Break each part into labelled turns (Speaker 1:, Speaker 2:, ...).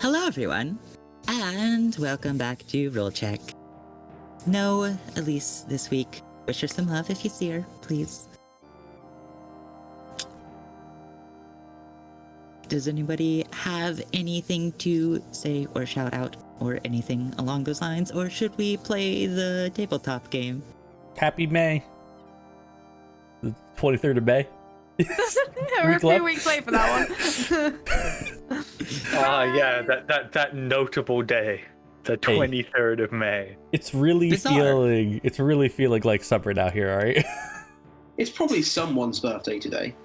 Speaker 1: Hello, everyone, and welcome back to Roll Check. No, Elise this week. Wish her some love if you see her, please. Does anybody have anything to say or shout out or anything along those lines, or should we play the tabletop game?
Speaker 2: Happy May. The 23rd of May.
Speaker 3: We're a few weeks late for that one.
Speaker 4: Yeah, that notable day, the 23rd of May.
Speaker 2: It's really feeling like summer out here, alright?
Speaker 5: It's probably someone's birthday today.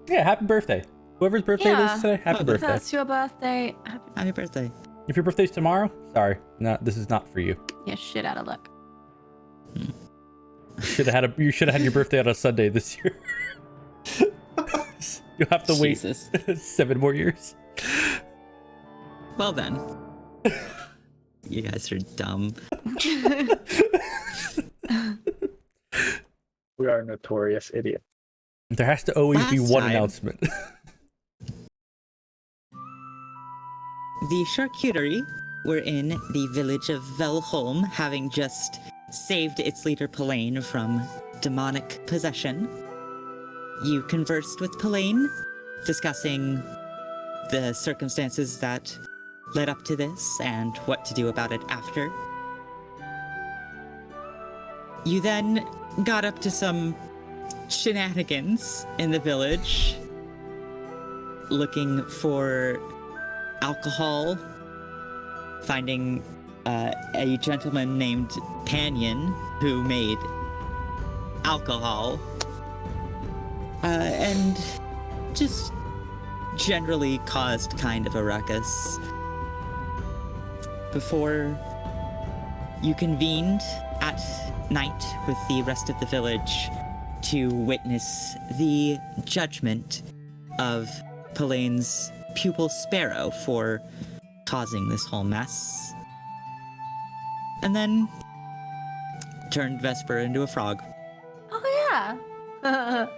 Speaker 2: Yeah, happy birthday. Whoever's birthday it is today, happy birthday.
Speaker 3: If that's your birthday,
Speaker 1: Happy birthday.
Speaker 2: If your birthday's tomorrow, sorry, this is not for you.
Speaker 3: yeah, shit out of luck.
Speaker 2: You should have had your birthday on a Sunday this year. You'll have to wait 7 more years.
Speaker 1: Well then. You guys are dumb.
Speaker 4: We are notorious idiots.
Speaker 2: There has to always be one announcement.
Speaker 1: The Charcuterie were in the village of Velholm, having just saved its leader Pelaine from demonic possession. You conversed with Pelaine, discussing the circumstances that led up to this and what to do about it after. You then got up to some shenanigans in the village, looking for alcohol, finding a gentleman named Panion who made alcohol, and just generally caused kind of a ruckus. Before you convened at night with the rest of the village to witness the judgment of Pelaine's pupil Sparrow for causing this whole mess. And then turned Vesper into a frog.
Speaker 3: Oh yeah.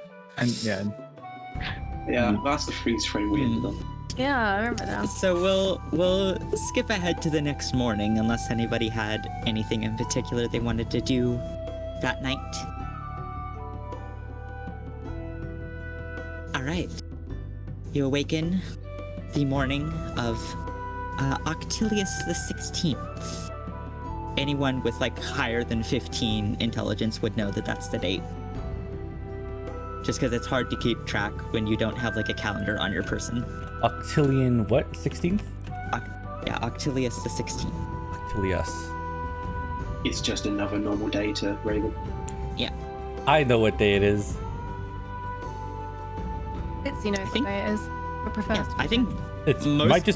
Speaker 5: Yeah, that's the freeze frame we ended up.
Speaker 3: Yeah, I remember now.
Speaker 1: So we'll skip ahead to the next morning unless anybody had anything in particular they wanted to do that night. All right. You awaken the morning of Octilius the 16th. Anyone with higher than 15 intelligence would know that that's the date. Just because it's hard to keep track when you don't have a calendar on your person.
Speaker 2: Octilian what? 16th?
Speaker 1: Yeah, Octilius the 16th.
Speaker 2: Octilius.
Speaker 5: It's just another normal day to Raven.
Speaker 1: Yeah.
Speaker 2: I know what day it is.
Speaker 3: It's what day it is. Or prefers to be.
Speaker 1: I think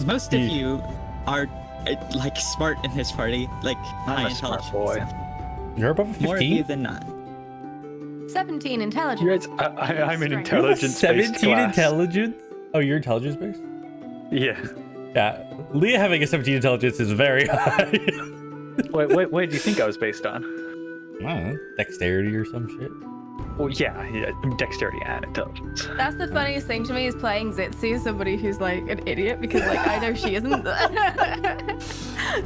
Speaker 1: most of you are smart in this party, high
Speaker 4: a smart
Speaker 1: intelligence.
Speaker 4: boy.
Speaker 2: You're above 15?
Speaker 1: More of you than not.
Speaker 3: 17 intelligence.
Speaker 4: You guys, I'm an intelligence
Speaker 2: 17 intelligence? Oh, you're intelligence based?
Speaker 4: Yeah.
Speaker 2: Yeah. Leah having a 17 intelligence is very high.
Speaker 4: What do you think I was based on?
Speaker 2: I don't know, dexterity or some shit.
Speaker 4: Well, yeah, dexterity and intelligence.
Speaker 3: That's the funniest thing to me is playing Zitzi, somebody who's an idiot, because I know she isn't.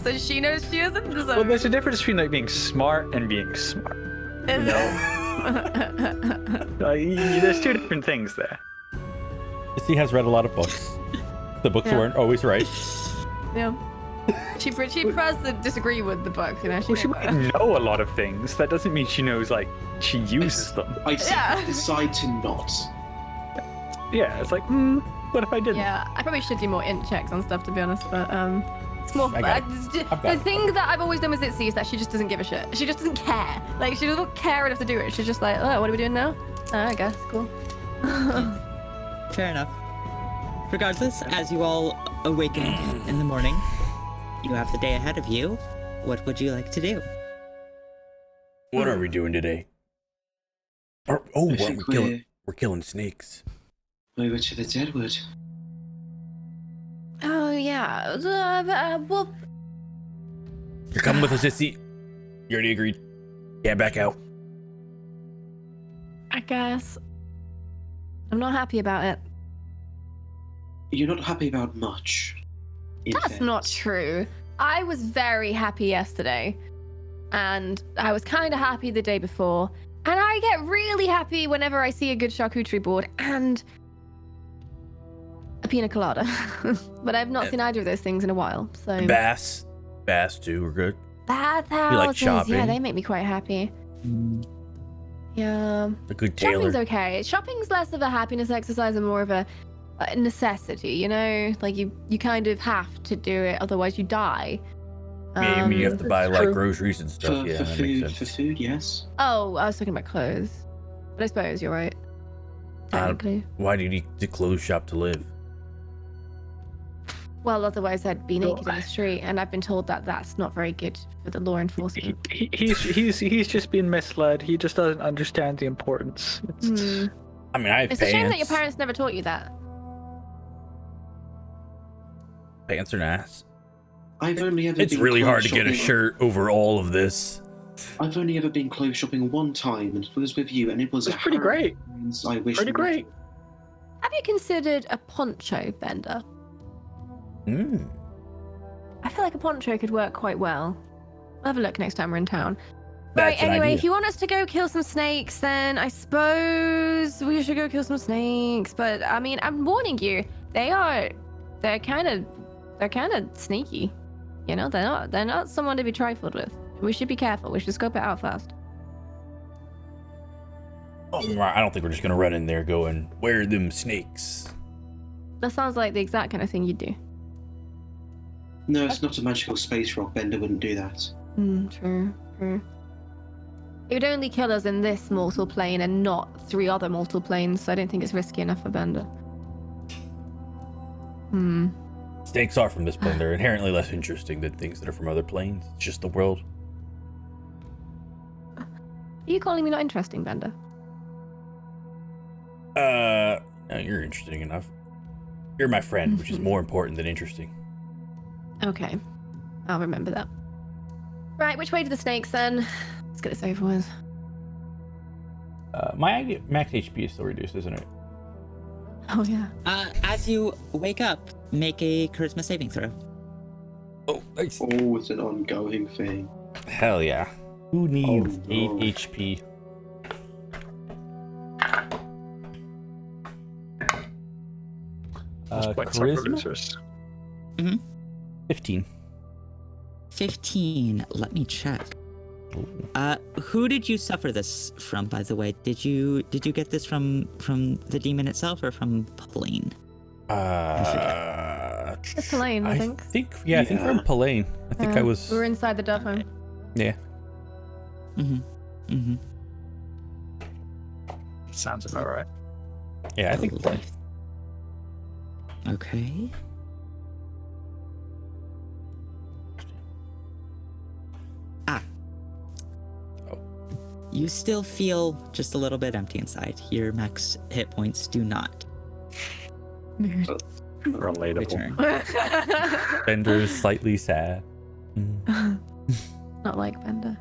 Speaker 3: So she knows she isn't. So...
Speaker 4: Well, there's a difference between being smart and being smart. You know? There's two different things there.
Speaker 2: He has read a lot of books. The books weren't always right.
Speaker 3: Yeah. She prefers to disagree with the book,
Speaker 4: She might know a lot of things. That doesn't mean she knows, she uses them.
Speaker 5: I decide to not.
Speaker 4: Yeah, it's what if I didn't?
Speaker 3: Yeah, I probably should do more int checks on stuff, to be honest, but it's more. The thing that I've always done with Zitzi is that she just doesn't give a shit. She just doesn't care. She doesn't care enough to do it. She's just oh, what are we doing now? I guess, cool.
Speaker 1: Fair enough. Regardless, as you all awaken in the morning, you have the day ahead of you. What would you like to do?
Speaker 2: What are we doing today? We're killing snakes.
Speaker 5: Over to the Deadwood.
Speaker 3: Oh yeah. Well,
Speaker 2: You're coming with us, Sissy. You already agreed. Yeah, back out.
Speaker 3: I guess. I'm not happy about it.
Speaker 5: You're not happy about much.
Speaker 3: That's not true. I was very happy yesterday, and I was kind of happy the day before, and I get really happy whenever I see a good charcuterie board and a pina colada. But I've not seen either of those things in a while. So
Speaker 2: Bass too are good.
Speaker 3: bathhouses,
Speaker 2: like shopping?
Speaker 3: yeah, they make me quite happy. Yeah,
Speaker 2: A good tailor.
Speaker 3: shopping's okay. Shopping's less of a happiness exercise and more of a necessity. You know, like you kind of have to do it, otherwise you die.
Speaker 2: Yeah, you mean you have to buy like
Speaker 5: true.
Speaker 2: groceries and stuff.
Speaker 5: For,
Speaker 2: Yeah,
Speaker 5: for
Speaker 2: that
Speaker 5: food,
Speaker 2: makes
Speaker 5: for
Speaker 2: sense.
Speaker 5: food, yes.
Speaker 3: Oh, I was talking about clothes. But I suppose you're right. Technically.
Speaker 2: Why do you need to clothes shop to live?
Speaker 3: Well, otherwise I'd be naked in the street, and I've been told that that's not very good for the law enforcement.
Speaker 4: He's just been misled. He just doesn't understand the importance. It's,
Speaker 2: I mean, I have
Speaker 3: It's
Speaker 2: pants.
Speaker 3: a shame that your parents never taught you that.
Speaker 2: Pants are nice.
Speaker 5: I've only ever
Speaker 2: It's
Speaker 5: been
Speaker 2: really
Speaker 5: clothes
Speaker 2: hard to get a
Speaker 5: shopping-
Speaker 2: shirt over all of this.
Speaker 5: I've only ever been clothes shopping one time, and it was with you, and it was
Speaker 4: It's pretty great.
Speaker 5: I wish
Speaker 4: Pretty
Speaker 5: we-
Speaker 4: great.
Speaker 3: Have you considered a poncho, Bender?
Speaker 2: Mm.
Speaker 3: I feel like a poncho could work quite well. I'll have a look next time we're in town.
Speaker 2: That's
Speaker 3: Right,
Speaker 2: an
Speaker 3: anyway,
Speaker 2: idea.
Speaker 3: if you want us to go kill some snakes, then I suppose we should go kill some snakes. But I mean, I'm warning you, they're kind of sneaky. You know, they're not someone to be trifled with. We should be careful. We should scope it out fast.
Speaker 2: Oh, I don't think we're just gonna run in there going, "Where are them snakes?"
Speaker 3: That sounds like the exact kind of thing you'd do.
Speaker 5: No, it's not a magical space rock. Bender wouldn't do that.
Speaker 3: True. It would only kill us in this mortal plane and not 3 other mortal planes, so I don't think it's risky enough for Bender.
Speaker 2: Snakes are from this plane. They're inherently less interesting than things that are from other planes. It's just the world.
Speaker 3: Are you calling me not interesting, Bender?
Speaker 2: No, you're interesting enough. You're my friend, which is more important than interesting.
Speaker 3: Okay. I'll remember that. Right, which way to the snakes then? Let's get this over with.
Speaker 2: My max HP is still reduced, isn't it?
Speaker 3: Oh, yeah.
Speaker 1: As you wake up, make a charisma saving throw.
Speaker 2: Oh, nice.
Speaker 5: Oh, it's an ongoing thing.
Speaker 2: Hell yeah. Who needs
Speaker 5: Oh,
Speaker 2: 8
Speaker 5: no.
Speaker 2: HP?
Speaker 4: Quite some
Speaker 2: Charisma?
Speaker 4: producers.
Speaker 2: 15.
Speaker 1: 15. Let me check. Who did you suffer this from, by the way? Did you get this from the demon itself or from Pauline?
Speaker 3: It's Helene, I think.
Speaker 2: I think from Pauline. I think I was.
Speaker 3: We were inside the dove home.
Speaker 2: Yeah.
Speaker 4: Sounds about right.
Speaker 2: Yeah, I think.
Speaker 1: Okay. You still feel just a little bit empty inside. Your max hit points do not
Speaker 4: Relatable.
Speaker 1: return.
Speaker 2: Bender is slightly sad.
Speaker 3: Not like Bender.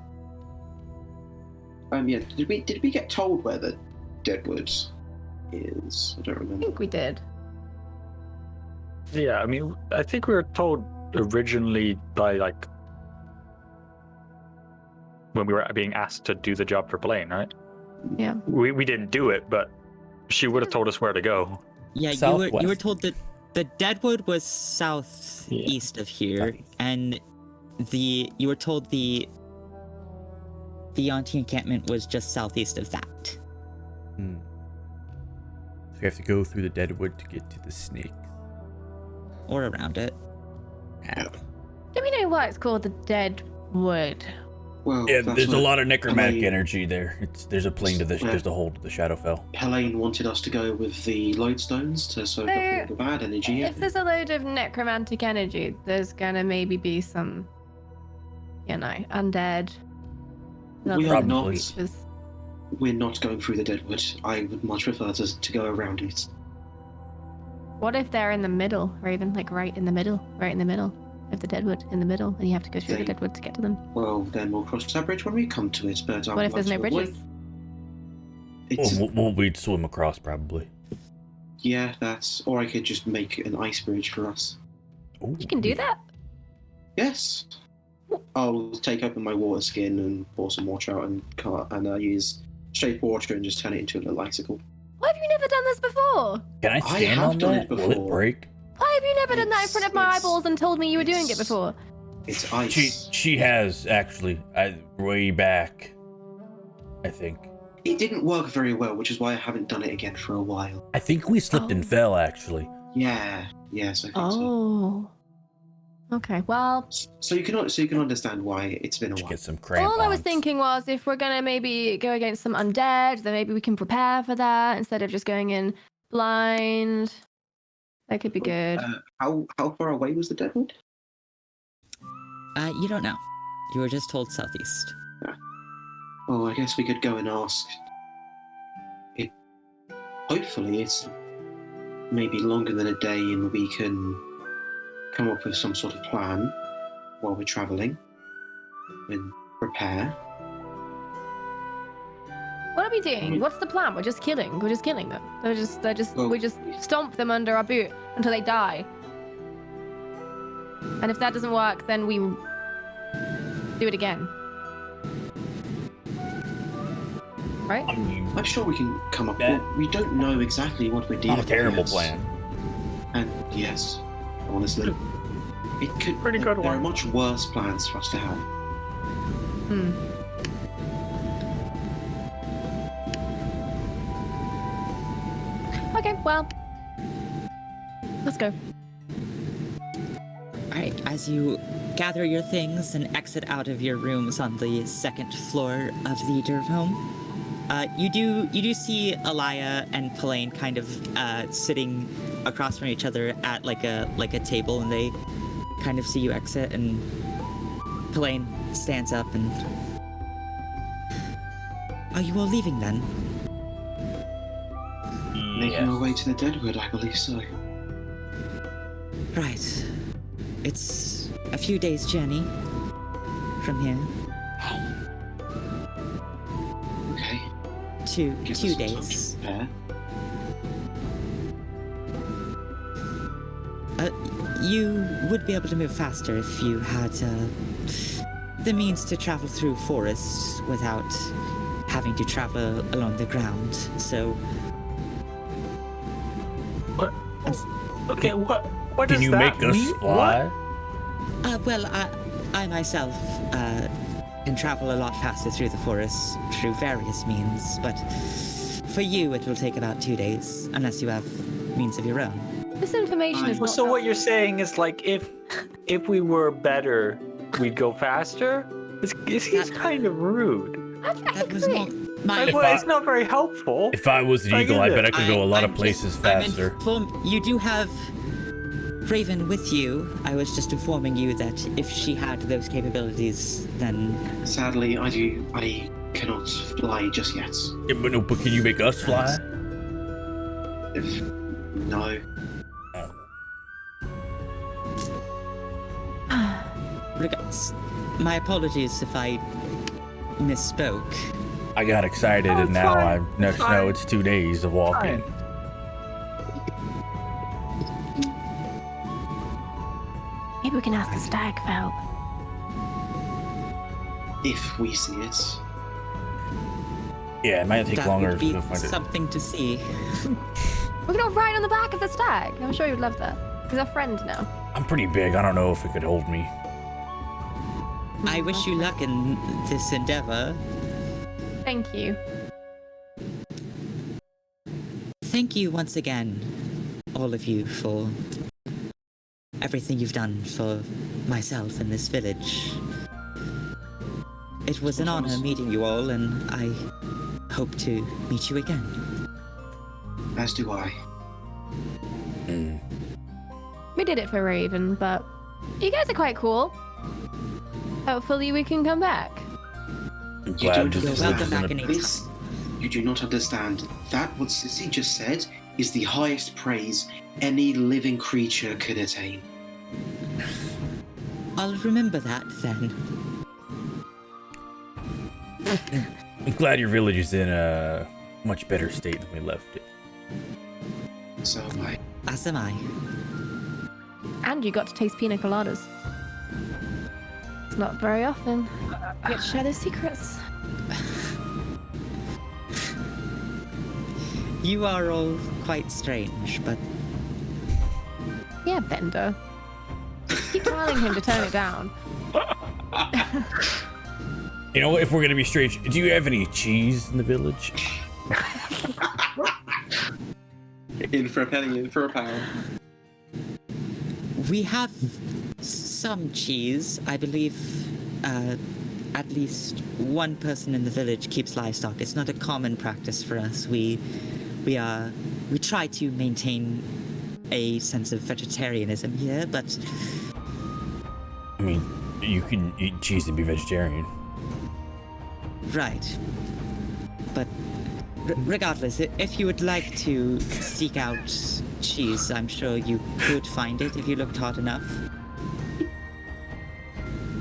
Speaker 5: Yeah. Did we get told where the Deadwood is? I don't
Speaker 3: I
Speaker 5: remember.
Speaker 3: think we did.
Speaker 4: Yeah, I mean, I think we were told originally by like when we were being asked to do the job for Blaine, right?
Speaker 3: Yeah.
Speaker 4: We didn't do it, but she would have told us where to go.
Speaker 1: Yeah, you
Speaker 2: Southwest.
Speaker 1: were told that the Deadwood was southeast of here, and you were told the Yuan-Ti encampment was just southeast of that.
Speaker 2: So you have to go through the Deadwood to get to the snake.
Speaker 1: Or around it.
Speaker 3: Do we know why it's called the Deadwood?
Speaker 5: Well,
Speaker 2: Yeah,
Speaker 5: that's
Speaker 2: there's a
Speaker 5: what
Speaker 2: lot of necromantic
Speaker 5: Helene-
Speaker 2: energy there. There's a plane to there's the hole to the Shadowfell.
Speaker 5: Helene wanted us to go with the lodestones to soak up all the bad energy.
Speaker 3: If there's a load of necromantic energy, there's gonna maybe be some, undead.
Speaker 5: We
Speaker 3: other
Speaker 5: are not.
Speaker 3: creatures.
Speaker 5: We're not going through the Deadwood. I would much prefer to go around it.
Speaker 3: What if they're in the middle, or even like right in the middle of the Deadwood, in the middle, and you have to go through the Deadwood to get to them?
Speaker 5: Well, then we'll cross that bridge when we come to it. But
Speaker 3: What if there's no bridges?
Speaker 2: We'd swim across probably.
Speaker 5: Yeah, or I could just make an ice bridge for us.
Speaker 2: Ooh,
Speaker 3: You can do that?
Speaker 5: Yes. I'll take open my water skin and pour some water out and use straight water and just turn it into a little icicle.
Speaker 3: Why have you never done this before?
Speaker 2: Can I stand
Speaker 5: have
Speaker 2: on
Speaker 5: done
Speaker 2: that?
Speaker 5: it
Speaker 2: Will
Speaker 5: before.
Speaker 2: it break?
Speaker 3: Why have you never done that in front of my
Speaker 5: It's-
Speaker 3: eyeballs and told me you were doing it before?
Speaker 5: It's ice.
Speaker 2: She has actually way back, I think.
Speaker 5: It didn't work very well, which is why I haven't done it again for a while.
Speaker 2: I think we slipped and fell actually.
Speaker 5: Yeah. Yes, I think so.
Speaker 3: Oh. Okay, well,
Speaker 5: So you can understand why it's been a
Speaker 2: Just
Speaker 5: while.
Speaker 2: get some crampons.
Speaker 3: all I was thinking was if we're gonna maybe go against some undead, then maybe we can prepare for that instead of just going in blind. That could be good.
Speaker 5: How far away was the deadwood?
Speaker 1: You don't know. You were just told southeast.
Speaker 5: Oh, I guess we could go and ask. Hopefully, it's maybe longer than a day, and we can come up with some sort of plan while we're traveling and prepare.
Speaker 3: What are we doing? What's the plan? We're just killing. We're just killing them. We just stomp them under our boot until they die. And if that doesn't work, then we do it again. Right?
Speaker 2: I mean,
Speaker 5: I'm sure we can come up.
Speaker 2: That-
Speaker 5: We don't know exactly what we're dealing
Speaker 2: not a
Speaker 5: with.
Speaker 2: terrible
Speaker 5: yet.
Speaker 2: plan.
Speaker 5: And yes, honestly, it could.
Speaker 4: Pretty good
Speaker 5: There are
Speaker 4: one.
Speaker 5: much worse plans for us to have.
Speaker 3: Hmm. Okay, well, let's go.
Speaker 1: Alright, as you gather your things and exit out of your rooms on the second floor of the Derv home, you do see Alaya and Pelaine kind of sitting across from each other at like a table, and they kind of see you exit, and Pelaine stands up and, are you all leaving then?
Speaker 5: Making our way to the deadwood, I believe so.
Speaker 1: Right. It's a few days' journey from here.
Speaker 5: Okay.
Speaker 1: Two
Speaker 5: Gives
Speaker 1: two
Speaker 5: us some time to
Speaker 1: days.
Speaker 5: prepare.
Speaker 1: You would be able to move faster if you had the means to travel through forests without having to travel along the ground. So,
Speaker 4: What?
Speaker 1: Yes.
Speaker 4: Okay, what
Speaker 2: Can
Speaker 4: does
Speaker 2: you
Speaker 4: that
Speaker 2: make us
Speaker 4: mean?
Speaker 2: fly?
Speaker 1: well, I myself can travel a lot faster through the forests through various means, but for you it will take about 2 days, unless you have means of your own.
Speaker 3: This information is
Speaker 4: Well,
Speaker 3: not
Speaker 4: so what you're saying is like if we were better, we'd go faster? This he's kind of rude.
Speaker 1: That was more my.
Speaker 4: Like, well, it's not very helpful.
Speaker 2: If I was an
Speaker 4: I
Speaker 2: eagle,
Speaker 4: get
Speaker 2: I
Speaker 4: it.
Speaker 2: bet I could go a lot of
Speaker 1: I'm
Speaker 2: places
Speaker 1: just- I'm
Speaker 2: faster.
Speaker 1: You do have Raven with you. I was just informing you that if she had those capabilities, then
Speaker 5: Sadly, I cannot fly just yet.
Speaker 2: Yeah, but can you make us fly?
Speaker 5: No.
Speaker 1: regards. My apologies if I misspoke.
Speaker 2: I got excited
Speaker 4: Oh,
Speaker 2: and
Speaker 4: it's
Speaker 2: now
Speaker 4: fine.
Speaker 2: I next
Speaker 4: Fine.
Speaker 2: know it's 2 days of walking.
Speaker 4: Fine.
Speaker 3: Maybe we can ask the stag for help.
Speaker 5: If we see it.
Speaker 2: Yeah, it might take
Speaker 1: That
Speaker 2: longer
Speaker 1: would be
Speaker 2: to find it.
Speaker 1: something to see.
Speaker 3: We're gonna ride on the back of the stag. I'm sure you'd love that. He's our friend now.
Speaker 2: I'm pretty big. I don't know if it could hold me.
Speaker 1: I wish you luck in this endeavor.
Speaker 3: Thank you.
Speaker 1: Thank you once again, all of you, for everything you've done for myself and this village. It was an honor meeting you all, and I hope to meet you again.
Speaker 5: As do I.
Speaker 2: Mm.
Speaker 3: We did it for Raven, but you guys are quite cool. Hopefully we can come back.
Speaker 2: I'm
Speaker 5: You
Speaker 2: glad
Speaker 5: don't
Speaker 2: this
Speaker 1: You're welcome
Speaker 2: isn't
Speaker 1: back
Speaker 2: a-
Speaker 1: in
Speaker 5: This, you do not understand. That what Sissy just said is the highest praise any living creature could attain.
Speaker 1: I'll remember that then.
Speaker 2: I'm glad your village is in a much better state than we left it.
Speaker 5: So am I.
Speaker 1: As am I.
Speaker 3: And you got to taste pina coladas. It's not very often you get to share those secrets.
Speaker 1: You are all quite strange, but
Speaker 3: Yeah, Bender. Keep telling him to turn it down.
Speaker 2: You know, if we're gonna be strange, do you have any cheese in the village?
Speaker 5: In for a penny, in for a pound.
Speaker 1: we have some cheese. I believe at least one person in the village keeps livestock. It's not a common practice for us. We try to maintain a sense of vegetarianism here, but
Speaker 2: I mean, you can eat cheese and be vegetarian.
Speaker 1: right. But regardless, if you would like to seek out cheese, I'm sure you could find it if you looked hard enough.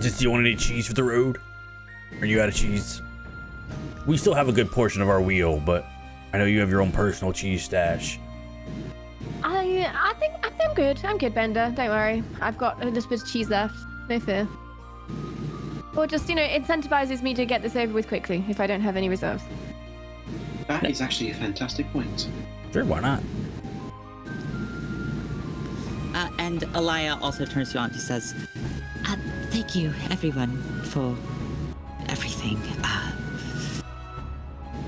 Speaker 2: Just, do you want any cheese for the road? Are you out of cheese? We still have a good portion of our wheel, but I know you have your own personal cheese stash.
Speaker 3: I think I'm good. I'm good, Bender. Don't worry. I've got a little bit of cheese left. No fear. Or just, incentivizes me to get this over with quickly if I don't have any reserves.
Speaker 5: That is actually a fantastic point.
Speaker 2: Sure, why not?
Speaker 1: And Alaya also turns to Yuan-Ti and says, thank you, everyone, for everything.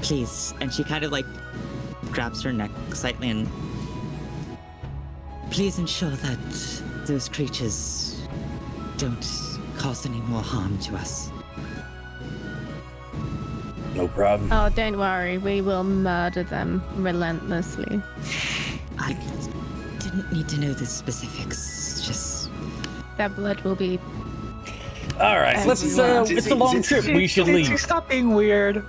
Speaker 1: Please. And she kind of grabs her neck slightly and please ensure that those creatures don't cause any more harm to us.
Speaker 2: No problem.
Speaker 3: Oh, don't worry. We will murder them relentlessly.
Speaker 1: I didn't need to know the specifics, just...
Speaker 3: Their blood will be...
Speaker 2: All right, let's. It's a long trip. We should leave.
Speaker 4: Stop being weird.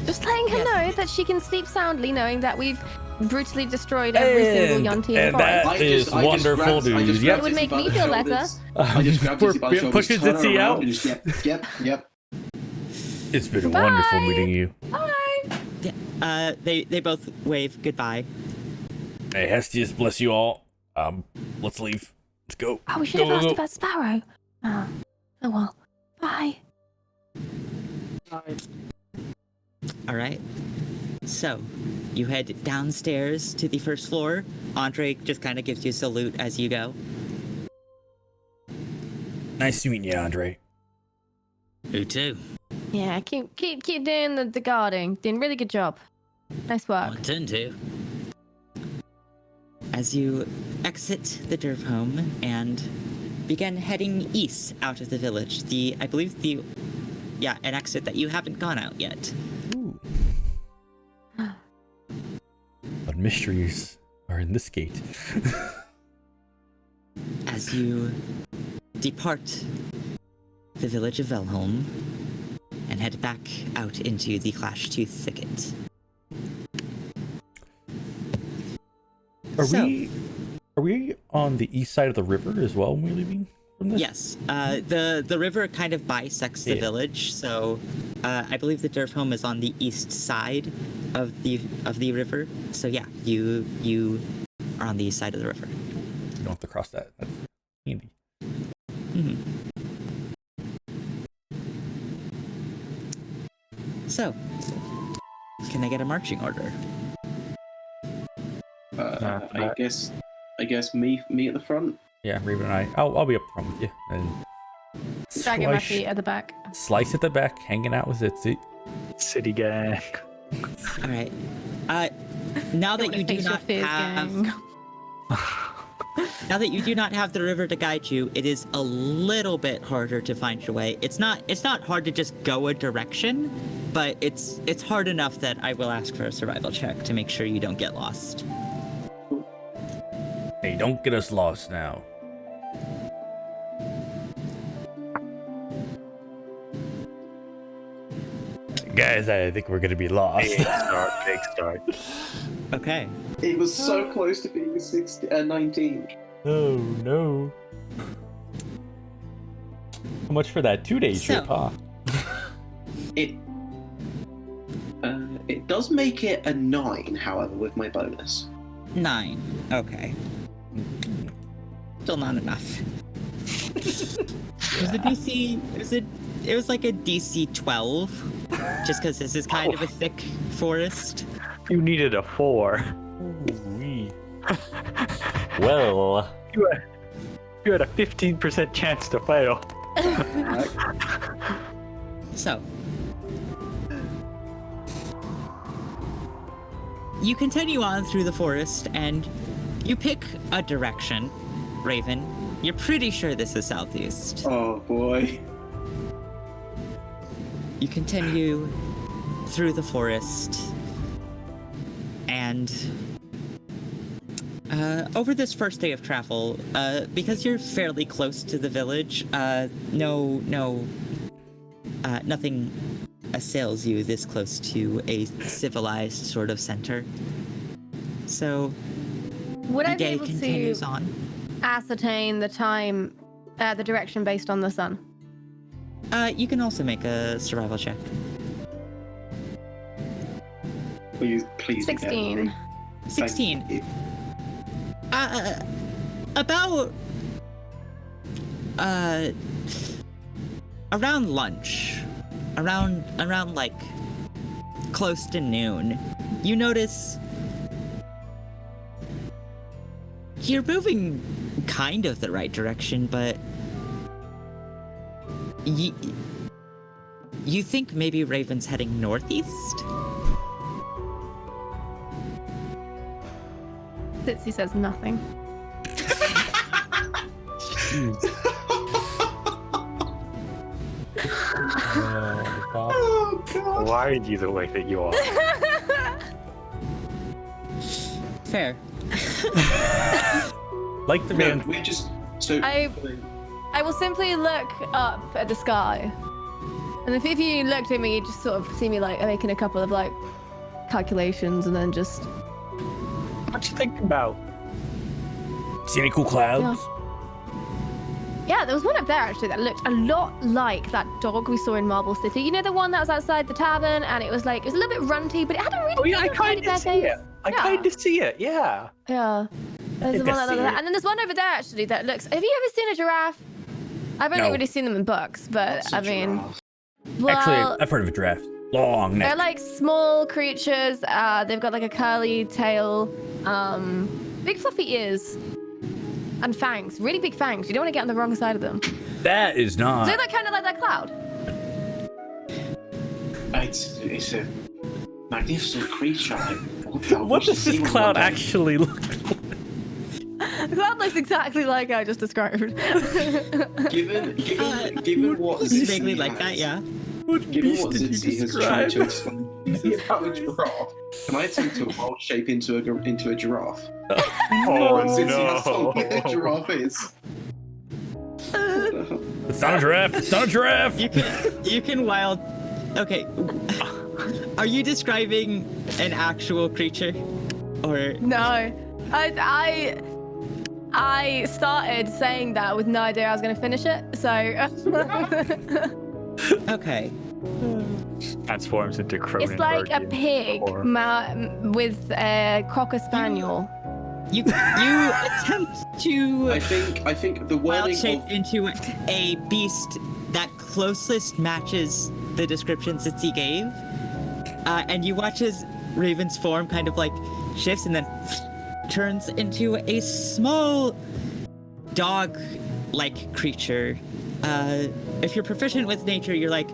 Speaker 3: Just letting her know that she can sleep soundly knowing that we've brutally destroyed every single Yuan-Ti in the
Speaker 2: And
Speaker 3: forest.
Speaker 2: that is wonderful news. Yep.
Speaker 3: It would make me feel better.
Speaker 5: I just grabbed Izzy by the shoulders,
Speaker 2: Pushes
Speaker 5: turn her
Speaker 2: Izzy
Speaker 5: around,
Speaker 2: out.
Speaker 5: and just, yep.
Speaker 2: It's been
Speaker 3: Bye.
Speaker 2: wonderful meeting you.
Speaker 3: Bye.
Speaker 1: Yeah, they both wave goodbye.
Speaker 2: Hey, Hestius, bless you all. Let's leave. Let's go.
Speaker 3: Oh, we should
Speaker 2: Go,
Speaker 3: have
Speaker 2: go,
Speaker 3: asked
Speaker 2: go.
Speaker 3: about Sparrow. Oh well. Bye.
Speaker 1: All right. So, you head downstairs to the first floor. Andre just kind of gives you a salute as you go.
Speaker 2: Nice to meet you, Andre.
Speaker 1: You too.
Speaker 3: Yeah, keep doing the guarding. Doing a really good job. Nice work.
Speaker 1: Intend to. As you exit the Derv home and begin heading east out of the village, I believe an exit that you haven't gone out yet.
Speaker 2: Ooh. But mysteries are in this gate.
Speaker 1: As you depart the village of Velholm and head back out into the Clashtooth Thicket.
Speaker 2: Are we on the east side of the river as well when we're leaving from this?
Speaker 1: Yes, the river kind of bisects the village, so I believe the Derv home is on the east side of the river. So yeah, you are on the east side of the river.
Speaker 2: You don't have to cross that. That's handy.
Speaker 1: Mm-hmm. So, can I get a marching order?
Speaker 5: I guess me at the front.
Speaker 2: Yeah, Raven and I'll be up front with you. And
Speaker 3: Dragging my feet at the back.
Speaker 2: Slice at the back, hanging out with Itzy.
Speaker 4: City gang.
Speaker 1: All right. Now that you do
Speaker 3: Face your
Speaker 1: not
Speaker 3: fears,
Speaker 1: have,
Speaker 3: gang.
Speaker 1: now that you do not have the river to guide you, it is a little bit harder to find your way. It's not hard to just go a direction, but it's hard enough that I will ask for a survival check to make sure you don't get lost.
Speaker 2: Hey, don't get us lost now. Guys, I think we're gonna be lost.
Speaker 4: Big start.
Speaker 1: Okay.
Speaker 5: It was so close to being 19.
Speaker 2: Oh no. How much for that 2-day trip, huh?
Speaker 5: It does make it a 9, however, with my bonus.
Speaker 1: 9. Okay. Still not enough. It was a DC. It was like a DC 12, just because this is kind of a thick forest.
Speaker 4: You needed a 4.
Speaker 2: Well,
Speaker 4: You had a 15% chance to fail.
Speaker 1: So, you continue on through the forest, and you pick a direction, Raven. You're pretty sure this is southeast.
Speaker 5: Oh boy.
Speaker 1: You continue through the forest, and over this first day of travel, because you're fairly close to the village, nothing assails you this close to a civilized sort of center. So
Speaker 3: Would I
Speaker 1: the
Speaker 3: be
Speaker 1: day
Speaker 3: able
Speaker 1: continues
Speaker 3: to
Speaker 1: on.
Speaker 3: ascertain the time, the direction based on the sun?
Speaker 1: You can also make a survival check.
Speaker 5: Please.
Speaker 3: 16.
Speaker 1: 16. About around lunch, around like close to noon, you notice you're moving kind of the right direction, but you think maybe Raven's heading northeast?
Speaker 3: Sitsi says nothing.
Speaker 5: Oh god.
Speaker 4: Why are you the way that you are?
Speaker 1: Fair.
Speaker 2: like the
Speaker 5: No,
Speaker 2: man.
Speaker 5: we're just so.
Speaker 3: I will simply look up at the sky. And if you looked at me, you'd just sort of see me like making a couple of like calculations and then just...
Speaker 4: What you think about?
Speaker 2: See any cool clouds?
Speaker 3: Yeah, there was one up there actually that looked a lot like that dog we saw in Marble City. You know, the one that was outside the tavern, and it was a little bit runty, but it had a really
Speaker 4: Oh yeah, I
Speaker 3: big tiny
Speaker 4: kind
Speaker 3: bare
Speaker 4: of see
Speaker 3: face.
Speaker 4: it. I kind of see it. Yeah.
Speaker 3: Yeah. There's
Speaker 4: I
Speaker 3: one that
Speaker 4: see
Speaker 3: like that.
Speaker 4: it.
Speaker 3: And then there's one over there actually that looks... Have you ever seen a giraffe? I've only
Speaker 2: No.
Speaker 3: really seen them in books, but
Speaker 5: What's a
Speaker 3: I mean...
Speaker 5: giraffe?
Speaker 3: Well,
Speaker 2: Actually, I've heard of a giraffe. Long
Speaker 3: they're
Speaker 2: neck.
Speaker 3: like small creatures. They've got like a curly tail, big fluffy ears, and fangs. Really big fangs. You don't want to get on the wrong side of them.
Speaker 2: That is not.
Speaker 3: So they're kind of like that cloud.
Speaker 5: It's a magnificent creature.
Speaker 2: What does this cloud actually look like?
Speaker 3: The cloud looks exactly like I just described.
Speaker 5: Given what
Speaker 1: Vaguely
Speaker 5: Zitsy
Speaker 1: like that,
Speaker 5: has-
Speaker 1: yeah.
Speaker 2: What
Speaker 5: Given
Speaker 2: beast
Speaker 5: what
Speaker 2: did you
Speaker 5: Zitsy has tried
Speaker 2: describe?
Speaker 5: to explain about a giraffe, can I attempt to wild shape into a giraffe?
Speaker 4: Oh
Speaker 5: Zitsy has told me
Speaker 4: no.
Speaker 5: what a giraffe is.
Speaker 2: It's not a giraffe. It's not a giraffe.
Speaker 1: You can wild. Okay. Are you describing an actual creature, or
Speaker 3: No, I started saying that with no idea I was going to finish it. So
Speaker 1: okay?
Speaker 4: Transforms into Cronenberg.
Speaker 3: it's like a pig with a cocker spaniel.
Speaker 1: You attempt to
Speaker 5: I think the
Speaker 1: wild
Speaker 5: wording
Speaker 1: shape
Speaker 5: of
Speaker 1: into a beast that closest matches the descriptions that he gave, and you watch as Raven's form kind of like shifts and then turns into a small dog-like creature. If you're proficient with nature, you're like,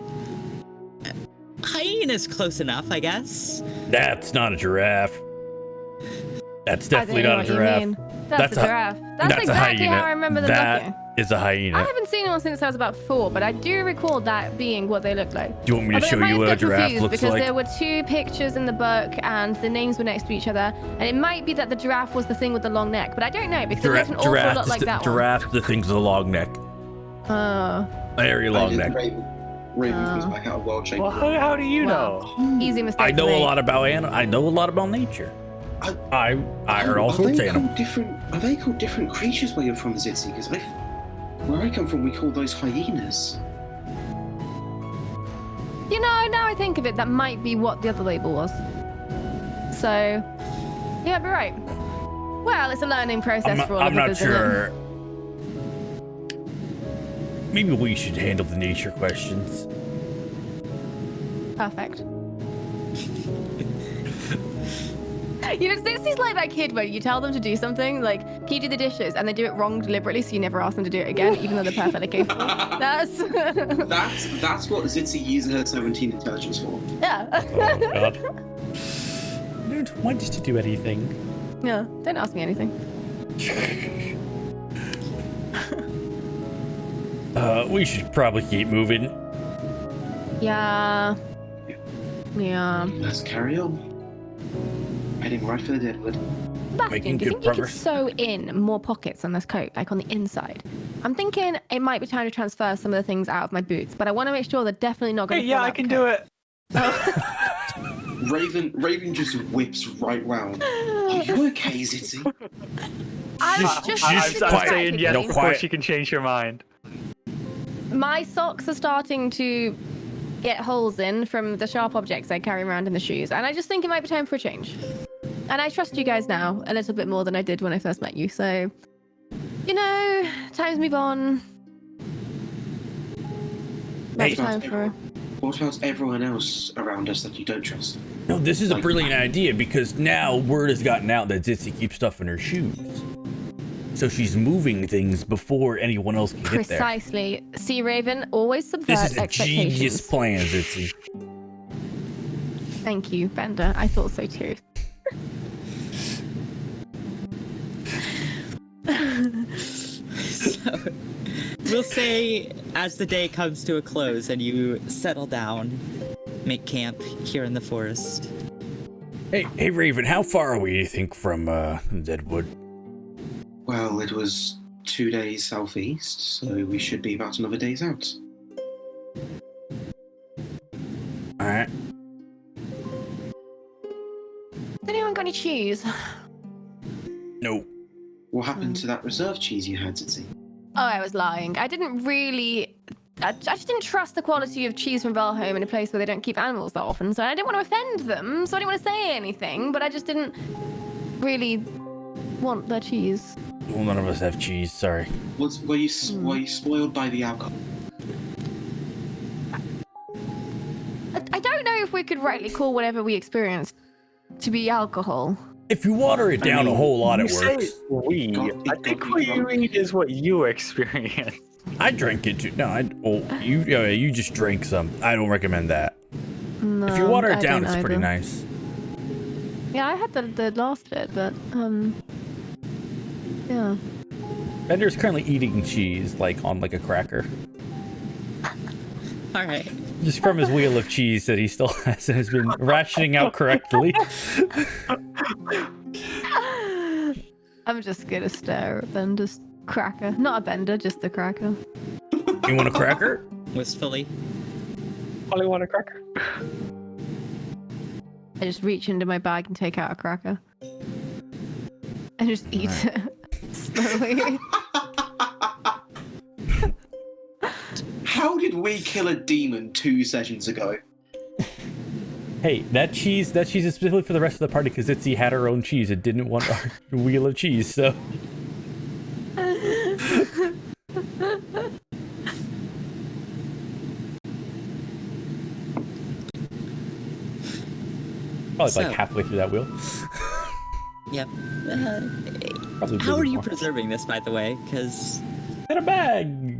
Speaker 1: hyena's close enough, I guess.
Speaker 2: That's not a giraffe. That's
Speaker 3: I don't
Speaker 2: definitely
Speaker 3: know
Speaker 2: not a
Speaker 3: what you
Speaker 2: giraffe.
Speaker 3: mean. That's a giraffe. That's
Speaker 2: a
Speaker 3: exactly
Speaker 2: hyena.
Speaker 3: how I remember them
Speaker 2: That
Speaker 3: looking.
Speaker 2: is a hyena.
Speaker 3: I haven't seen one since I was about 4, but I do recall that being what they looked like.
Speaker 2: Do you want me to
Speaker 3: Although
Speaker 2: show
Speaker 3: it might
Speaker 2: you what a
Speaker 3: have got
Speaker 2: giraffe
Speaker 3: confused
Speaker 2: looks
Speaker 3: because
Speaker 2: like?
Speaker 3: there were 2 pictures in the book and the names were next to each other, and it might be that the giraffe was the thing with the long neck, but I don't know because it looked an awful lot like that one.
Speaker 2: Giraffe, the thing's with a long neck.
Speaker 3: Oh,
Speaker 2: Very long neck.
Speaker 5: Raven comes back out of wild shape.
Speaker 4: Well, how do you
Speaker 3: Well.
Speaker 4: know?
Speaker 3: easy mistake.
Speaker 2: I know
Speaker 3: to
Speaker 2: a
Speaker 3: make.
Speaker 2: lot about I know a lot about nature. I heard all
Speaker 5: Are
Speaker 2: sorts of
Speaker 5: they
Speaker 2: animals.
Speaker 5: called different? Are they called different creatures where you're from, Zitsy? Because where I come from, we call those hyenas.
Speaker 3: You know, now I think of it, that might be what the other label was. So, yeah, but right. Well, it's a learning process for all
Speaker 2: I'm
Speaker 3: of us,
Speaker 2: not
Speaker 3: isn't
Speaker 2: sure. maybe we should handle the nature questions.
Speaker 3: Perfect. You know, this is like that kid where you tell them to do something, like, can you do the dishes? And they do it wrong deliberately, so you never ask them to do it again, even though they're perfectly capable. That's
Speaker 5: what Zitzi uses her 17 intelligence for.
Speaker 3: Yeah.
Speaker 2: Oh, God. I don't want you to do anything.
Speaker 3: Yeah, don't ask me anything.
Speaker 2: We should probably keep moving.
Speaker 3: Yeah.
Speaker 5: Let's carry on. Heading right for the Deadwood.
Speaker 3: Bastion, do you think you could sew in more pockets on this coat, like on the inside? I'm thinking it might be time to transfer some of the things out of my boots, but I want to make sure they're definitely not going to.
Speaker 4: Yeah, I can do it.
Speaker 5: Raven just whips right round. Are you okay, Zitzi?
Speaker 3: I'm just
Speaker 4: saying yes.
Speaker 2: No,
Speaker 4: of course, you can change your mind.
Speaker 3: My socks are starting to get holes in from the sharp objects I carry around in the shoes, and I just think it might be time for a change. And I trust you guys now a little bit more than I did when I first met you, so, you know, times move on.
Speaker 5: Hey, what about everyone else around us that you don't trust?
Speaker 2: No, this is a brilliant idea because now word has gotten out that Zitzi keeps stuff in her shoes. So she's moving things before anyone else can get there.
Speaker 3: Precisely. See, Raven, always subvert
Speaker 2: This is a
Speaker 3: expectations.
Speaker 2: genius plan, Zitzi.
Speaker 3: Thank you, Bender. I thought so too.
Speaker 1: So, we'll say as the day comes to a close and you settle down, make camp here in the forest.
Speaker 2: Hey, Raven, how far are we, do you think, from Deadwood?
Speaker 5: Well, it was 2 days southeast, so we should be about another day's out.
Speaker 2: Alright.
Speaker 3: Has anyone got any cheese?
Speaker 2: No.
Speaker 5: What happened to that reserve cheese you had, Zitzi?
Speaker 3: Oh, I was lying. I didn't really... I just didn't trust the quality of cheese from Valholm in a place where they don't keep animals that often, so I didn't want to offend them, so I didn't want to say anything, but I just didn't really want their cheese.
Speaker 2: Well, none of us have cheese, sorry.
Speaker 5: Were you spoiled by the alcohol?
Speaker 3: I don't know if we could rightly call whatever we experienced to be alcohol.
Speaker 2: If you water it down a whole lot, it works.
Speaker 4: I think what you read is what you experience.
Speaker 2: I drank it too. No, you just drank some. I don't recommend that.
Speaker 3: No,
Speaker 2: If you water it
Speaker 3: I
Speaker 2: down,
Speaker 3: don't
Speaker 2: it's pretty
Speaker 3: either.
Speaker 2: nice.
Speaker 3: Yeah, I had the last bit, but yeah.
Speaker 2: Bender's currently eating cheese, like on like a cracker.
Speaker 1: All right.
Speaker 2: Just from his wheel of cheese that he still has and has been rationing out correctly.
Speaker 3: I'm just gonna stare at Bender's cracker. Not a Bender, just the cracker.
Speaker 2: You want a cracker?
Speaker 1: Wistfully.
Speaker 4: Only want a cracker.
Speaker 3: I just reach into my bag and take out a cracker. And just eat it slowly.
Speaker 5: How did we kill a demon 2 sessions ago?
Speaker 2: Hey, that cheese is specifically for the rest of the party because Itzy had her own cheese and didn't want our wheel of cheese, so. Probably like halfway through that wheel.
Speaker 1: Yep.
Speaker 2: Probably
Speaker 1: How are you
Speaker 2: more.
Speaker 1: preserving this, by the way? Because
Speaker 2: In a bag!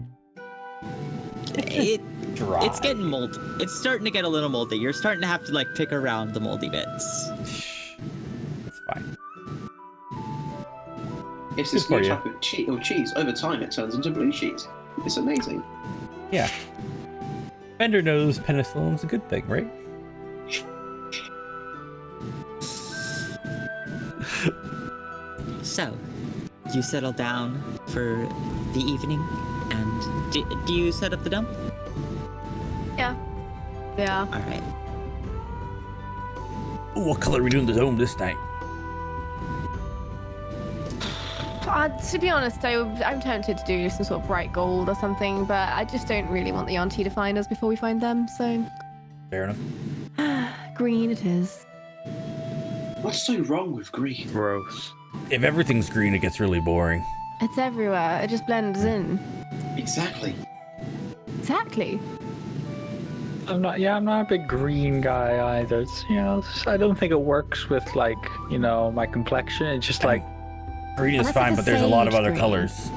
Speaker 2: Dry.
Speaker 1: it's getting moldy. It's starting to get a little moldy. You're starting to have to like pick around the moldy bits.
Speaker 2: It's fine.
Speaker 5: It's this
Speaker 2: Good
Speaker 5: new
Speaker 2: for
Speaker 5: type of cheese. Over time, it turns into blue cheese. It's amazing.
Speaker 2: Yeah. Bender knows penicillin's a good thing, right?
Speaker 1: So, you settle down for the evening, and do you set up the dump?
Speaker 3: Yeah. Yeah.
Speaker 1: All right.
Speaker 2: Ooh, what color are we doing the dome this night?
Speaker 3: To be honest, I'm tempted to do some sort of bright gold or something, but I just don't really want the Yuan-Ti to find us before we find them, so...
Speaker 2: Fair enough.
Speaker 3: Green it is.
Speaker 5: What's so wrong with green?
Speaker 4: Gross.
Speaker 2: If everything's green, it gets really boring.
Speaker 3: It's everywhere. It just blends in.
Speaker 5: Exactly.
Speaker 3: Exactly.
Speaker 4: I'm not a big green guy either. It's, I don't think it works with my complexion. It's just like
Speaker 2: green is
Speaker 3: Unless
Speaker 2: fine,
Speaker 3: it's a
Speaker 2: but there's a lot of
Speaker 3: sage
Speaker 2: other
Speaker 3: green.
Speaker 2: colors.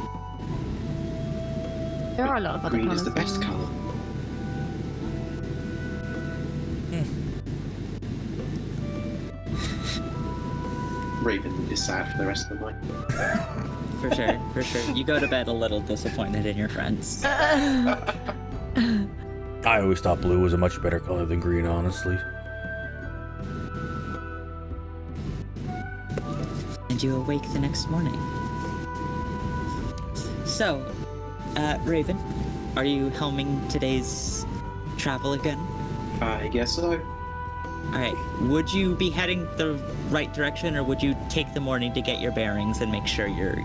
Speaker 3: There are a lot of other
Speaker 5: Green
Speaker 3: colours.
Speaker 5: is the best colour. Raven is sad for the rest of the night.
Speaker 1: For sure, for sure. You go to bed a little disappointed in your friends.
Speaker 2: I always thought blue was a much better color than green, honestly.
Speaker 1: And you awake the next morning. So, Raven, are you helming today's travel again?
Speaker 5: I guess so.
Speaker 1: Alright, would you be heading the right direction, or would you take the morning to get your bearings and make sure you're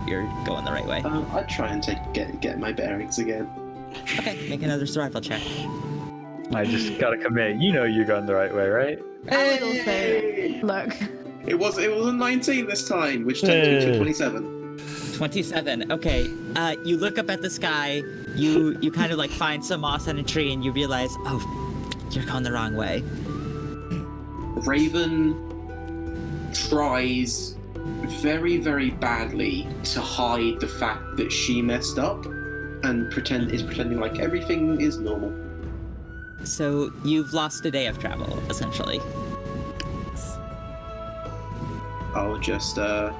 Speaker 1: going the right way?
Speaker 5: I'd try and get my bearings again.
Speaker 1: Okay, make another survival check.
Speaker 4: I just gotta commit. You're going the right way, right?
Speaker 3: I would also look.
Speaker 5: It was a 19 this time, which turned into 27.
Speaker 1: 27. Okay. You look up at the sky. You kind of like find some moss on a tree, and you realize, oh, you're going the wrong way.
Speaker 5: Raven tries very, very badly to hide the fact that she messed up and pretending like everything is normal.
Speaker 1: So you've lost a day of travel, essentially.
Speaker 5: I'll just I'll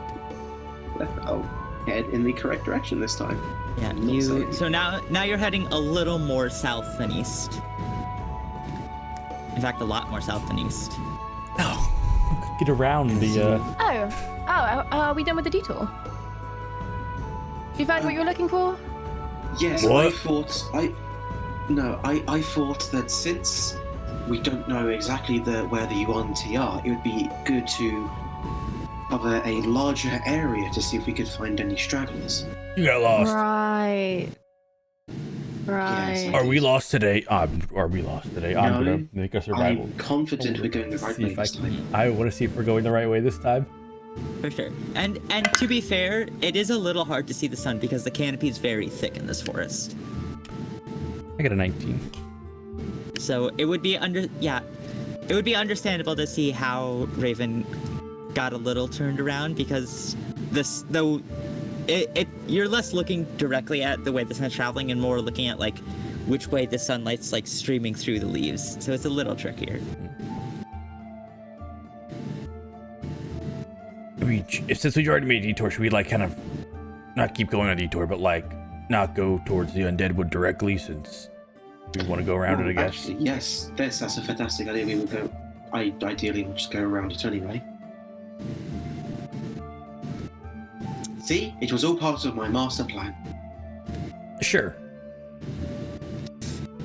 Speaker 5: head in the correct direction this time.
Speaker 1: Yeah.
Speaker 5: Not saying.
Speaker 1: So now you're heading a little more south than east. In fact, a lot more south than east.
Speaker 2: Oh, get around the.
Speaker 3: Are we done with the detour? You found what you were looking for?
Speaker 5: Yes,
Speaker 2: What?
Speaker 5: I thought that since we don't know exactly where the Yuan-Ti are, it would be good to cover a larger area to see if we could find any stragglers.
Speaker 2: You got lost.
Speaker 3: Right.
Speaker 5: Yes,
Speaker 2: Are we lost today? Are we lost today? I'm
Speaker 5: No,
Speaker 2: gonna make a survival.
Speaker 5: I'm confident we're going the right
Speaker 2: See
Speaker 5: way
Speaker 2: if I
Speaker 5: this time.
Speaker 2: I want to see if we're going the right way this time.
Speaker 1: For sure. And to be fair, it is a little hard to see the sun because the canopy is very thick in this forest.
Speaker 2: I got a 19.
Speaker 1: So it would be understandable to see how Raven got a little turned around, because you're less looking directly at the way the sun's traveling and more looking at like which way the sunlight's like streaming through the leaves. So it's a little trickier.
Speaker 2: Since we already made a detour, should we like kind of not keep going on a detour, but like not go towards the undead wood directly, since we want to go around it, I guess?
Speaker 5: Actually, yes, that's a fantastic idea. We would go. Ideally we'll just go around it anyway. See, it was all part of my master plan.
Speaker 2: Sure.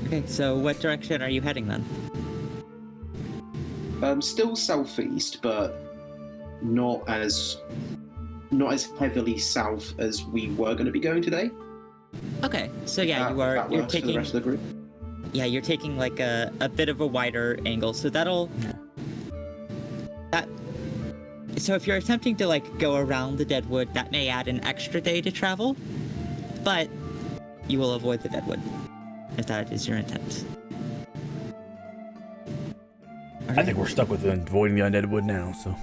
Speaker 1: Okay, so what direction are you heading then?
Speaker 5: Still southeast, but not as heavily south as we were going to be going today.
Speaker 1: Okay, so yeah,
Speaker 5: That
Speaker 1: you're
Speaker 5: works for the
Speaker 1: taking
Speaker 5: rest of the group.
Speaker 1: yeah, you're taking like a bit of a wider angle, so so if you're attempting to like go around the deadwood, that may add an extra day to travel, but you will avoid the deadwood if that is your intent.
Speaker 2: I think we're stuck with avoiding the undead wood now, so.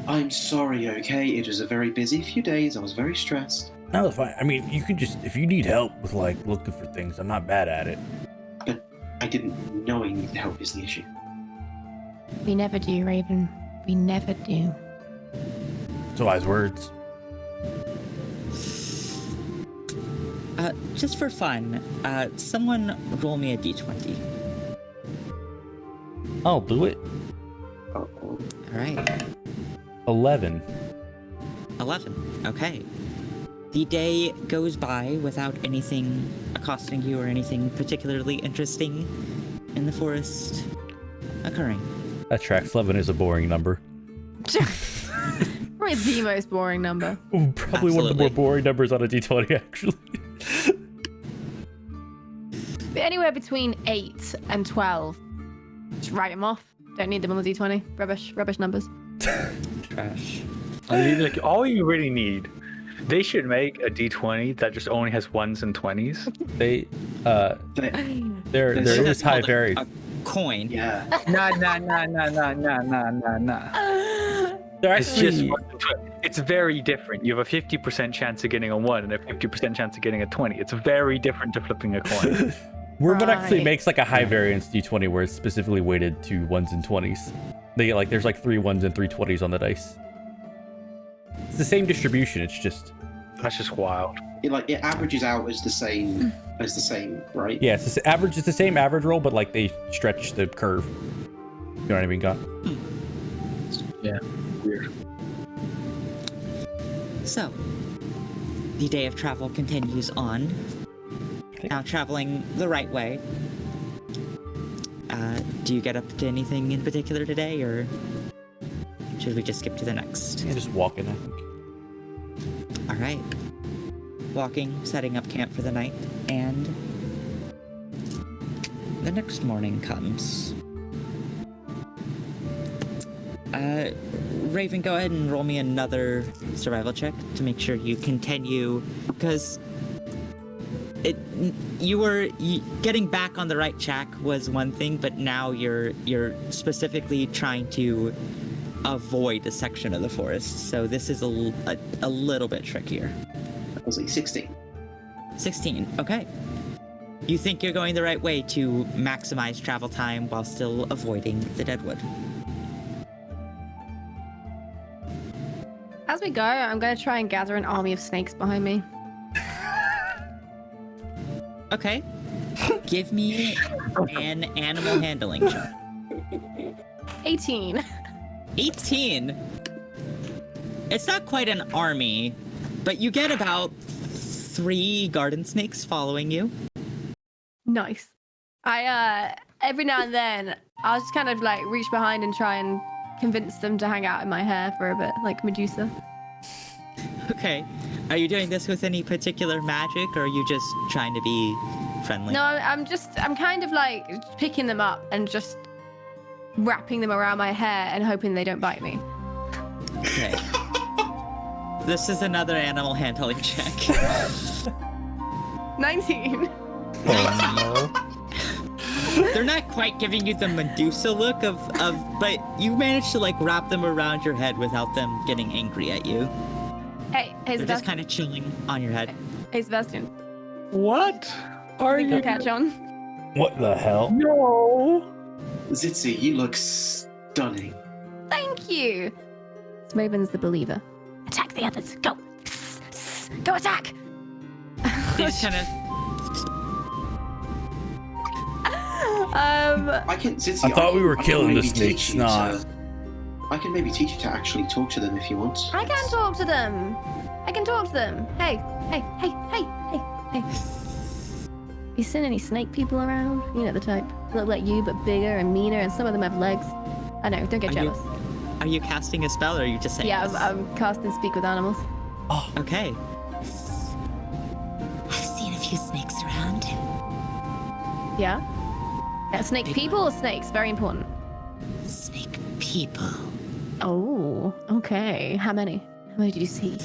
Speaker 5: I'm sorry, okay? It was a very busy few days. I was very stressed.
Speaker 2: No, it's fine. I mean, you can just, if you need help with like looking for things, I'm not bad at it.
Speaker 5: But I didn't know I needed help is the issue.
Speaker 3: We never do, Raven. We never do.
Speaker 2: So wise words.
Speaker 1: Just for fun, someone roll me a d20.
Speaker 2: I'll do it.
Speaker 5: Oh,
Speaker 1: All right.
Speaker 2: 11.
Speaker 1: 11. Okay. The day goes by without anything accosting you or anything particularly interesting in the forest occurring.
Speaker 2: That tracks. 11 is a boring number.
Speaker 3: Probably the most boring number.
Speaker 2: Probably one of the more boring numbers on a D20, actually.
Speaker 3: But anywhere between 8 and 12. Just write them off. Don't need them on the D20. Rubbish numbers.
Speaker 1: Trash.
Speaker 4: All you really need They should make a D20 that just only has 1s and 20s.
Speaker 2: There is high variance.
Speaker 1: A coin.
Speaker 5: Yeah.
Speaker 4: Nah.
Speaker 2: They're
Speaker 4: It's just
Speaker 2: actually
Speaker 4: 1 to 20. It's very different. You have a 50% chance of getting a 1 and a 50% chance of getting a 20. It's very different to flipping a coin.
Speaker 2: Wordwood actually
Speaker 3: Right.
Speaker 2: makes like a high variance D20 where it's specifically weighted to 1s and 20s. They get like there's like 3 1s and 3 20s on the dice. It's the same distribution. It's just
Speaker 4: That's just wild.
Speaker 5: It averages out as the same, right?
Speaker 2: yeah, it's the average. It's the same average roll, but like they stretch the curve. You know what I mean, God?
Speaker 4: Yeah. Weird.
Speaker 1: So, the day of travel continues on. Now traveling the right way. Do you get up to anything in particular today, or should we just skip to the next?
Speaker 2: Yeah, just walking, I think.
Speaker 1: All right. Walking, setting up camp for the night, and the next morning comes. Raven, go ahead and roll me another survival check to make sure you continue, because getting back on the right track was one thing, but now you're specifically trying to avoid a section of the forest, so this is a little bit trickier.
Speaker 5: That was like 16.
Speaker 1: 16, okay. You think you're going the right way to maximize travel time while still avoiding the deadwood.
Speaker 3: As we go, I'm going to try and gather an army of snakes behind me.
Speaker 1: Okay. Give me an animal handling check.
Speaker 3: 18.
Speaker 1: 18? It's not quite an army, but you get about 3 garden snakes following you.
Speaker 3: Nice. I every now and then I'll just kind of like reach behind and try and convince them to hang out in my hair for a bit, like Medusa.
Speaker 1: Okay. Are you doing this with any particular magic, or are you just trying to be friendly?
Speaker 3: No, I'm kind of like picking them up and just wrapping them around my hair and hoping they don't bite me.
Speaker 1: Okay. This is another animal handling check.
Speaker 3: 19.
Speaker 1: They're not quite giving you the Medusa look but you managed to like wrap them around your head without them getting angry at you.
Speaker 3: Hey,
Speaker 1: They're just
Speaker 3: Sebastian.
Speaker 1: kind of chilling on your head.
Speaker 3: Hey, Sebastian.
Speaker 4: What? Are
Speaker 3: Think
Speaker 4: you?
Speaker 3: you'll catch on?
Speaker 2: What the hell?
Speaker 4: No.
Speaker 5: Zitzi, you look stunning.
Speaker 3: Thank you. Raven's the believer. Attack the others. Go. Go attack.
Speaker 1: They just kind of
Speaker 5: Zitzi,
Speaker 2: I thought we were
Speaker 5: I can
Speaker 2: killing the
Speaker 5: maybe
Speaker 2: snake
Speaker 5: teach you
Speaker 2: snot.
Speaker 5: I can maybe teach you to actually talk to them if you want.
Speaker 3: I can talk to them. I can talk to them. Hey. You seen any snake people around? You know the type. Look like you, but bigger and meaner, and some of them have legs. I know, don't get jealous.
Speaker 1: Are you casting a spell, or are you just saying
Speaker 3: Yeah,
Speaker 1: this?
Speaker 3: I'm casting Speak with Animals.
Speaker 1: Okay.
Speaker 6: I've seen a few snakes around.
Speaker 3: Yeah? Snake people or snakes? Very important.
Speaker 6: Snake people.
Speaker 3: Oh, okay. How many? How many did you see?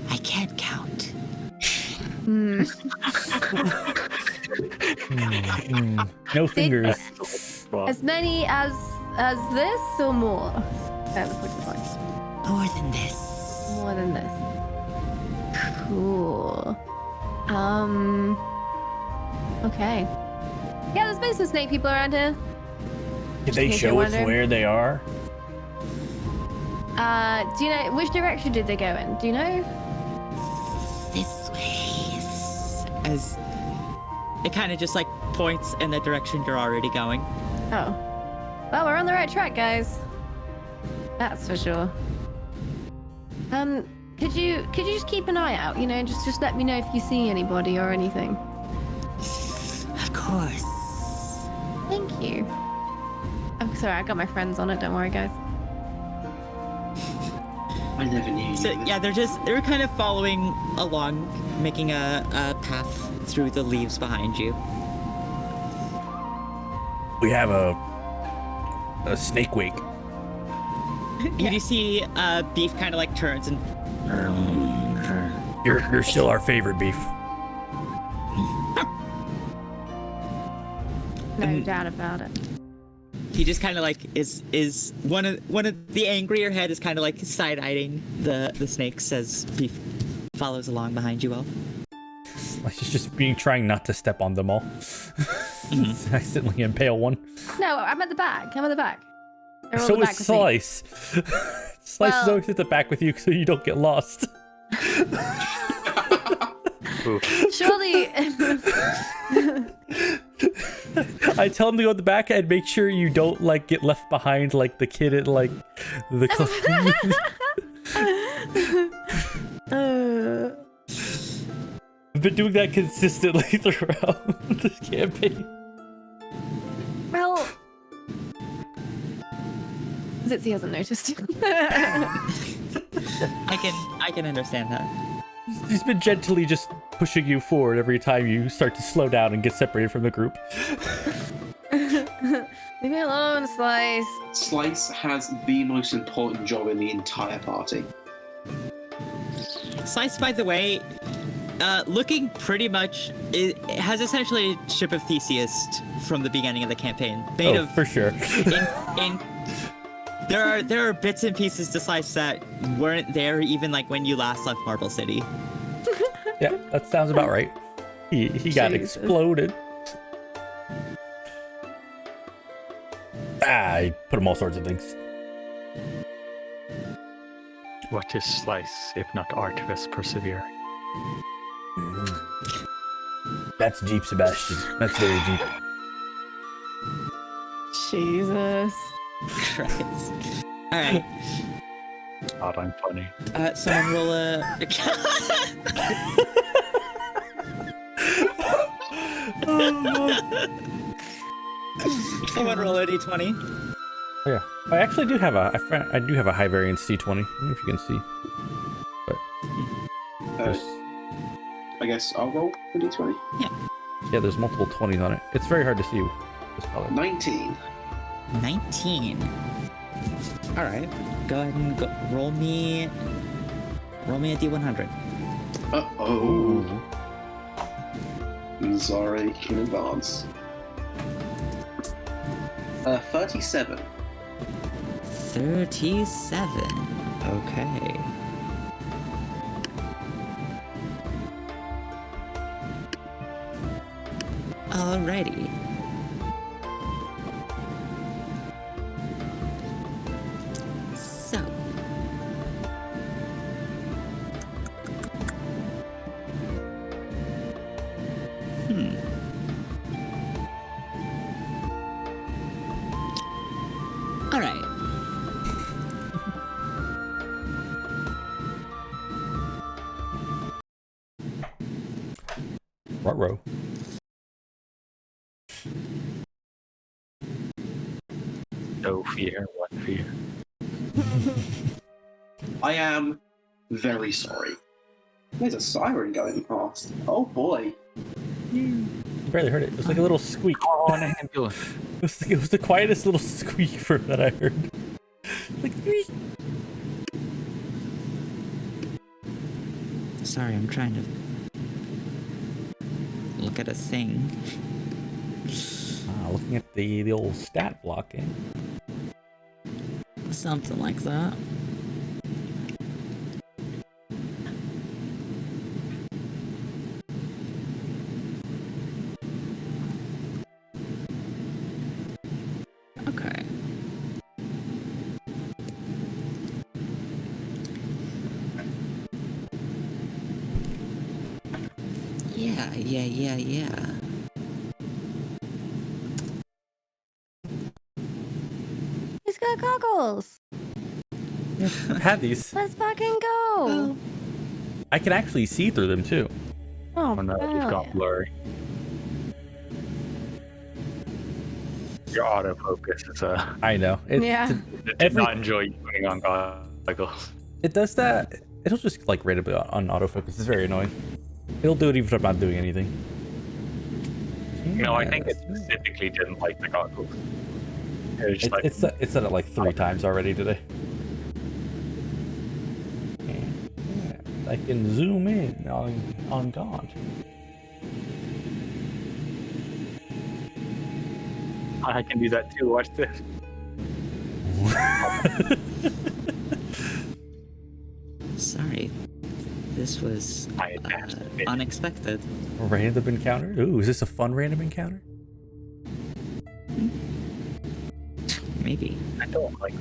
Speaker 6: I can't count.
Speaker 2: No fingers.
Speaker 3: As many as this or more? Let's look at the points.
Speaker 6: More than this.
Speaker 3: More than this. Cool. Okay. Yeah, there's been some snake people around here.
Speaker 2: Did they
Speaker 3: in case
Speaker 2: show
Speaker 3: you're
Speaker 2: us
Speaker 3: wondering.
Speaker 2: where they are?
Speaker 3: Do you know which direction did they go in? Do you know?
Speaker 6: This way.
Speaker 1: As it kind of just like points in the direction you're already going.
Speaker 3: Oh. Well, we're on the right track, guys. That's for sure. Could you just keep an eye out, you know, just let me know if you see anybody or anything.
Speaker 6: Of course.
Speaker 3: Thank you. I'm sorry, I got my friends on it, don't worry, guys.
Speaker 5: I never knew you.
Speaker 1: So yeah, they're kind of following along, making a path through the leaves behind you.
Speaker 2: We have a snake wake.
Speaker 1: You do see Beef kind of like turns and
Speaker 2: You're still our favorite beef.
Speaker 3: No doubt about it.
Speaker 1: he just kind of like is one of the angrier head is kind of like side-eyeing the snakes as Beef follows along behind you all.
Speaker 2: Like she's just trying not to step on them all. Accidentally impale one.
Speaker 3: No, I'm at the back. I'm at the back. They're all
Speaker 2: So
Speaker 3: at the
Speaker 2: is
Speaker 3: back with me.
Speaker 2: Slice. Slice is always at the back with you so you don't get lost.
Speaker 3: Surely.
Speaker 2: I tell him to go at the back and make sure you don't like get left behind like the kid at like the I've been doing that consistently throughout this campaign.
Speaker 3: Well, Zitzi hasn't noticed.
Speaker 1: I can understand that.
Speaker 2: He's been gently just pushing you forward every time you start to slow down and get separated from the group.
Speaker 3: Leave me alone, Slice.
Speaker 5: Slice has the most important job in the entire party.
Speaker 1: Slice, by the way, looking pretty much, it has essentially a Ship of Theseus from the beginning of the campaign. Made of
Speaker 2: for sure.
Speaker 1: There are bits and pieces to Slice that weren't there even like when you last left Marble City.
Speaker 2: Yeah, that sounds about right. He got
Speaker 3: Jesus.
Speaker 2: exploded. I put him all sorts of things.
Speaker 4: What is Slice, if not artifice persevering?
Speaker 2: That's deep, Sebastian. That's very deep.
Speaker 3: Jesus.
Speaker 1: Christ. All right.
Speaker 4: God, I'm funny.
Speaker 1: Someone roll a. Someone roll a d20.
Speaker 2: Oh, yeah, I actually do have I do have a high variance D20. I don't know if you can see. But
Speaker 5: I guess I'll roll a d20.
Speaker 2: yeah, there's multiple 20s on it. It's very hard to see with this color.
Speaker 5: 19.
Speaker 1: 19. All right. Go ahead and roll me a d100.
Speaker 5: Uh-oh. I'm sorry in advance. 37.
Speaker 1: 37. Okay. Alrighty. So. All right.
Speaker 2: Ruh-roh.
Speaker 4: No fear, what fear?
Speaker 5: I am very sorry. There's a siren going past. Oh boy.
Speaker 2: You barely heard it. It was like a little squeak.
Speaker 4: Oh, an ambulance.
Speaker 2: It was the quietest little squeak that I heard. Like, "Wee."
Speaker 1: Sorry, I'm trying to look at a thing.
Speaker 2: Looking at the old stat blocking.
Speaker 1: Something like that. Okay. Yeah.
Speaker 3: He's got goggles.
Speaker 2: I've had these.
Speaker 3: Let's fucking go.
Speaker 2: I can actually see through them too.
Speaker 3: Oh,
Speaker 4: Oh no, it's
Speaker 3: hell
Speaker 4: got
Speaker 3: yeah.
Speaker 4: blurry. Your autofocus is
Speaker 2: I know. It,
Speaker 3: Yeah.
Speaker 4: I did not enjoy you putting on goggles.
Speaker 2: It does that. It'll just like randomly on autofocus. It's very annoying. It'll do it even if I'm not doing anything.
Speaker 4: No, I think it specifically didn't like the goggles. It was just like,
Speaker 2: It's said it like 3 times already today. I can zoom in on God.
Speaker 4: I can do that too. Watch this.
Speaker 1: Sorry. This was unexpected.
Speaker 2: Random encounter? Ooh, is this a fun random encounter?
Speaker 1: Maybe.
Speaker 4: I don't like.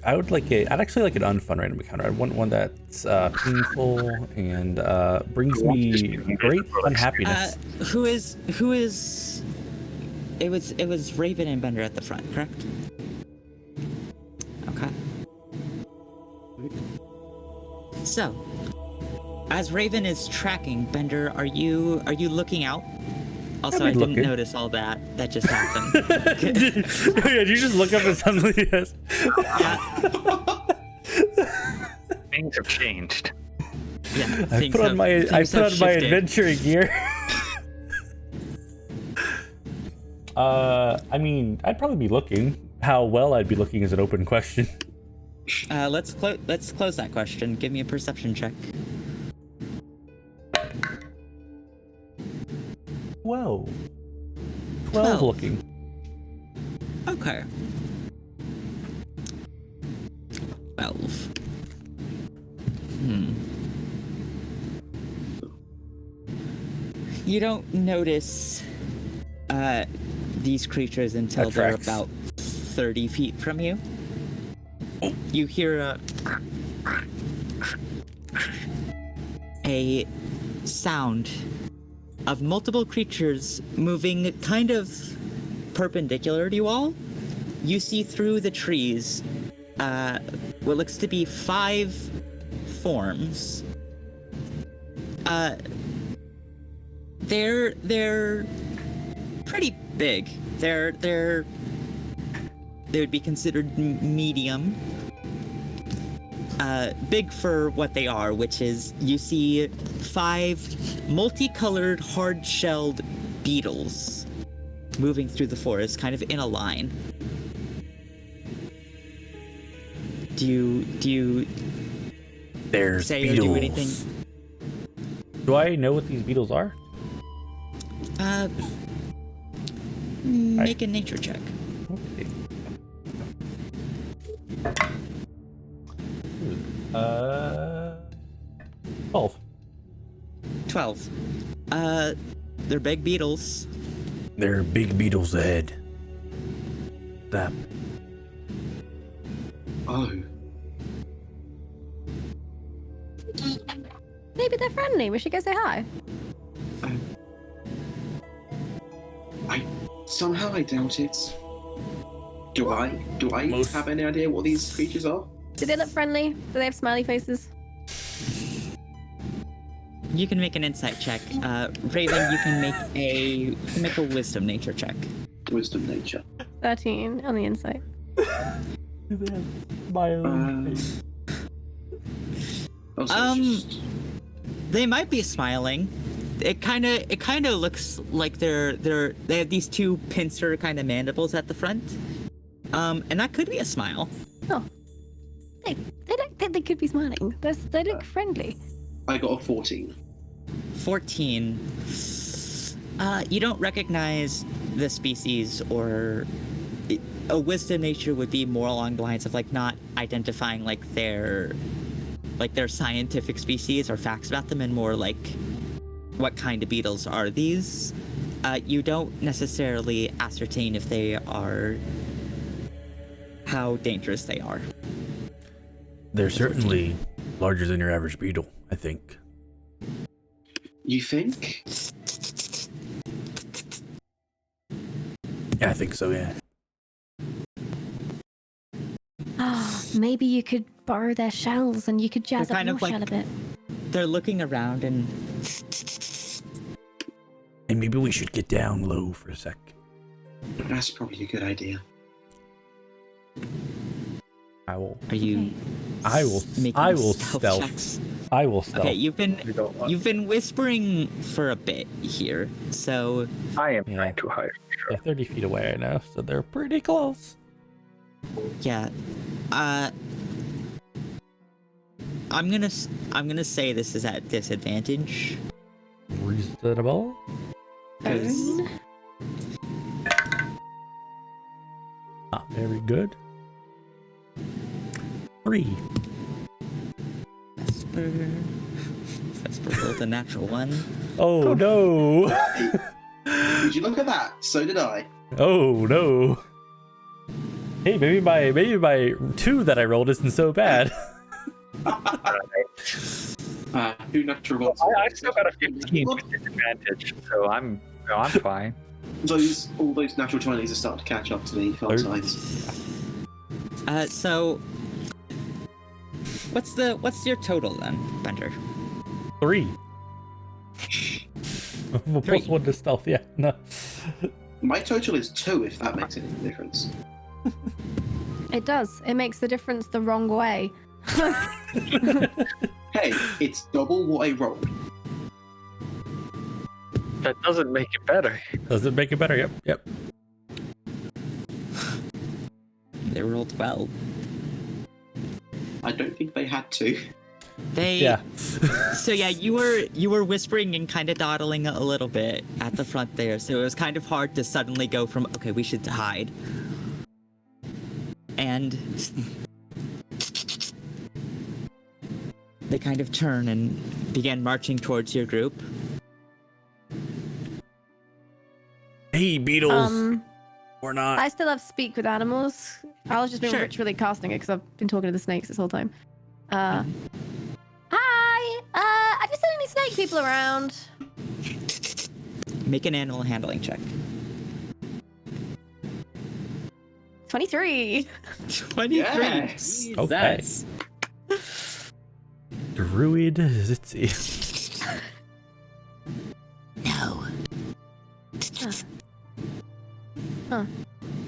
Speaker 2: I'd actually like an unfun random encounter. I'd want one that's painful and brings me great unhappiness.
Speaker 1: Who is? It was Raven and Bender at the front, correct? Okay. So, as Raven is tracking, Bender, are you looking out? Also, I didn't notice all that. That just happened.
Speaker 2: Did you just look up and suddenly yes?
Speaker 4: Things have changed.
Speaker 1: Yeah,
Speaker 2: I put on my adventuring gear. I mean, I'd probably be looking. How well I'd be looking is an open question.
Speaker 1: Let's close that question. Give me a perception check.
Speaker 2: Whoa. 12 looking.
Speaker 1: Okay. 12. You don't notice these creatures until they're about 30 feet from you. You hear a sound of multiple creatures moving kind of perpendicular to you all. You see through the trees what looks to be 5 forms. They're pretty big. They would be considered medium. Big for what they are, which is you see 5 multicolored, hard-shelled beetles moving through the forest, kind of in a line. Do you
Speaker 2: There's
Speaker 1: say
Speaker 2: beetles.
Speaker 1: or do anything?
Speaker 2: Do I know what these beetles are?
Speaker 1: Make a nature check.
Speaker 2: Okay. 12.
Speaker 1: 12. They're big beetles.
Speaker 2: There are big beetles ahead. That.
Speaker 5: Oh.
Speaker 3: Maybe they're friendly. We should go say hi.
Speaker 5: Somehow I doubt it. Do I have any idea what these creatures are?
Speaker 3: Do they look friendly? Do they have smiley faces?
Speaker 1: You can make an insight check. Raven, you can make a wisdom nature check.
Speaker 5: Wisdom nature.
Speaker 3: 13 on the insight.
Speaker 2: Do they have smiles?
Speaker 1: They might be smiling. It kind of looks like they have these 2 pincer kind of mandibles at the front. And that could be a smile.
Speaker 3: Oh. They could be smiling. They look friendly.
Speaker 5: I got a 14.
Speaker 1: 14. You don't recognize the species, or a wisdom nature would be more along the lines of like not identifying like their scientific species or facts about them, and more like what kind of beetles are these. You don't necessarily ascertain if they are, how dangerous they are.
Speaker 2: They're certainly larger than your average beetle, I think.
Speaker 5: You think?
Speaker 2: Yeah, I think so, yeah.
Speaker 3: Maybe you could borrow their shells and you could jazz up your shell a bit.
Speaker 1: They're looking around and
Speaker 2: maybe we should get down low for a sec.
Speaker 5: That's probably a good idea.
Speaker 2: I will.
Speaker 1: Are you?
Speaker 2: I will stealth.
Speaker 1: Checks?
Speaker 2: I will stealth.
Speaker 1: Okay, you've been whispering for a bit here, so
Speaker 4: I am trying to hide.
Speaker 2: They're 30 feet away, I know, so they're pretty close.
Speaker 1: yeah. I'm gonna say this is at disadvantage.
Speaker 2: Reasonable.
Speaker 1: 'Cause
Speaker 2: Not very good. 3.
Speaker 1: Vesper rolled a natural 1.
Speaker 2: Oh no!
Speaker 5: Did you look at that? So did I.
Speaker 2: Oh no! Hey, maybe my 2 that I rolled isn't so bad.
Speaker 5: 2 natural ones.
Speaker 4: I still got a 15 with disadvantage, so I'm fine.
Speaker 5: All those natural 20s are starting to catch up to me. Felt size.
Speaker 1: So what's your total then, Bender?
Speaker 2: 3. Well, plus 1 to stealth. Yeah, no.
Speaker 5: My total is 2, if that makes any difference.
Speaker 3: It does. It makes the difference the wrong way.
Speaker 5: Hey, it's double what I rolled.
Speaker 4: That doesn't make it better.
Speaker 2: Does it make it better? Yep.
Speaker 1: They rolled well.
Speaker 5: I don't think they had to.
Speaker 2: Yeah.
Speaker 1: So yeah, you were whispering and kind of dawdling a little bit at the front there, so it was kind of hard to suddenly go from okay, we should hide, and they kind of turn and begin marching towards your group.
Speaker 2: Hey, beetles. Or not.
Speaker 3: I still have speak with animals. I was just being ritually casting it because I've been talking to the snakes this whole time. Hi. Have you seen any snake people around?
Speaker 1: Make an animal handling check.
Speaker 3: 23.
Speaker 1: 23.
Speaker 5: Yes.
Speaker 2: Okay. Druid, let's see.
Speaker 6: No.
Speaker 3: Huh.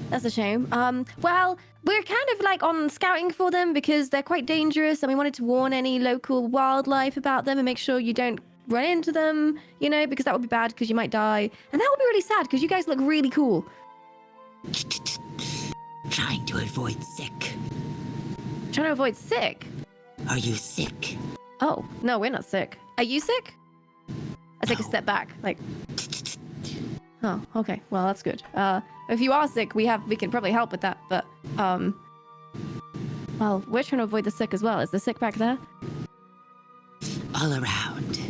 Speaker 3: That's a shame. Well, we're kind of like on scouting for them because they're quite dangerous and we wanted to warn any local wildlife about them and make sure you don't run into them, because that would be bad because you might die. And that would be really sad because you guys look really cool.
Speaker 6: Trying to avoid sick.
Speaker 3: Trying to avoid sick?
Speaker 6: Are you sick?
Speaker 3: Oh, no, we're not sick. Are you sick? I take a step back, like... Oh, okay. Well, that's good. If you are sick, we can probably help with that, but, well, we're trying to avoid the sick as well. Is the sick back there?
Speaker 6: All around.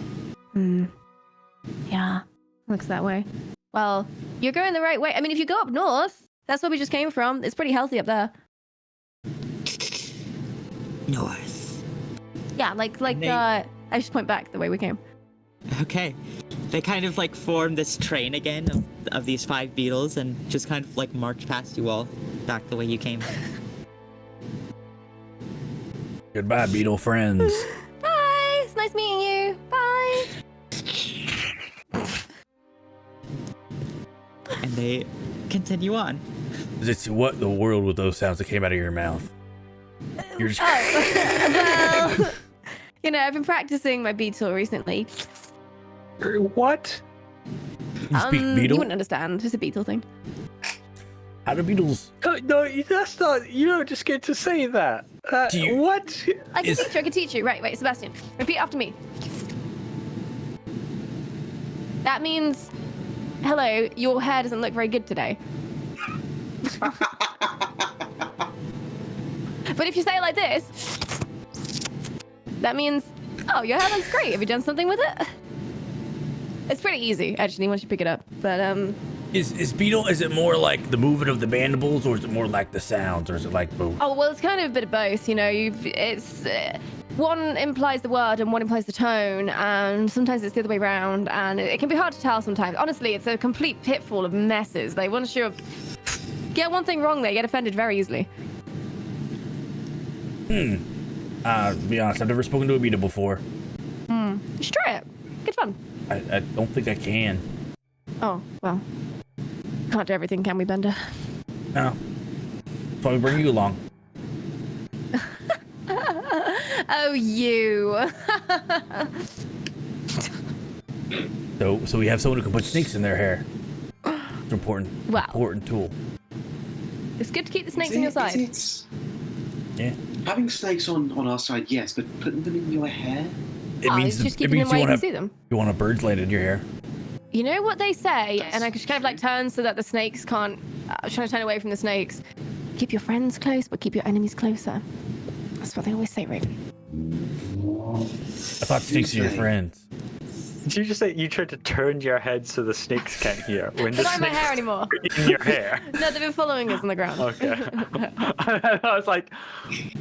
Speaker 3: Yeah, looks that way. Well, you're going the right way. I mean, if you go up north, that's where we just came from. It's pretty healthy up there.
Speaker 6: North.
Speaker 3: Yeah, I just point back the way we came.
Speaker 1: Okay. They kind of like form this train again of these 5 beetles and just kind of like march past you all back the way you came.
Speaker 2: Goodbye, beetle friends.
Speaker 3: Bye! It's nice meeting you. Bye!
Speaker 1: And they continue on.
Speaker 2: It's what in the world with those sounds that came out of your mouth? You're just...
Speaker 3: Well, I've been practicing my beetle recently.
Speaker 4: What?
Speaker 2: You speak beetle?
Speaker 3: You wouldn't understand. It's a beetle thing.
Speaker 2: How do beetles...
Speaker 4: No, that's not... You don't just get to say that. What?
Speaker 3: I can teach you. Right, wait, Sebastian. Repeat after me. That means, hello, your hair doesn't look very good today. But if you say it like this, that means, oh, your hair looks great. Have you done something with it? It's pretty easy, actually, once you pick it up. But,
Speaker 2: Is beetle, is it more like the movement of the mandibles, or is it more like the sounds, or is it like both?
Speaker 3: Oh, well, it's kind of a bit of both, it's... one implies the word and one implies the tone, and sometimes it's the other way around, and it can be hard to tell sometimes. Honestly, it's a complete pitfall of messes. Like, once you get one thing wrong there, you get offended very easily.
Speaker 2: To be honest, I've never spoken to a beetle before.
Speaker 3: You should try it. Good fun.
Speaker 2: I don't think I can.
Speaker 3: Oh, well. Can't do everything, can we, Bender?
Speaker 2: No. That's why we bring you along.
Speaker 3: Oh, you.
Speaker 2: So we have someone who can put snakes in their hair. It's an important tool.
Speaker 3: It's good to keep the snakes on your side.
Speaker 5: It's
Speaker 2: Yeah.
Speaker 5: Having snakes on our side, yes, but putting them in your hair?
Speaker 2: It means
Speaker 3: just
Speaker 2: it
Speaker 3: keeping
Speaker 2: means
Speaker 3: them where
Speaker 2: you
Speaker 3: you
Speaker 2: want
Speaker 3: can
Speaker 2: to
Speaker 3: see them.
Speaker 2: you want a bird's land in your hair.
Speaker 3: You know what they say, and I just kind of like turn so that the snakes can't. I'm trying to turn away from the snakes. Keep your friends close, but keep your enemies closer. That's what they always say, Raven.
Speaker 2: I thought snakes are your friends.
Speaker 4: Did you just say you tried to turn your head so the snakes can't hear? When the
Speaker 3: They're not in my hair
Speaker 4: snakes
Speaker 3: anymore.
Speaker 4: are in your hair.
Speaker 3: No, they've been following us on the ground.
Speaker 4: Okay. I was like,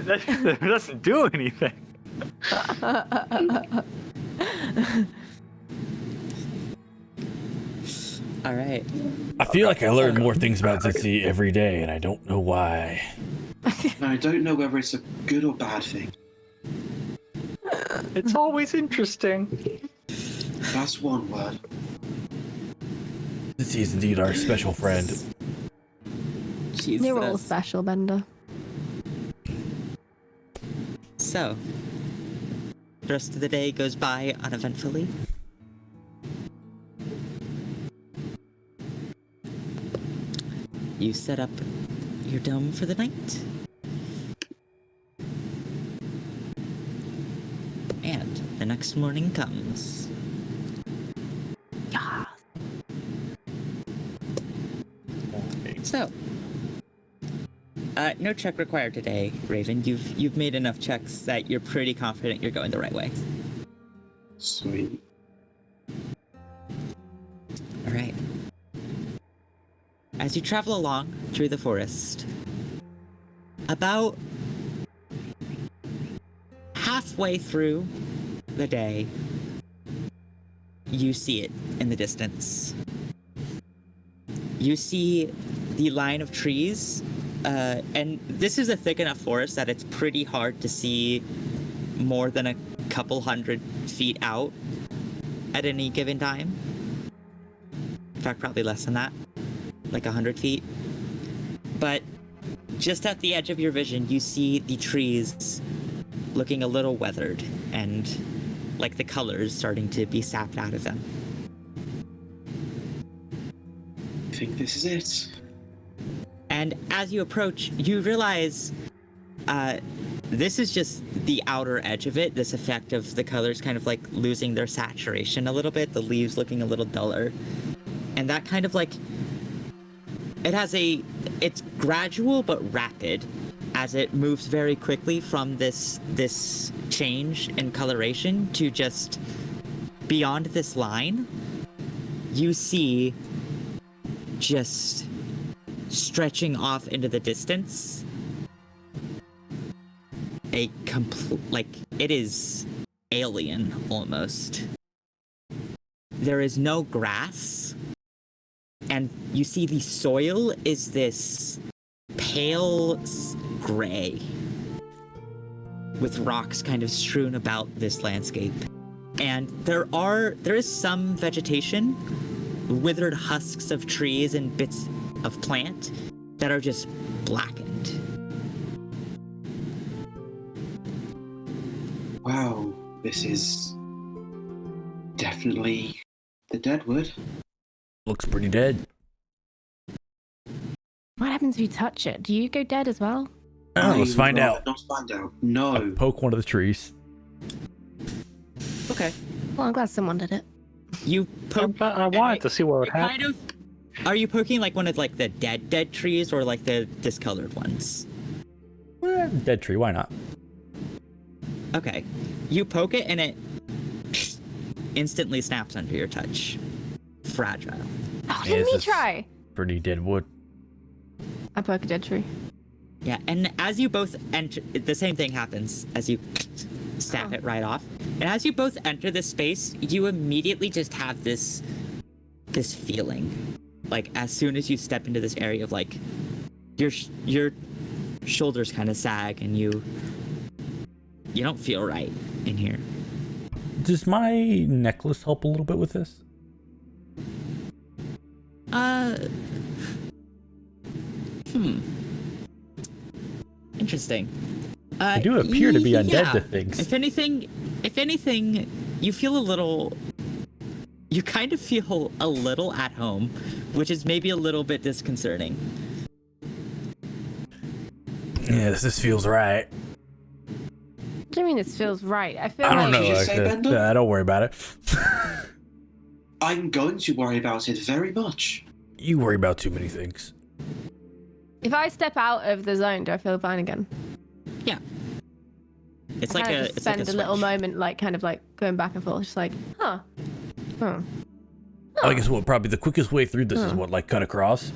Speaker 4: that doesn't do anything.
Speaker 1: All right.
Speaker 2: I feel like I learn more things about Zitzi every day, and I don't know why.
Speaker 5: I don't know whether it's a good or bad thing.
Speaker 4: It's always interesting.
Speaker 5: That's one word.
Speaker 2: Zitzi is indeed our special friend.
Speaker 1: Jesus.
Speaker 3: They're all special, Bender.
Speaker 1: So, the rest of the day goes by uneventfully. You set up your dome for the night. And the next morning comes.
Speaker 3: Yeah.
Speaker 1: So, no check required today, Raven. You've made enough checks that you're pretty confident you're going the right way.
Speaker 5: Sweet.
Speaker 1: All right. As you travel along through the forest, about halfway through the day, you see it in the distance. You see the line of trees, and this is a thick enough forest that it's pretty hard to see more than a couple 100 feet out at any given time. In fact, probably less than that, like 100 feet. But just at the edge of your vision, you see the trees looking a little weathered and like the colors starting to be sapped out of them.
Speaker 5: I think this is it.
Speaker 1: And as you approach, you realize this is just the outer edge of it, this effect of the colors kind of like losing their saturation a little bit, the leaves looking a little duller. And that kind of like, it's gradual but rapid as it moves very quickly from this change in coloration to just beyond this line, you see just stretching off into the distance a complete, like, it is alien almost. There is no grass, and you see the soil is this pale gray with rocks kind of strewn about this landscape. And there is some vegetation, withered husks of trees and bits of plant that are just blackened.
Speaker 5: Wow, this is definitely the Deadwood.
Speaker 2: Looks pretty dead.
Speaker 3: What happens if you touch it? Do you go dead as well?
Speaker 2: Oh, let's find
Speaker 5: would
Speaker 2: out.
Speaker 5: rather not find out. No.
Speaker 2: Poke one of the trees.
Speaker 1: Okay.
Speaker 3: Well, I'm glad someone did it.
Speaker 1: You poke.
Speaker 4: But I wanted to see what would happen.
Speaker 1: Kind of. Are you poking like one of like the dead trees or like the discolored ones?
Speaker 2: Dead tree, why not?
Speaker 1: Okay. You poke it and it instantly snaps under your touch. Fragile.
Speaker 3: Oh,
Speaker 2: Yeah,
Speaker 3: let me
Speaker 2: this is-
Speaker 3: try.
Speaker 2: Pretty dead wood.
Speaker 3: I poke a dead tree.
Speaker 1: Yeah, and as you both enter, the same thing happens as you snap it right off. And as you both enter this space, you immediately just have this feeling. Like, as soon as you step into this area of, like, your shoulders kind of sag and you don't feel right in here.
Speaker 2: Does my necklace help a little bit with this?
Speaker 1: Interesting.
Speaker 2: I do appear to be undead
Speaker 1: yeah.
Speaker 2: to things.
Speaker 1: If anything, you feel a little. You kind of feel a little at home, which is maybe a little bit disconcerting.
Speaker 2: Yeah, this feels right.
Speaker 3: What do you mean this feels right? I feel
Speaker 2: I don't
Speaker 3: like...
Speaker 2: know.
Speaker 5: Did you say, Bender?
Speaker 2: Yeah, don't worry about it.
Speaker 5: I'm going to worry about it very much.
Speaker 2: You worry about too many things.
Speaker 3: If I step out of the zone, do I feel fine again?
Speaker 1: Yeah. It's
Speaker 3: I
Speaker 1: like
Speaker 3: kinda
Speaker 1: a
Speaker 3: just
Speaker 1: it's like
Speaker 3: spend
Speaker 1: a
Speaker 3: a little
Speaker 1: switch.
Speaker 3: moment, like kind of like going back and forth, just like, huh.
Speaker 2: I guess what probably the quickest way through this is what, like, cut across.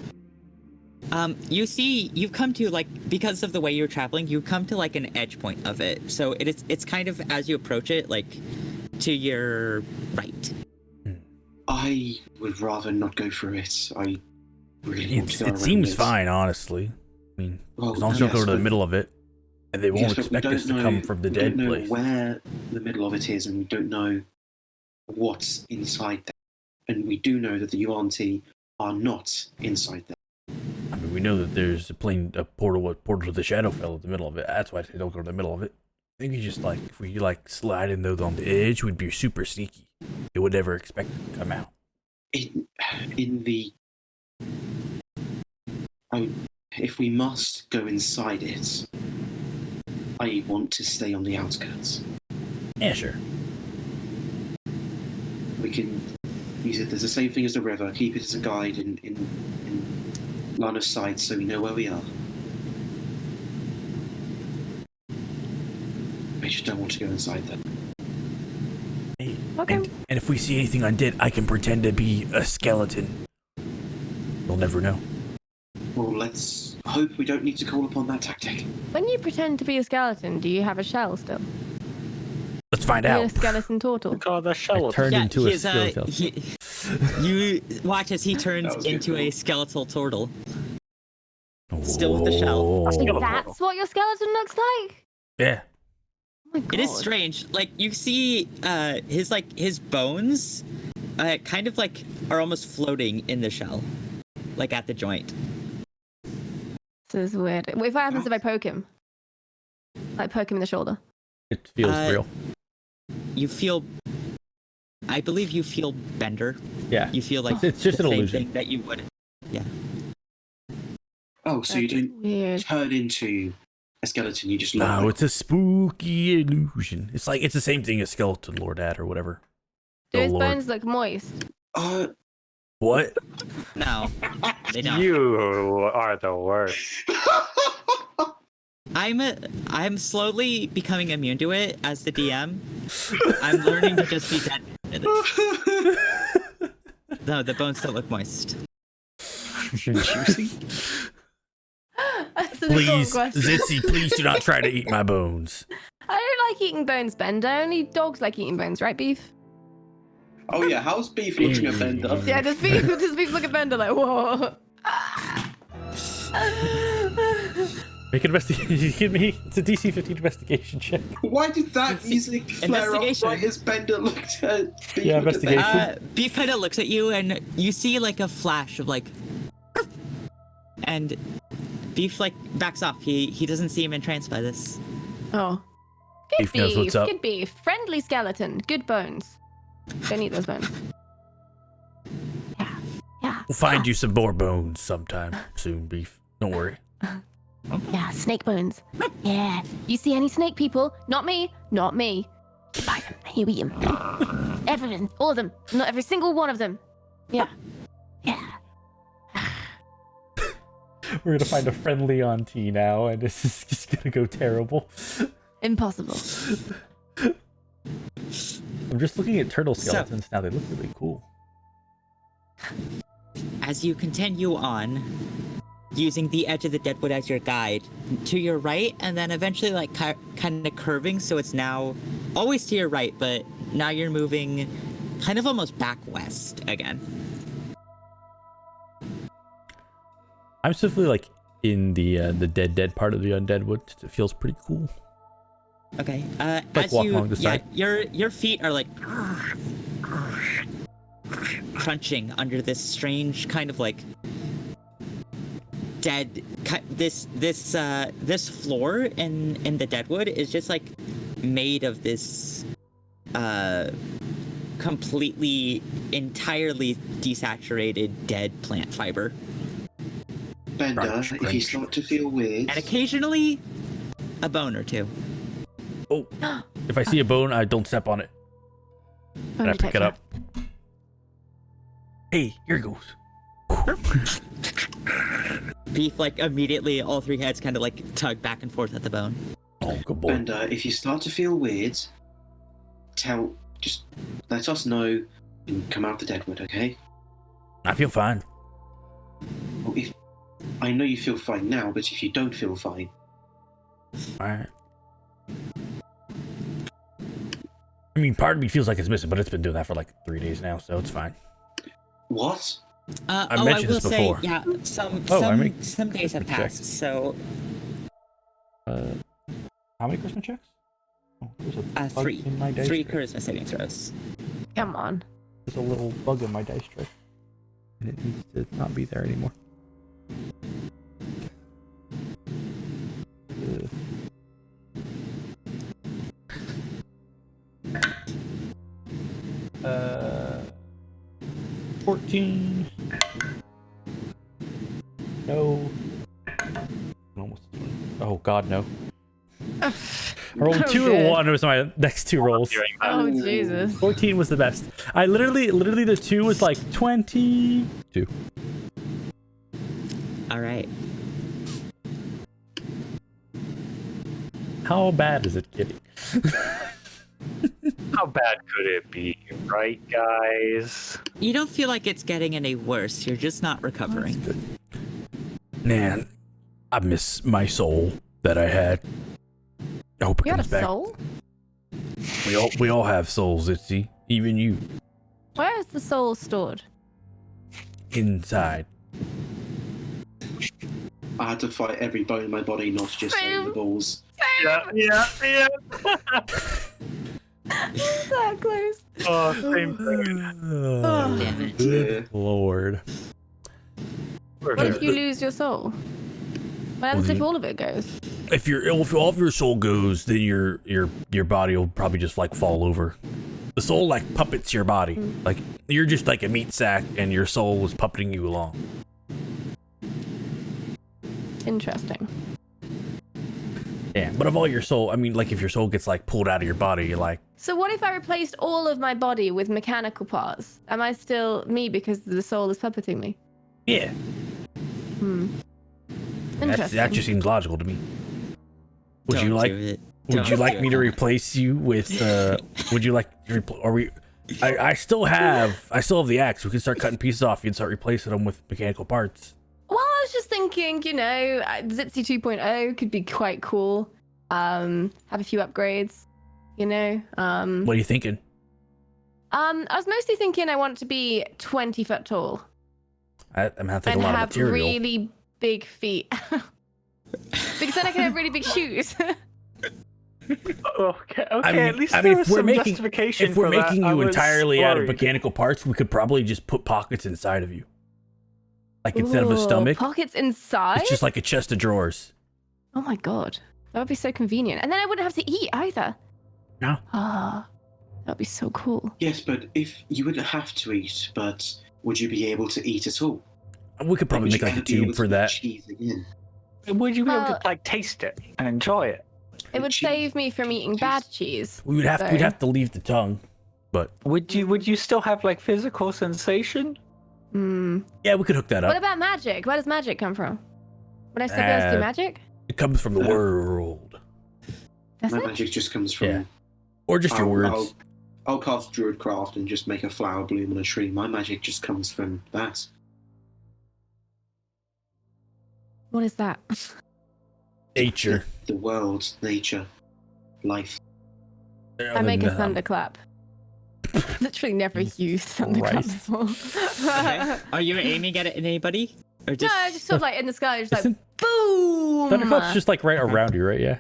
Speaker 1: You see, you've come to, like, because of the way you're traveling, you come to like an edge point of it. So it's kind of, as you approach it, like to your right.
Speaker 5: I would rather not go through it. I really want to go
Speaker 2: It
Speaker 5: around
Speaker 2: seems
Speaker 5: it.
Speaker 2: fine, honestly. I mean,
Speaker 5: Well,
Speaker 2: as long as you don't go
Speaker 5: yes,
Speaker 2: to the
Speaker 5: but-
Speaker 2: middle of it, and they won't
Speaker 5: Yes, but we
Speaker 2: expect us
Speaker 5: don't
Speaker 2: to come from the
Speaker 5: we
Speaker 2: dead
Speaker 5: don't know
Speaker 2: place.
Speaker 5: where the middle of it is, and we don't know what's inside there. And we do know that the Yuan-Ti are not inside there.
Speaker 2: I mean, we know that there's a portal to the Shadowfell at the middle of it. That's why they don't go to the middle of it. I think you just like, if we like slide in those on the edge, we'd be super sneaky. They would never expect it to come out.
Speaker 5: If we must go inside it, I want to stay on the outskirts.
Speaker 2: Yeah, sure.
Speaker 5: We can use it as the same thing as the river. Keep it as a guide in line of sight, so we know where we are. I just don't want to go inside there.
Speaker 2: Hey,
Speaker 3: Okay.
Speaker 2: and if we see anything undead, I can pretend to be a skeleton. You'll never know.
Speaker 5: Well, let's hope we don't need to call upon that tactic.
Speaker 3: When you pretend to be a skeleton, do you have a shell still?
Speaker 2: Let's find
Speaker 3: Are you
Speaker 2: out.
Speaker 3: a skeleton turtle?
Speaker 4: God, the
Speaker 2: I
Speaker 4: shell.
Speaker 2: turned into a
Speaker 1: he's,
Speaker 2: skeleton.
Speaker 1: you watch as he turns
Speaker 5: That was good.
Speaker 1: into a skeletal turtle. Still with the shell.
Speaker 2: Whoa.
Speaker 3: That's what your skeleton looks like?
Speaker 2: Yeah.
Speaker 3: Oh my God.
Speaker 1: It is strange. Like you see, his bones, kind of like are almost floating in the shell, like at the joint.
Speaker 3: This is weird. What happens if I poke him? Like poke him in the shoulder?
Speaker 2: It feels real.
Speaker 1: You feel, I believe you feel Bender.
Speaker 2: Yeah.
Speaker 1: You feel like
Speaker 2: It's just
Speaker 1: the
Speaker 2: an
Speaker 1: same
Speaker 2: illusion.
Speaker 1: thing that you would. Yeah.
Speaker 5: Oh, so you
Speaker 3: That's
Speaker 5: don't
Speaker 3: weird.
Speaker 5: turn into a skeleton, you just look
Speaker 2: No,
Speaker 5: like
Speaker 2: it's a spooky illusion. It's like, it's the same thing as Skeleton Lord Ad or whatever.
Speaker 3: Do his
Speaker 2: Lord.
Speaker 3: bones look moist?
Speaker 2: What?
Speaker 1: No, they don't.
Speaker 4: You are the worst.
Speaker 1: I'm slowly becoming immune to it as the DM. I'm learning to just be dead. No, the bones don't look moist.
Speaker 4: Juicy.
Speaker 3: That's an
Speaker 2: Please,
Speaker 3: important question.
Speaker 2: Zitsy, please do not try to eat my bones.
Speaker 3: I don't like eating bones, Bender. Only dogs like eating bones, right, Beef?
Speaker 5: Oh yeah, how's Beef looking at Bender?
Speaker 3: Yeah, does Beef look at Bender like, whoa?
Speaker 2: Make an investigation. Give me. It's a DC 15 investigation check.
Speaker 5: Why did that music flare up
Speaker 1: Investigation.
Speaker 5: right as Bender looked at Beef?
Speaker 2: Yeah,
Speaker 5: looked at
Speaker 2: investigation.
Speaker 1: Beef kind of looks at you, and you see like a flash of like, and Beef like backs off. He doesn't seem entranced by this.
Speaker 3: Oh. Good
Speaker 2: Beef knows what's up.
Speaker 3: Good Beef. Friendly skeleton. Good bones. Don't eat those bones. Yeah. Yeah.
Speaker 2: We'll find you some more bones sometime soon, Beef. Don't worry.
Speaker 3: Yeah, snake bones. Yeah. You see any snake people? Not me. Not me. Buy them. You eat them. Everyone. All of them. Not every single one of them. Yeah. Yeah.
Speaker 2: We're gonna find a friendly Yuan-Ti now, and this is just gonna go terrible.
Speaker 3: Impossible.
Speaker 2: I'm just looking at turtle skeletons now. They look really cool.
Speaker 1: As you continue on, using the edge of the deadwood as your guide, to your right, and then eventually like kind of curving, so it's now always to your right, but now you're moving kind of almost back west again.
Speaker 2: I'm simply like in the dead part of the undead wood. It feels pretty cool.
Speaker 1: Okay.
Speaker 2: Like
Speaker 1: As
Speaker 2: walk
Speaker 1: you,
Speaker 2: along the side.
Speaker 1: your feet are like crunching under this strange kind of like dead. This floor in the deadwood is just like made of this completely entirely desaturated dead plant fiber,
Speaker 5: Bender,
Speaker 2: Crunch,
Speaker 5: if you
Speaker 2: crunch.
Speaker 5: start to feel weird,
Speaker 1: and occasionally a bone or two.
Speaker 2: Oh, if I see a bone, I don't step on it.
Speaker 3: Bone
Speaker 2: And I pick it
Speaker 3: detector.
Speaker 2: up. Hey, here goes.
Speaker 1: Beef, like, immediately, all three heads kind of, like, tug back and forth at the bone.
Speaker 2: Oh, good boy.
Speaker 5: And if you start to feel weird, just let us know and come out the deadwood, okay?
Speaker 2: I feel fine.
Speaker 5: Well, I know you feel fine now, but if you don't feel fine,
Speaker 2: Alright. I mean, part of me feels like it's missing, but it's been doing that for like 3 days now, so it's fine.
Speaker 5: what?
Speaker 2: I mentioned
Speaker 1: will
Speaker 2: this before.
Speaker 1: say, yeah, some days have
Speaker 2: check.
Speaker 1: passed, so
Speaker 2: How many Christmas checks? Oh, there's a bug
Speaker 1: three.
Speaker 2: in my dice
Speaker 1: Three
Speaker 2: tray.
Speaker 1: charisma saving throws.
Speaker 3: Come on.
Speaker 2: There's a little bug in my dice tray. And it needs to not be there anymore. Uh, 14. No. Almost 20. Oh god, no. I rolled
Speaker 3: Oh,
Speaker 2: 2
Speaker 3: good.
Speaker 2: and 1 was my next 2 rolls.
Speaker 3: Oh, Jesus.
Speaker 2: 14 was the best. I literally the 2 was like 22.
Speaker 1: All right.
Speaker 2: How bad is it getting?
Speaker 4: How bad could it be, right, guys?
Speaker 1: You don't feel like it's getting any worse. You're just not recovering.
Speaker 2: Man, I miss my soul that I had. I hope it
Speaker 3: You had a
Speaker 2: comes back.
Speaker 3: soul?
Speaker 2: We all have souls, Itzy. Even you.
Speaker 3: Where is the soul stored?
Speaker 2: Inside.
Speaker 5: I had to fight every bone in my body, not just the balls.
Speaker 4: Yeah.
Speaker 3: That close.
Speaker 4: Oh, same thing.
Speaker 2: Oh,
Speaker 1: Damn it.
Speaker 2: good lord.
Speaker 3: What if you lose your soul? What happens if all of it goes?
Speaker 2: If all of your soul goes, then your body will probably just like fall over. The soul like puppets your body. Like you're just like a meat sack, and your soul is puppeting you along.
Speaker 3: Interesting.
Speaker 2: Yeah, but of all your soul, I mean, like if your soul gets like pulled out of your body, you're like,
Speaker 3: So what if I replaced all of my body with mechanical parts? Am I still me because the soul is puppeting me?
Speaker 2: yeah,
Speaker 3: Interesting.
Speaker 2: that just seems logical to me. Would
Speaker 1: Don't
Speaker 2: you like?
Speaker 1: do it.
Speaker 2: Would
Speaker 1: Don't
Speaker 2: you like
Speaker 1: do
Speaker 2: me
Speaker 1: it.
Speaker 2: to replace you with? Would you like? Are we? I still have the axe. We can start cutting pieces off. You can start replacing them with mechanical parts.
Speaker 3: Well, I was just thinking, Zipsy 2.0 could be quite cool. Have a few upgrades,
Speaker 2: What are you thinking?
Speaker 3: I was mostly thinking I want to be 20 foot tall
Speaker 2: I'm gonna take a
Speaker 3: and
Speaker 2: lot of
Speaker 3: have
Speaker 2: material.
Speaker 3: really big feet. Because then I can have really big shoes.
Speaker 4: Okay,
Speaker 2: I mean,
Speaker 4: at least
Speaker 2: I
Speaker 4: there
Speaker 2: mean,
Speaker 4: was
Speaker 2: if we're
Speaker 4: some
Speaker 2: making
Speaker 4: justification
Speaker 2: if we're
Speaker 4: for that.
Speaker 2: making
Speaker 4: I
Speaker 2: you
Speaker 4: was
Speaker 2: entirely out of
Speaker 4: worried.
Speaker 2: mechanical parts, we could probably just put pockets inside of you. Like instead of a
Speaker 3: Ooh,
Speaker 2: stomach,
Speaker 3: pockets inside?
Speaker 2: it's just like a chest of drawers.
Speaker 3: Oh my god. That would be so convenient. And then I wouldn't have to eat either.
Speaker 2: No.
Speaker 3: Ah, that would be so cool.
Speaker 5: Yes, but if you wouldn't have to eat, but would you be able to eat at all?
Speaker 2: We could probably
Speaker 5: Would
Speaker 2: make
Speaker 5: you
Speaker 2: like a
Speaker 5: ever be able
Speaker 2: tube
Speaker 5: to
Speaker 2: for
Speaker 5: eat
Speaker 2: that.
Speaker 5: cheese again?
Speaker 4: Would you be able
Speaker 3: Well-
Speaker 4: to like taste it and enjoy it?
Speaker 3: It would
Speaker 5: cheese.
Speaker 3: save me from eating bad cheese.
Speaker 2: We'd have to leave the tongue, but
Speaker 4: Would you still have like physical sensation?
Speaker 2: yeah, we could hook that
Speaker 3: What
Speaker 2: up.
Speaker 3: about magic? Where does magic come from? Would I still be able to do magic?
Speaker 2: It comes from the world,
Speaker 3: Does
Speaker 5: My
Speaker 3: it?
Speaker 5: magic just comes from.
Speaker 2: Yeah. or just your words.
Speaker 5: I'll cast Druidcraft and just make a flower bloom on a tree. My magic just comes from that.
Speaker 3: What is that?
Speaker 2: Nature.
Speaker 5: The world, nature, life.
Speaker 3: I make a thunderclap. Literally never used thunderclap
Speaker 2: Christ.
Speaker 3: before.
Speaker 1: Okay. Are you aiming at it in anybody? Or just...
Speaker 3: No, just sort of like in the sky, just like
Speaker 2: Isn't-
Speaker 3: boom.
Speaker 2: Thunderclap's just like right around you, right? Yeah.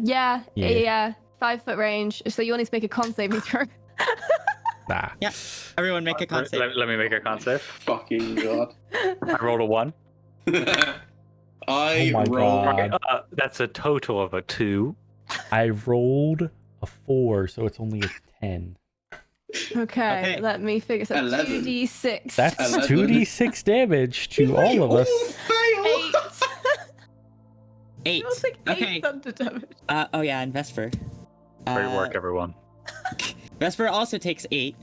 Speaker 3: Yeah.
Speaker 2: Yeah.
Speaker 3: 5 foot range. So you want to make a con saving throw.
Speaker 2: Nah.
Speaker 1: Yeah. Everyone make a con save.
Speaker 4: Let me make a con save.
Speaker 5: Fucking god.
Speaker 4: I rolled a 1.
Speaker 5: I
Speaker 2: Oh my
Speaker 5: rolled.
Speaker 2: God.
Speaker 4: That's a total of a 2.
Speaker 2: I rolled a 4, so it's only a 10.
Speaker 3: Okay,
Speaker 1: Okay.
Speaker 3: let me figure. So
Speaker 5: 11.
Speaker 3: 2d6.
Speaker 2: That's
Speaker 5: 11.
Speaker 2: 2d6 damage to all of us.
Speaker 5: Fail.
Speaker 1: 8.
Speaker 3: You'll take 8
Speaker 1: Okay.
Speaker 3: thunder damage.
Speaker 1: Oh yeah, and Vesper.
Speaker 4: Great work, everyone.
Speaker 1: Vesper also takes 8.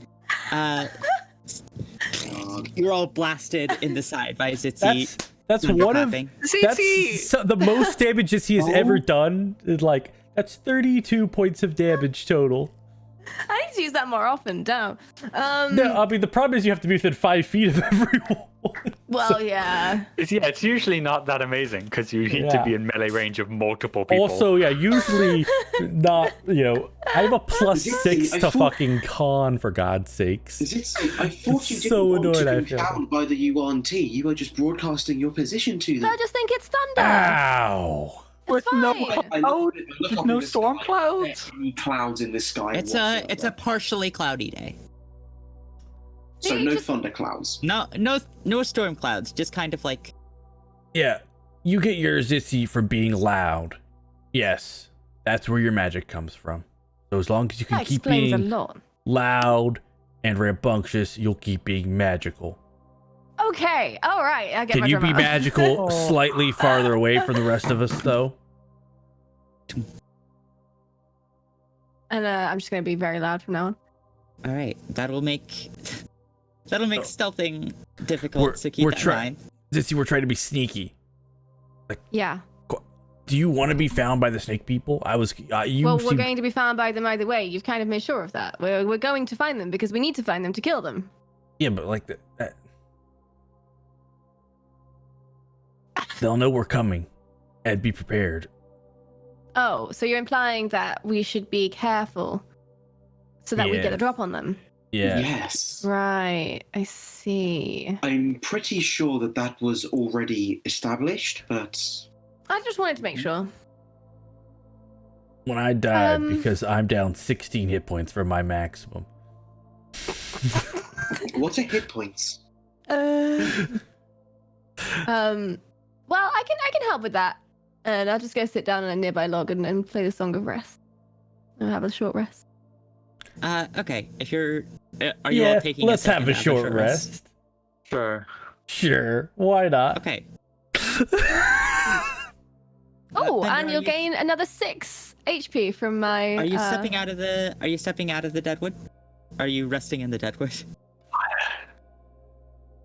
Speaker 1: You're all blasted in the side by Zitzi.
Speaker 2: That's one of
Speaker 1: clapping.
Speaker 2: the most damage Zitzi has ever done. Is like that's 32 points of damage total.
Speaker 3: I need to use that more often. Damn.
Speaker 2: No, I mean the problem is you have to be within 5 feet of everyone.
Speaker 3: Well, yeah.
Speaker 4: It's usually not that amazing because you need to be in melee range of multiple people.
Speaker 2: Also, yeah, usually not. I have a +6 to fucking con for God's sakes.
Speaker 5: Zitzi, I thought you didn't
Speaker 2: So
Speaker 5: want
Speaker 2: annoyed I
Speaker 5: to be
Speaker 2: feel.
Speaker 5: found by the Yuan-Ti. You were just broadcasting your position to them.
Speaker 3: I just think it's thunder.
Speaker 2: Ow!
Speaker 4: with
Speaker 3: fine.
Speaker 4: no
Speaker 5: I look up
Speaker 4: no
Speaker 5: in the
Speaker 4: storm
Speaker 5: sky.
Speaker 4: clouds.
Speaker 5: Any clouds in the sky.
Speaker 1: It's a partially cloudy day.
Speaker 5: So
Speaker 3: You
Speaker 5: no
Speaker 3: just-
Speaker 5: thunder clouds.
Speaker 1: No storm clouds. Just kind of like
Speaker 2: Yeah, you get your Zitzi from being loud. Yes, that's where your magic comes from. So as long as you can
Speaker 3: That
Speaker 2: keep
Speaker 3: explains a
Speaker 2: being
Speaker 3: lot.
Speaker 2: loud and rambunctious, you'll keep being magical.
Speaker 3: Okay, all right. I get
Speaker 2: Can
Speaker 3: my
Speaker 2: you be
Speaker 3: drum out.
Speaker 2: magical slightly farther away from the rest of us, though?
Speaker 3: And I'm just gonna be very loud from now on.
Speaker 1: all right. That'll make stealthing difficult. So keep
Speaker 2: we're
Speaker 1: that in
Speaker 2: try-
Speaker 1: mind.
Speaker 2: Zitzi, we're trying to be sneaky.
Speaker 3: Yeah.
Speaker 2: Do you want to be found by the snake people? You
Speaker 3: Well, we're
Speaker 2: seem-
Speaker 3: going to be found by them either way. You've kind of made sure of that. We're going to find them because we need to find them to kill them.
Speaker 2: Yeah, but like they'll know we're coming, and be prepared.
Speaker 3: Oh, so you're implying that we should be careful so that we
Speaker 2: Yeah.
Speaker 3: get a drop on them.
Speaker 2: Yeah.
Speaker 5: Yes.
Speaker 3: Right, I see.
Speaker 5: I'm pretty sure that was already established, but
Speaker 3: I just wanted to make sure.
Speaker 2: When I died,
Speaker 3: Um,
Speaker 2: because I'm down 16 hit points from my maximum.
Speaker 5: what are hit points?
Speaker 3: Well, I can help with that. And I'll just go sit down on a nearby log and play the Song of Rest. And have a short rest.
Speaker 1: Okay. If you're, are you all taking?
Speaker 2: Let's have
Speaker 1: second
Speaker 2: a
Speaker 1: to
Speaker 2: short rest.
Speaker 4: Sure.
Speaker 2: Sure, why not?
Speaker 1: Okay.
Speaker 3: Oh,
Speaker 1: then
Speaker 3: and
Speaker 1: are
Speaker 3: you'll
Speaker 1: you-
Speaker 3: gain another 6 HP from my.
Speaker 1: Are you stepping out of the? Are you stepping out of the deadwood? Are you resting in the deadwood?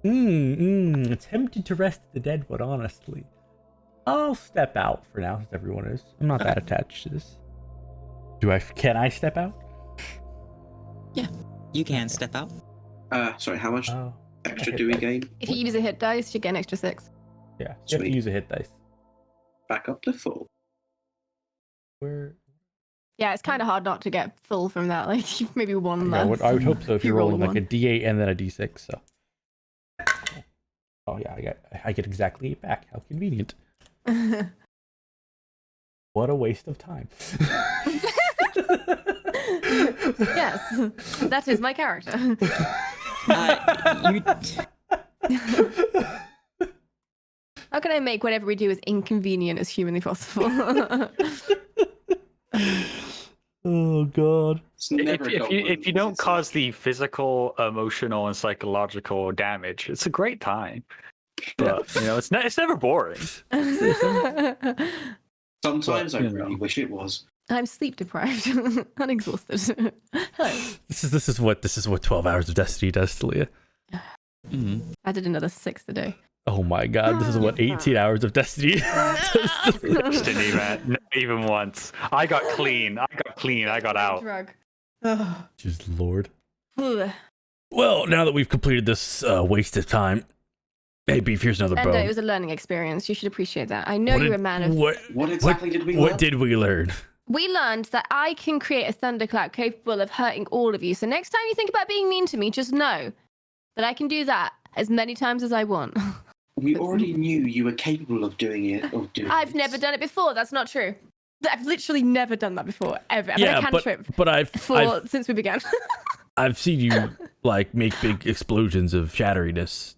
Speaker 2: Tempted to rest the deadwood, honestly. I'll step out for now, since everyone is. I'm not that attached to this. Can I step out?
Speaker 1: Yeah. You can step out.
Speaker 5: Sorry, how much
Speaker 2: Oh,
Speaker 5: extra
Speaker 2: hit
Speaker 5: do we
Speaker 2: dice.
Speaker 5: gain?
Speaker 3: If you use a hit dice, you get an extra 6.
Speaker 2: Yeah, you have to
Speaker 5: Sweet.
Speaker 2: use a hit dice.
Speaker 5: Back up to full.
Speaker 2: Where?
Speaker 3: Yeah, it's kind of hard not to get full from that. Like, maybe one
Speaker 2: Yeah,
Speaker 3: less.
Speaker 2: I would hope so if
Speaker 3: You
Speaker 2: you're
Speaker 3: roll a
Speaker 2: rolling like a
Speaker 3: one.
Speaker 2: D8 and then a D6. So. Oh yeah, I get exactly 8 back. How convenient. What a waste of time.
Speaker 3: Yes, that is my character.
Speaker 1: You.
Speaker 3: How can I make whatever we do as inconvenient as humanly possible?
Speaker 2: Oh god.
Speaker 5: It's never a dull moment,
Speaker 4: If you don't
Speaker 5: is it?
Speaker 4: cause the physical, emotional, and psychological damage, it's a great time. But it's never boring.
Speaker 5: Sometimes I
Speaker 4: you
Speaker 5: really
Speaker 4: know.
Speaker 5: wish it was.
Speaker 3: I'm sleep deprived, unexhausted. Hello.
Speaker 2: This is what 12 hours of Destiny does to Leah.
Speaker 1: Mhm.
Speaker 3: I did another 6 today.
Speaker 2: Oh my god, this is what 18 hours of Destiny does to Leah.
Speaker 4: Destiny, man. Not even once. I got clean. I got out.
Speaker 3: Drug.
Speaker 2: Just Lord.
Speaker 3: Ugh.
Speaker 2: Well, now that we've completed this waste of time, hey Beef, here's another
Speaker 3: Endo,
Speaker 2: bone.
Speaker 3: it was a learning experience. You should appreciate that. I know
Speaker 2: What
Speaker 3: you're
Speaker 2: did-
Speaker 3: a man of.
Speaker 5: What exactly did we
Speaker 2: What
Speaker 5: learn?
Speaker 2: did we learn?
Speaker 3: We learned that I can create a thunderclap capable of hurting all of you. So next time you think about being mean to me, just know that I can do that as many times as I want.
Speaker 5: We already knew you were capable of doing it.
Speaker 3: I've never done it before. That's not true. I've literally never done that before, ever. I've
Speaker 2: Yeah,
Speaker 3: had a cantrip
Speaker 2: but I've
Speaker 3: since we began.
Speaker 2: I've seen you like make big explosions of shatteriness.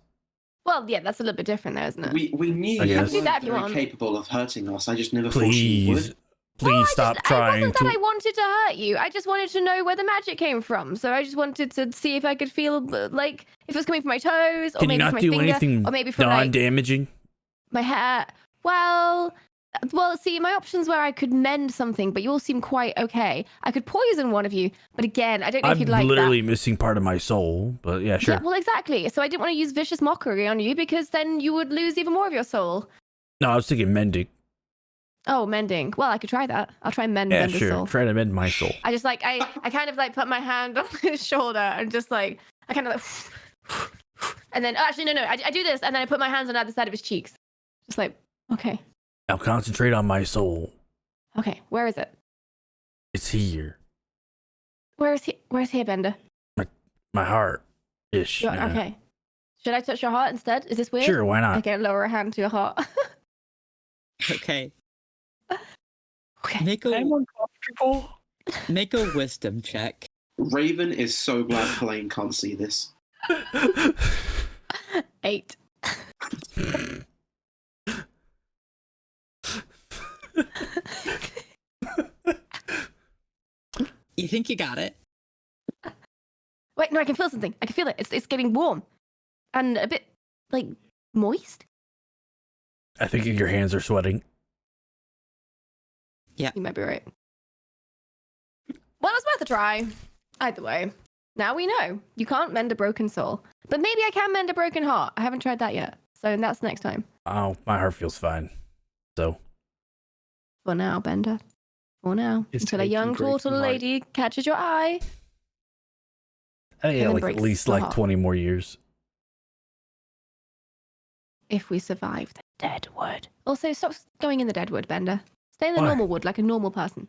Speaker 3: Well, yeah, that's a little bit different there, isn't it?
Speaker 5: We knew
Speaker 2: I
Speaker 5: you
Speaker 2: guess.
Speaker 5: were
Speaker 3: Do that if you
Speaker 5: very
Speaker 3: want.
Speaker 5: capable of hurting us. I just never thought you
Speaker 2: Please,
Speaker 5: would.
Speaker 2: please stop
Speaker 3: It
Speaker 2: trying
Speaker 3: wasn't
Speaker 2: to.
Speaker 3: that I wanted to hurt you. I just wanted to know where the magic came from. So I just wanted to see if I could feel like if it was coming from my toes, or
Speaker 2: Can you
Speaker 3: maybe
Speaker 2: not
Speaker 3: from my
Speaker 2: do
Speaker 3: finger,
Speaker 2: anything
Speaker 3: or maybe from like
Speaker 2: non-damaging?
Speaker 3: my hair. Well, Well, see, my options where I could mend something, but you all seem quite okay. I could poison one of you, but again, I don't know if
Speaker 2: I'm
Speaker 3: you'd like
Speaker 2: literally
Speaker 3: that.
Speaker 2: missing part of my soul, but yeah, sure.
Speaker 3: Yeah, well, exactly. So I didn't want to use vicious mockery on you because then you would lose even more of your soul.
Speaker 2: No, I was thinking mending.
Speaker 3: Oh, mending. Well, I could try that. I'll try and mend
Speaker 2: Yeah,
Speaker 3: Bender's
Speaker 2: sure.
Speaker 3: soul.
Speaker 2: Try to mend my soul.
Speaker 3: I just like I kind of like put my hand on his shoulder and just like I kind of like and then actually no I do this and then I put my hands on either side of his cheeks. Just like okay.
Speaker 2: Now concentrate on my soul.
Speaker 3: Okay, where is it?
Speaker 2: It's here.
Speaker 3: Where's here, Bender?
Speaker 2: My heart. Ish.
Speaker 3: Okay. Should I touch your heart instead? Is this weird?
Speaker 2: Sure, why not?
Speaker 3: Okay, lower a hand to your heart.
Speaker 1: Okay.
Speaker 3: Okay.
Speaker 1: Make
Speaker 4: I'm
Speaker 1: a
Speaker 4: uncomfortable.
Speaker 1: wisdom check.
Speaker 5: Raven is so glad Helene can't see this.
Speaker 3: 8.
Speaker 1: You think you got it?
Speaker 3: Wait, no, I can feel something. I can feel it. It's getting warm and a bit like moist.
Speaker 2: I think your hands are sweating.
Speaker 3: You might be right. Well, it's worth a try. Either way. Now we know. You can't mend a broken soul. But maybe I can mend a broken heart. I haven't tried that yet. So that's next time.
Speaker 2: Oh, my heart feels fine. So.
Speaker 3: For now, Bender. For now.
Speaker 4: It's
Speaker 3: Until a
Speaker 4: taking
Speaker 3: young
Speaker 4: breaks
Speaker 3: turtle
Speaker 4: in life.
Speaker 3: lady catches your eye.
Speaker 2: I think
Speaker 3: then
Speaker 2: like at
Speaker 3: breaks
Speaker 2: least
Speaker 3: the
Speaker 2: like
Speaker 3: heart.
Speaker 2: 20 more years.
Speaker 3: If we survive the deadwood. Also, stop going in the deadwood, Bender. Stay in the
Speaker 2: Why?
Speaker 3: normal wood like a normal person.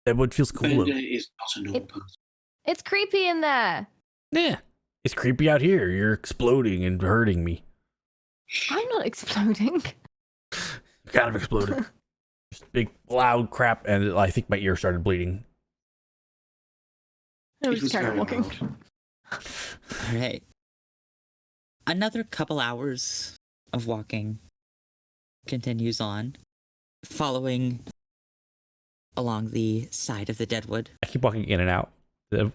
Speaker 2: That wood feels cool.
Speaker 5: Bender is not a normal person.
Speaker 3: It's creepy in there.
Speaker 2: Yeah. It's creepy out here. You're exploding and hurting me.
Speaker 3: I'm not exploding.
Speaker 2: You kind of exploded. Just big, loud crap, and I think my ear started bleeding.
Speaker 3: I was
Speaker 5: It
Speaker 3: just carrying on
Speaker 5: very
Speaker 3: walking.
Speaker 5: loud.
Speaker 1: All right. Another couple hours of walking continues on, following along the side of the deadwood.
Speaker 2: I keep walking in and out.
Speaker 1: You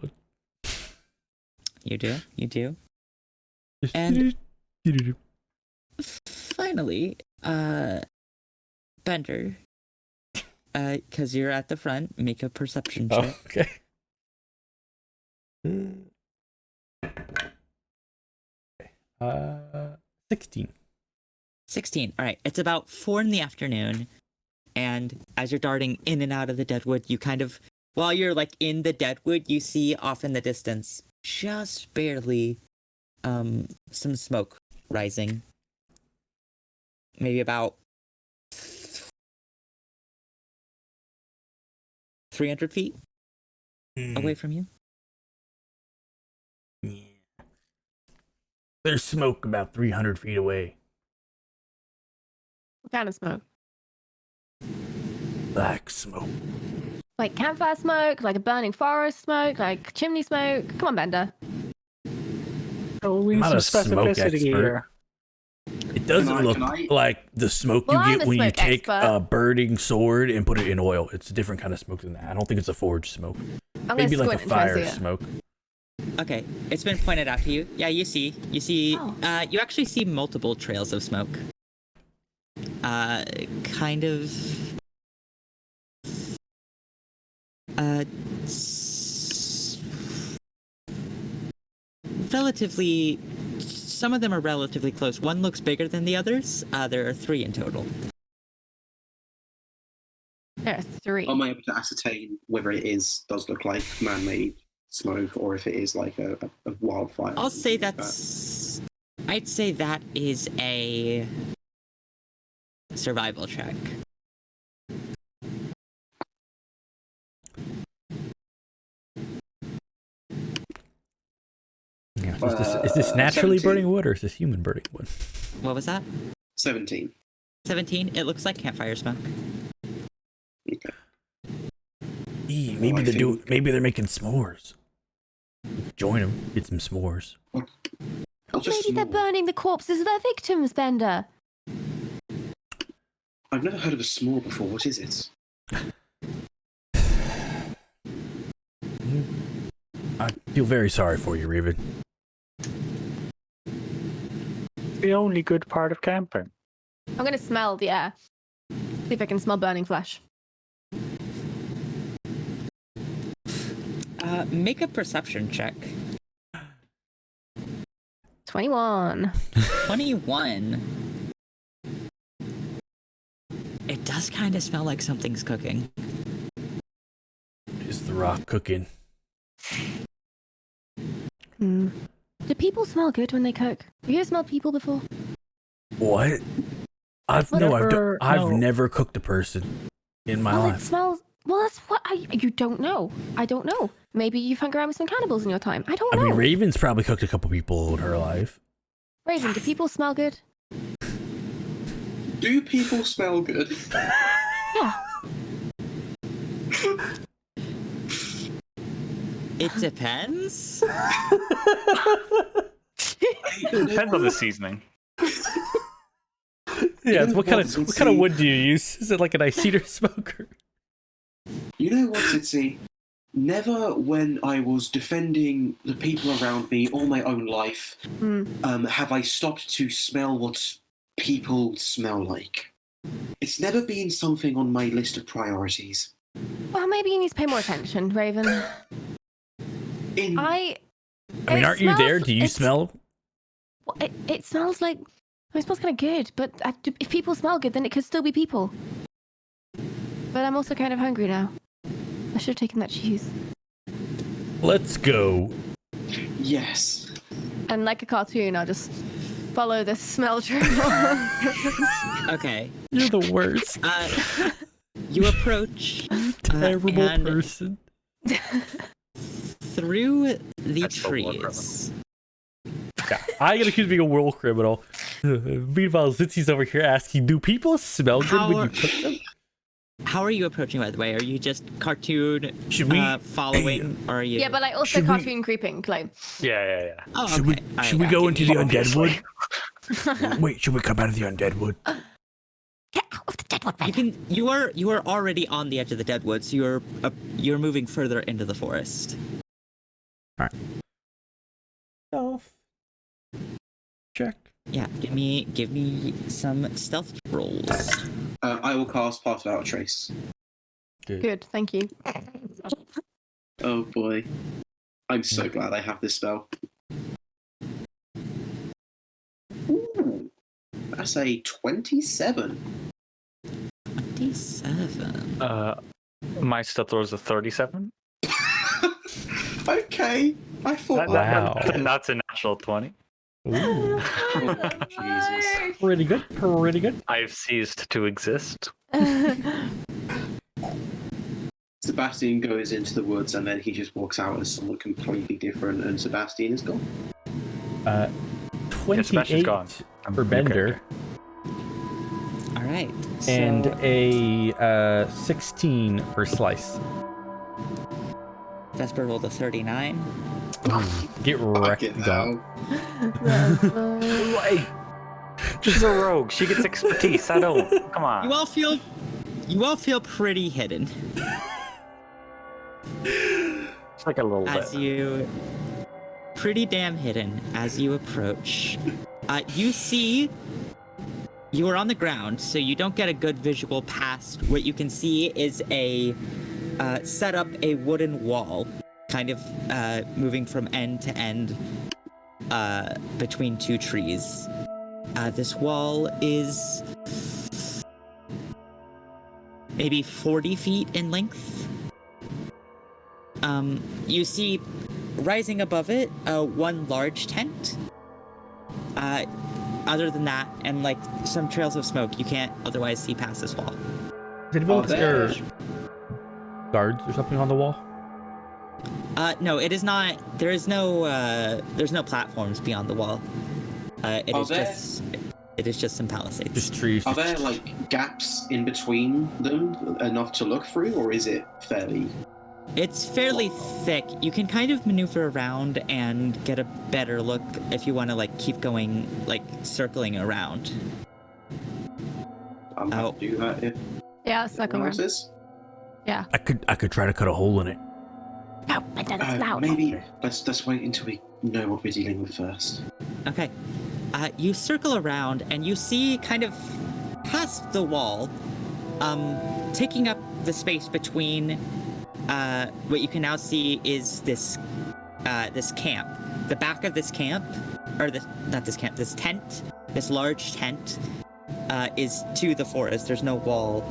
Speaker 1: do? You do?
Speaker 2: Just-
Speaker 1: And- Finally, Bender, because you're at the front, make a perception check.
Speaker 2: Oh, okay. 16.
Speaker 1: 16. All right. It's about 4 in the afternoon. And as you're darting in and out of the deadwood, you kind of, while you're like in the deadwood, you see off in the distance, just barely, some smoke rising. Maybe about 300 feet away from you.
Speaker 2: Yeah. There's smoke about 300 feet away.
Speaker 3: What kind of smoke?
Speaker 2: Black smoke.
Speaker 3: Like campfire smoke, like a burning forest smoke, like chimney smoke. Come on, Bender.
Speaker 4: Oh, we need
Speaker 2: I'm
Speaker 4: some
Speaker 2: not a smoke
Speaker 4: specificity
Speaker 2: expert.
Speaker 4: here.
Speaker 2: It doesn't
Speaker 5: Can
Speaker 2: look
Speaker 5: I-
Speaker 2: like the smoke
Speaker 3: Well,
Speaker 2: you
Speaker 3: I'm
Speaker 2: get
Speaker 3: a
Speaker 2: when you
Speaker 3: smoke
Speaker 2: take
Speaker 3: expert.
Speaker 2: a burning sword and put it in oil. It's a different kind of smoke than that. I don't think it's a forged smoke.
Speaker 3: I'm gonna
Speaker 2: Maybe
Speaker 3: squint
Speaker 2: like a
Speaker 3: and try and
Speaker 2: fire
Speaker 3: see it.
Speaker 2: smoke.
Speaker 1: Okay, it's been pointed out to you. Yeah, you see,
Speaker 3: Oh.
Speaker 1: you actually see multiple trails of smoke. Kind of, relatively, some of them are relatively close. One looks bigger than the others. There are 3 in total.
Speaker 3: There's 3.
Speaker 5: Am I able to ascertain whether it does look like man-made smoke or if it is like a wildfire?
Speaker 1: I'll say
Speaker 5: Something like
Speaker 1: that's, I'd say that is a survival check.
Speaker 2: Yeah, is this naturally
Speaker 5: 17.
Speaker 2: burning wood or is this human burning wood?
Speaker 1: What was that?
Speaker 5: 17.
Speaker 1: 17? It looks like campfire smoke.
Speaker 2: Maybe
Speaker 5: I think-
Speaker 2: Maybe they're making s'mores. Join them. Get some s'mores.
Speaker 5: Not just
Speaker 3: Maybe they're
Speaker 5: small.
Speaker 3: burning the corpses of their victims, Bender.
Speaker 5: I've never heard of a small before. What is it?
Speaker 2: I feel very sorry for you, Raven.
Speaker 4: The only good part of camping.
Speaker 3: I'm gonna smell the air. See if I can smell burning flesh.
Speaker 1: Make a perception check.
Speaker 3: 21.
Speaker 1: 21. It does kind of smell like something's cooking.
Speaker 2: Is the rock cooking?
Speaker 3: Do people smell good when they cook? Have you ever smelled people before?
Speaker 2: What? I've never cooked a person in my
Speaker 3: Well,
Speaker 2: life.
Speaker 3: it smells. Well, that's what you don't know. I don't know. Maybe you've hung around with some cannibals in your time. I don't know.
Speaker 2: I mean, Raven's probably cooked a couple people in her life.
Speaker 3: Raven, do people smell good?
Speaker 5: Do people smell good?
Speaker 3: Yeah.
Speaker 1: It depends.
Speaker 4: It depends on the seasoning.
Speaker 2: Yeah, what kind of wood do you use? Is it like an ice heater smoker?
Speaker 5: You know what, Itzy? Never when I was defending the people around me or my own life have I stopped to smell what people smell like. It's never been something on my list of priorities.
Speaker 3: Well, maybe you need to pay more attention, Raven.
Speaker 2: I mean, aren't you there? Do you smell?
Speaker 3: Well, it smells like... It smells kind of good, but if people smell good, then it could still be people. But I'm also kind of hungry now. I should have taken that cheese.
Speaker 2: Let's go.
Speaker 5: Yes.
Speaker 3: And like a cartoon, I'll just follow the smell trail.
Speaker 1: Okay.
Speaker 2: You're the worst.
Speaker 1: You approach
Speaker 2: Terrible
Speaker 1: and
Speaker 2: person.
Speaker 1: through the trees.
Speaker 2: Yeah, I get accused of being a war criminal. Meanwhile, Zitzy's over here asking, do people smell good when you cook them?
Speaker 1: How are you approaching, by the way? Are you just cartoon following, or are you...
Speaker 3: Yeah, but like also cartoon creeping, like...
Speaker 4: Yeah.
Speaker 1: Oh,
Speaker 2: Should
Speaker 1: okay.
Speaker 2: we
Speaker 1: Alright,
Speaker 2: go into the undead wood? Wait, should we come out of the undead wood?
Speaker 6: Get out of the dead wood,
Speaker 1: You are already on the edge of the dead wood, so you're moving further into the forest.
Speaker 2: All right. Stealth. Check.
Speaker 1: Yeah, give me some stealth rolls.
Speaker 5: I will cast Pass Without a Trace.
Speaker 3: Good, thank you.
Speaker 5: Oh boy. I'm so glad I have this spell. Ooh, that's a 27.
Speaker 1: 27.
Speaker 4: My stealth roll is a 37.
Speaker 5: Okay. I thought
Speaker 2: Wow.
Speaker 5: that.
Speaker 4: That's a natural 20.
Speaker 2: Ooh.
Speaker 5: Oh, Jesus.
Speaker 2: Pretty good. Pretty good.
Speaker 4: I've ceased to exist.
Speaker 5: Sebastian goes into the woods and then he just walks out as someone completely different, and Sebastian is gone.
Speaker 2: 28
Speaker 4: gone.
Speaker 2: for Bender
Speaker 1: All right. So,
Speaker 2: and a 16 for Slice.
Speaker 1: Vesper rolled a 39.
Speaker 2: Get wrecked,
Speaker 5: Fucking
Speaker 2: dog.
Speaker 5: hell.
Speaker 4: Hey, she's a rogue. She gets expertise. I don't. Come on.
Speaker 1: You all feel pretty hidden
Speaker 4: It's like a little
Speaker 1: as
Speaker 4: bit.
Speaker 1: you pretty damn hidden as you approach. You are on the ground, so you don't get a good visual past. What you can see is set up a wooden wall, kind of moving from end to end between two trees. This wall is maybe 40 feet in length. You see, rising above it, one large tent. Other than that, and like some trails of smoke, you can't otherwise see past this wall.
Speaker 2: Did it look like there are guards or something on the wall?
Speaker 1: No, it is not. There's no platforms beyond the wall. It is just some palisades.
Speaker 2: Just trees.
Speaker 5: Are there like gaps in between them enough to look through, or is it fairly?
Speaker 1: It's fairly thick. You can kind of maneuver around and get a better look if you want to like keep going, like circling around.
Speaker 5: I'm happy to do that if
Speaker 3: Yeah, suck
Speaker 5: anyone
Speaker 3: around.
Speaker 5: else is.
Speaker 3: Yeah.
Speaker 2: I could try to cut a hole in it.
Speaker 6: No, but that's loud.
Speaker 5: Maybe let's wait until we know what we're dealing with first.
Speaker 1: Okay. You circle around and you see kind of past the wall, taking up the space between what you can now see is this camp. The back of this camp, or this tent, this large tent, is to the forest. There's no wall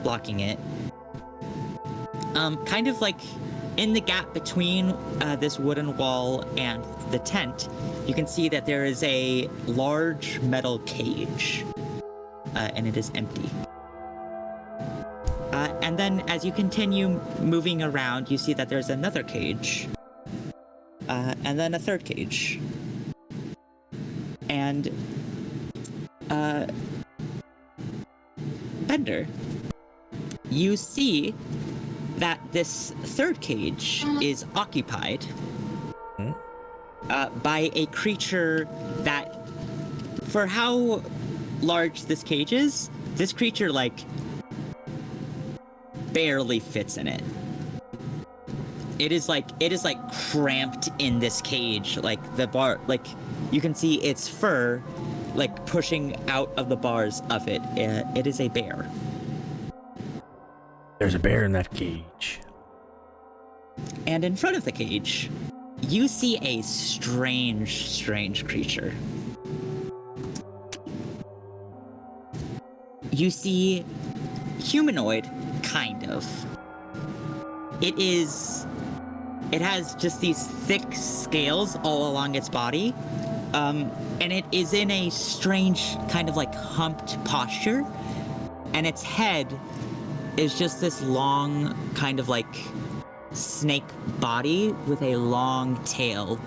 Speaker 1: blocking it. Kind of like in the gap between this wooden wall and the tent, you can see that there is a large metal cage, and it is empty. And then as you continue moving around, you see that there's another cage, and then a third cage. And, Bender, you see that this third cage is occupied by a creature that, for how large this cage is, this creature, like, barely fits in it. It is like cramped in this cage. Like the bar, like you can see its fur, like pushing out of the bars of it. It is a bear.
Speaker 2: There's a bear in that cage.
Speaker 1: And in front of the cage, you see a strange creature. You see humanoid, kind of. It has just these thick scales all along its body, and it is in a strange kind of like humped posture, and its head is just this long kind of like snake body with a long tail,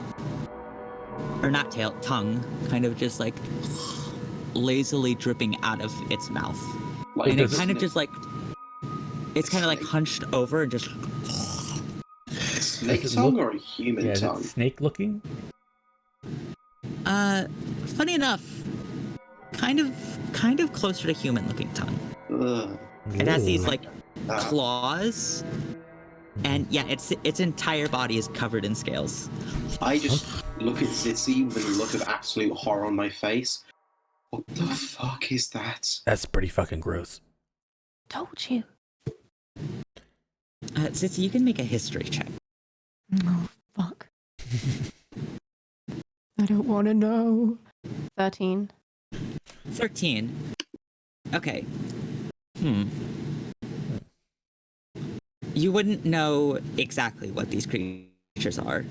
Speaker 1: or not tail, tongue, kind of just like lazily dripping out of its mouth.
Speaker 5: Like
Speaker 1: And it kind of just like, it's kind of like hunched over and just.
Speaker 5: Snake tongue or a human tongue?
Speaker 2: Snake looking?
Speaker 1: Funny enough, kind of closer to human looking tongue.
Speaker 5: Ugh.
Speaker 1: It has these like claws, and yeah, its entire body is covered in scales.
Speaker 5: I just look at Zitzi with a look of absolute horror on my face. What the fuck is that?
Speaker 2: That's pretty fucking gross.
Speaker 6: Told you.
Speaker 1: Zitzi, you can make a history check.
Speaker 3: Oh, fuck. I don't want to know. 13.
Speaker 1: 13. Okay. You wouldn't know exactly what these creatures are.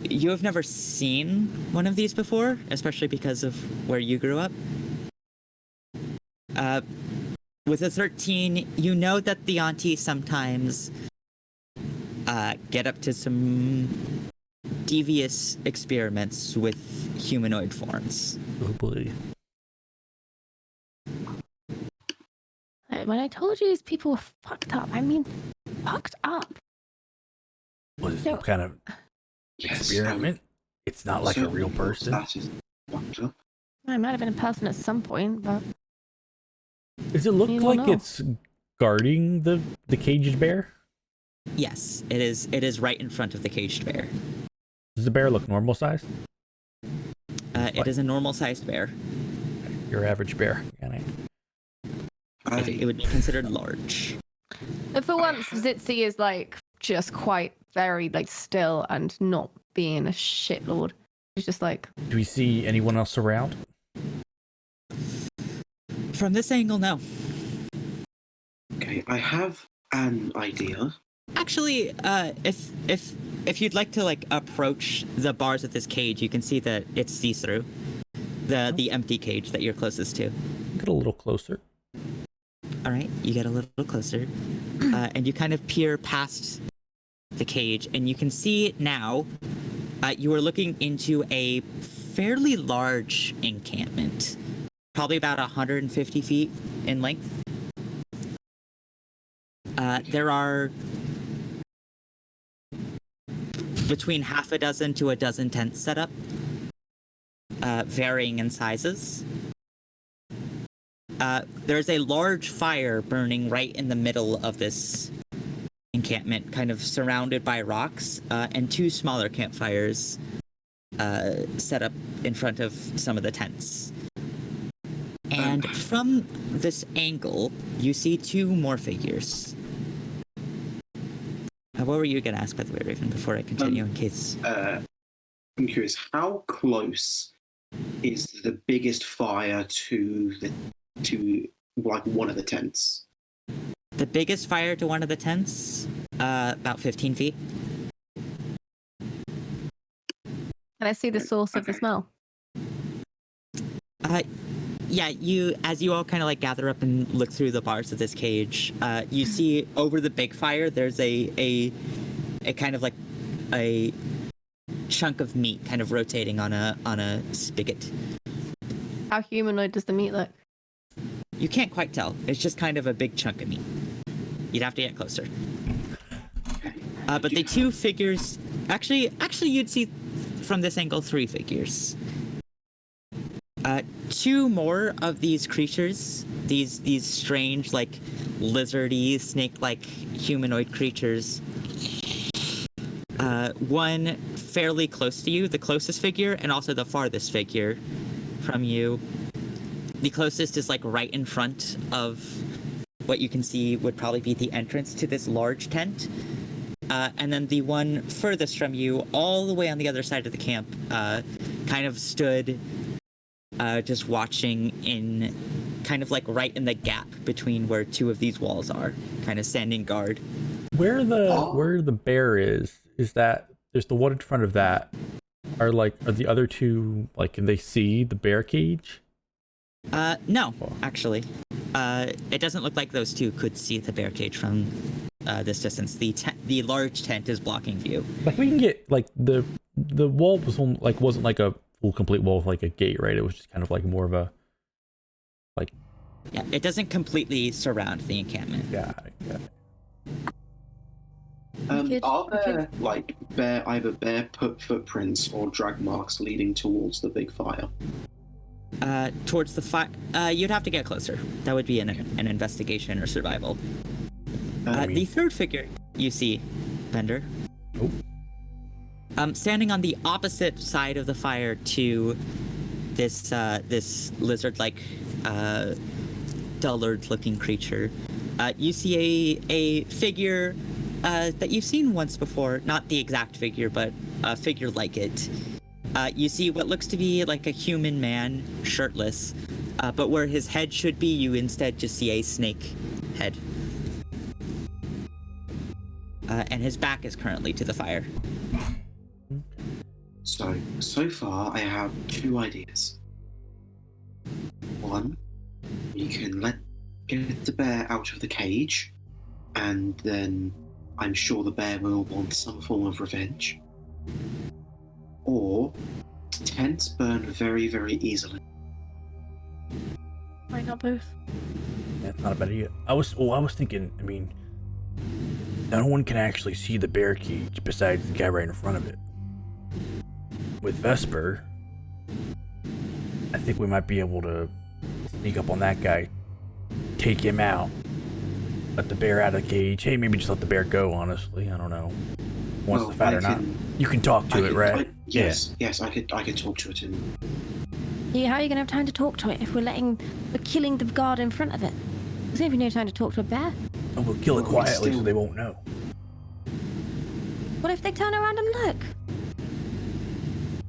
Speaker 1: You have never seen one of these before, especially because of where you grew up. With a 13, you know that the Yuan-Ti sometimes get up to some devious experiments with humanoid forms.
Speaker 2: Oh boy.
Speaker 3: When I told you these people were fucked up, I mean fucked up.
Speaker 2: Was it
Speaker 3: So-
Speaker 2: some kind of experiment? It's not like a real person.
Speaker 5: That is fucked up.
Speaker 3: I might have been a person at some point, but
Speaker 2: Does it look
Speaker 3: You don't
Speaker 2: like
Speaker 3: know.
Speaker 2: it's guarding the caged bear?
Speaker 1: Yes, it is. It is right in front of the caged bear.
Speaker 2: Does the bear look normal sized?
Speaker 1: It is a normal-sized bear.
Speaker 2: Your average bear.
Speaker 1: It would be considered large.
Speaker 3: for once, Zitzi is like just quite very like still and not being a shitlord. She's just like.
Speaker 2: Do we see anyone else around?
Speaker 1: From this angle, no.
Speaker 5: Okay, I have an idea.
Speaker 1: Actually, if you'd like to like approach the bars of this cage, you can see that it's see-through. The empty cage that you're closest to.
Speaker 2: Get a little closer.
Speaker 1: All right, you get a little closer, and you kind of peer past the cage, and you can see now. You are looking into a fairly large encampment, probably about 150 feet in length. There are between half a dozen to a dozen tents set up, varying in sizes. There's a large fire burning right in the middle of this encampment, kind of surrounded by rocks, and two smaller campfires set up in front of some of the tents. And And from this angle, you see two more figures. What were you going to ask, by the way, Raven, before I continue, in case...
Speaker 5: I'm curious, how close is the biggest fire to one of the tents?
Speaker 1: The biggest fire to one of the tents? About 15 feet.
Speaker 3: Can I see the source of the smell?
Speaker 1: Yeah, as you all kind of like gather up and look through the bars of this cage, you see over the big fire there's a kind of like a chunk of meat kind of rotating on a spigot.
Speaker 3: How humanoid does the meat look?
Speaker 1: You can't quite tell. It's just kind of a big chunk of meat. You'd have to get closer. But the two figures, actually you'd see from this angle 3 figures. Two more of these creatures, these strange, like, lizardy, snake-like humanoid creatures. One fairly close to you, the closest figure, and also the farthest figure from you. The closest is, like, right in front of what you can see would probably be the entrance to this large tent. And then the one furthest from you, all the way on the other side of the camp, kind of stood... just watching in kind of like right in the gap between where two of these walls are, kind of standing guard.
Speaker 2: Where the bear is that there's the one in front of that. Are the other two, like, can they see the bear cage?
Speaker 1: No, actually. It doesn't look like those two could see the bear cage from this distance. The large tent is blocking view.
Speaker 2: Like, we can get, like, the wall wasn't like a full complete wall with like a gate, right? It was just kind of like more of a like.
Speaker 1: Yeah, it doesn't completely surround the encampment.
Speaker 2: Yeah.
Speaker 5: Are there like either bear footprints or drag marks leading towards the big fire?
Speaker 1: Towards the fire, you'd have to get closer. That would be an investigation or survival. The third figure you see, Bender.
Speaker 2: Oh.
Speaker 1: Standing on the opposite side of the fire to this lizard-like, dullard-looking creature, you see a figure that you've seen once before. Not the exact figure, but a figure like it. You see what looks to be like a human man, shirtless, but where his head should be, you instead just see a snake head. And his back is currently to the fire.
Speaker 5: So far I have 2 ideas. One, you can get the bear out of the cage, and then I'm sure the bear will want some form of revenge. Or tents burn very, very easily.
Speaker 3: Why not both?
Speaker 2: That's not a bad idea. I was thinking, I mean, no one can actually see the bear cage besides the guy right in front of it. With Vesper, I think we might be able to sneak up on that guy, take him out, let the bear out of the cage. Hey, maybe just let the bear go, honestly. I don't know. Wants to fight or not. You can talk to it, right?
Speaker 5: Yes, I could talk to it.
Speaker 6: Yeah, how are you going to have time to talk to it if we're killing the guard in front of it? There's going to be no time to talk to a bear.
Speaker 2: And we'll kill it quietly so they won't know.
Speaker 6: What if they turn around and look?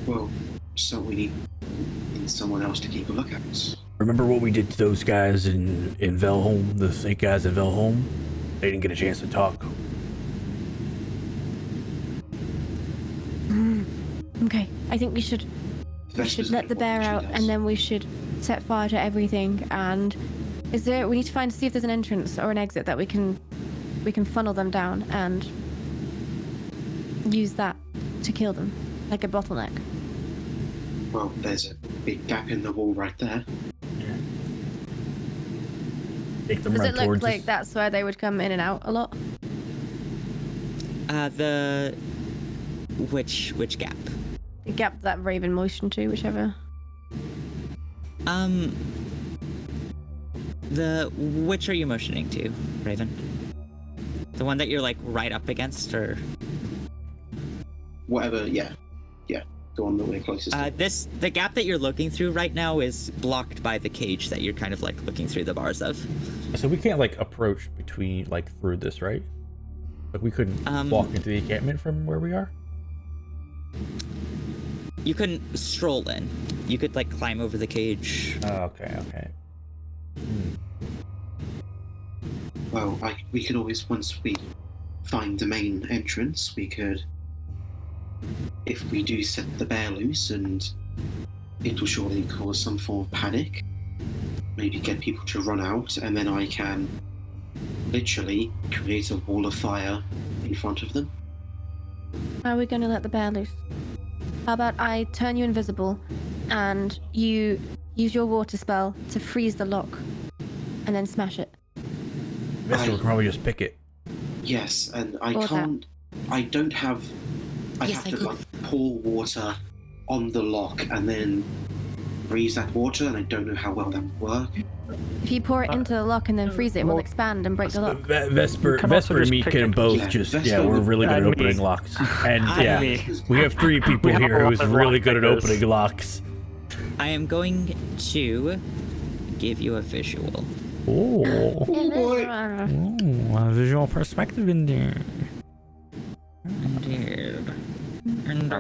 Speaker 5: Well, so we need someone else to keep a look at us.
Speaker 2: Remember what we did to those guys in Velholm, the snake guys in Velholm? They didn't get a chance to talk.
Speaker 6: Okay, I think we should let the bear out, and then we should set fire to everything. And we need to see if there's an entrance or an exit that we can funnel them down and use that to kill them, like a bottleneck.
Speaker 5: Well, there's a big gap in the wall right there.
Speaker 2: Yeah. Take them
Speaker 3: Does
Speaker 2: right
Speaker 3: it look
Speaker 2: towards
Speaker 3: like
Speaker 2: us.
Speaker 3: that's where they would come in and out a lot?
Speaker 1: Which gap?
Speaker 3: The gap that Raven motioned to, whichever.
Speaker 1: Which are you motioning to, Raven? The one that you're like right up against, or
Speaker 5: Whatever, yeah. the one that we're closest to.
Speaker 1: The gap that you're looking through right now is blocked by the cage that you're kind of like looking through the bars of.
Speaker 2: So we can't like approach between like through this, right? Like we couldn't walk into the encampment from where we are.
Speaker 1: You couldn't stroll in. You could like climb over the cage.
Speaker 2: Oh, okay.
Speaker 5: Well, we could always, once we find the main entrance, we could, if we do set the bear loose, and it will surely cause some form of panic, maybe get people to run out, and then I can literally create a wall of fire in front of them.
Speaker 6: How are we going to let the bear loose? How about I turn you invisible, and you use your water spell to freeze the lock, and then smash it?
Speaker 2: Vesper would probably just pick it.
Speaker 5: Yes, and I
Speaker 6: Or
Speaker 5: can't. I don't have. I
Speaker 1: Yes,
Speaker 5: have
Speaker 1: I
Speaker 5: to like pour water on the lock and then freeze that water, and I don't know how well that would work.
Speaker 6: If you pour it into the lock and then freeze it, it will expand and break the lock.
Speaker 2: Vesper and me can both we're really good at opening locks. And we have 3 people here who's really good at opening locks.
Speaker 1: I am going to give you a visual.
Speaker 2: Oh, a visual perspective indeed.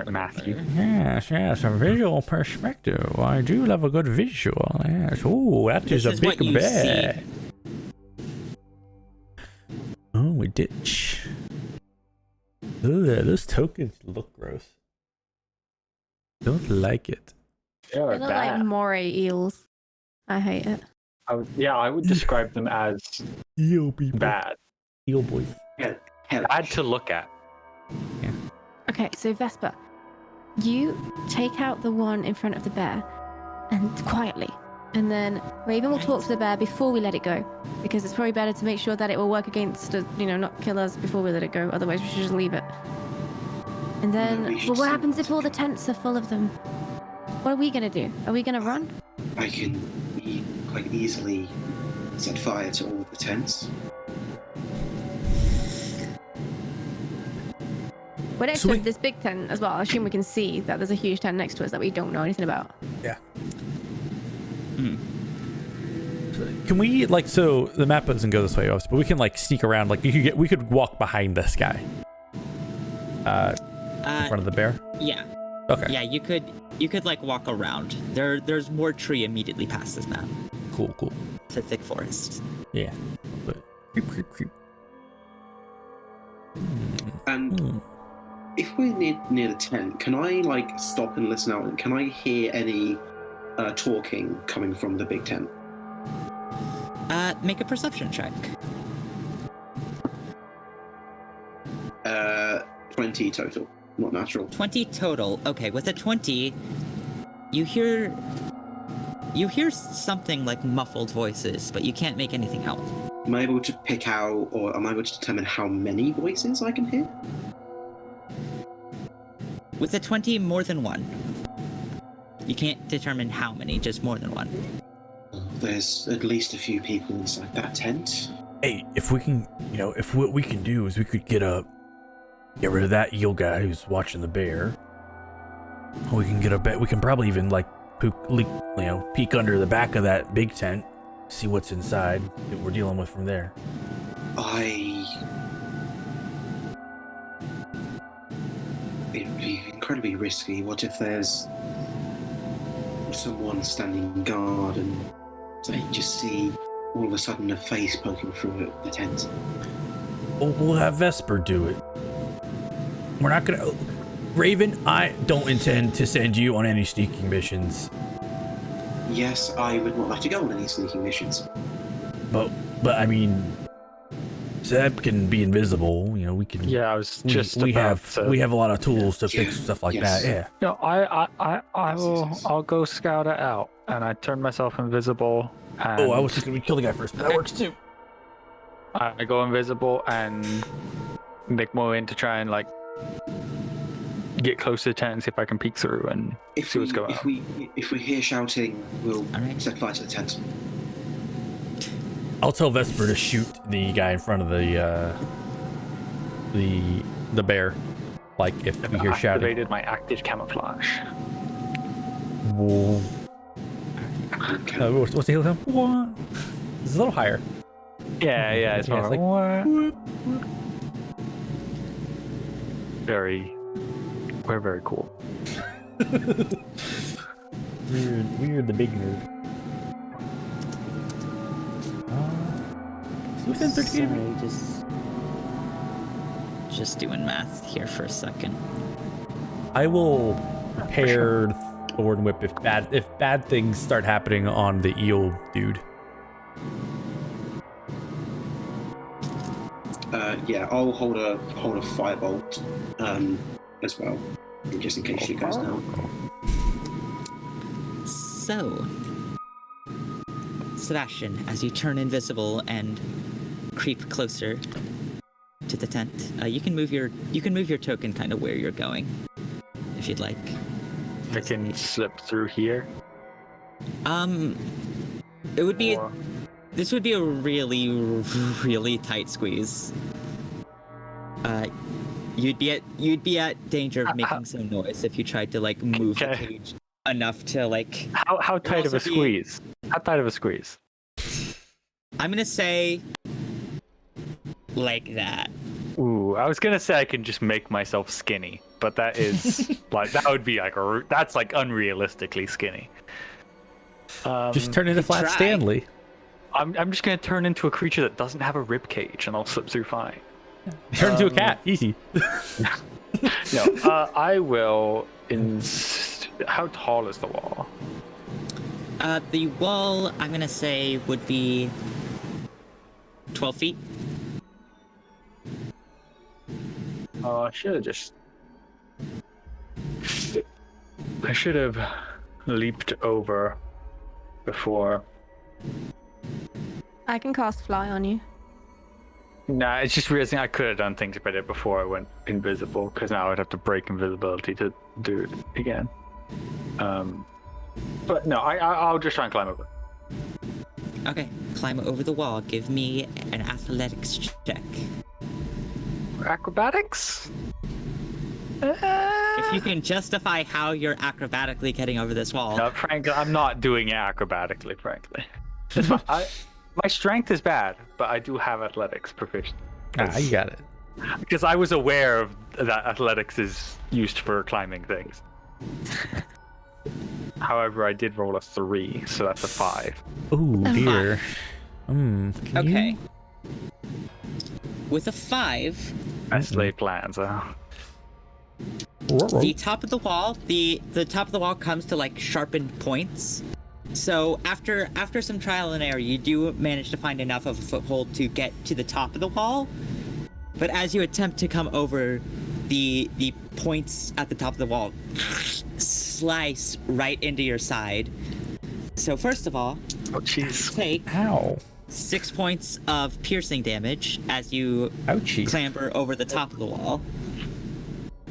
Speaker 4: Matthew.
Speaker 2: Yes, a visual perspective. I do love a good visual. Yes. Oh, that is a big bear. Oh, a ditch. Ugh, those tokens look gross. Don't like it.
Speaker 6: They look like moray eels. I hate it.
Speaker 4: I would describe them as
Speaker 2: Eel people.
Speaker 4: bad.
Speaker 2: Eel boys.
Speaker 5: Yeah,
Speaker 4: Bad to look at.
Speaker 2: Yeah.
Speaker 6: Okay, so Vesper, you take out the one in front of the bear, and quietly, and then Raven will talk to the bear before we let it go, because it's probably better to make sure that it will work against us, not kill us before we let it go. Otherwise, we should just leave it. And then, well, what happens if all the tents are full of them? What are we gonna do? Are we gonna run?
Speaker 5: I can quite easily set fire to all the tents.
Speaker 6: We're next to this big tent as well. I assume we can see that there's a huge tent next to us that we don't know anything about.
Speaker 2: Yeah. Can we so the map doesn't go this way, obviously, but we can sneak around. We could walk behind this guy. In front of the bear.
Speaker 1: Yeah.
Speaker 2: Okay.
Speaker 1: Yeah, you could walk around. There's more tree immediately past this map.
Speaker 2: Cool.
Speaker 1: It's a thick forest.
Speaker 2: Yeah. But creep.
Speaker 5: And if we're near the tent, can I stop and listen out? And can I hear any talking coming from the big tent?
Speaker 1: Make a perception check.
Speaker 5: 20 total, not natural.
Speaker 1: 20 total. Okay, with a 20, you hear something like muffled voices, but you can't make anything out.
Speaker 5: Am I able to pick out, or am I able to determine how many voices I can hear?
Speaker 1: With a 20, more than one. You can't determine how many, just more than one.
Speaker 5: There's at least a few people inside that tent.
Speaker 2: Hey, if we can, if what we can do is we could get rid of that eel guy who's watching the bear. We can we can probably even peek under the back of that big tent, see what's inside that we're dealing with from there.
Speaker 5: It'd be incredibly risky. What if there's someone standing guard and they just see all of a sudden a face poking through the tent?
Speaker 2: We'll have Vesper do it. We're not gonna... Raven, I don't intend to send you on any sneaking missions.
Speaker 5: Yes, I would not like to go on any sneaking missions.
Speaker 2: But I mean, Zeb can be invisible. We can.
Speaker 4: Yeah, I was just.
Speaker 2: We have a lot of tools to fix stuff like that. Yeah.
Speaker 4: No, I'll go scout it out, and I turn myself invisible. And
Speaker 2: I was thinking we'd kill the guy first, but that works too.
Speaker 4: I go invisible and make my way in to try and get close to the tent and see if I can peek through and see what's going on.
Speaker 5: If we hear shouting, we'll set fire to the tent.
Speaker 2: I'll tell Vesper to shoot the guy in front of the bear. Like if we hear shouting.
Speaker 4: Activated my active camouflage.
Speaker 2: Whoa. What's the heal time? What? This is a little higher.
Speaker 4: Yeah, it's more
Speaker 2: like
Speaker 4: we're very cool.
Speaker 2: We're the big nerd. Within 30 feet.
Speaker 1: Sorry, just doing math here for a second.
Speaker 2: I will prepare Thorn Whip if bad things start happening on the eel dude.
Speaker 5: Yeah, I'll hold a firebolt as well, just in case she goes down.
Speaker 1: So, Sebastian, as you turn invisible and creep closer to the tent, you can move your token kind of where you're going, if you'd like.
Speaker 4: I can slip through here.
Speaker 1: It would be. This would be a really, really tight squeeze. You'd be at danger of making some noise if you tried to like move the cage enough to like.
Speaker 4: How tight of a squeeze? How tight of a squeeze?
Speaker 1: I'm gonna say like that.
Speaker 4: Ooh, I was gonna say I can just make myself skinny, but that is like that would be like that's like unrealistically skinny.
Speaker 2: Just turn into Flat Stanley.
Speaker 4: I'm just gonna turn into a creature that doesn't have a rib cage, and I'll slip through fine.
Speaker 2: Turn into a cat, easy.
Speaker 4: No, I will. How tall is the wall?
Speaker 1: The wall, I'm gonna say, would be 12 feet.
Speaker 4: I should have leaped over before.
Speaker 6: I can cast fly on you.
Speaker 4: Nah, it's just realizing I could have done things better before I went invisible, because now I'd have to break invisibility to do it again. But no, I'll just try and climb over.
Speaker 1: Okay, climb over the wall. Give me an athletics check.
Speaker 4: Acrobatics?
Speaker 1: If you can justify how you're acrobatically getting over this wall.
Speaker 4: No, frankly, I'm not doing it acrobatically, frankly. It's fine. My strength is bad, but I do have athletics proficiency.
Speaker 2: You got it.
Speaker 4: Because I was aware of that athletics is used for climbing things. However, I did roll a 3, so that's a 5.
Speaker 2: Oh dear.
Speaker 1: Okay. With a 5.
Speaker 4: Best laid plans,
Speaker 1: The top of the wall, the top of the wall comes to like sharpened points. So after some trial and error, you do manage to find enough of a foothold to get to the top of the wall. But as you attempt to come over, the points at the top of the wall slice right into your side. So first of all, take 6 points of piercing damage as you clamber over the top of the wall.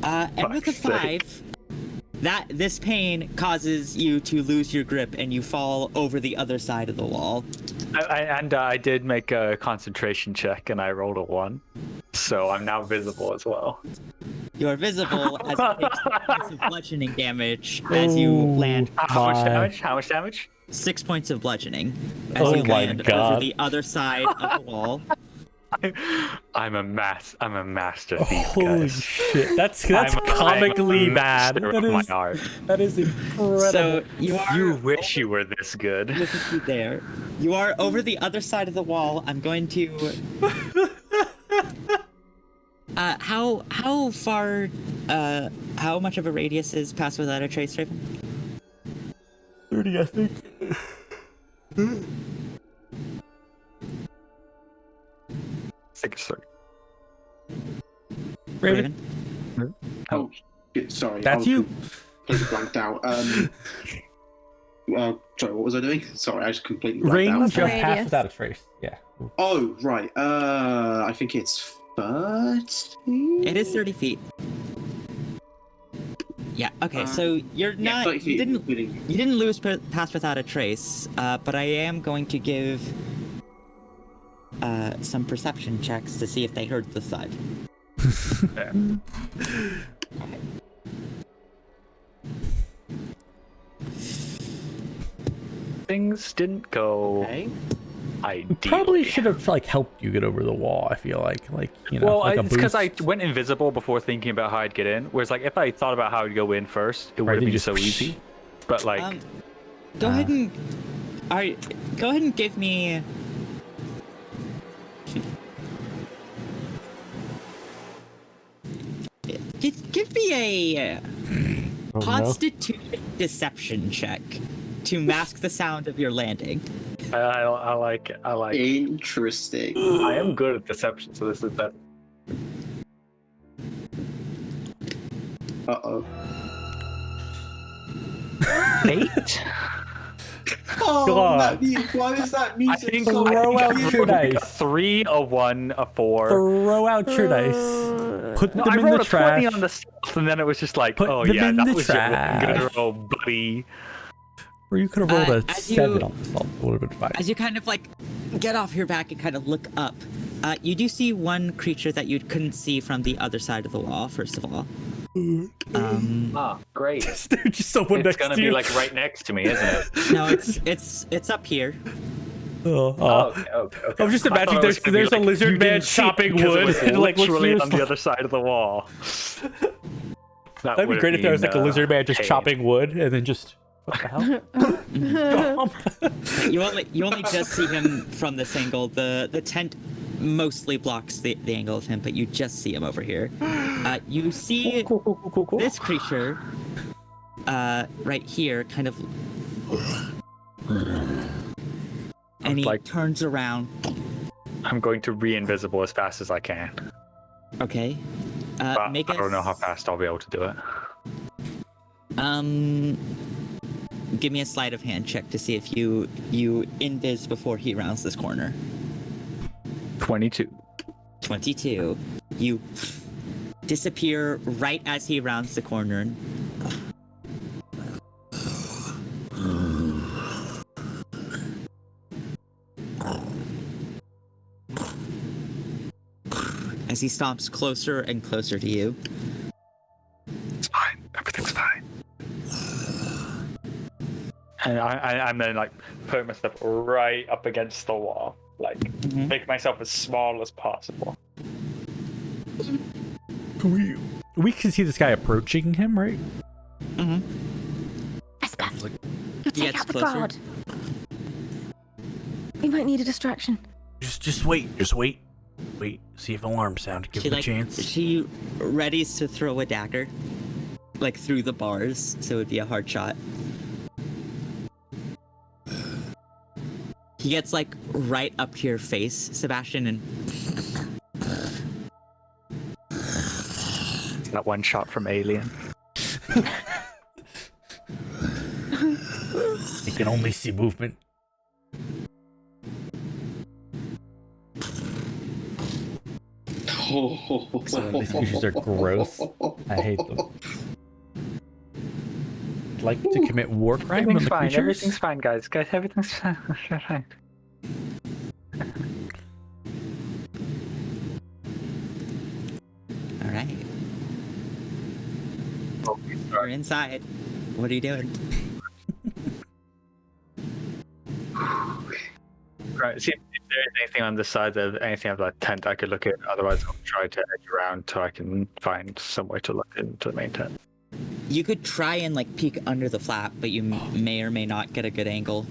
Speaker 1: And with a 5, this pain causes you to lose your grip and you fall over the other side of the wall.
Speaker 4: I did make a concentration check and I rolled a 1, so I'm now visible as well.
Speaker 1: You're visible as you take 6 points of bludgeoning damage as you land.
Speaker 4: How much damage?
Speaker 1: 6 points of bludgeoning as you land over the other side of the wall.
Speaker 4: I'm a master thief,
Speaker 2: Holy
Speaker 4: guys.
Speaker 2: shit! That's comically bad. That is incredible.
Speaker 1: So
Speaker 4: you wish you were this good.
Speaker 1: There, you are over the other side of the wall. I'm going to. How far? How much of a radius is Pass Without a Trace, Raven?
Speaker 2: 30, I think. Raven.
Speaker 5: Oh, shit, sorry.
Speaker 2: That's you.
Speaker 5: Completely blanked out. Sorry, what was I doing? Sorry, I just completely blanked
Speaker 2: Range
Speaker 5: out.
Speaker 2: of Pass Without a Trace. Yeah.
Speaker 5: Oh, right. I think it's 30?
Speaker 1: It is 30 feet. Yeah. Okay. So you're not.
Speaker 5: 30 feet,
Speaker 1: You didn't lose Pass Without a Trace. But I am going to give some perception checks to see if they heard the thud.
Speaker 4: Yeah. Things didn't go.
Speaker 1: Okay.
Speaker 4: Ideally.
Speaker 2: Probably should have like helped you get over the wall. I feel like you know,
Speaker 4: Well,
Speaker 2: like a
Speaker 4: it's because I
Speaker 2: boost.
Speaker 4: went invisible before thinking about how I'd get in. Whereas, like, if I thought about how I'd go in first, it would have
Speaker 2: then
Speaker 4: been
Speaker 2: just
Speaker 4: so easy. But like,
Speaker 1: Go ahead and go ahead and give me. Give me a Constitution deception check to mask the sound of your landing.
Speaker 4: I like it. I like it.
Speaker 5: Interesting.
Speaker 4: I am good at deception, so this is better.
Speaker 5: Uh-oh.
Speaker 4: 8?
Speaker 5: Oh,
Speaker 2: God.
Speaker 5: why is that
Speaker 4: I
Speaker 5: music
Speaker 4: think
Speaker 5: so
Speaker 2: Throw out
Speaker 5: weird?
Speaker 2: your
Speaker 4: a
Speaker 2: dice.
Speaker 4: 3, a 1, a 4.
Speaker 2: Throw out your dice. Put
Speaker 4: No,
Speaker 2: them
Speaker 4: I
Speaker 2: in
Speaker 4: rolled
Speaker 2: the
Speaker 4: a
Speaker 2: trash.
Speaker 4: 20 on the stuff, and then it was just like,
Speaker 2: Put
Speaker 4: oh
Speaker 2: them
Speaker 4: yeah,
Speaker 2: in
Speaker 4: that
Speaker 2: the
Speaker 4: was your one
Speaker 2: trash.
Speaker 4: good roll, buddy.
Speaker 2: Or you could have rolled a
Speaker 1: As
Speaker 2: 7
Speaker 1: you-
Speaker 2: on the salt. It would have been fine.
Speaker 1: As you kind of like get off your back and kind of look up, you do see one creature that you couldn't see from the other side of the wall. First of all,
Speaker 4: Ah, great.
Speaker 2: There's just someone
Speaker 4: It's
Speaker 2: next
Speaker 4: gonna
Speaker 2: to
Speaker 4: be
Speaker 2: you.
Speaker 4: like right next to me, isn't it?
Speaker 1: no, it's up here.
Speaker 2: Oh,
Speaker 4: Okay.
Speaker 2: I'm just
Speaker 4: I thought
Speaker 2: imagining
Speaker 4: it was gonna be
Speaker 2: there's a
Speaker 4: like,
Speaker 2: lizard
Speaker 4: you
Speaker 2: man
Speaker 4: didn't see it
Speaker 2: chopping
Speaker 4: because it
Speaker 2: wood
Speaker 4: was
Speaker 2: and, like, looks
Speaker 4: literally
Speaker 2: you
Speaker 4: on the other side of the wall.
Speaker 2: That'd be great if there was like a lizard man just
Speaker 4: pain.
Speaker 2: chopping wood and then just. What the hell?
Speaker 1: You only just see him from this angle. The tent mostly blocks the angle of him, but you just see him over here. You see
Speaker 4: Cool.
Speaker 1: this creature right here, kind of, and he
Speaker 4: Like-
Speaker 1: turns around.
Speaker 4: I'm going to re-invisible as fast as I can.
Speaker 1: Okay.
Speaker 4: But I
Speaker 1: Make
Speaker 4: don't know how
Speaker 1: us.
Speaker 4: fast I'll be able to do it.
Speaker 1: Give me a sleight of hand check to see if you invis before he rounds this corner.
Speaker 4: 22.
Speaker 1: 22. You disappear right as he rounds the corner. As he stomps closer and closer to you.
Speaker 4: It's fine. Everything's fine. And I'm then like putting myself right up against the wall, like make myself as small as possible.
Speaker 2: We can see this guy approaching him, right?
Speaker 6: Esper,
Speaker 2: Like-
Speaker 6: you take
Speaker 1: gets
Speaker 6: out the
Speaker 1: closer.
Speaker 6: guard. We might need a distraction.
Speaker 2: Just wait. Wait. See if alarm sound. Give it a chance.
Speaker 1: She readies to throw a dagger, like through the bars, so it would be a hard shot. He gets like right up to your face, Sebastian, and
Speaker 4: That one shot from Alien.
Speaker 2: You can only see movement. These creatures are gross. I hate them. I'd like to commit war crime on
Speaker 4: Everything's
Speaker 2: the
Speaker 4: fine.
Speaker 2: creatures.
Speaker 4: Everything's fine, guys. Everything's fine.
Speaker 1: all right, you're inside. What are you doing?
Speaker 4: Right. See if there's anything on the side of anything of that tent I could look at. Otherwise, I'll try to edge around so I can find somewhere to look into the main tent.
Speaker 1: You could try and like peek under the flap, but you may or may not get a good angle.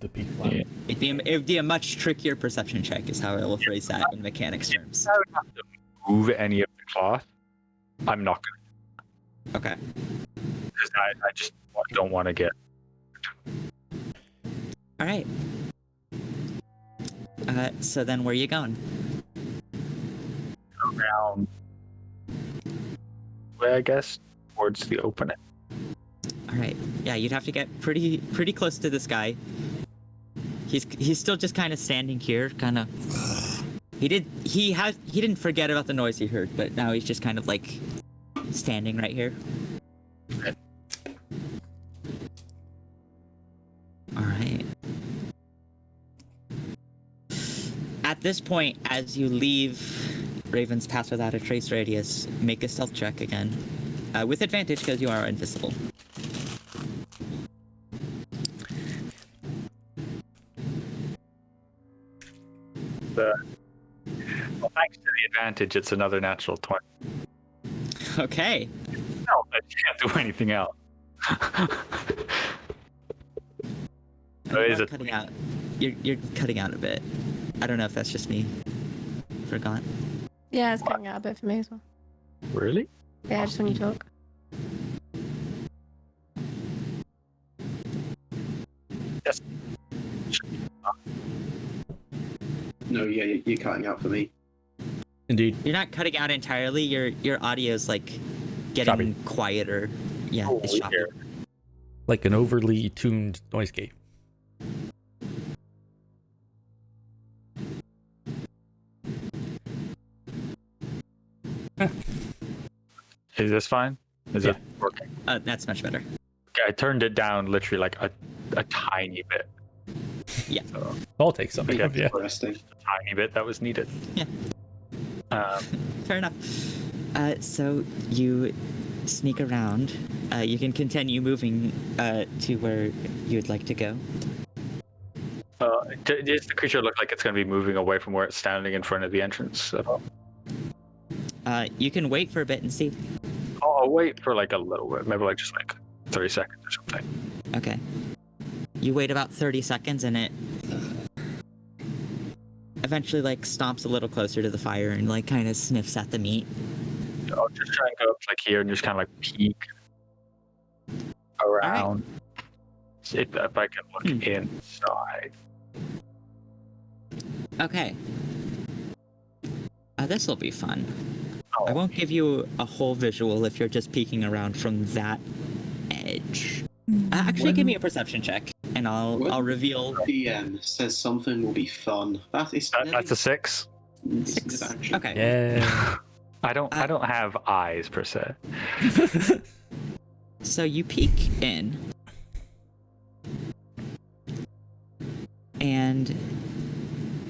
Speaker 2: The peak flap.
Speaker 4: Yeah.
Speaker 1: It'd be a much trickier perception check, is how I will phrase that in mechanics terms.
Speaker 4: I would have to move any of the cloth. I'm not going
Speaker 1: Okay.
Speaker 4: to, because I just don't want to get.
Speaker 1: All right. So then, where are you going?
Speaker 4: Around, I guess, towards the opening.
Speaker 1: All right. Yeah, you'd have to get pretty close to this guy. He's still just kind of standing here, kind of. He didn't forget about the noise he heard, but now he's just kind of like standing right here. All right. At this point, as you leave ravens pass without a trace radius. Make a stealth check again. With advantage because you are invisible.
Speaker 4: Well, thanks to the advantage, it's another natural 20.
Speaker 1: Okay.
Speaker 4: No, I can't do anything else.
Speaker 1: You are cutting out. You're cutting out a bit. I don't know if that's just me. Forgot.
Speaker 3: Yeah, it's cutting out a bit for me as well.
Speaker 4: Really?
Speaker 3: Yeah, just when you talk.
Speaker 4: Yes.
Speaker 5: No, yeah, you're cutting out for me.
Speaker 2: Indeed.
Speaker 1: You're not cutting out entirely. Your audio's like getting quieter. Yeah,
Speaker 4: Oh,
Speaker 1: it's choppy.
Speaker 2: Like an overly tuned noise gate.
Speaker 4: Is this fine? Is it working?
Speaker 1: That's much better.
Speaker 4: Okay, I turned it down literally like a tiny bit.
Speaker 1: Yeah.
Speaker 4: So
Speaker 2: I'll take some.
Speaker 4: Okay.
Speaker 2: Yeah.
Speaker 5: Interesting.
Speaker 4: a tiny bit that was needed.
Speaker 1: Yeah. Fair enough. So you sneak around. You can continue moving to where you'd like to go.
Speaker 4: Does the creature look like it's going to be moving away from where it's standing in front of the entrance at all?
Speaker 1: You can wait for a bit and see.
Speaker 4: I'll wait for like a little bit, maybe like just like 30 seconds or something.
Speaker 1: Okay. You wait about 30 seconds and it eventually like stomps a little closer to the fire and like kind of sniffs at the meat.
Speaker 4: I'll just try and go up like here and just kind of like peek around. See if I can look inside.
Speaker 1: Okay. This will be fun.
Speaker 4: Oh.
Speaker 1: I won't give you a whole visual if you're just peeking around from that edge. Actually, give me a perception check, and I'll reveal.
Speaker 5: DM says something will be fun.
Speaker 4: That's a 6.
Speaker 1: 6. Okay.
Speaker 2: Yeah.
Speaker 4: I don't have eyes per se.
Speaker 1: So you peek in, and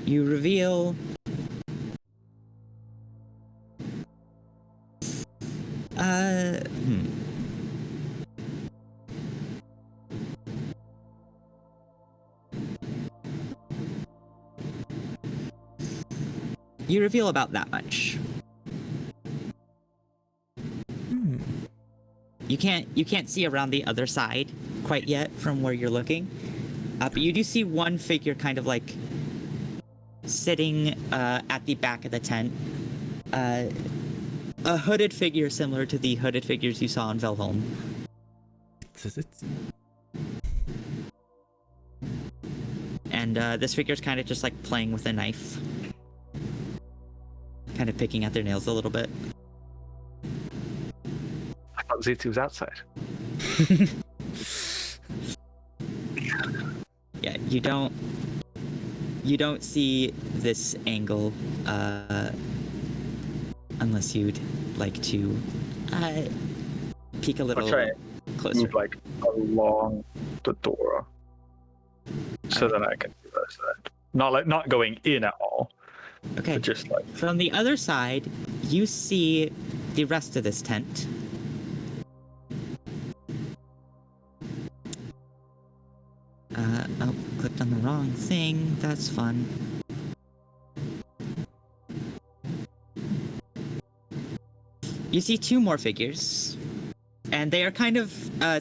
Speaker 1: you reveal. You reveal about that much. You can't see around the other side quite yet from where you're looking, but you do see one figure kind of like sitting at the back of the tent. A hooded figure similar to the hooded figures you saw in Velholm. And this figure's kind of just like playing with a knife. Kind of picking at their nails a little bit.
Speaker 4: I thought Zetsu was outside.
Speaker 1: Yeah, you don't see this angle unless you'd like to peek a little
Speaker 4: I'll try
Speaker 1: closer.
Speaker 4: move like along the door so that I can do this. Not going in at all.
Speaker 1: Okay.
Speaker 4: But just like
Speaker 1: From the other side, you see the rest of this tent. Oh, clicked on the wrong thing. That's fun. You see 2 more figures, and they are kind of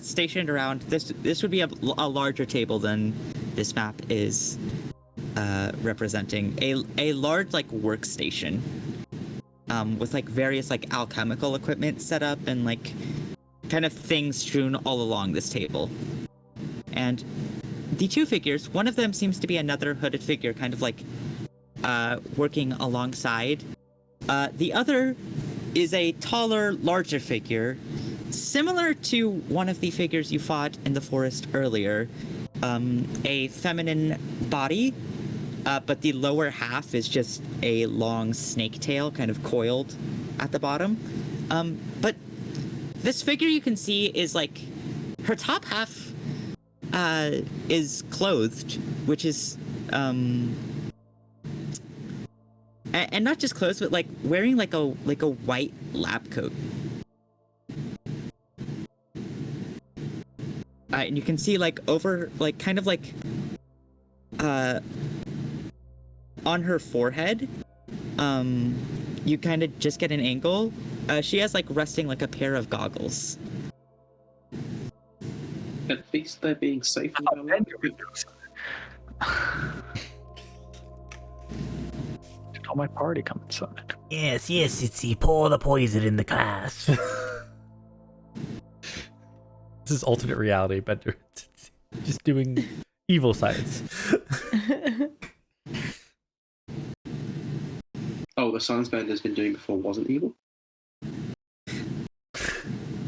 Speaker 1: stationed around. This would be a larger table than this map is representing. A large like workstation with like various like alchemical equipment set up and like kind of things strewn all along this table. And the 2 figures, one of them seems to be another hooded figure, kind of like working alongside. The other is a taller, larger figure, similar to one of the figures you fought in the forest earlier. A feminine body, but the lower half is just a long snake tail, kind of coiled at the bottom. But this figure you can see is like, her top half is clothed, which is and not just clothes, but like wearing like a white lab coat. And you can see like over like kind of like on her forehead, you kind of just get an angle. She has like resting like a pair of goggles.
Speaker 5: At least they're being safe.
Speaker 4: Did all my party come inside?
Speaker 2: Yes, Itzy, pour the poison in the glass. This is alternate reality, but just doing evil science.
Speaker 5: Oh, the science Bender's been doing before wasn't evil?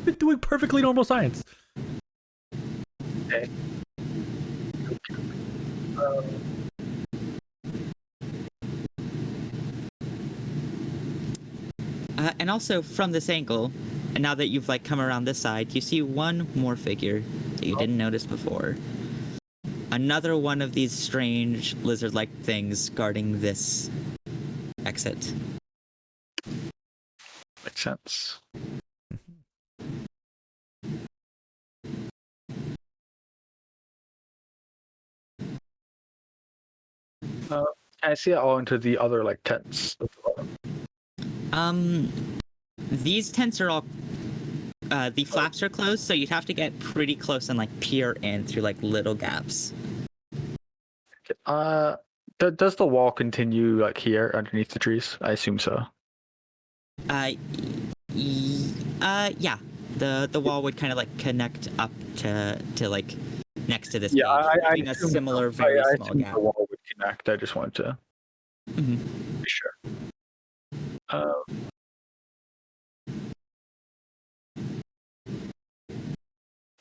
Speaker 2: Been doing perfectly normal science.
Speaker 4: Okay.
Speaker 1: And also from this angle, and now that you've like come around this side, you see one more figure that you didn't notice before. Another one of these strange lizard-like things guarding this exit.
Speaker 4: Makes sense. Can I see it all into the other like tents?
Speaker 1: These tents are all the flaps are closed, so you'd have to get pretty close and like peer in through like little gaps.
Speaker 4: Does the wall continue like here underneath the trees? I assume so.
Speaker 1: Yeah. The wall would kind of like connect up to like next to this.
Speaker 4: Yeah,
Speaker 1: page,
Speaker 4: I
Speaker 1: a similar very small gap.
Speaker 4: The wall would connect. I just wanted to be sure.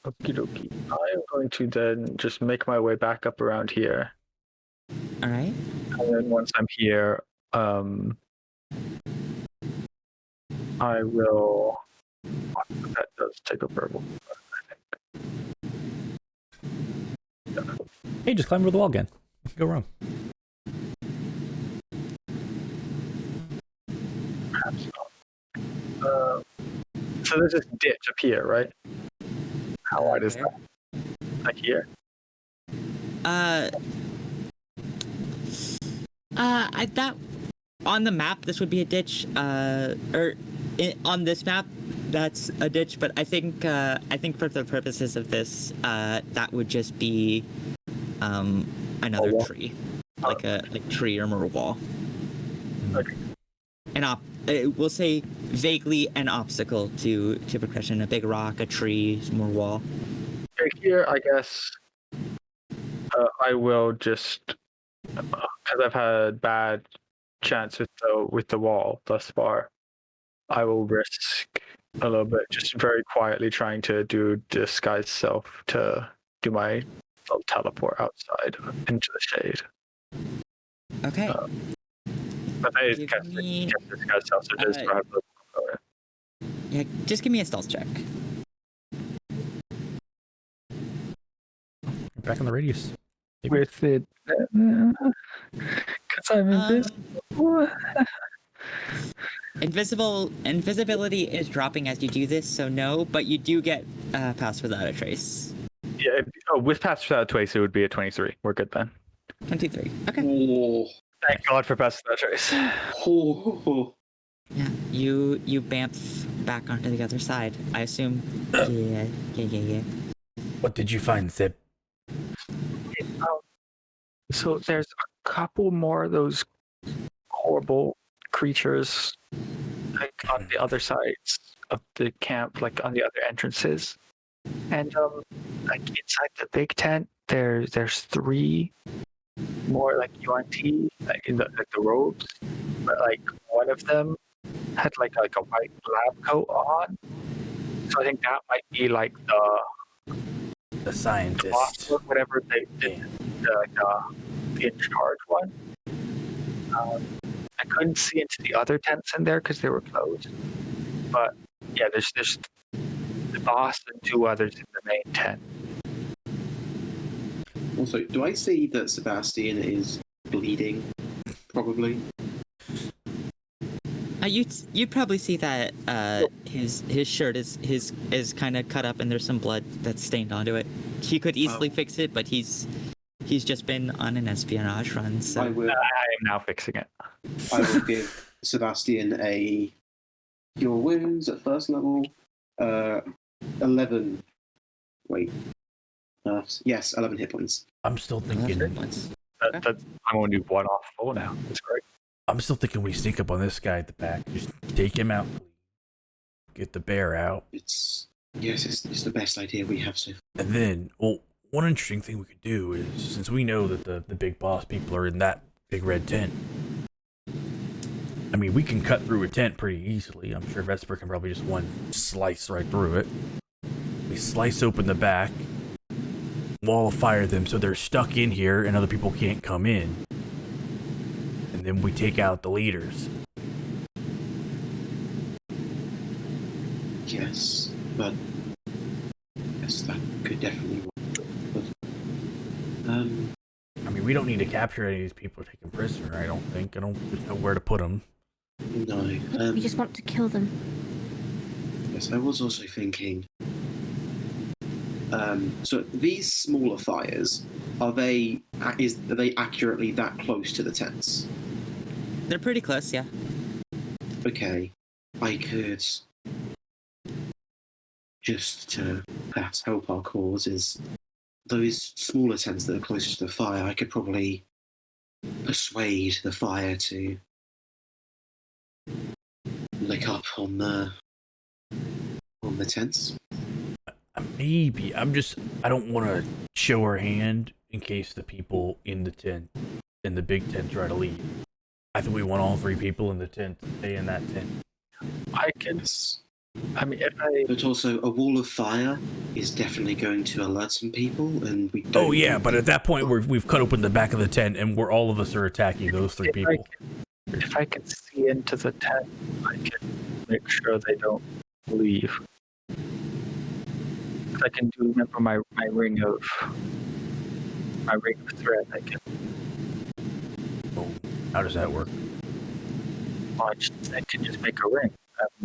Speaker 4: Okie dokie. I am going to then just make my way back up around here.
Speaker 1: All right.
Speaker 4: And then once I'm here, I will. That does take a verbal.
Speaker 2: Hey, just climb over the wall again. Go wrong.
Speaker 4: Perhaps not. So there's this ditch up here, right? How wide is that? Like here?
Speaker 1: That on the map, this would be a ditch. On this map, that's a ditch. But I think for the purposes of this, that would just be another tree, like a tree or more wall.
Speaker 4: Okay.
Speaker 1: We'll say vaguely an obstacle to progression. A big rock, a tree, more wall.
Speaker 4: Okay, here, I guess I will just, because I've had bad chance with the wall thus far, I will risk a little bit, just very quietly trying to do disguise self to do my little teleport outside into the shade.
Speaker 1: Okay.
Speaker 4: But that is casting disguise self, so just have the
Speaker 1: yeah, just give me a stealth check.
Speaker 2: Back in the radius.
Speaker 4: Maybe. With it, because I'm invisible.
Speaker 1: Invisibility is dropping as you do this, so no, but you do get pass without a trace.
Speaker 4: Yeah, with pass without a trace, it would be a 23. We're good then.
Speaker 1: 23. Okay.
Speaker 5: Oh.
Speaker 4: Thank God for pass without a trace.
Speaker 5: Oh.
Speaker 1: Yeah, you bamf back onto the other side. I assume. Yeah.
Speaker 2: What did you find, Zip?
Speaker 4: So there's a couple more of those horrible creatures, like on the other sides of the camp, like on the other entrances, and like inside the big tent, there's 3 more like Yuan-Ti, like in the robes, but like one of them had like a white lab coat on, so I think that might be like
Speaker 2: The scientist.
Speaker 4: boss or whatever they did, the in charge one. I couldn't see into the other tents in there because they were closed. But yeah, there's the boss and 2 others in the main tent.
Speaker 5: Also, do I see that Sebastian is bleeding? Probably.
Speaker 1: You'd probably see that his shirt is kind of cut up and there's some blood that's stained onto it. He could easily fix it, but he's just been on an espionage run. So
Speaker 4: I am now fixing it.
Speaker 5: I will give Sebastian a cure wounds at first level. 11. Wait. Yes, 11 hit points.
Speaker 2: I'm still thinking.
Speaker 4: I'm only 1 off 4 now. That's great.
Speaker 2: I'm still thinking we sneak up on this guy at the back. Just take him out. Get the bear out.
Speaker 5: It's the best idea we have so far.
Speaker 2: And then, well, one interesting thing we could do is, since we know that the big boss people are in that big red tent, I mean, we can cut through a tent pretty easily. I'm sure Vesper can probably just one slice right through it. We slice open the back, wall of fire them so they're stuck in here and other people can't come in. And then we take out the leaders.
Speaker 5: Yes, but yes, that could definitely work. But,
Speaker 2: I mean, we don't need to capture any of these people taken prisoner, I don't think. I don't know where to put them.
Speaker 5: no.
Speaker 6: We just want to kill them.
Speaker 5: Yes, I was also thinking. So these smaller fires, are they accurately that close to the tents?
Speaker 1: they're pretty close, yeah.
Speaker 5: Okay, I could just to perhaps help our cause is those smaller tents that are closer to the fire. I could probably persuade the fire to lick up on the tents.
Speaker 2: Maybe. I don't want to show our hand in case the people in the tent, in the big tent, try to leave. I think we want all 3 people in the tent to stay in that tent.
Speaker 4: I can. I mean,
Speaker 5: But also, a wall of fire is definitely going to alert some people, and we don't...
Speaker 2: Oh yeah, but at that point we've cut open the back of the tent and all of us are attacking those 3 people.
Speaker 4: If I can see into the tent, I can make sure they don't leave. I can do, remember my ring of thread. I can.
Speaker 2: Oh, how does that work?
Speaker 4: I can just make a ring,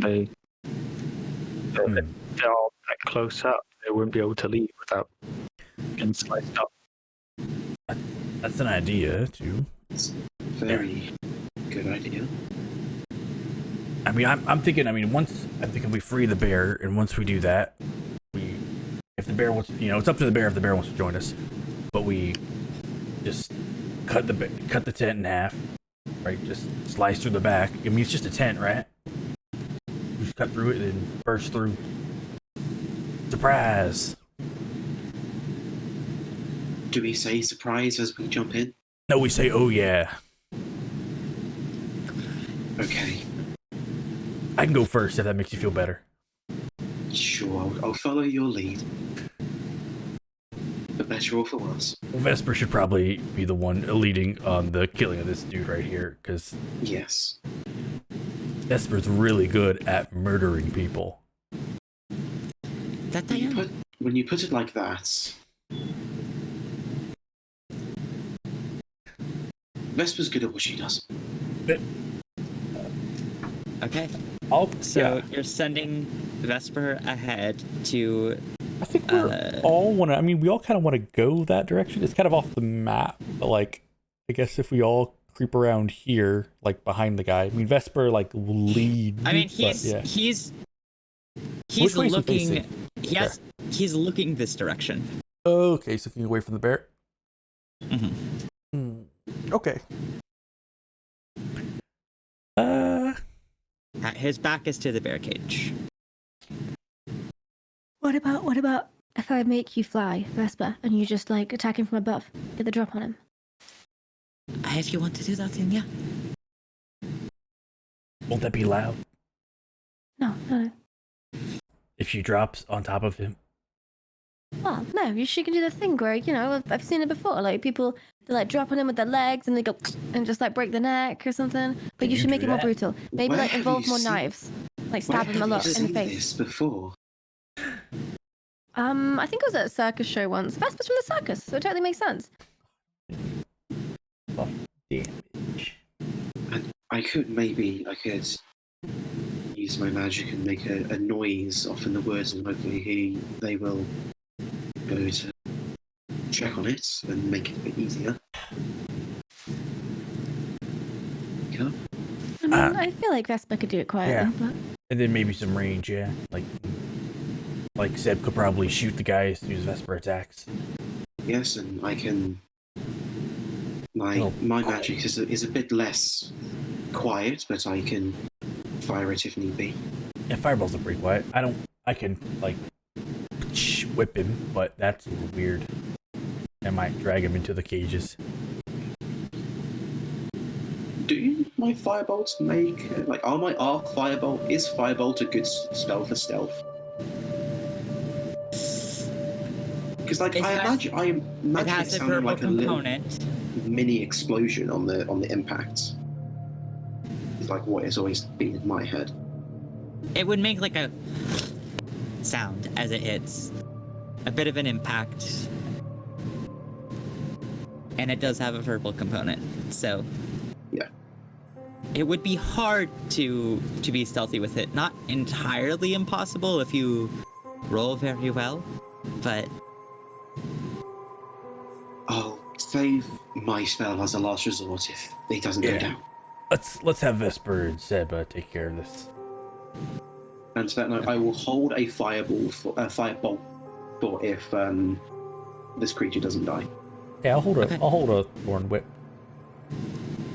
Speaker 4: and if they're all that close up, they wouldn't be able to leave without getting sliced up.
Speaker 2: That's an idea too.
Speaker 5: It's a very good idea.
Speaker 2: I mean, I'm thinking we free the bear, and once we do that, if the bear wants, it's up to the bear if the bear wants to join us, but we just cut the tent in half, right? Just slice through the back. I mean, it's just a tent, right? We just cut through it and burst through. Surprise!
Speaker 5: Do we say surprise as we jump in?
Speaker 2: No, we say, oh yeah.
Speaker 5: Okay.
Speaker 2: I can go first if that makes you feel better.
Speaker 5: Sure, I'll follow your lead. The better all for us.
Speaker 2: Vesper should probably be the one leading on the killing of this dude right here, because
Speaker 5: Yes.
Speaker 2: Vesper's really good at murdering people.
Speaker 1: That I am.
Speaker 5: When you put it like that, Vesper's good at what she does.
Speaker 1: Okay.
Speaker 2: So
Speaker 1: you're sending Vesper ahead to...
Speaker 2: I think we all want to. I mean, we all kind of want to go that direction. It's kind of off the map, but like, I guess if we all creep around here, like behind the guy. I mean, Vesper will lead.
Speaker 1: I mean,
Speaker 2: he's
Speaker 1: He's looking.
Speaker 2: Sure.
Speaker 1: He's looking this direction.
Speaker 2: Okay, so looking away from the bear.
Speaker 1: Mm-hmm.
Speaker 2: Okay.
Speaker 1: His back is to the bear cage.
Speaker 6: What about if I make you fly, Vesper, and you just like attack him from above, get the drop on him?
Speaker 1: If you want to do that, then yeah.
Speaker 2: Won't that be loud?
Speaker 6: No.
Speaker 2: If she drops on top of him?
Speaker 6: Oh, no, she can do the thing where, I've seen it before. Like, people, they like drop on him with their legs and they go and just like break the neck or something. But you should make it more brutal. Maybe like involve more knives. Like stab him a lot in the face.
Speaker 5: This before?
Speaker 6: I think it was at a circus show once. Vesper's from the circus, so it totally makes sense.
Speaker 2: Damage.
Speaker 5: And I could use my magic and make a noise off in the woods, and hopefully they will go to check on it and make it a bit easier. Okay.
Speaker 6: I mean, I feel like Vesper could do it quietly,
Speaker 2: Yeah.
Speaker 6: but
Speaker 2: And then maybe some range, yeah. Like Zeb could probably shoot the guys, use Vesper attacks.
Speaker 5: Yes, and I can. My magic is a bit less quiet, but I can fire it if need be.
Speaker 2: Yeah, fireballs are pretty quiet. I can, like, whip him, but that's a little weird. I might drag him into the cages.
Speaker 5: Do my firebolts make like are firebolt is firebolt a good spell for stealth? Because like I imagine
Speaker 1: It has
Speaker 5: it
Speaker 1: a
Speaker 5: sounding
Speaker 1: verbal
Speaker 5: like a little
Speaker 1: component.
Speaker 5: mini explosion on the impact. It's like what has always been in my head.
Speaker 1: It would make like a sound as it hits. A bit of an impact. And it does have a verbal component, so
Speaker 5: Yeah.
Speaker 1: it would be hard to be stealthy with it. Not entirely impossible if you roll very well, but
Speaker 5: I'll save my spell as a last resort if it doesn't go down.
Speaker 2: Let's have Vesper and Zeb take care of this.
Speaker 5: And to that note, I will hold a firebolt for if this creature doesn't die.
Speaker 2: Yeah, I'll hold a thorn whip.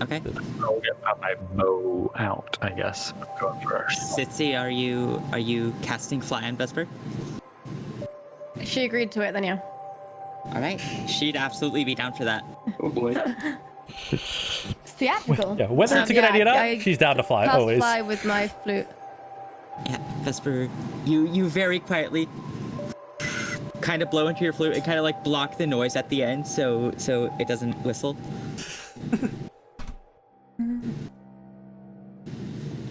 Speaker 1: okay.
Speaker 4: I'll get my bow out, I guess. I'm going first.
Speaker 1: Sitsi, are you casting Fly on Vesper?
Speaker 3: She agreed to it, then yeah.
Speaker 1: All right, she'd absolutely be down for that.
Speaker 5: Oh boy.
Speaker 3: It's theatrical.
Speaker 2: Yeah, whether it's a good idea or
Speaker 3: I
Speaker 2: not, she's down to fly
Speaker 3: cast
Speaker 2: always.
Speaker 3: fly with my flute.
Speaker 1: Yeah, Vesper, you very quietly kind of blow into your flute and kind of like block the noise at the end so it doesn't whistle.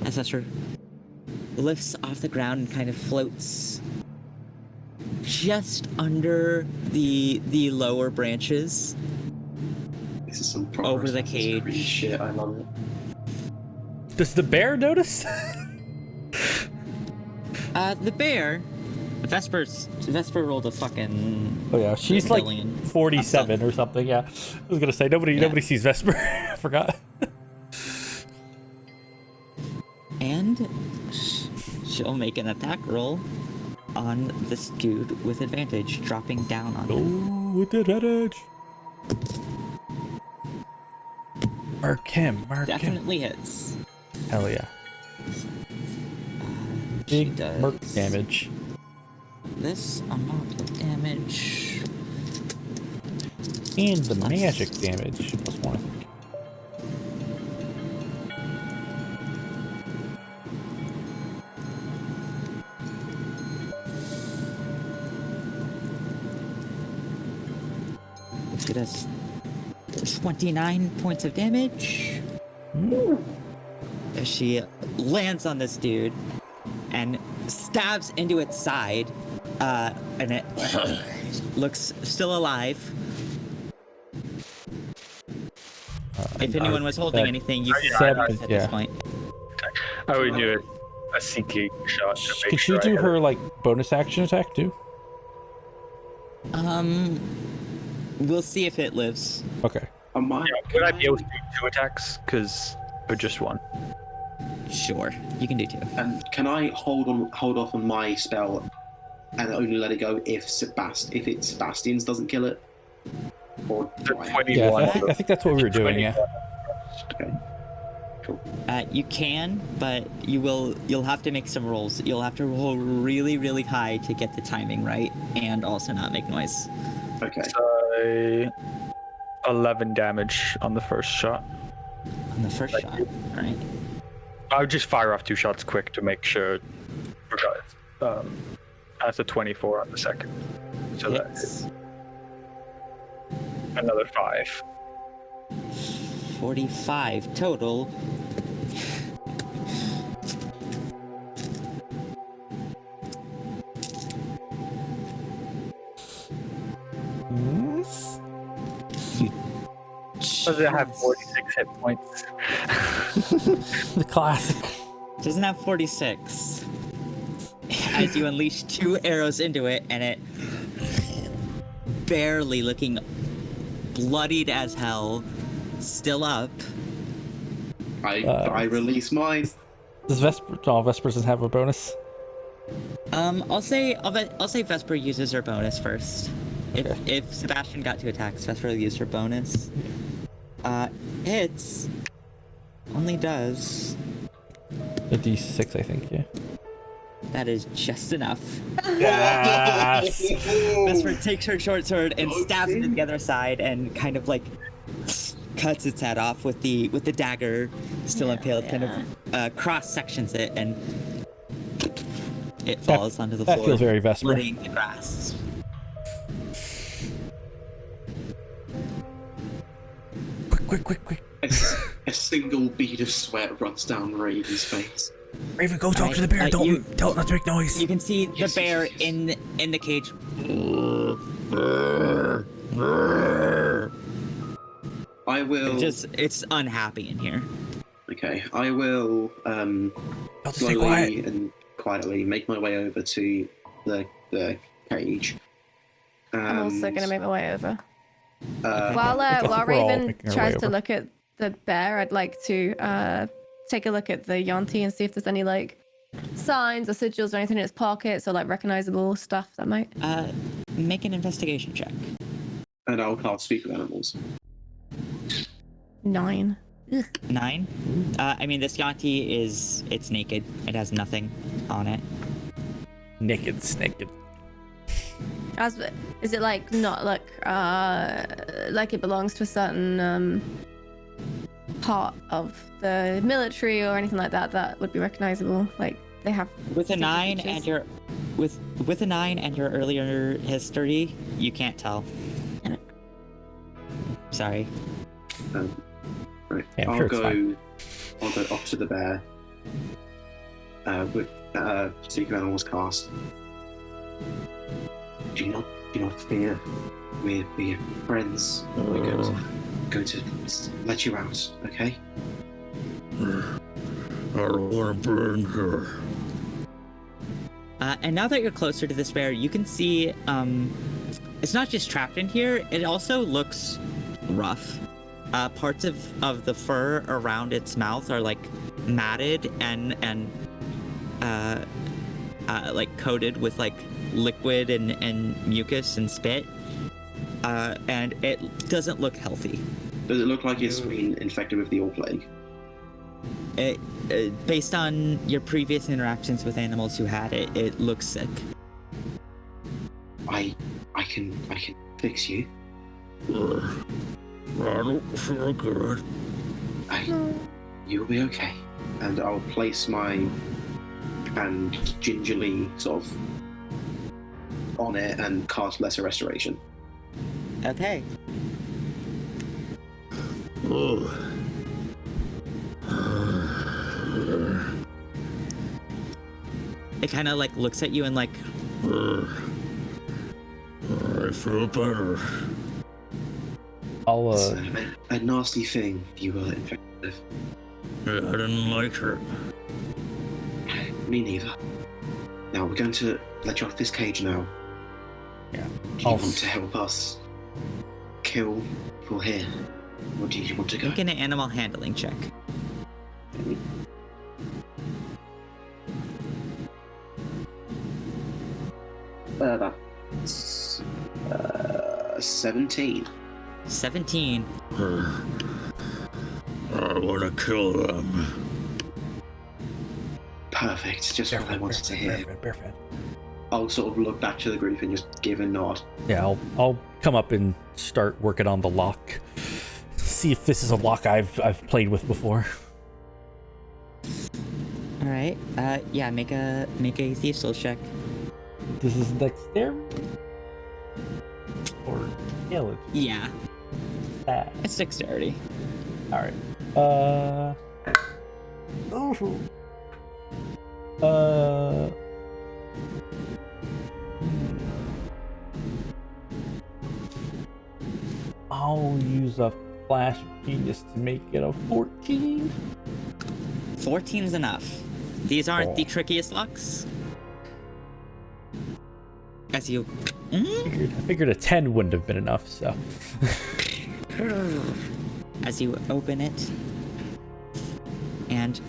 Speaker 1: As Vesper lifts off the ground and kind of floats just under the lower branches.
Speaker 5: This is some proper
Speaker 1: Over the
Speaker 5: Assassin's Creed
Speaker 1: cage.
Speaker 5: shit. I love it.
Speaker 2: Does the bear notice?
Speaker 1: The bear, Vesper rolled a fucking.
Speaker 2: Oh yeah, she's like
Speaker 1: billion.
Speaker 2: 47 or something. Yeah, I was gonna say nobody sees Vesper. I forgot.
Speaker 1: And she'll make an attack roll on this dude with advantage, dropping down on him.
Speaker 2: Oh, with advantage. Mark him.
Speaker 1: Definitely hits.
Speaker 2: Hell yeah.
Speaker 1: She
Speaker 2: Big
Speaker 1: does
Speaker 2: merc damage.
Speaker 1: this amount of damage.
Speaker 2: And the magic damage. Plus one, I think.
Speaker 1: It does 29 points of damage. As she lands on this dude and stabs into its side, and it looks still alive. If anyone was holding anything, you can at this point.
Speaker 4: I would do a seeking shot to make
Speaker 2: Could she
Speaker 4: sure
Speaker 2: do her like bonus action attack too?
Speaker 1: We'll see if it lives.
Speaker 2: Okay.
Speaker 4: Would I be able to do 2 attacks? Or just 1?
Speaker 1: Sure, you can do 2.
Speaker 5: And can I hold off on my spell and only let it go if Sebastian's doesn't kill it? Or do I have-
Speaker 2: Yeah, I think that's what we were doing. Yeah.
Speaker 5: Okay. Cool.
Speaker 1: You can, but you'll have to make some rolls. You'll have to roll really, really high to get the timing right, and also not make noise.
Speaker 5: Okay.
Speaker 4: So 11 damage on the first shot.
Speaker 1: On the first shot, right?
Speaker 4: I would just fire off 2 shots quick to make sure. Regardless. That's a 24 on the second. So that's another 5.
Speaker 1: 45 total.
Speaker 4: Does it have 46 hit points?
Speaker 2: The classic.
Speaker 1: Doesn't have 46. As you unleash 2 arrows into it, and it barely looking bloodied as hell, still up.
Speaker 5: I release mine.
Speaker 7: Does Vesper? Oh, Vesper doesn't have a bonus.
Speaker 1: I'll say Vesper uses her bonus first.
Speaker 7: Okay.
Speaker 1: If Sebastian got 2 attacks, Vesper will use her bonus. Hits. Only does.
Speaker 7: A D6, I think. Yeah.
Speaker 1: That is just enough.
Speaker 7: Yes.
Speaker 1: Vesper takes her short sword and stabs it to the other side, and kind of like cuts its head off with the dagger still impaled. Kind of cross sections it, and it falls onto the floor.
Speaker 7: That feels very Vesper.
Speaker 1: Splitting the grass.
Speaker 7: Quick.
Speaker 5: A single bead of sweat runs down Raven's face.
Speaker 2: Raven, go talk to the bear. Don't tell it not to make noise.
Speaker 1: You can see the bear in the cage.
Speaker 5: I will.
Speaker 1: It's unhappy in here.
Speaker 5: Okay, I will
Speaker 2: Stay quiet.
Speaker 5: slowly and quietly make my way over to the cage.
Speaker 3: I'm also
Speaker 5: And,
Speaker 3: gonna make my way over.
Speaker 5: while
Speaker 3: While
Speaker 7: we're all
Speaker 3: Raven
Speaker 7: making our
Speaker 3: tries
Speaker 7: way
Speaker 3: to
Speaker 7: over.
Speaker 3: look at the bear, I'd like to take a look at the Yuan-Ti and see if there's any like signs or sigils or anything in its pockets or like recognizable stuff that might.
Speaker 1: Make an investigation check.
Speaker 5: and I'll cast Speak with Animals.
Speaker 3: 9. Ugh.
Speaker 1: 9. I mean, this Yuan-Ti it's naked. It has nothing on it.
Speaker 7: Naked.
Speaker 3: Is it like not like it belongs to a certain part of the military or anything like that would be recognizable? Like they have
Speaker 1: With a
Speaker 3: particular
Speaker 1: 9
Speaker 3: features?
Speaker 1: and your with a 9 and your earlier history, you can't tell.
Speaker 3: Damn it.
Speaker 1: Sorry.
Speaker 5: Right.
Speaker 7: Yeah, I'm
Speaker 5: I'll
Speaker 7: sure it's
Speaker 5: go.
Speaker 7: fine.
Speaker 5: I'll go up to the bear. With Speak with Animals cast. Do not fear. We're friends. We're going to let you out, okay?
Speaker 8: I don't want to burn her.
Speaker 1: And now that you're closer to this bear, you can see it's not just trapped in here. It also looks rough. Parts of the fur around its mouth are like matted and like coated with like liquid and mucus and spit. And it doesn't look healthy.
Speaker 5: Does it look like it's been infected with the All Plague?
Speaker 1: Based on your previous interactions with animals who had it, it looks sick.
Speaker 5: I can fix you.
Speaker 8: I don't feel good.
Speaker 5: You'll be okay. And I'll place my hand gingerly sort of on it and cast Lesser Restoration.
Speaker 1: Okay.
Speaker 8: Oh.
Speaker 1: It kind of like looks at you and like.
Speaker 8: I feel better.
Speaker 7: I'll
Speaker 5: It's a nasty thing you were infected with.
Speaker 8: I didn't like her.
Speaker 5: Me neither. Now we're going to let you off this cage now.
Speaker 7: Yeah.
Speaker 5: Do you want to help us kill people here? Or do you want to go?
Speaker 1: Make an animal handling check.
Speaker 5: That's 17.
Speaker 1: 17.
Speaker 8: I want to kill them.
Speaker 5: Perfect. Just what I wanted to hear.
Speaker 2: Bear fan.
Speaker 5: I'll sort of look back to the group and just give a nod.
Speaker 7: Yeah, I'll come up and start working on the lock. See if this is a lock I've played with before.
Speaker 1: All right. Yeah. Make a thieves skill check.
Speaker 7: This is dexterity or intelligence.
Speaker 1: Yeah.
Speaker 7: Ah,
Speaker 1: It's dexterity.
Speaker 7: all right. I'll use a flash of genius to make it a 14.
Speaker 1: 14's enough. these aren't the trickiest locks. As you...
Speaker 7: I figured a 10 wouldn't have been enough, so.
Speaker 1: As you open it, and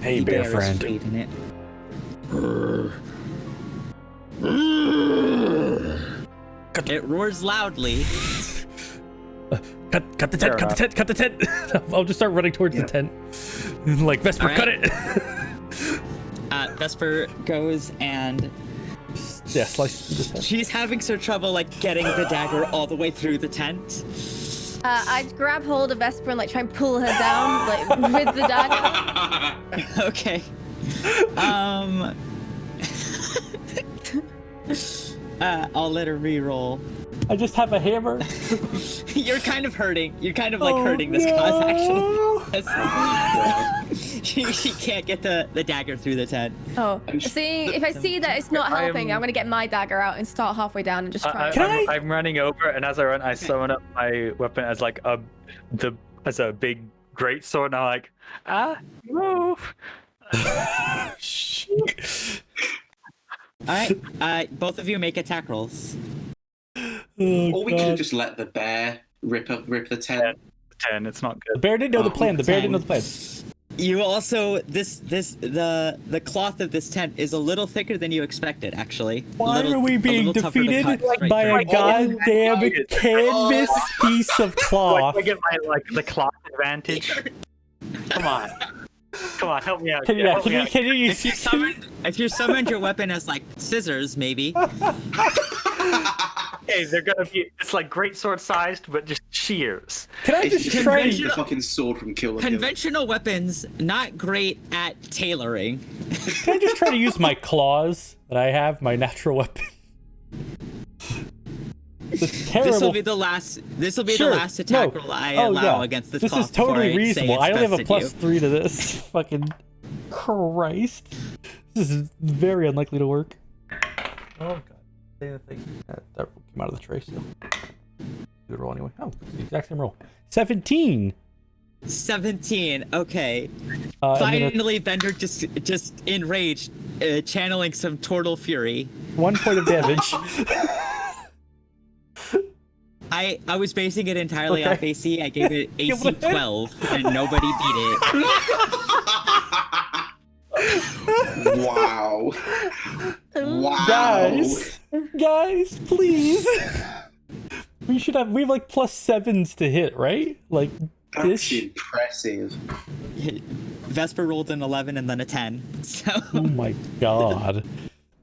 Speaker 7: Hey,
Speaker 1: the
Speaker 7: bear
Speaker 1: bear
Speaker 7: friend.
Speaker 1: is freed in it. It roars loudly.
Speaker 7: Cut the tent, cut the tent. I'll just start running towards the tent. Like, Vesper,
Speaker 1: All
Speaker 7: cut
Speaker 1: right.
Speaker 7: it.
Speaker 1: Vesper goes and
Speaker 7: Yeah, slice through the tent.
Speaker 1: she's having some trouble like getting the dagger all the way through the tent.
Speaker 3: I'd grab hold of Vesper and like try and pull her down like with the dagger.
Speaker 1: Okay. I'll let her re-roll.
Speaker 7: I just have a hammer.
Speaker 1: You're kind of hurting. You're kind of like hurting this cause, actually. She can't get the dagger through the tent.
Speaker 3: Oh, see, if I see that it's not helping, I'm gonna get my dagger out and start halfway down and just try.
Speaker 4: I'm running over, and as I run, I summon up my weapon as like a big great sword, and I'm like, move.
Speaker 1: Alright, both of you make attack rolls.
Speaker 5: Or we could have just let the bear rip the tent.
Speaker 4: 10, it's not
Speaker 7: The
Speaker 4: good.
Speaker 7: bear didn't know the plan. The bear didn't know the plan.
Speaker 1: You also the cloth of this tent is a little thicker than you expected, actually.
Speaker 7: Why are we being defeated by a goddamn canvas piece of cloth?
Speaker 4: I get my the cloth advantage. Come on, help me out.
Speaker 7: Can you use?
Speaker 1: If you summoned your weapon as like scissors, maybe.
Speaker 4: Okay, they're gonna be. It's like great sword sized, but just shears.
Speaker 7: Can I
Speaker 5: It's
Speaker 7: just try
Speaker 5: the
Speaker 7: to?
Speaker 5: fucking sword from Kill la Kill.
Speaker 1: Conventional weapons not great at tailoring.
Speaker 7: Can I just try to use my claws that I have, my natural weapon? It's terrible.
Speaker 1: This will be the last. This will be the last attack roll I allow against this.
Speaker 7: This
Speaker 1: cloth
Speaker 7: is totally
Speaker 1: before I say
Speaker 7: reasonable.
Speaker 1: it's
Speaker 7: I only have a
Speaker 1: bested you.
Speaker 7: +3 to this. Fucking Christ. This is very unlikely to work. Oh god. Say the thing. That came out of the tray still. Good roll anyway. Oh, it's the exact same roll. 17.
Speaker 1: 17. Okay.
Speaker 7: And then
Speaker 1: Finally, Bender just enraged, channeling some Tortle Fury.
Speaker 7: 1 point of damage.
Speaker 1: I was basing it entirely off AC. I gave it AC 12, and nobody beat it.
Speaker 5: Wow. Wow.
Speaker 7: Guys, please. We have like +7s to hit, right? Like
Speaker 5: That's
Speaker 7: this.
Speaker 5: impressive.
Speaker 1: Vesper rolled an 11 and then a 10. So.
Speaker 7: Oh my god.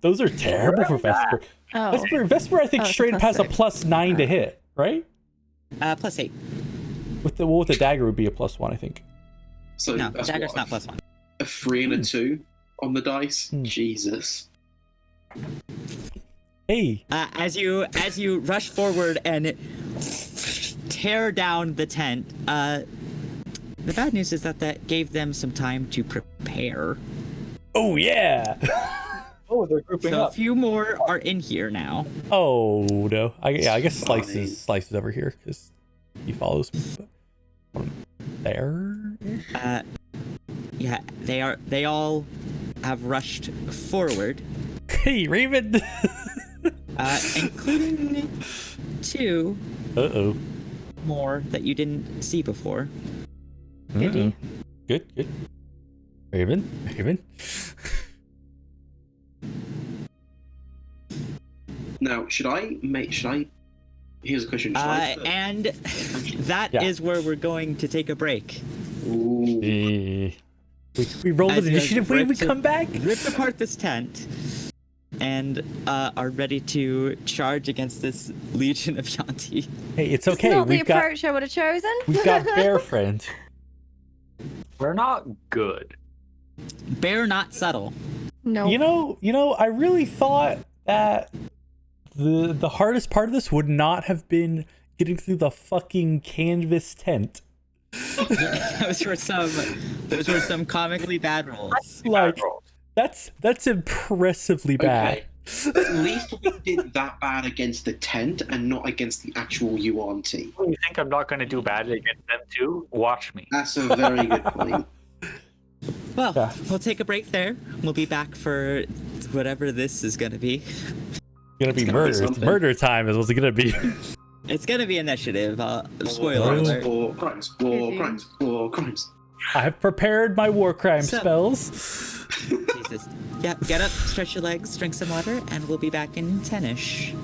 Speaker 7: Those are terrible for Vesper.
Speaker 3: Oh.
Speaker 7: Vesper I think
Speaker 3: it's a
Speaker 7: straight up has a
Speaker 3: +6.
Speaker 7: +9 to hit, right?
Speaker 1: +8.
Speaker 7: With the dagger would be a +1, I think.
Speaker 5: So
Speaker 1: No,
Speaker 5: that's
Speaker 1: dagger's
Speaker 5: what,
Speaker 1: not +1.
Speaker 5: a 3 and a 2 on the dice. Jesus.
Speaker 7: Hey.
Speaker 1: As you rush forward and tear down the tent, the bad news is that gave them some time to prepare.
Speaker 7: Oh yeah.
Speaker 4: Oh, they're grouping
Speaker 1: So a
Speaker 4: up.
Speaker 1: few more are in here now.
Speaker 7: Oh no. I guess slices over here because he follows me. But there.
Speaker 1: Yeah, they all have rushed forward,
Speaker 7: Hey Raven.
Speaker 1: including 2
Speaker 7: Uh-oh.
Speaker 1: more that you didn't see before.
Speaker 7: Uh-oh. Good. Raven.
Speaker 5: Now, here's a question. Should I
Speaker 1: And that is where we're going to take a break.
Speaker 5: Ooh.
Speaker 7: We rolled
Speaker 1: As
Speaker 7: an
Speaker 1: you
Speaker 7: initiative.
Speaker 1: guys
Speaker 7: We come back.
Speaker 1: Rip apart this tent, and are ready to charge against this legion of Yuan-Ti.
Speaker 7: Hey, it's
Speaker 3: It's
Speaker 7: okay.
Speaker 3: not the
Speaker 7: We've got
Speaker 3: approach I would have chosen.
Speaker 7: bear friend.
Speaker 4: We're not good.
Speaker 1: Bear not subtle.
Speaker 3: No.
Speaker 7: You know, I really thought that the hardest part of this would not have been getting through the fucking canvas tent.
Speaker 1: Those were some comically bad rolls.
Speaker 7: Like that's impressively bad.
Speaker 5: Okay. At least we did that bad against the tent and not against the actual Yuan-Ti.
Speaker 4: You think I'm not going to do badly against them too? Watch me.
Speaker 5: That's a very good point.
Speaker 1: Well,
Speaker 7: Yeah.
Speaker 1: we'll take a break there. We'll be back for whatever this is going to be.
Speaker 7: Gonna be
Speaker 5: gonna be
Speaker 7: murder. It's
Speaker 5: something.
Speaker 7: murder time is what's it gonna be.
Speaker 1: It's going to be initiative. Spoiler
Speaker 5: crimes,
Speaker 1: alert.
Speaker 5: war crimes, war crimes, war crimes.
Speaker 7: I've prepared my war crime
Speaker 1: So-
Speaker 7: spells.
Speaker 1: Jesus. Yeah, get up, stretch your legs, drink some water, and we'll be back in 10-ish.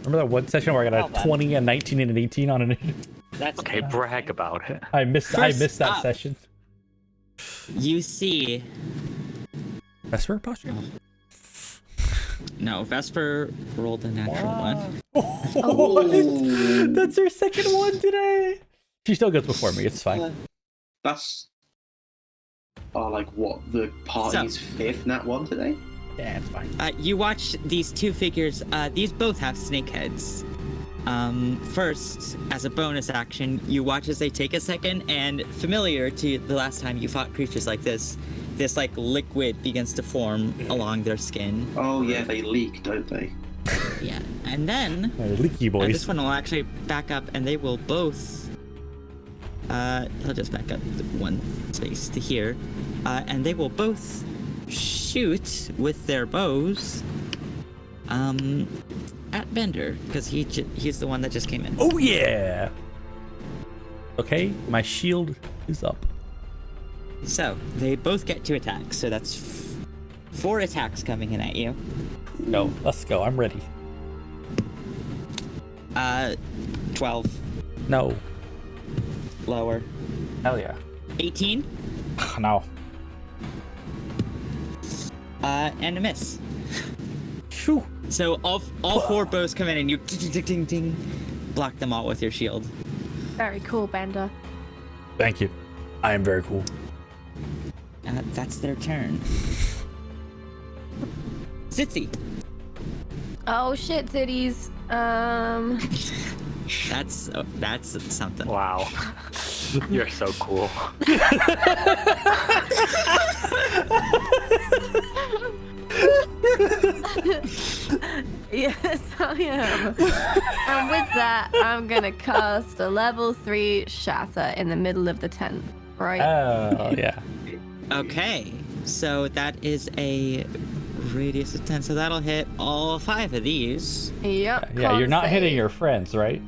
Speaker 7: Remember that one session where I got a 20, a 19, and an 18 on an...
Speaker 1: That's
Speaker 4: Okay, brag about it.
Speaker 7: I missed that
Speaker 1: up.
Speaker 7: session.
Speaker 1: You see.
Speaker 7: Vesper posture?
Speaker 1: No, Vesper rolled a natural one.
Speaker 7: Oh, that's her second one today. She still goes before me. It's fine.
Speaker 5: That's like what, the party's fifth nat one today?
Speaker 7: Yeah, it's fine.
Speaker 1: You watch these two figures. These both have snake heads. First, as a bonus action, you watch as they take a second, and familiar to the last time you fought creatures like this like liquid begins to form along their skin.
Speaker 5: Oh yeah, they leak, don't they?
Speaker 1: Yeah, and then
Speaker 7: Leaky boys.
Speaker 1: this one will actually back up, and they will both. He'll just back up one space to here, and they will both shoot with their bows. At Bender, because he's the one that just came in.
Speaker 7: Oh yeah. Okay, my shield is up.
Speaker 1: So they both get 2 attacks. So that's 4 attacks coming in at you.
Speaker 7: No, let's go. I'm ready.
Speaker 1: 12
Speaker 7: No.
Speaker 1: lower.
Speaker 7: Hell yeah.
Speaker 1: 18.
Speaker 7: No.
Speaker 1: And a miss.
Speaker 7: Shoo.
Speaker 1: So all 4 bows come in, and you ding, ding, ding, block them all with your shield.
Speaker 3: Very cool, Bender.
Speaker 7: Thank you. I am very cool.
Speaker 1: That's their turn. Zitzi.
Speaker 3: Oh shit, titties.
Speaker 1: That's something.
Speaker 4: Wow. You're so cool.
Speaker 3: Yes, I am. And with that, I'm gonna cast a level 3 shatter in the middle of the tent. Right?
Speaker 7: Oh yeah.
Speaker 1: Okay, so that is a radius of 10, so that'll hit all 5 of these.
Speaker 3: Yep.
Speaker 7: Yeah, you're not
Speaker 3: save.
Speaker 7: hitting your friends, right?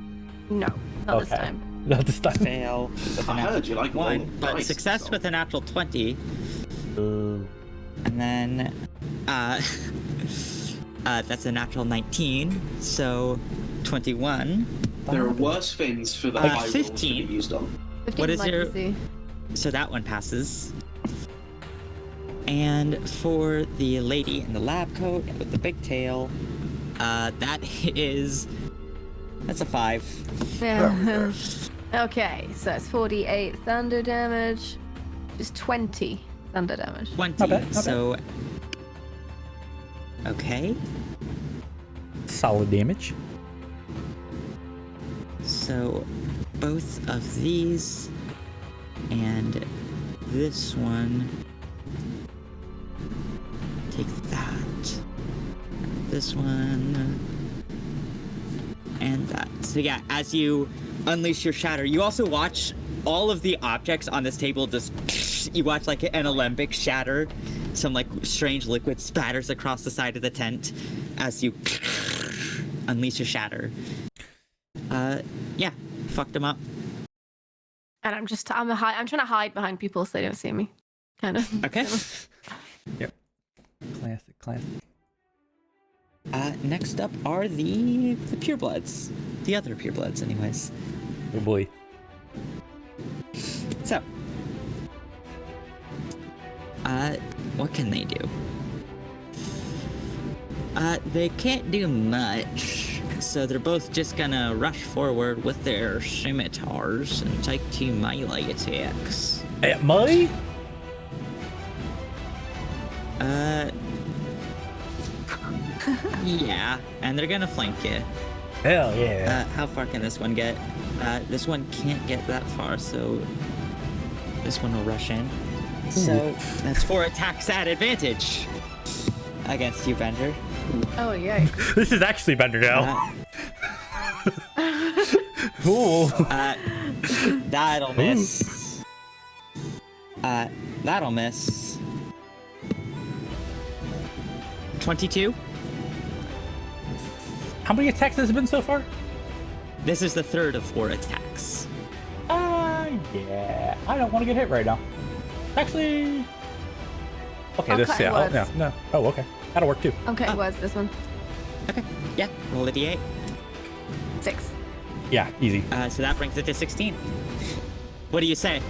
Speaker 3: No, not this time.
Speaker 7: Not this time.
Speaker 1: Fail with a
Speaker 5: I heard you like rolling
Speaker 1: one, but
Speaker 5: dice,
Speaker 1: success
Speaker 5: so.
Speaker 1: with a natural 20,
Speaker 7: Ooh.
Speaker 1: and then that's a natural 19, so 21.
Speaker 5: There are worse things for the high rolls to be
Speaker 1: 15.
Speaker 5: used on.
Speaker 3: 15
Speaker 1: What is
Speaker 3: my
Speaker 1: your-
Speaker 3: DC.
Speaker 1: So that one passes. And for the lady in the lab coat with the big tail, that's a 5.
Speaker 3: Yeah. Okay, so it's 48 thunder damage. Just 20 thunder damage.
Speaker 1: 20.
Speaker 7: Not bad.
Speaker 1: So okay.
Speaker 7: Solid damage.
Speaker 1: So both of these and this one take that. This one and that. So yeah, as you unleash your shatter, you also watch all of the objects on this table just you watch like an alembic shatter. Some like strange liquid spatters across the side of the tent as you unleash your shatter. Yeah, fucked them up.
Speaker 3: And I'm trying to hide behind people so they don't see me. Kind of.
Speaker 1: Okay.
Speaker 7: Yep. Classic.
Speaker 1: Next up are the purebloods. The other purebloods, anyways.
Speaker 7: Oh boy.
Speaker 1: So, what can they do? They can't do much, so they're both just gonna rush forward with their scimitars and take 2 melee attacks.
Speaker 7: At my?
Speaker 1: Yeah, and they're gonna flank you.
Speaker 7: Hell yeah.
Speaker 1: How far can this one get? This one can't get that far, so this one will rush in. So that's 4 attacks at advantage against you, Bender.
Speaker 3: Oh, yeah.
Speaker 7: This is actually Bender now. Cool.
Speaker 1: That'll miss. That'll miss. 22.
Speaker 7: How many attacks has it been so far?
Speaker 1: This is the 3rd of 4 attacks.
Speaker 7: Yeah. I don't want to get hit right now. Actually. Okay, this
Speaker 3: Okay,
Speaker 7: yeah.
Speaker 3: worse.
Speaker 7: No. Oh, okay. That'll work too.
Speaker 3: Okay, where's this one?
Speaker 1: Okay, yeah, roll a d8.
Speaker 3: 6.
Speaker 7: Yeah, easy.
Speaker 1: So that brings it to 16. What do you say?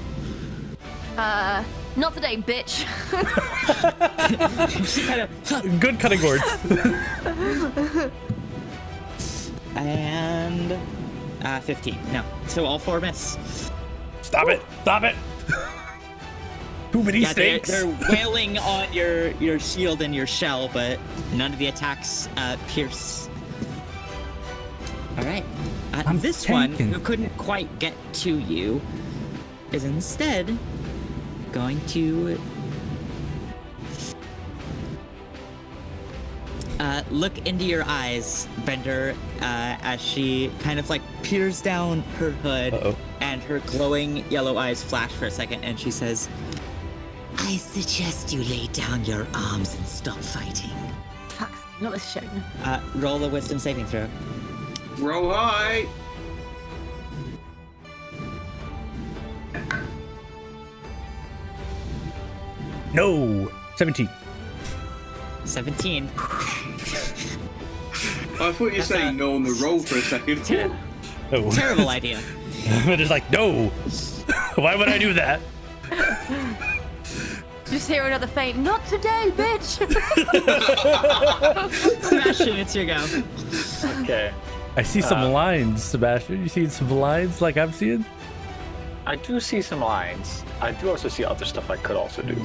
Speaker 3: Not today, bitch.
Speaker 1: She kind of,
Speaker 7: Good cutting words.
Speaker 1: and 15. No. So all 4 miss.
Speaker 7: Stop it! Stop it! Too many
Speaker 1: Yeah, they're
Speaker 7: stakes.
Speaker 1: wailing on your shield and your shell, but none of the attacks pierce. All right. This one,
Speaker 7: tanking.
Speaker 1: who couldn't quite get to you, is instead going to look into your eyes, Bender, as she kind of like peers down her hood.
Speaker 7: Uh-oh.
Speaker 1: And her glowing yellow eyes flash for a second, and she says, I suggest you lay down your arms and stop fighting.
Speaker 3: Fuck, not this show.
Speaker 1: Roll a wisdom saving throw.
Speaker 5: Roll high.
Speaker 7: No! 17.
Speaker 1: 17.
Speaker 5: I thought you were saying no on the roll for a second.
Speaker 7: No.
Speaker 1: Terrible idea.
Speaker 7: But it's like, no! Why would I do that?
Speaker 3: Just hear another faint. Not today, bitch.
Speaker 1: Sebastian, it's your go.
Speaker 4: Okay.
Speaker 7: I see some lines, Sebastian. You see some lines like I'm seeing?
Speaker 4: I do see some lines. I do also see other stuff I could also do.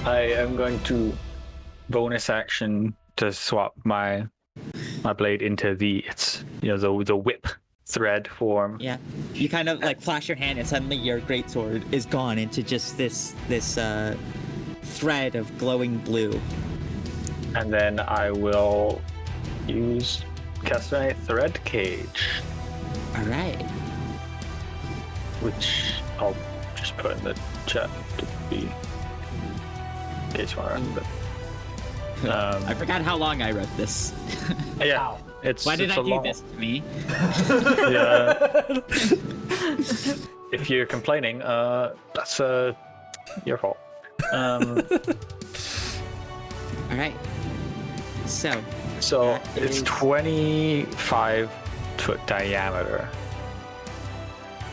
Speaker 4: I am going to bonus action to swap my blade into the whip thread form.
Speaker 1: Yeah. You kind of like flash your hand, and suddenly your greatsword is gone into just this thread of glowing blue.
Speaker 4: And then I will cast my thread cage,
Speaker 1: All right.
Speaker 4: which I'll just put in the chat to be in case you want to remember.
Speaker 1: I forgot how long I wrote this.
Speaker 4: Yeah, it's
Speaker 1: Why did
Speaker 4: it's
Speaker 1: I
Speaker 4: a
Speaker 1: do
Speaker 4: long-
Speaker 1: this to me?
Speaker 4: Yeah. If you're complaining, that's your fault.
Speaker 1: All right. So
Speaker 4: So
Speaker 1: That
Speaker 4: it's
Speaker 1: is-
Speaker 4: 25-foot diameter.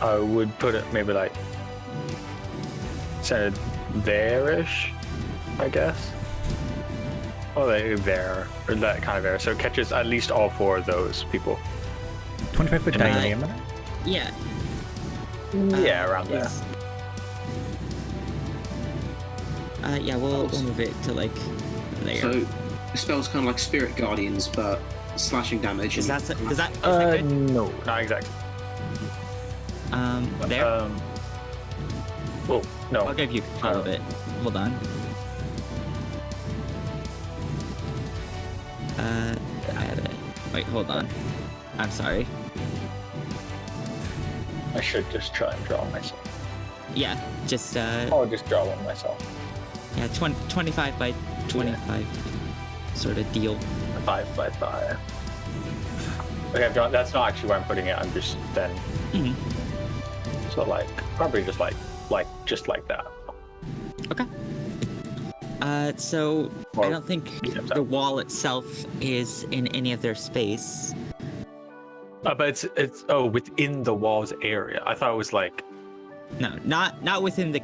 Speaker 4: I would put it maybe like centered there-ish, I guess. Oh, like there, or that kind of area. So it catches at least all 4 of those people.
Speaker 7: 25-foot
Speaker 4: And then-
Speaker 7: diameter?
Speaker 1: yeah.
Speaker 4: Yeah, around there.
Speaker 1: is- yeah, we'll move it to like there.
Speaker 5: So the spell's kind of like Spirit Guardians, but slashing damage.
Speaker 1: is
Speaker 5: and-
Speaker 1: that is that good?
Speaker 4: No, not exactly.
Speaker 1: There.
Speaker 4: Oh, no.
Speaker 1: I'll give you control of it. Hold on. I have it. Wait, hold on. I'm sorry.
Speaker 4: I should just try and draw myself.
Speaker 1: Yeah, just
Speaker 4: I'll just draw one myself.
Speaker 1: yeah, 25 by 25 sort of deal.
Speaker 4: 5 by 5. Okay, I've drawn. That's not actually where I'm putting it. I'm just then.
Speaker 1: Mhm.
Speaker 4: So like, probably just like that.
Speaker 1: Okay. So I
Speaker 4: Well,
Speaker 1: don't think
Speaker 4: yeah,
Speaker 1: the wall itself is in any of their space.
Speaker 4: But it's within the walls area. I thought it was like.
Speaker 1: No, not within the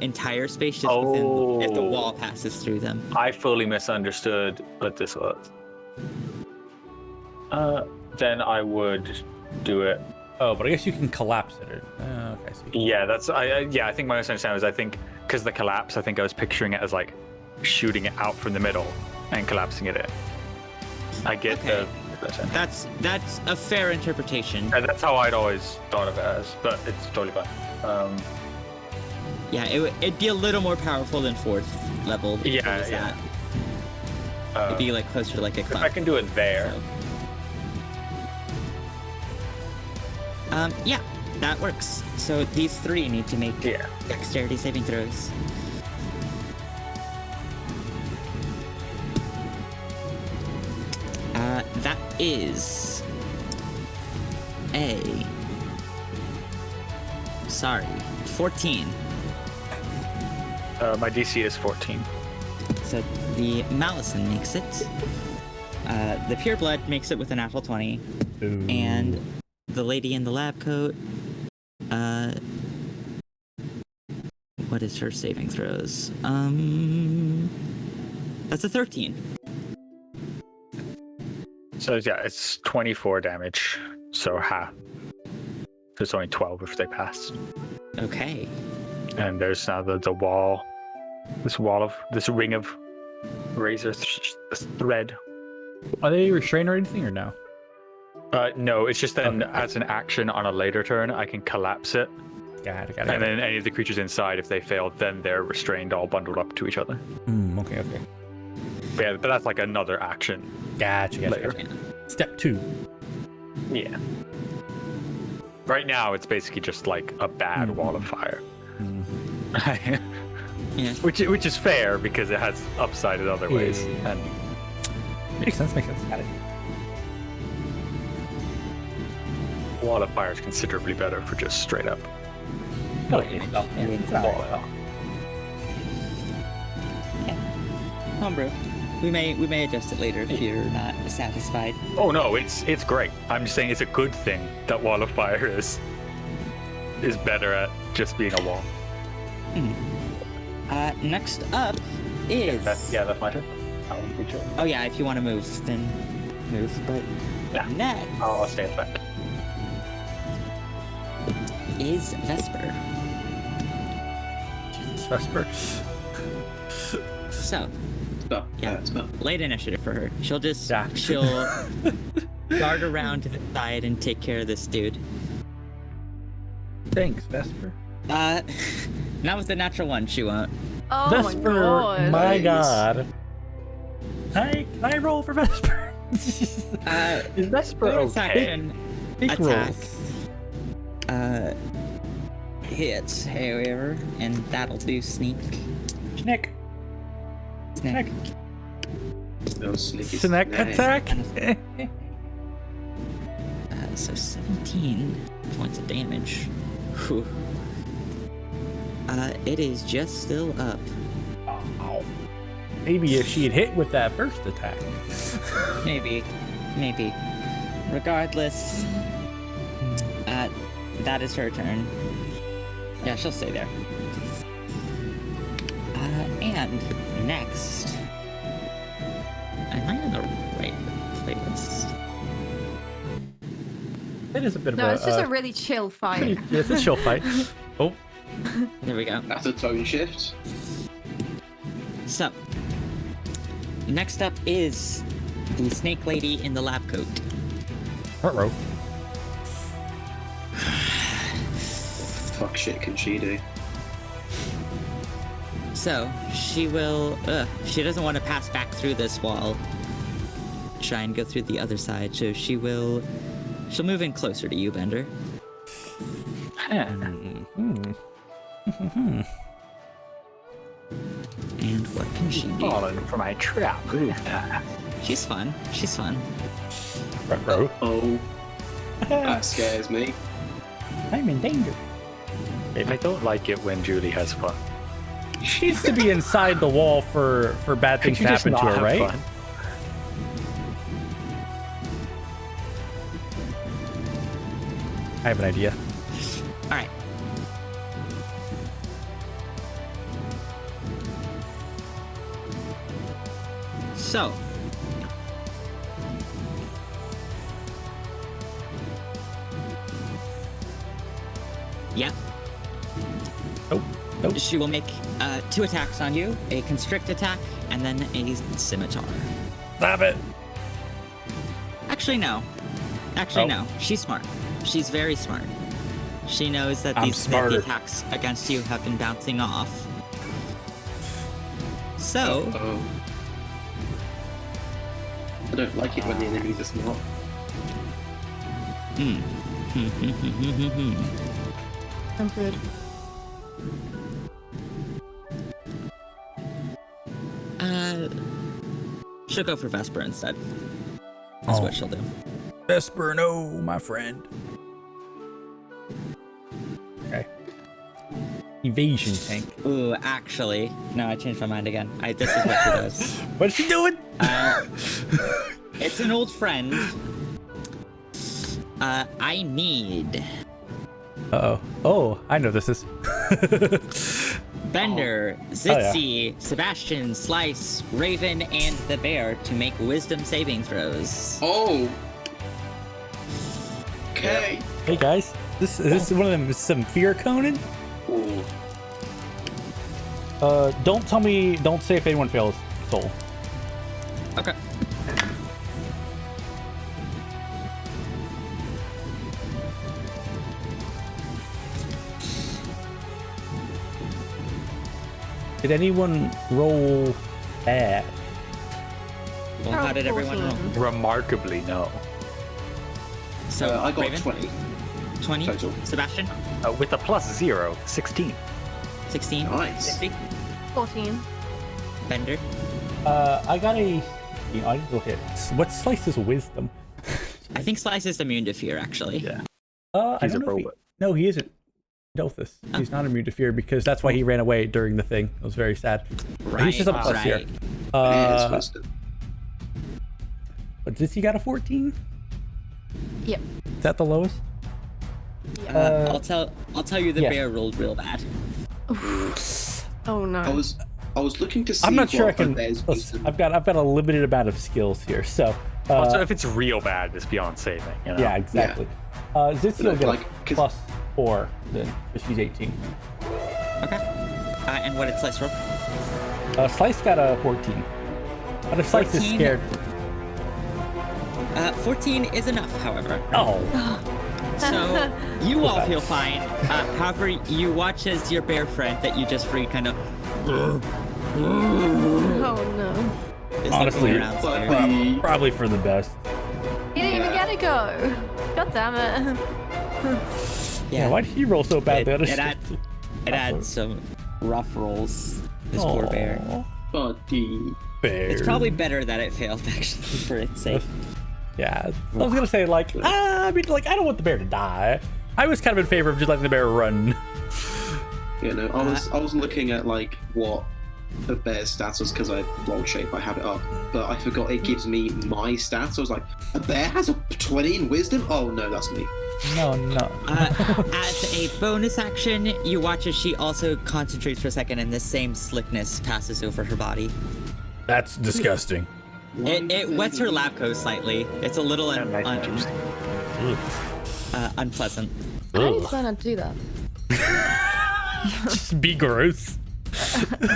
Speaker 1: entire space, just within if the wall passes through them.
Speaker 4: I fully misunderstood what this was. Then I would do it.
Speaker 7: Oh, but I guess you can collapse it. Okay, I see.
Speaker 4: Yeah, that's I think my misunderstanding was because the collapse. I think I was picturing it as like shooting it out from the middle and collapsing it in. I get
Speaker 1: Okay.
Speaker 4: the.
Speaker 1: That's a fair interpretation.
Speaker 4: And that's how I'd always thought of it as, but it's totally fine.
Speaker 1: Yeah, it'd be a little more powerful than 4th level. if it
Speaker 4: Yeah,
Speaker 1: was
Speaker 4: yeah.
Speaker 1: that. It'd be like closer to like a
Speaker 4: If
Speaker 1: cloud.
Speaker 4: I can do it there,
Speaker 1: Yeah, that works. So these 3 need to make
Speaker 4: yeah.
Speaker 1: dexterity saving throws. That is a 14.
Speaker 4: My DC is 14.
Speaker 1: So the Malison makes it. The pure blood makes it with a natural 20.
Speaker 2: Ooh.
Speaker 1: And the lady in the lab coat, what is her saving throws? That's a 13.
Speaker 4: So yeah, it's 24 damage. So half. There's only 12 if they pass.
Speaker 1: Okay.
Speaker 4: And there's now the wall. This ring of razor thread.
Speaker 2: Are they restrained or anything, or no?
Speaker 4: No, it's just then as an action on a later turn, I can collapse it.
Speaker 2: Got it.
Speaker 4: And then any of the creatures inside, if they fail, then they're restrained, all bundled up to each other.
Speaker 2: Okay.
Speaker 4: But that's like another action.
Speaker 2: Gotcha. Step 2.
Speaker 4: Yeah. Right now, it's basically just like a bad wall of fire.
Speaker 1: Yeah.
Speaker 4: Which is fair because it has upside in other ways. And
Speaker 2: Makes sense. Got it.
Speaker 4: wall of fire is considerably better for just straight up.
Speaker 1: Homebrew. We may adjust it later if you're not satisfied.
Speaker 4: Oh no, it's great. I'm just saying it's a good thing that wall of fire is better at just being a wall.
Speaker 1: Next up is...
Speaker 4: That's my turn.
Speaker 1: Oh yeah, if you want to move, then move. But next
Speaker 4: I'll stay at the back.
Speaker 1: is Vesper.
Speaker 2: Vesper.
Speaker 1: So,
Speaker 5: Yeah, it's about.
Speaker 1: late initiative for her. She'll guard around to the side and take care of this dude.
Speaker 2: Thanks, Vesper.
Speaker 1: Not with the natural one, she won't.
Speaker 3: Oh
Speaker 2: Vesper,
Speaker 3: my
Speaker 2: my
Speaker 3: god.
Speaker 2: god. Can I roll for Vesper?
Speaker 4: Is Vesper
Speaker 1: bonus
Speaker 4: okay?
Speaker 1: action
Speaker 2: Big
Speaker 1: attack.
Speaker 2: rolls.
Speaker 1: Hits, however, and that'll do sneak.
Speaker 2: Snack
Speaker 5: No, sneaky
Speaker 2: attack.
Speaker 1: So 17 points of damage. Whew. It is just still up.
Speaker 2: Maybe if she had hit with that first attack.
Speaker 1: Maybe. Regardless, that is her turn. Yeah, she'll stay there. And next, am I on the right playlist?
Speaker 2: It is a bit of
Speaker 3: No,
Speaker 2: a.
Speaker 3: it's just a really chill fight.
Speaker 2: Yeah, it's a chill fight. Oh,
Speaker 1: There we go.
Speaker 5: That's a tone shift.
Speaker 1: So, next up is the snake lady in the lab coat.
Speaker 2: front row.
Speaker 5: Fuck shit can she do?
Speaker 1: So, she will... she doesn't want to pass back through this wall. Try and go through the other side, so she'll move in closer to you, Bender. And what can she do?
Speaker 4: Falling for my trap.
Speaker 1: She's fun.
Speaker 2: Front row.
Speaker 5: Oh, that scares me.
Speaker 2: I'm in danger.
Speaker 4: I don't like it when Julie has fun.
Speaker 2: She needs to be inside the wall for bad things to
Speaker 4: Could you just
Speaker 2: happen to
Speaker 4: not
Speaker 2: her,
Speaker 4: have
Speaker 2: right?
Speaker 4: fun?
Speaker 2: I have an idea.
Speaker 1: Alright. So. Yep.
Speaker 2: Nope.
Speaker 1: She will make 2 attacks on you, a constrict attack, and then a scimitar.
Speaker 2: Stop it.
Speaker 1: Actually, no. No. She's smart. She's very smart. She knows that
Speaker 2: I'm
Speaker 1: that the
Speaker 2: smarter.
Speaker 1: attacks against you have been bouncing off. So,
Speaker 5: Oh. I don't like it when the enemies are smart.
Speaker 3: I'm good.
Speaker 1: she'll go for Vesper instead. That's what she'll do.
Speaker 2: Vesper, no, my friend. Okay. Evasion tank.
Speaker 1: Ooh, actually, no, I changed my mind again. This is what she does.
Speaker 2: What's she doing?
Speaker 1: It's an old friend. I need
Speaker 7: Uh-oh. Oh, I know this is.
Speaker 1: Bender, Zitzi, Sebastian, Slice, Raven, and the bear to make wisdom saving throws.
Speaker 5: Oh. Okay.
Speaker 7: Hey guys, this is one of them with some fear, Conan.
Speaker 5: Ooh.
Speaker 7: Don't say if anyone fails soul.
Speaker 1: Okay.
Speaker 7: Did anyone roll bad?
Speaker 1: Well, how did everyone roll?
Speaker 4: Remarkably, no.
Speaker 1: So
Speaker 5: I got
Speaker 1: Raven?
Speaker 5: 20.
Speaker 1: 20.
Speaker 5: Total.
Speaker 1: Sebastian?
Speaker 4: With a +0, 16.
Speaker 1: 16.
Speaker 5: Nice.
Speaker 1: 60.
Speaker 3: 14.
Speaker 1: Bender?
Speaker 7: I got a. I didn't look at what Slice's wisdom.
Speaker 1: I think Slice is immune to fear, actually.
Speaker 4: Yeah.
Speaker 7: I
Speaker 4: He's
Speaker 7: don't
Speaker 4: a
Speaker 7: know if he-
Speaker 4: robot.
Speaker 7: No, he isn't. Delphus. He's not immune to fear because that's why he ran away during the thing. It was very sad.
Speaker 1: Right.
Speaker 7: He's just up plus here.
Speaker 5: Yeah, it's wisdom.
Speaker 7: But Zitzi got a 14?
Speaker 3: Yep.
Speaker 7: Is that the lowest?
Speaker 1: I'll tell you the
Speaker 7: yeah.
Speaker 1: bear rolled real bad.
Speaker 3: Oh no.
Speaker 5: I was looking to see.
Speaker 7: I'm not sure I
Speaker 5: what
Speaker 7: can.
Speaker 5: Bear's
Speaker 7: Listen,
Speaker 5: wisdom.
Speaker 7: I've got a limited amount of skills here, so.
Speaker 4: Also, if it's real bad, it's beyond saving. You know?
Speaker 7: Yeah, exactly. Zitzi will get
Speaker 5: Like,
Speaker 7: a
Speaker 5: 'cause-
Speaker 7: +4 then, if she's 18.
Speaker 1: Okay. And what did Slice roll?
Speaker 7: Slice got a 14. But if Slice is
Speaker 1: 14?
Speaker 7: scared.
Speaker 1: 14 is enough, however.
Speaker 7: Oh.
Speaker 1: So you all feel fine. However, you watch as your bear friend that you just freed kind of
Speaker 3: Oh no.
Speaker 1: is
Speaker 7: Honestly,
Speaker 1: looking around
Speaker 5: but
Speaker 1: scared.
Speaker 5: the-
Speaker 7: Probably for the best.
Speaker 3: You didn't even get a go. God damn it.
Speaker 7: Yeah, why did he roll so bad?
Speaker 1: It adds some rough rolls. This poor bear.
Speaker 5: Buddy.
Speaker 7: Bear.
Speaker 1: It's probably better that it failed, actually, for its sake.
Speaker 7: Yeah, I was gonna say like, I don't want the bear to die. I was kind of in favor of just letting the bear run.
Speaker 5: You know, I was looking at like what the bear's stats was because I rolled shape. I have it up, but I forgot it gives me my stats. I was like, a bear has a 20 in wisdom. Oh no, that's me.
Speaker 7: No.
Speaker 1: As a bonus action, you watch as she also concentrates for a second, and the same slickness passes over her body.
Speaker 2: That's disgusting.
Speaker 1: It wets her lab coat slightly. It's a little unpleasant.
Speaker 3: I need to learn how to do that.
Speaker 7: Just be gross.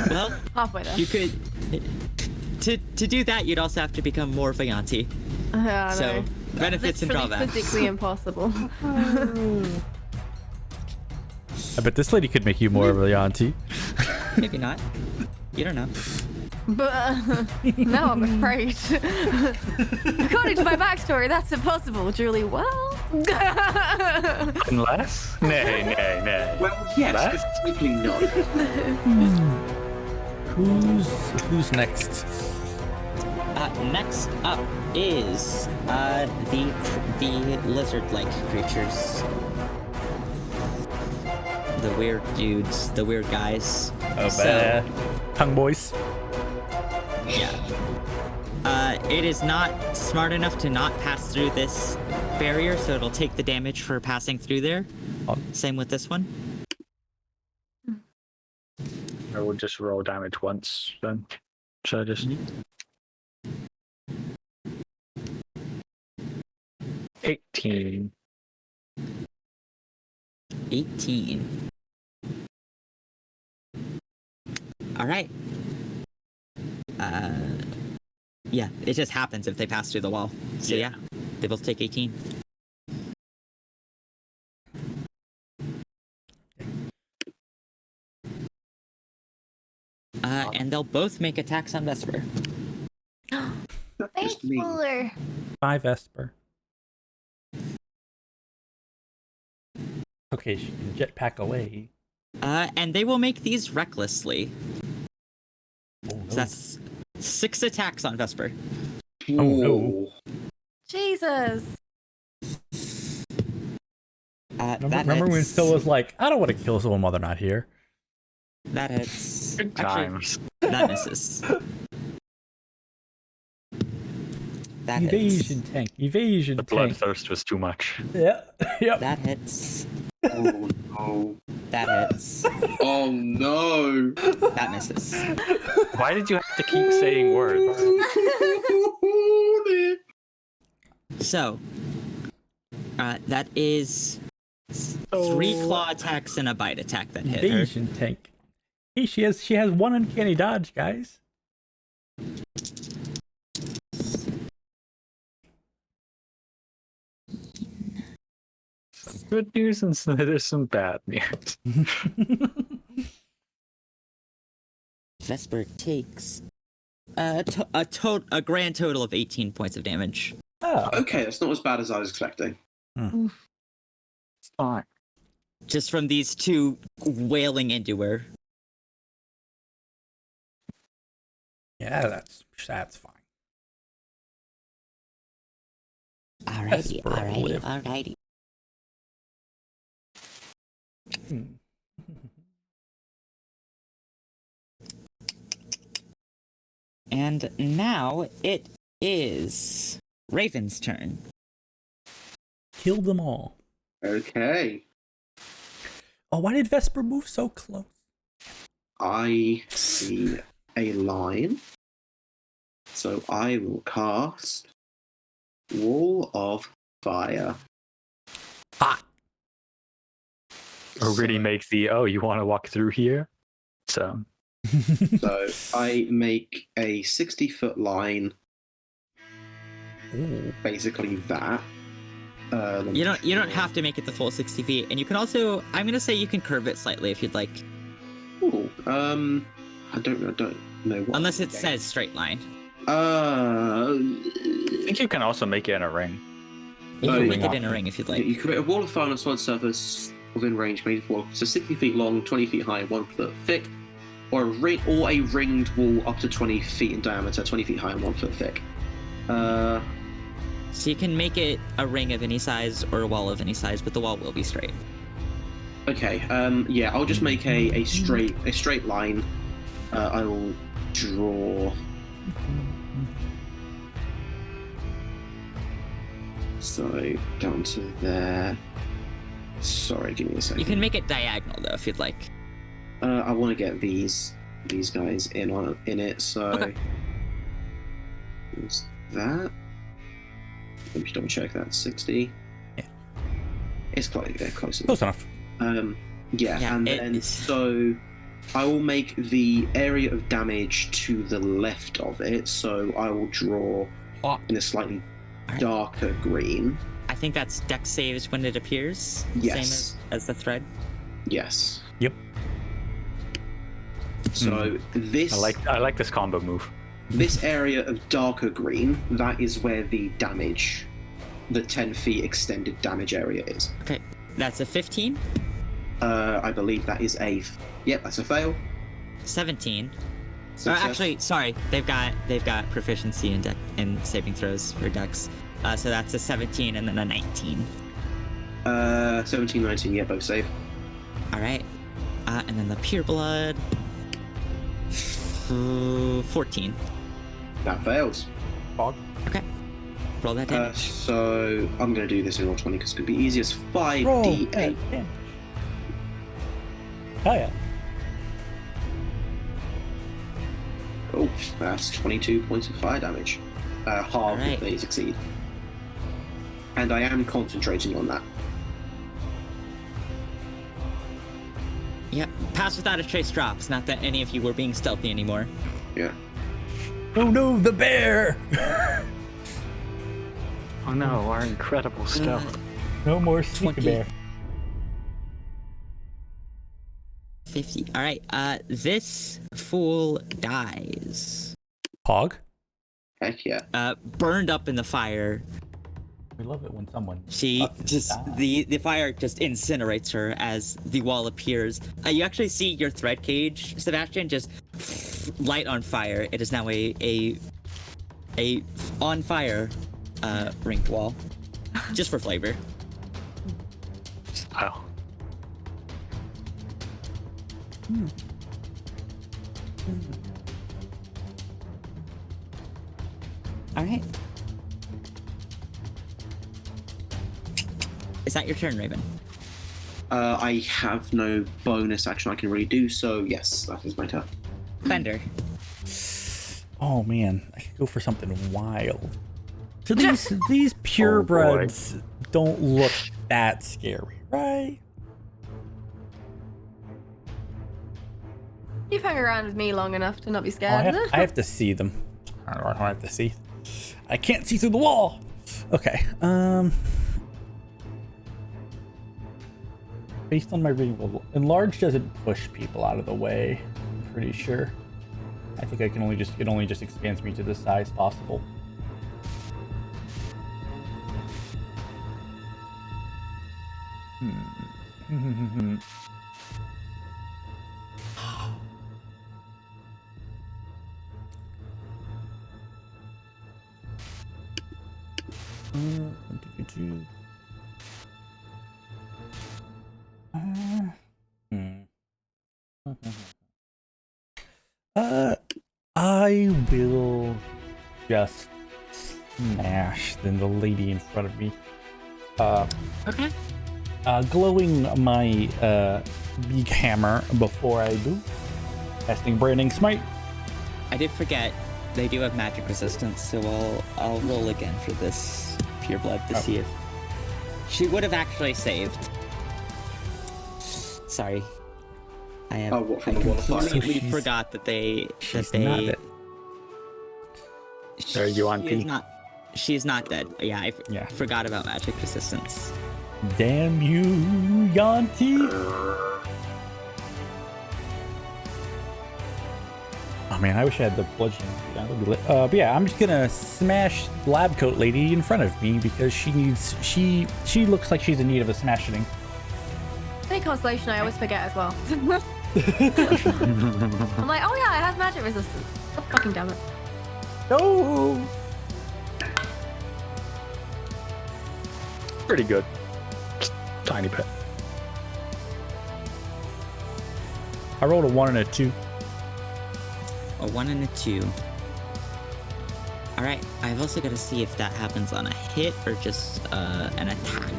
Speaker 1: Well,
Speaker 3: Halfway there.
Speaker 1: you could. To do that, you'd also have to become more of a Yuan-Ti.
Speaker 3: Yeah, I
Speaker 1: So
Speaker 3: know.
Speaker 1: benefits and
Speaker 3: Literally
Speaker 1: drawbacks.
Speaker 3: physically impossible.
Speaker 7: I bet this lady could make you more of a Yuan-Ti.
Speaker 1: Maybe not. You don't know.
Speaker 3: But now I'm afraid. According to my backstory, that's impossible, Julie. Well,
Speaker 4: Unless? Nay.
Speaker 5: Well, yes, specifically no.
Speaker 7: Who's next?
Speaker 1: Next up is the lizard-like creatures. The weird dudes, the weird guys.
Speaker 7: Oh,
Speaker 1: So-
Speaker 7: bad. Tongue boys.
Speaker 1: Yeah. It is not smart enough to not pass through this barrier, so it'll take the damage for passing through there. Same with this one.
Speaker 4: I will just roll damage once then. So just 18.
Speaker 1: 18. All right. Yeah, it just happens if they pass through the wall. So yeah, they both take 18. And they'll both make attacks on Vesper.
Speaker 5: Not just me.
Speaker 7: 5 Esper. Okay, she can jetpack away.
Speaker 1: And they will make these recklessly.
Speaker 7: Oh, no.
Speaker 1: So that's 6 attacks on Vesper.
Speaker 7: Oh, no.
Speaker 3: Jesus.
Speaker 7: Remember when Phil was like, I don't want to kill someone while they're not here?
Speaker 1: That hits.
Speaker 4: Good
Speaker 1: Actually,
Speaker 4: times.
Speaker 1: that misses. That
Speaker 7: Evasion
Speaker 1: hits.
Speaker 7: tank. Evasion
Speaker 4: The
Speaker 7: tank.
Speaker 4: bloodthirst was too much.
Speaker 7: Yeah. Yep.
Speaker 1: That hits.
Speaker 5: Oh no.
Speaker 1: That hits.
Speaker 5: Oh no.
Speaker 1: That misses.
Speaker 4: Why did you have to keep saying words?
Speaker 1: So, that is 3 claw attacks and a bite attack that hit her.
Speaker 7: Evasion tank. Hey, she has one uncanny dodge, guys.
Speaker 4: Some good news and there's some bad news.
Speaker 1: Vesper takes a grand total of 18 points of damage.
Speaker 7: Oh.
Speaker 5: Okay, that's not as bad as I was expecting.
Speaker 4: It's fine.
Speaker 1: Just from these 2 wailing into her.
Speaker 2: Yeah, that's fine.
Speaker 1: Alrighty,
Speaker 2: Vesper will live.
Speaker 1: alrighty. And now it is Raven's turn.
Speaker 7: Kill them all.
Speaker 5: Okay.
Speaker 7: Oh, why did Vesper move so close?
Speaker 5: I see a line. So I will cast Wall of Fire.
Speaker 2: Hot.
Speaker 4: Already make the, oh, you want to walk through here? So
Speaker 5: So I make a 60-foot line.
Speaker 2: Ooh.
Speaker 5: Basically that.
Speaker 1: You don't have to make it the full 60 feet, and you can also, I'm gonna say you can curve it slightly if you'd like.
Speaker 5: Ooh, I don't know what.
Speaker 1: Unless it says straight line.
Speaker 4: I think you can also make it in a ring.
Speaker 1: You
Speaker 5: Oh,
Speaker 1: can
Speaker 5: you
Speaker 1: make
Speaker 2: can.
Speaker 1: it in a ring if you'd like.
Speaker 5: You create a wall of fire on a solid surface within range made of wall. So 60 feet long, 20 feet high, 1 foot thick, or a ringed wall up to 20 feet in diameter, 20 feet high and 1 foot thick.
Speaker 1: So you can make it a ring of any size or a wall of any size, but the wall will be straight.
Speaker 5: Okay. Yeah, I'll just make a straight line. I will draw. So down to there. Sorry, give me a second.
Speaker 1: You can make it diagonal though if you'd like.
Speaker 5: I want to get these guys in it. So
Speaker 1: Okay.
Speaker 5: what's that? Let me double check that. 60.
Speaker 2: Yeah.
Speaker 5: It's close. Yeah, close.
Speaker 2: Close enough.
Speaker 5: Yeah, and
Speaker 1: it
Speaker 5: then
Speaker 1: is.
Speaker 5: so I will make the area of damage to the left of it. So I will draw
Speaker 2: Hot.
Speaker 5: in a slightly darker green.
Speaker 1: I think that's dex saves when it appears.
Speaker 5: Yes.
Speaker 1: Same as the thread.
Speaker 5: Yes.
Speaker 2: Yep.
Speaker 5: So this
Speaker 4: I like this combo move.
Speaker 5: this area of darker green, that is where the damage, the 10 feet extended damage area is.
Speaker 1: Okay. That's a 15,
Speaker 5: I believe that is yep, that's a fail.
Speaker 1: 17.
Speaker 5: Success.
Speaker 1: Actually, sorry, they've got proficiency in saving throws for dex. So that's a 17 and then a 19.
Speaker 5: 17, 19, yeah, both save.
Speaker 1: All right. And then the pure blood. 14.
Speaker 5: That fails.
Speaker 2: Fog.
Speaker 1: Okay. Roll that damage.
Speaker 5: So I'm going to do this in roll 20 because it could be easier. It's
Speaker 7: Roll
Speaker 5: 5d8.
Speaker 7: that damage. Oh yeah.
Speaker 5: Cool. That's 22 points of fire damage. Halved
Speaker 1: Alright.
Speaker 5: if they succeed. And I am concentrating on that.
Speaker 1: Yep. Pass without a trace drops. Not that any of you were being stealthy anymore.
Speaker 5: Yeah.
Speaker 7: Oh no, the bear!
Speaker 4: Oh no, our incredible stealth.
Speaker 7: No more sneaky
Speaker 1: 20.
Speaker 7: bear.
Speaker 1: 50. All right. This fool dies.
Speaker 2: Pog.
Speaker 5: Heck yeah.
Speaker 1: Burned up in the fire.
Speaker 7: We love it when someone.
Speaker 1: She
Speaker 7: fucking
Speaker 1: just
Speaker 7: dies.
Speaker 1: the fire just incinerates her as the wall appears. You actually see your thread cage, Sebastian, just light on fire. It is now a on fire ringed wall, just for flavor.
Speaker 4: Wow.
Speaker 1: All right. Is that your turn, Raven?
Speaker 5: I have no bonus action I can really do, so yes, that is my turn.
Speaker 1: Fender.
Speaker 7: Oh man, I could go for something wild. So these purebreds don't look that scary, right?
Speaker 3: You've hung around with me long enough to not be scared.
Speaker 7: I have to see them. I don't have to see. I can't see through the wall. Okay. Based on my reading, well, enlarge doesn't push people out of the way. I'm pretty sure. I think I can only just it only just expands me to the size possible. I will just smash then the lady in front of me.
Speaker 1: Okay.
Speaker 7: Glowing my big hammer before I do. Casting Branding Smite.
Speaker 1: I did forget they do have magic resistance, so I'll roll again for this pureblood to see if she would have actually saved. Sorry. I have I completely forgot that they She's not dead. Yeah, I forgot about magic resistance.
Speaker 7: Damn you, Yuan-Ti. Oh man, I wish I had the bludgeoning. That would be lit. But yeah, I'm just gonna smash lab coat lady in front of me because she looks like she's in need of a smashing.
Speaker 3: Any constellation, I always forget as well. I'm like, oh yeah, it has magic resistance. Oh, fucking damn it.
Speaker 7: No.
Speaker 4: Pretty good. Tiny bit.
Speaker 7: I rolled a 1 and a 2.
Speaker 1: A 1 and a 2. Alright, I've also got to see if that happens on a hit or just an attack.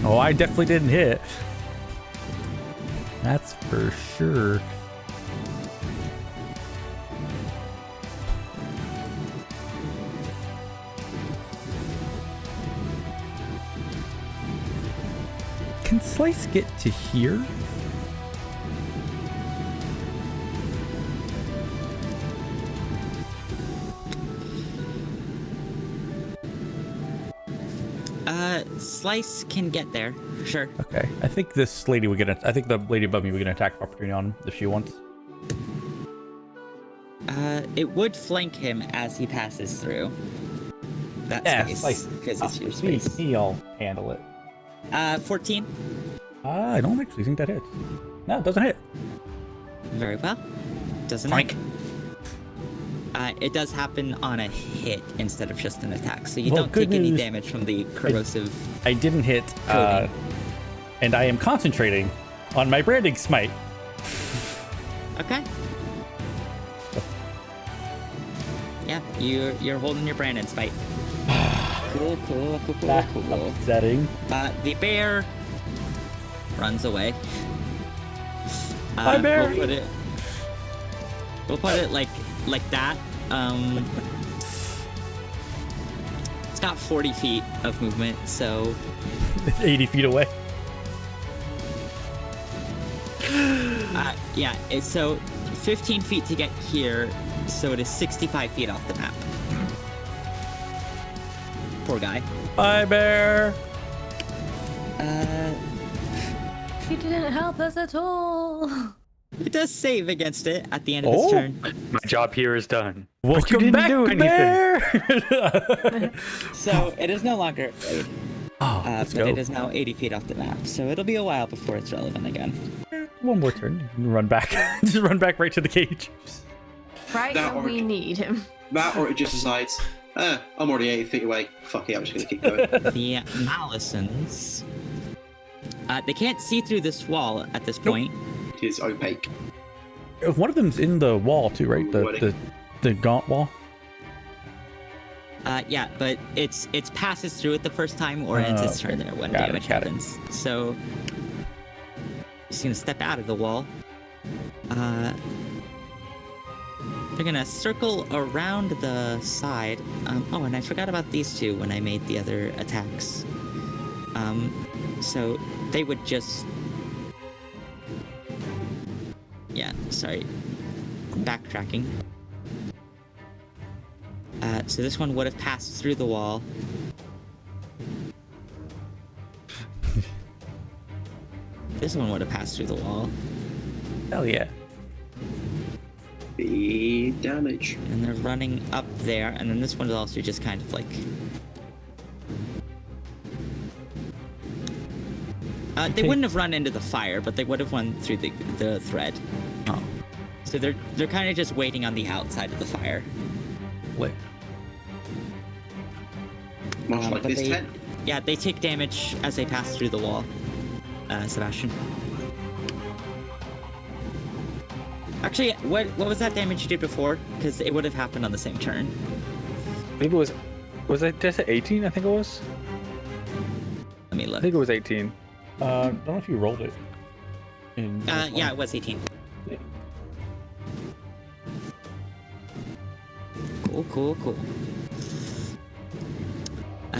Speaker 7: Oh, I definitely didn't hit. That's for sure. Can Slice get to here?
Speaker 1: Slice can get there, sure.
Speaker 7: Okay, I think this lady would I think the lady above me would get an attack of opportunity on him if she wants.
Speaker 1: It would flank him as he passes through that space, because it's your space.
Speaker 7: He'll handle it.
Speaker 1: 14.
Speaker 7: I don't actually think that hits. No, it doesn't hit.
Speaker 1: Very well. Doesn't
Speaker 7: Flank.
Speaker 1: hit. It does happen on a hit instead of just an attack, so you don't take any damage from the corrosive.
Speaker 7: I didn't hit, and I am concentrating on my branding smite.
Speaker 1: Okay. Yeah, you're holding your branding smite. Cool.
Speaker 7: Upsetting.
Speaker 1: The bear runs away.
Speaker 7: Hi, bear.
Speaker 1: We'll put it like that. It's got 40 feet of movement, so
Speaker 7: 80 feet away.
Speaker 1: Yeah, it's so 15 feet to get here, so it is 65 feet off the map. Poor guy.
Speaker 7: Hi, bear.
Speaker 3: He didn't help us at all.
Speaker 1: It does save against it at the end of its turn.
Speaker 4: My job here is done.
Speaker 7: Welcome back, bear.
Speaker 1: So it is no longer afraid.
Speaker 7: Let's
Speaker 1: but
Speaker 7: go.
Speaker 1: it is now 80 feet off the map, so it'll be a while before it's relevant again.
Speaker 7: One more turn. You can run back. Just run back right to the cage.
Speaker 3: Right when we need him.
Speaker 5: That, or it just decides, I'm already 80 feet away. Fuck it, I'm just going to keep going.
Speaker 1: The Malisons. They can't see through this wall at this point.
Speaker 5: It is opaque.
Speaker 7: One of them's in the wall too, right? The gaunt wall.
Speaker 1: Yeah, but it passes through it the first time, or ends its turn there when damage happens. So he's gonna step out of the wall. They're gonna circle around the side. Oh, and I forgot about these two when I made the other attacks. So they would just... Yeah, sorry. Backtracking. So this one would have passed through the wall. This one would have passed through the wall.
Speaker 7: Hell yeah.
Speaker 5: The damage.
Speaker 1: And they're running up there, and then this one is also just kind of like... they wouldn't have run into the fire, but they would have run through the thread.
Speaker 7: Oh.
Speaker 1: So they're kind of just waiting on the outside of the fire.
Speaker 7: Wait.
Speaker 5: Much like
Speaker 1: But
Speaker 5: this
Speaker 1: they,
Speaker 5: tent.
Speaker 1: yeah, they take damage as they pass through the wall. Sebastian. Actually, what was that damage you did before? Because it would have happened on the same turn.
Speaker 4: I think it was it just 18? I think it was.
Speaker 1: Let me
Speaker 4: I
Speaker 1: look.
Speaker 4: think it was 18.
Speaker 7: I don't know if you rolled it.
Speaker 1: Yeah, it was 18.
Speaker 7: Yeah.
Speaker 1: Cool.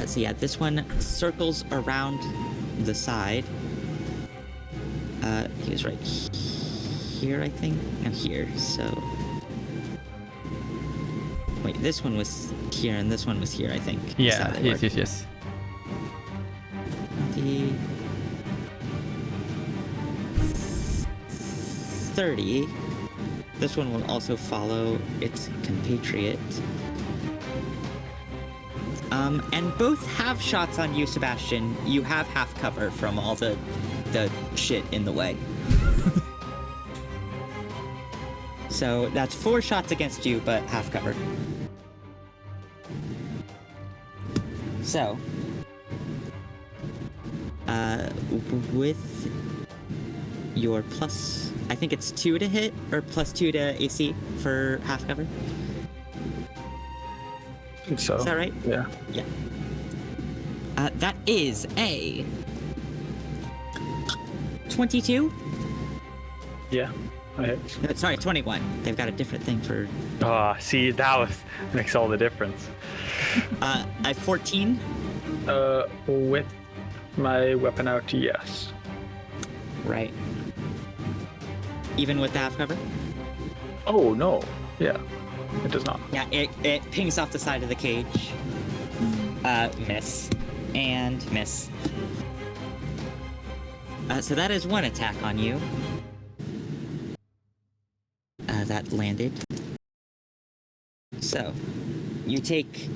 Speaker 1: So yeah, this one circles around the side. He was right here, I think. No, here. So wait, this one was here, and this one was here, I think. That's how they work.
Speaker 7: Yes.
Speaker 1: The 30. This one will also follow its compatriot. And both have shots on you, Sebastian. You have half cover from all the shit in the way. So that's 4 shots against you, but half cover. So, with your plus, I think it's 2 to hit, or plus 2 to AC for half cover.
Speaker 4: I think so.
Speaker 1: Is that right?
Speaker 4: Yeah.
Speaker 1: Yeah. That is a 22?
Speaker 4: Yeah. I hit.
Speaker 1: Sorry, 21. They've got a different thing for...
Speaker 4: See, that makes all the difference.
Speaker 1: I 14.
Speaker 4: With my weapon out, yes.
Speaker 1: Right. Even with the half cover?
Speaker 4: Oh no. Yeah. It does not.
Speaker 1: Yeah, it pings off the side of the cage. Miss. And miss. So that is 1 attack on you. That landed. So, you take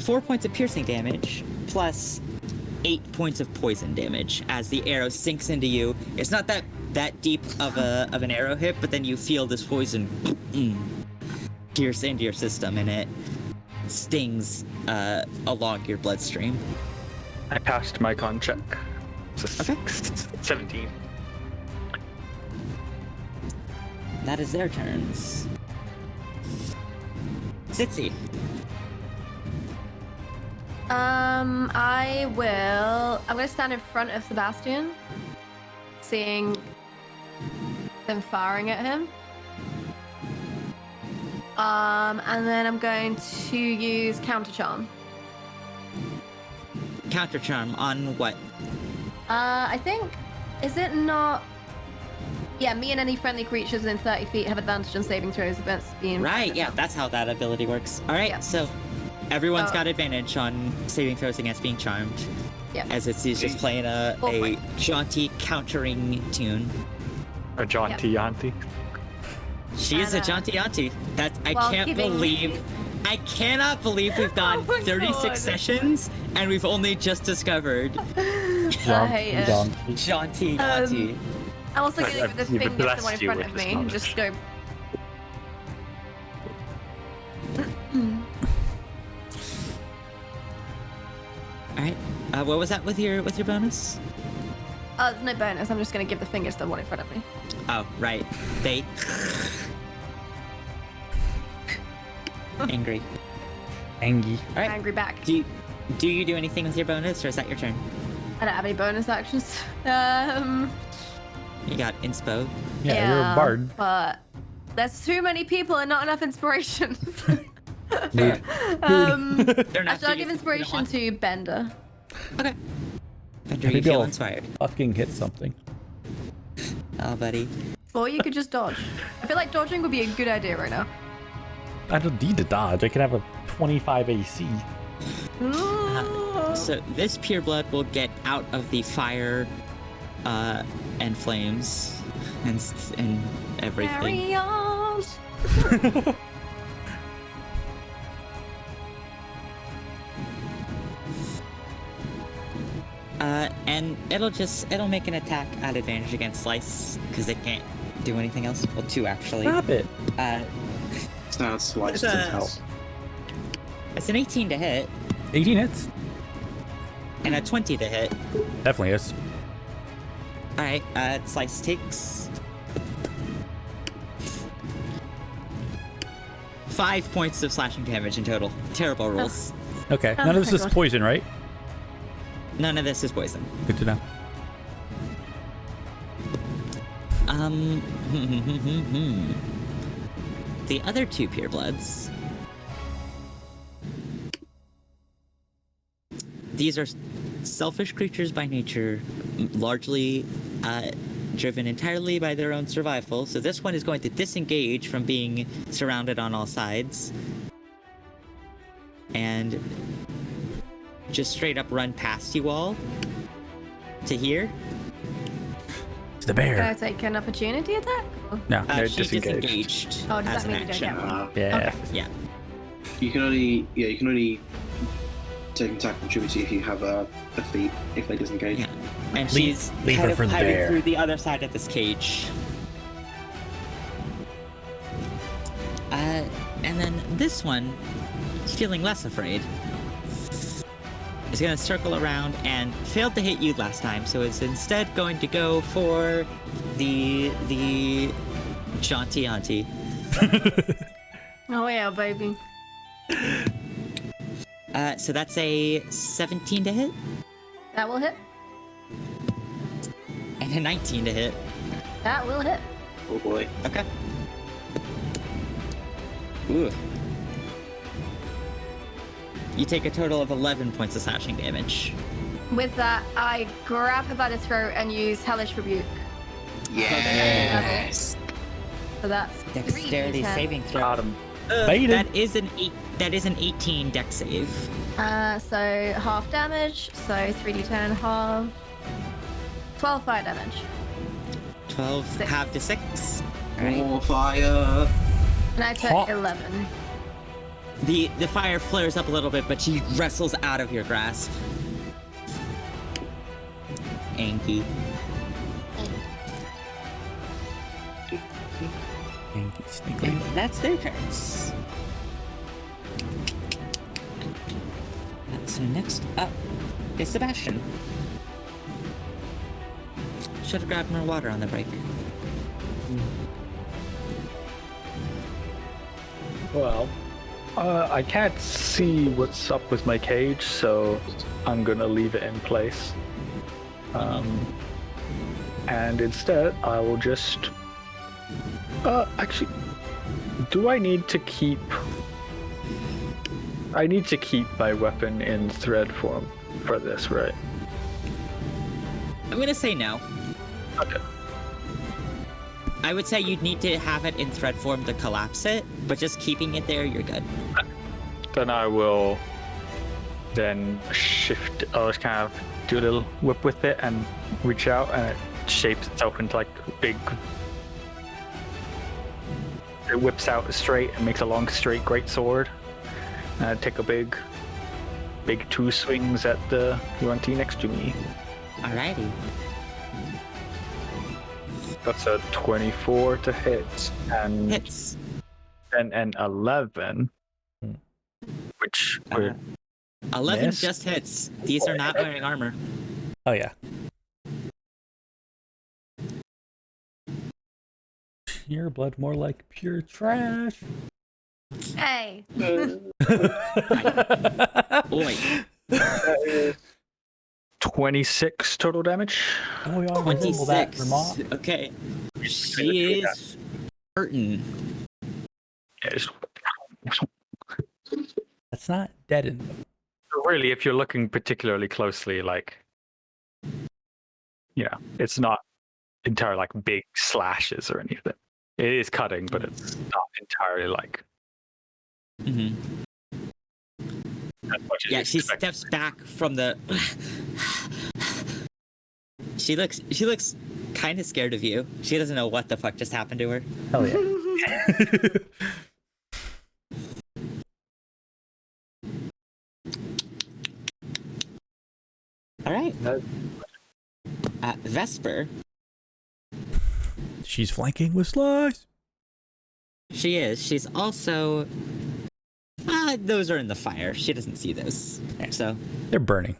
Speaker 1: 4 points of piercing damage, plus 8 points of poison damage as the arrow sinks into you. It's not that deep of an arrow hit, but then you feel this poison pierce into your system, and it stings along your bloodstream.
Speaker 4: I passed my con check. It's a
Speaker 1: Okay.
Speaker 4: 17.
Speaker 1: That is their turns. Sitsi.
Speaker 3: I'm gonna stand in front of Sebastian, seeing them firing at him. And then I'm going to use counter charm.
Speaker 1: Counter charm on what?
Speaker 3: I think, is it not? Yeah, me and any friendly creatures within 30 feet have advantage on saving throws against being.
Speaker 1: Right, yeah, that's how that ability works. Alright,
Speaker 3: Yeah.
Speaker 1: so everyone's got advantage on saving throws against being charmed.
Speaker 3: Yeah.
Speaker 1: As it's just playing a jaunty countering tune.
Speaker 4: A jaunty auntie.
Speaker 1: She is a
Speaker 3: And,
Speaker 1: jaunty auntie. I
Speaker 3: while
Speaker 1: can't
Speaker 3: giving-
Speaker 1: believe. I cannot believe we've gone
Speaker 3: Oh my
Speaker 1: 36
Speaker 3: God.
Speaker 1: sessions and we've only just discovered
Speaker 3: I hate it.
Speaker 1: jaunty auntie.
Speaker 3: I'm also going to give this
Speaker 4: You've
Speaker 3: thing to the
Speaker 4: blessed
Speaker 3: one in
Speaker 4: you
Speaker 3: front
Speaker 4: with
Speaker 3: of
Speaker 4: this
Speaker 3: me.
Speaker 4: knowledge.
Speaker 3: Just go.
Speaker 1: Alright. What was that with your bonus?
Speaker 3: Oh, there's no bonus. I'm just going to give the fingers to the one in front of me.
Speaker 1: Oh, right. They angry.
Speaker 7: Angie.
Speaker 1: All right.
Speaker 3: Angry back.
Speaker 1: Do you do anything with your bonus, or is that your turn?
Speaker 3: I don't have any bonus actions.
Speaker 1: You got inspo.
Speaker 7: Yeah, you're a bard.
Speaker 3: But there's too many people and not enough inspiration.
Speaker 1: Fair.
Speaker 3: Actually, I'll give inspiration to Bender.
Speaker 1: Okay. Bender, you
Speaker 7: Maybe
Speaker 1: feel
Speaker 7: I'll
Speaker 1: inspired.
Speaker 7: Fucking hit something.
Speaker 1: Oh, buddy.
Speaker 3: Or you could just dodge. I feel like dodging would be a good idea right now.
Speaker 7: I don't need to dodge. I can have a 25 AC.
Speaker 1: So this pureblood will get out of the fire and flames and everything.
Speaker 3: Carry on.
Speaker 1: And it'll make an attack at advantage against Slice because it can't do anything else. Well, 2 actually.
Speaker 7: Stop it.
Speaker 5: Sounds sliced
Speaker 1: It's
Speaker 5: to
Speaker 1: a-
Speaker 5: hell.
Speaker 1: It's an 18 to hit
Speaker 7: 18 hits.
Speaker 1: and a 20 to hit.
Speaker 7: Definitely is.
Speaker 1: All right. Slice takes 5 points of slashing damage in total. Terrible rolls.
Speaker 7: Okay.
Speaker 3: Oh
Speaker 7: None of this
Speaker 3: my
Speaker 7: is
Speaker 3: God.
Speaker 7: poison, right?
Speaker 1: None of this is poison.
Speaker 7: Good to know.
Speaker 1: The other 2 purebloods. These are selfish creatures by nature, largely driven entirely by their own survival. So this one is going to disengage from being surrounded on all sides and just straight up run past you all to here.
Speaker 7: It's the
Speaker 3: Can I
Speaker 7: bear.
Speaker 3: take an opportunity attack?
Speaker 7: No.
Speaker 4: They're
Speaker 1: She
Speaker 4: disengaged.
Speaker 1: disengaged
Speaker 3: Oh, does
Speaker 1: as
Speaker 3: that
Speaker 1: an
Speaker 3: mean we don't
Speaker 1: action.
Speaker 3: get one?
Speaker 7: Yeah.
Speaker 1: Yeah.
Speaker 5: You can only take an attack opportunity if you have a feat, if they disengage.
Speaker 1: Yeah. And
Speaker 7: Leave-
Speaker 1: she's
Speaker 7: leave
Speaker 1: kind
Speaker 7: her
Speaker 1: of
Speaker 7: for the
Speaker 1: hiding
Speaker 7: bear.
Speaker 1: through the other side of this cage. And then this one, feeling less afraid, is going to circle around and failed to hit you last time, so is instead going to go for the jaunty auntie.
Speaker 3: Oh yeah, baby.
Speaker 1: So that's a 17 to hit
Speaker 3: That will hit.
Speaker 1: and a 19 to hit.
Speaker 3: That will hit.
Speaker 5: Oh boy.
Speaker 1: Okay. Ooh. You take a total of 11 points of slashing damage.
Speaker 3: With that, I grab her by the throat and use Hellish Rebuke.
Speaker 5: Yes.
Speaker 3: So that's
Speaker 1: Dexterity
Speaker 3: 3d10.
Speaker 1: saving throw.
Speaker 4: Got him.
Speaker 7: Baited.
Speaker 1: That is an 18 dex save.
Speaker 3: So half damage, so 3d10 half. 12 fire damage.
Speaker 1: 12
Speaker 3: Six.
Speaker 1: half to 6. Alright.
Speaker 5: More fire.
Speaker 3: And I took
Speaker 7: Hot.
Speaker 3: 11.
Speaker 1: The fire flares up a little bit, but she wrestles out of your grasp. Anky. And that's their turns. So next up is Sebastian. Should have grabbed more water on the break.
Speaker 4: Well, I can't see what's up with my cage, so I'm gonna leave it in place. And instead, I will just. Actually, do I need to keep? I need to keep my weapon in thread form for this, right?
Speaker 1: I'm gonna say no.
Speaker 4: Okay.
Speaker 1: I would say you'd need to have it in thread form to collapse it, but just keeping it there, you're good.
Speaker 4: Then I will then shift. I'll just kind of do a little whip with it and reach out, and it shapes itself into like a big. It whips out straight and makes a long, straight, great sword. And I take a big 2 swings at the Yuan-Ti next to me.
Speaker 1: Alrighty.
Speaker 4: That's a 24 to hit, and
Speaker 1: Hits.
Speaker 4: then an 11, which would
Speaker 1: 11
Speaker 4: Miss.
Speaker 1: just hits. These are not wearing armor.
Speaker 7: Oh yeah. Pure blood, more like pure trash.
Speaker 3: Hey.
Speaker 1: Oi.
Speaker 4: 26 total damage.
Speaker 7: Oh, you want to resemble that,
Speaker 1: 26.
Speaker 7: Vermont?
Speaker 1: Okay. She is hurting.
Speaker 4: Yeah, just-
Speaker 7: That's not deadened.
Speaker 4: really, if you're looking particularly closely, like, it's not entirely like big slashes or anything. It is cutting, but it's not entirely like
Speaker 1: Mm-hmm.
Speaker 4: as much as
Speaker 1: Yeah,
Speaker 4: you
Speaker 1: she
Speaker 4: expect.
Speaker 1: steps back from the. She looks kind of scared of you. She doesn't know what the fuck just happened to her.
Speaker 7: Hell yeah.
Speaker 1: All right. Vesper.
Speaker 2: She's flanking with Slice.
Speaker 1: She is. She's also. Those are in the fire. She doesn't see those. So,
Speaker 2: They're burning.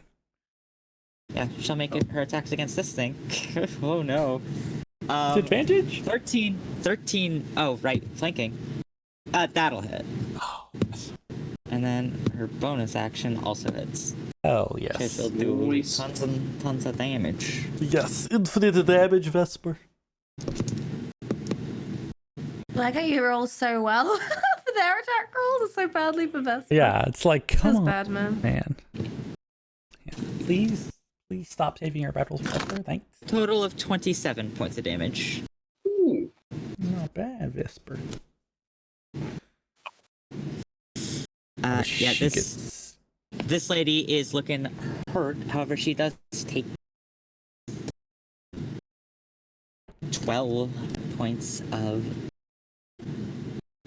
Speaker 1: yeah, she'll make her attacks against this thing. Oh no.
Speaker 7: Advantage?
Speaker 1: 13. Oh, right. Flanking. That'll hit. And then her bonus action also hits.
Speaker 7: Hell
Speaker 1: Okay,
Speaker 7: yes.
Speaker 1: she'll do
Speaker 5: Nice.
Speaker 1: tons and tons of damage.
Speaker 7: Yes, infinite damage, Vesper.
Speaker 6: Like how you roll so well for their attack rolls and so badly for Vesper.
Speaker 7: Yeah, it's like, come
Speaker 6: That's
Speaker 7: on,
Speaker 6: bad, man.
Speaker 7: Yeah. Please stop saving our battles, Vesper. Thanks.
Speaker 1: Total of 27 points of damage.
Speaker 5: Ooh.
Speaker 7: Not bad, Vesper.
Speaker 1: Yeah, this lady is looking hurt. However, she does take 12 points of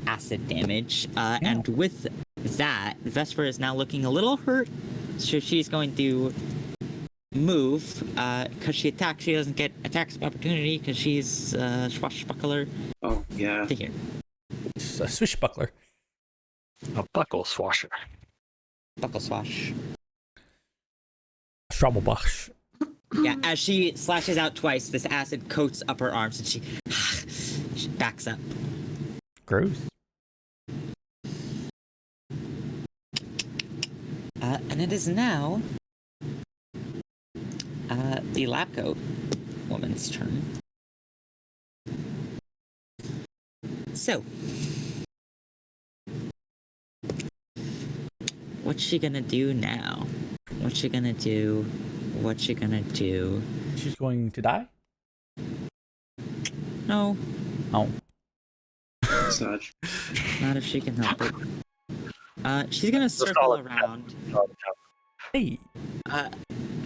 Speaker 1: acid damage. And with that, Vesper is now looking a little hurt. So she's going to move. Because she attacked, she doesn't get attacks of opportunity because she's swashbuckler
Speaker 5: Oh, yeah.
Speaker 1: to here.
Speaker 7: It's a swishbuckler.
Speaker 4: A buckle swasher.
Speaker 1: Buckle swash.
Speaker 7: Schraubelbach.
Speaker 1: Yeah, as she slashes out twice, this acid coats up her arms and she backs up.
Speaker 7: Gross.
Speaker 1: And it is now the lab coat woman's turn. So, what's she gonna do now? What's she gonna do? What's she gonna do?
Speaker 7: She's going to die?
Speaker 1: No,
Speaker 7: Oh.
Speaker 5: Such.
Speaker 1: not if she can help it. She's gonna circle around.
Speaker 7: Hey.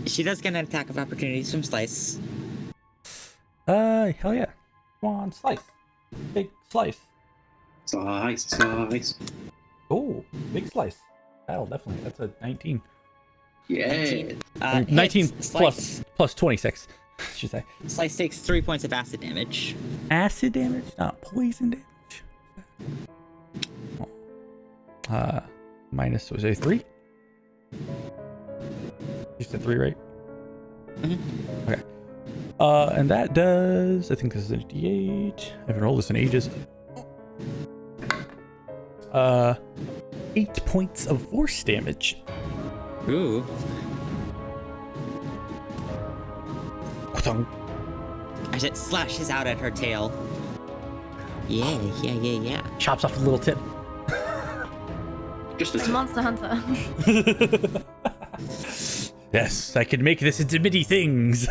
Speaker 1: She does get an attack of opportunity from Slice.
Speaker 7: Hell yeah. Come on, slice. Big slice.
Speaker 5: Slice.
Speaker 7: Oh, big slice. That's a 19.
Speaker 5: Yeah.
Speaker 7: 19
Speaker 1: hits. Slice.
Speaker 7: plus 26, should say.
Speaker 1: Slice takes 3 points of acid damage.
Speaker 7: Acid damage, not poison damage. Minus, was it 3? You said 3, right?
Speaker 1: Mm-hmm.
Speaker 7: Okay. And that does, I think this is a D8. I haven't rolled this in ages. 8 points of force damage.
Speaker 1: Ooh. As it slashes out at her tail. Yeah.
Speaker 7: Chops off a little tip.
Speaker 5: Just a tip.
Speaker 6: Monster Hunter.
Speaker 7: Yes, I can make this into many things.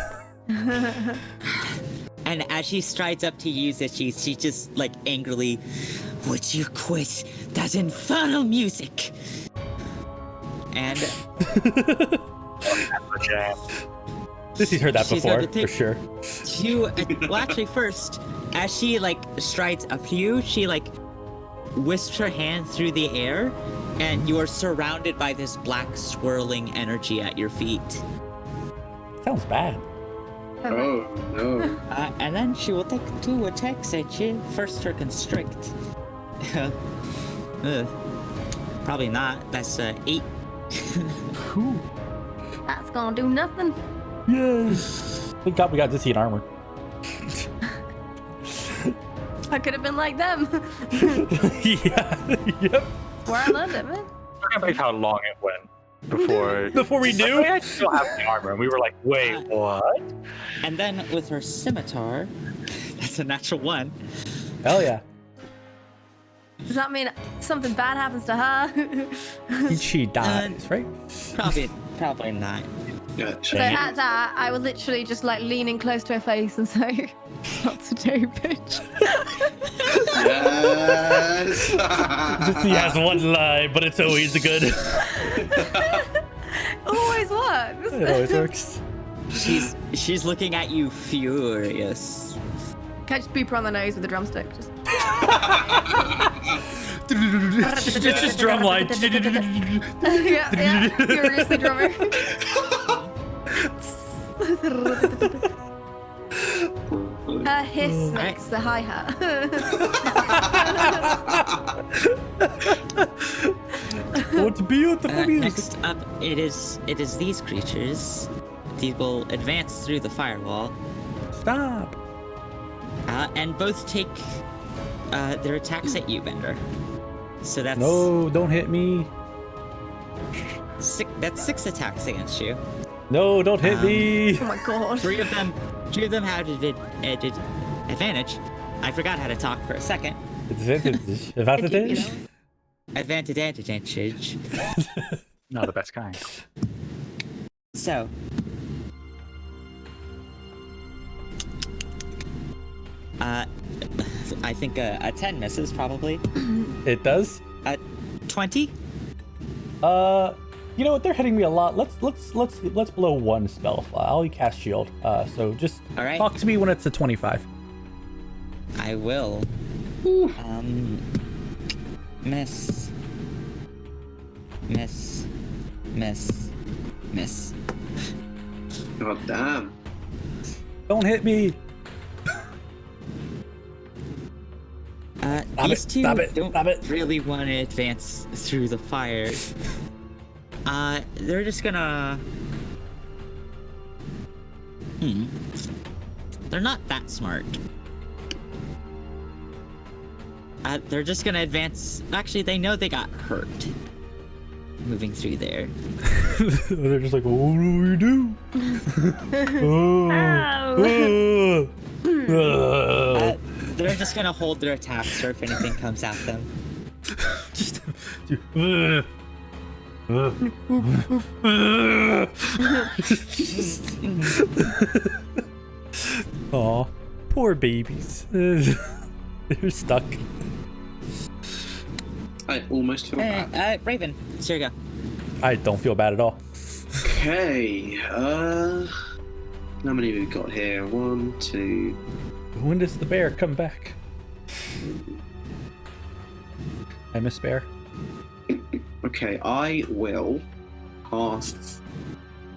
Speaker 1: And as she strides up to use it, she just like angrily, would you quit that infernal music? And
Speaker 7: He's heard that
Speaker 1: She's
Speaker 7: before,
Speaker 1: going to
Speaker 7: for
Speaker 1: take-
Speaker 7: sure.
Speaker 1: well, actually, first, as she like strides up to you, she like wisps her hand through the air, and you are surrounded by this black swirling energy at your feet.
Speaker 7: Sounds bad.
Speaker 5: Oh, no.
Speaker 1: And then she will take 2 attacks at you. First, her constrict. Probably not. That's 8.
Speaker 7: Cool.
Speaker 6: That's gonna do nothing.
Speaker 7: Yay. Thank God we got to see an armor.
Speaker 3: I could have been like them.
Speaker 7: Yeah. Yep.
Speaker 3: Where I learned it, man.
Speaker 4: I can't believe how long it went before.
Speaker 7: Before we knew.
Speaker 4: I still have the armor, and we were like, wait, what?
Speaker 1: And then with her scimitar, that's a natural 1.
Speaker 7: Hell yeah.
Speaker 3: Does that mean something bad happens to her?
Speaker 7: She dies, right?
Speaker 1: Probably not.
Speaker 3: So at that, I would literally just like lean in close to her face and say, "Not today, bitch."
Speaker 5: Yes.
Speaker 7: He has one lie, but it's always good.
Speaker 3: Always works.
Speaker 7: It always works.
Speaker 1: She's looking at you furious.
Speaker 3: Can I just beep her on the nose with a drumstick? Just...
Speaker 7: It's just drum line.
Speaker 3: yeah, furiously drumming. Her hiss makes the hi-hat.
Speaker 7: What's beautiful music?
Speaker 1: Next up, it is these creatures. These will advance through the firewall.
Speaker 7: Stop.
Speaker 1: And both take their attacks at you, Bender. So that's
Speaker 7: No, don't hit me.
Speaker 1: That's 6 attacks against you.
Speaker 7: No, don't hit me.
Speaker 3: Oh my god.
Speaker 1: 3 of them had advantage. I forgot how to talk for a second.
Speaker 7: Advantage.
Speaker 1: Advantage.
Speaker 4: Not the best kind.
Speaker 1: So. I think a 10 misses probably.
Speaker 7: It does.
Speaker 1: 20.
Speaker 7: You know what? They're hitting me a lot. Let's blow 1 spell. I'll cast shield. So just talk to me when it's a 25.
Speaker 1: I will. Miss.
Speaker 5: God damn.
Speaker 7: Don't hit me.
Speaker 1: These two
Speaker 7: Stop it.
Speaker 1: don't really want to advance through the fire. They're just gonna... They're not that smart. They're just gonna advance... Actually, they know they got hurt. Moving through there.
Speaker 7: They're just like, what do we do?
Speaker 1: They're just gonna hold their attacks or if anything comes at them.
Speaker 7: Just... Aw, poor babies. They're stuck.
Speaker 5: I almost feel bad.
Speaker 1: Raven, here you go.
Speaker 7: I don't feel bad at all.
Speaker 5: Okay, how many have we got here? 1, 2...
Speaker 7: When does the bear come back? I miss bear.
Speaker 5: Okay, I will cast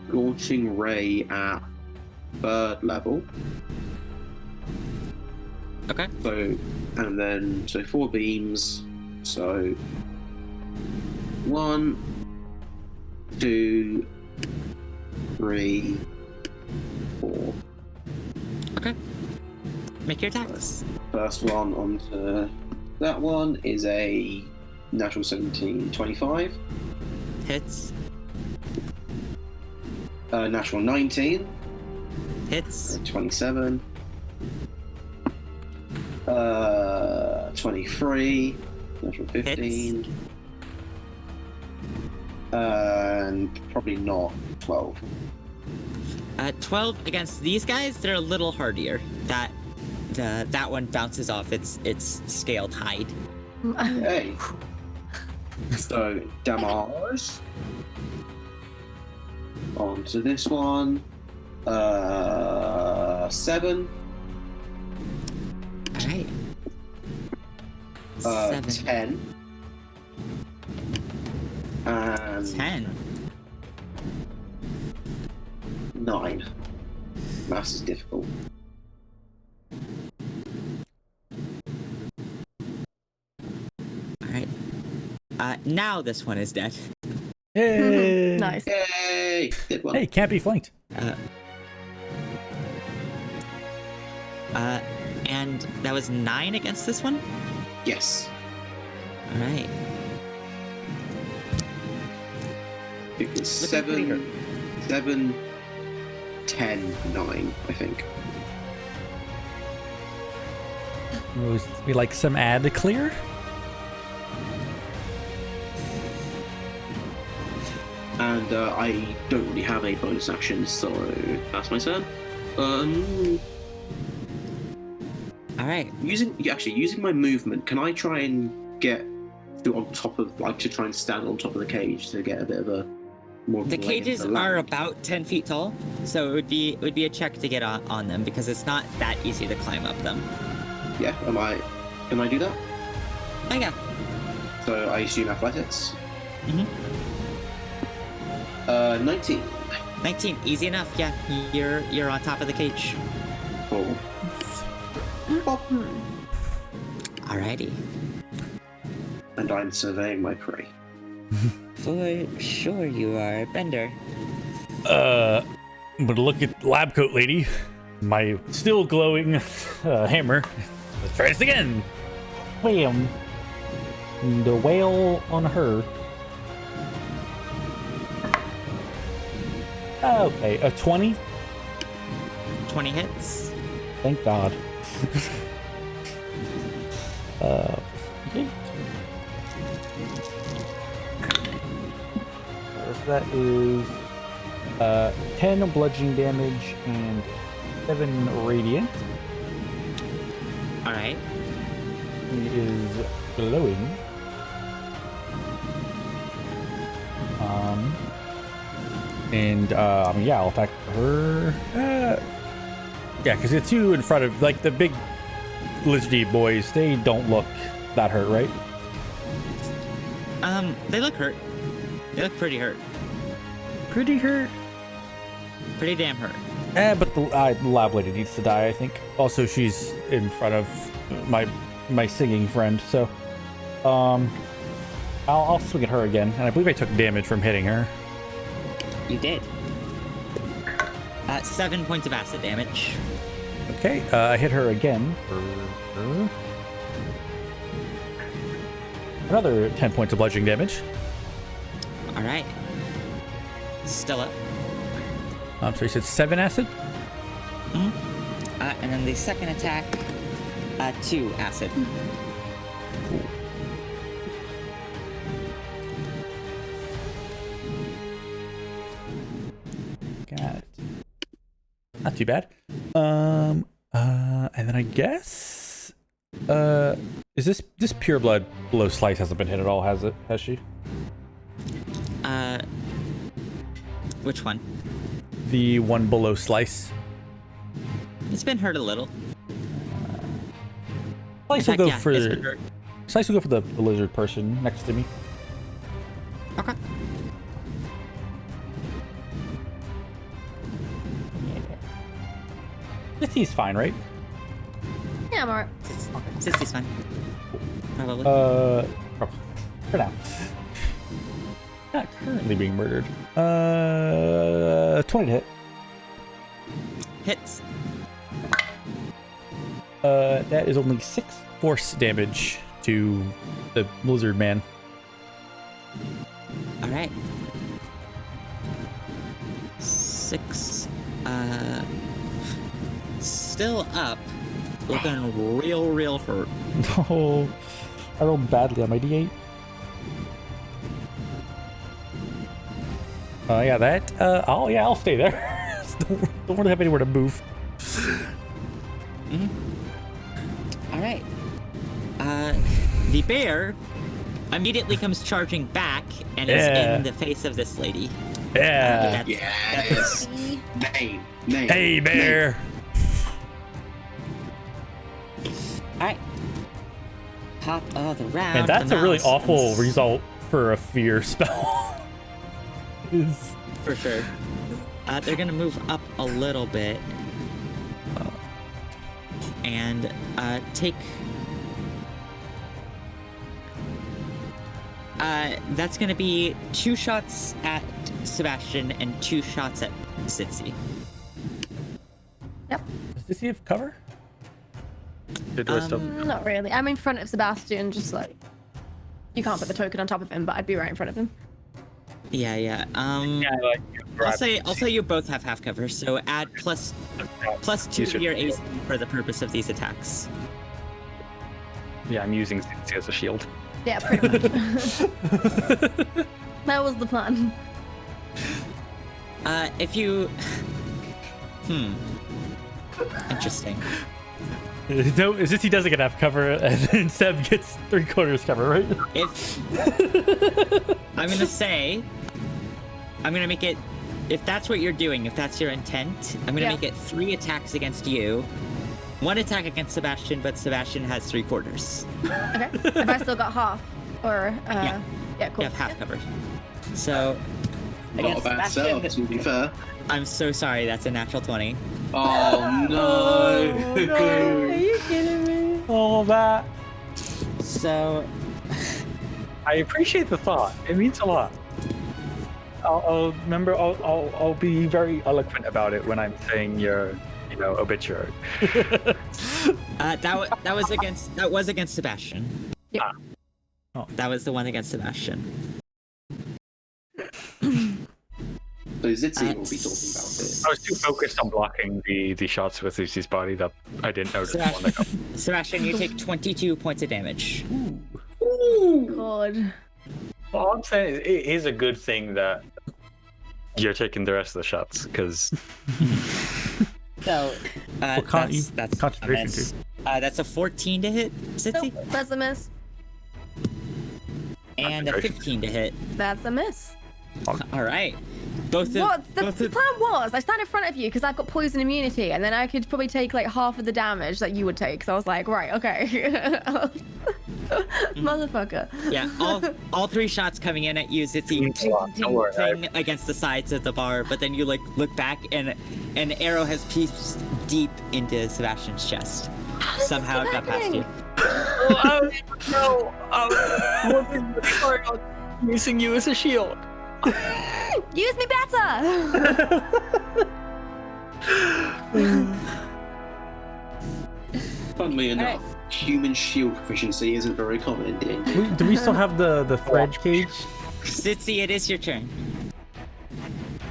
Speaker 5: Scorching Ray at 3rd level.
Speaker 1: Okay.
Speaker 5: So 4 beams. So 1, 2, 3, 4.
Speaker 1: Okay. Make your attacks.
Speaker 5: First one onto that one is a natural 17, 25.
Speaker 1: Hits.
Speaker 5: Natural 19.
Speaker 1: Hits.
Speaker 5: 27. 23. Natural 15.
Speaker 1: Hits.
Speaker 5: And probably not 12.
Speaker 1: 12 against these guys, they're a little hardier. That one bounces off its scaled hide.
Speaker 5: Okay. So damage onto this one. 7.
Speaker 1: Alright. 7.
Speaker 5: 10. And
Speaker 1: 10.
Speaker 5: 9. Maths is difficult.
Speaker 1: Alright. Now this one is dead.
Speaker 7: Hey!
Speaker 3: Nice.
Speaker 5: Yay! Did one.
Speaker 7: Hey, can't be flanked.
Speaker 1: And that was 9 against this one?
Speaker 5: Yes.
Speaker 1: All right.
Speaker 5: It was
Speaker 1: Looking pretty
Speaker 5: 7, 10, 9, I think.
Speaker 7: We like some ad to clear?
Speaker 5: And I don't really have a bonus action, so that's my turn.
Speaker 1: All right.
Speaker 5: Using my movement, can I try and get to on top of, like, to try and stand on top of the cage to get a bit of a more.
Speaker 1: The cages are about 10 feet tall, so it would be a check to get on them because it's not that easy to climb up them.
Speaker 5: Yeah. Can I do that?
Speaker 1: Oh yeah.
Speaker 5: So I assume athletics.
Speaker 1: Mhm.
Speaker 5: 19.
Speaker 1: 19, easy enough. Yeah, you're on top of the cage.
Speaker 5: Cool.
Speaker 1: Alrighty.
Speaker 5: And I'm surveying my prey.
Speaker 1: For sure you are, Bender.
Speaker 2: I'm gonna look at lab coat lady. My still glowing hammer. Let's try this again.
Speaker 7: Wham. The whale on her. Okay, a 20.
Speaker 1: 20 hits.
Speaker 7: Thank God. Okay. So that is 10 bludgeoning damage and 7 radiant.
Speaker 1: All right.
Speaker 7: He is glowing. Yeah, I'll attack her. Yeah, because the two in front of, like, the big lizardy boys, they don't look that hurt, right?
Speaker 1: They look hurt. They look pretty hurt.
Speaker 7: Pretty hurt.
Speaker 1: Pretty damn hurt.
Speaker 7: But the lab lady needs to die, I think. Also, she's in front of my singing friend, so I'll swing at her again, and I believe I took damage from hitting her.
Speaker 1: You did. 7 points of acid damage.
Speaker 7: Okay, I hit her again for another 10 points of bludgeoning damage.
Speaker 1: All right. Still up.
Speaker 7: So you said 7 acid?
Speaker 1: Mm-hmm. And then the second attack, 2 acid.
Speaker 7: Cool. Got it. Not too bad. And then I guess, is this pure blood below slice hasn't been hit at all, has it? Has she?
Speaker 1: Which one?
Speaker 7: The one below slice.
Speaker 1: It's been hurt a little.
Speaker 7: Slice will go
Speaker 1: it's been hurt.
Speaker 7: Slice will go for the lizard person next to me.
Speaker 1: Okay.
Speaker 7: He's fine, right?
Speaker 3: Yeah, I'm alright.
Speaker 1: Sissy's fine. Probably.
Speaker 7: For now. Not currently being murdered. 20 to hit.
Speaker 1: Hits.
Speaker 7: That is only 6 force damage to the lizard man.
Speaker 1: All right. 6. Still up. Looking real hurt.
Speaker 7: Oh, I rolled badly on my d8. Yeah, that. I'll stay there. don't really have anywhere to move.
Speaker 1: Mm-hmm. All right. The bear immediately comes charging back and is in the face of this lady.
Speaker 2: Yeah.
Speaker 5: Yes. Name.
Speaker 2: Hey, bear.
Speaker 1: All right. Top of the round.
Speaker 7: And that's a really
Speaker 1: mouse
Speaker 7: awful
Speaker 1: and
Speaker 7: result for a fear spell.
Speaker 1: For sure. They're gonna move up a little bit and take. That's gonna be 2 shots at Sebastian and 2 shots at Sitsi.
Speaker 3: Yep.
Speaker 7: Does he have cover?
Speaker 4: The rest of
Speaker 3: Not really. I'm in front of Sebastian, just like you can't put the token on top of him, but I'd be right in front of him.
Speaker 1: Yeah.
Speaker 4: yeah, like
Speaker 1: I'll say you both have half cover, so add plus 2 to your AC for the purpose of these attacks.
Speaker 4: Yeah, I'm using Zinzi as a shield.
Speaker 3: Yeah, pretty much. That was the plan.
Speaker 1: If you... Interesting.
Speaker 7: No, Zitzi doesn't get half cover, and then Seb gets 3/4 cover, right?
Speaker 1: If... I'm gonna make it... If that's what you're doing, if that's your intent, I'm gonna make it 3 attacks against you. 1 attack against Sebastian, but Sebastian has 3/4.
Speaker 3: Okay. Have I still got half? Or,
Speaker 1: Yeah,
Speaker 3: cool.
Speaker 1: you have half cover. So...
Speaker 5: Not
Speaker 1: against
Speaker 5: a bad
Speaker 1: Sebastian,
Speaker 5: setup, to be fair.
Speaker 1: I'm so sorry, that's a natural 20.
Speaker 5: Oh no!
Speaker 3: Are you kidding me?
Speaker 7: All that.
Speaker 1: So...
Speaker 4: I appreciate the thought. It means a lot. I'll remember. I'll be very eloquent about it when I'm saying your, obituary.
Speaker 1: That was against Sebastian.
Speaker 3: Yeah.
Speaker 1: Oh. That was the one against Sebastian.
Speaker 5: So Zitzi will be talking about it.
Speaker 4: I was too focused on blocking the shots with Lucy's body that I didn't notice the one that got.
Speaker 1: Sebastian, you take 22 points of damage.
Speaker 3: God.
Speaker 4: Well, all I'm saying is it is a good thing that you're taking the rest of the shots, because
Speaker 1: So, that's a
Speaker 7: concentration
Speaker 1: miss. That's a 14 to hit, Zitzi,
Speaker 3: Nope, that's a miss.
Speaker 1: and a 15 to hit.
Speaker 3: That's a miss.
Speaker 1: All right. The
Speaker 3: plan was I stand in front of you because I've got poison immunity, and then I could probably take like half of the damage that you would take. So I was like, right, okay. Motherfucker.
Speaker 1: Yeah, all 3 shots coming in at you, Zitzi,
Speaker 4: Don't worry,
Speaker 1: ting against the sides of the bar, but then you look back and an arrow has pierced deep into Sebastian's chest. Somehow it got past you.
Speaker 4: I don't even know. I was working really hard on using you as a shield.
Speaker 3: Use me better.
Speaker 5: Funnily enough, human shield proficiency isn't very common in D&D.
Speaker 7: Do we still have the thread cage?
Speaker 1: Zitzi, it is your turn.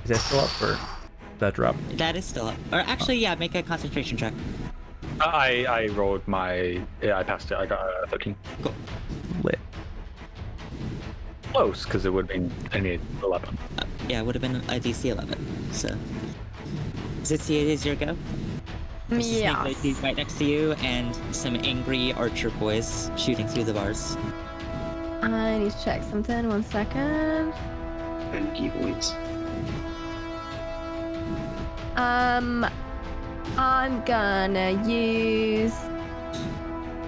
Speaker 7: Is that still up or that drop?
Speaker 1: That is still up. Or actually, yeah, make a concentration check.
Speaker 4: I rolled my. Yeah, I passed it. I got a 13.
Speaker 1: Cool.
Speaker 7: Lit.
Speaker 4: Close, because it would have been any 11.
Speaker 1: Yeah, it would have been a DC 11. So, Zitzi, it is your go. There's a snake lady right next to you, and some angry archer boys shooting through the bars.
Speaker 3: I need to check something. 1 second.
Speaker 5: And key points.
Speaker 3: I'm gonna use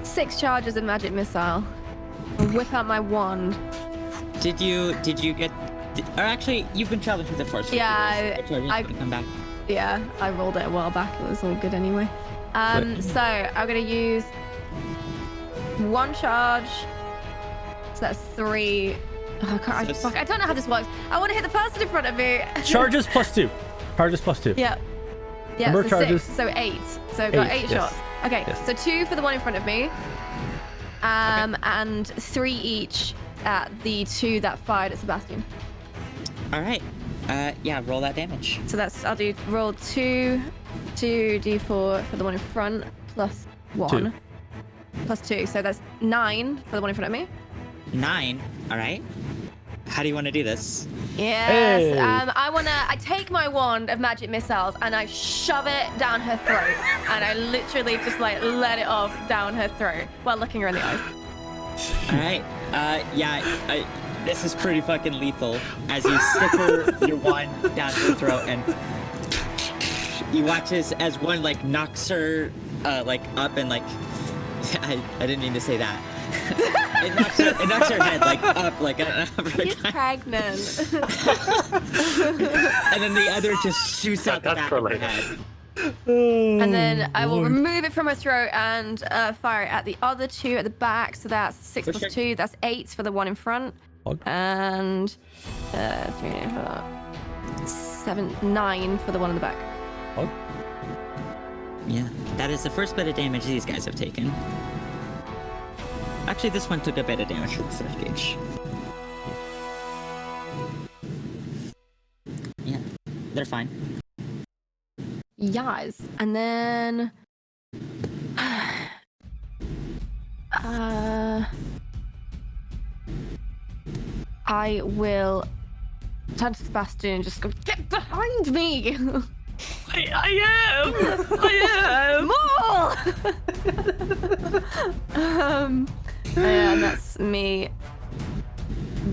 Speaker 3: 6 charges of magic missile. I'll whip out my wand.
Speaker 1: Did you get? Or actually, you've been traveling through the forest.
Speaker 3: Yeah,
Speaker 1: I come back.
Speaker 3: Yeah, I rolled it a while back. It was all good anyway. So I'm gonna use 1 charge. So that's 3. Oh, I don't know how this works. I want to hit the person in front of me.
Speaker 7: Charges +2. Charges +2.
Speaker 3: Yeah. Yeah,
Speaker 7: Number
Speaker 3: so
Speaker 7: charges.
Speaker 3: 6, so 8. So I've got 8
Speaker 7: yes.
Speaker 3: shots. Okay,
Speaker 7: Yes.
Speaker 3: so 2 for the one in front of me. And 3 each at the 2 that fired at Sebastian.
Speaker 1: All right. Yeah, roll that damage.
Speaker 3: So I'll roll 2 d4 for the one in front, plus 1.
Speaker 7: 2.
Speaker 3: Plus 2, so that's 9 for the one in front of me.
Speaker 1: 9. All right. How do you want to do this?
Speaker 3: Yes.
Speaker 7: Hey.
Speaker 3: I take my wand of magic missiles and I shove it down her throat, and I literally just like let it off down her throat while looking her in the eyes.
Speaker 1: All right. Yeah. This is pretty fucking lethal. As you stick your wand down her throat, and you watch as one like knocks her like up and like I didn't mean to say that. It knocks her head like up like an
Speaker 3: She's pregnant.
Speaker 1: and then the other just shoots out the back of her head.
Speaker 3: And then I will remove it from her throat and fire it at the other 2 at the back. So that's 6
Speaker 1: For
Speaker 3: plus
Speaker 1: sure.
Speaker 3: 2. That's 8 for the one in front. And 3, 4, 7, 9 for the one in the back.
Speaker 1: Yeah, that is the first bit of damage these guys have taken. Actually, this one took a bit of damage from the third gauge. Yeah, they're fine.
Speaker 3: Yes. And then... I will turn to Sebastian and just go, get behind me!
Speaker 4: I am!
Speaker 3: More! And that's me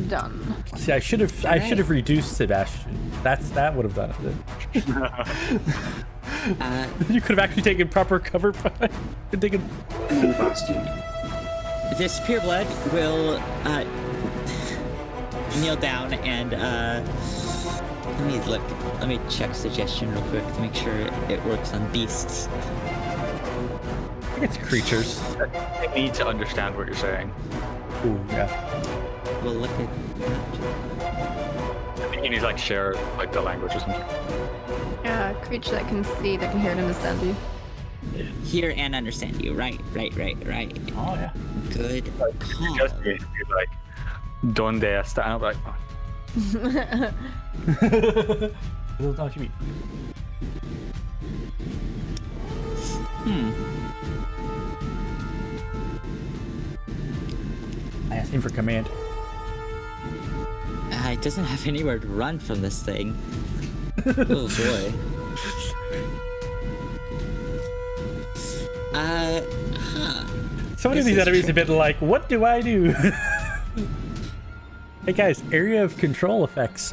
Speaker 3: done.
Speaker 7: See, I should have reduced Sebastian. That would have done it. You could have actually taken proper cover by taken.
Speaker 1: This pureblood will kneel down and let me check suggestion real quick to make sure it works on beasts.
Speaker 7: I think it's creatures.
Speaker 4: I need to understand what you're saying.
Speaker 7: Ooh, yeah.
Speaker 1: We'll look at
Speaker 4: I think you need to like share like the language or something.
Speaker 3: Creature that can see, that can hear and understand you.
Speaker 1: hear and understand you. Right.
Speaker 7: Oh yeah.
Speaker 1: Good call.
Speaker 4: Just be like, ¿Dónde está? And I'm like, oh.
Speaker 7: That's what you mean. I asked him for command.
Speaker 1: It doesn't have anywhere to run from this thing. Oh boy.
Speaker 7: Some of these enemies have been like, what do I do? Hey guys, area of control effects.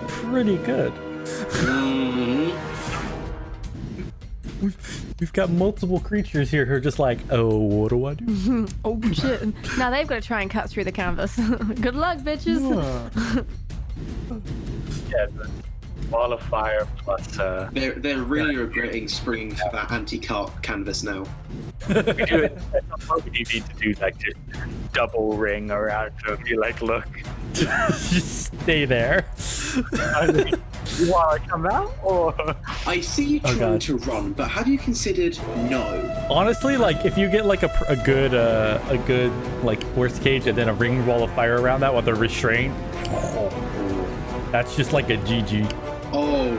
Speaker 7: Pretty good. We've got multiple creatures here who are just like, oh, what do I do?
Speaker 3: Oh shit. Now they've got to try and cut through the canvas. Good luck, bitches.
Speaker 4: Yeah, the wall of fire plus.
Speaker 5: They're really regretting springing for that anti-carp canvas now.
Speaker 4: We do it. You need to do like just double ring around so if you like look.
Speaker 7: Just stay there.
Speaker 4: You want to come out or?
Speaker 5: I see you trying to run, but have you considered no?
Speaker 7: Honestly, like if you get like a good like horse cage and then a ring wall of fire around that with a restraint, that's just like a GG.
Speaker 5: Oh.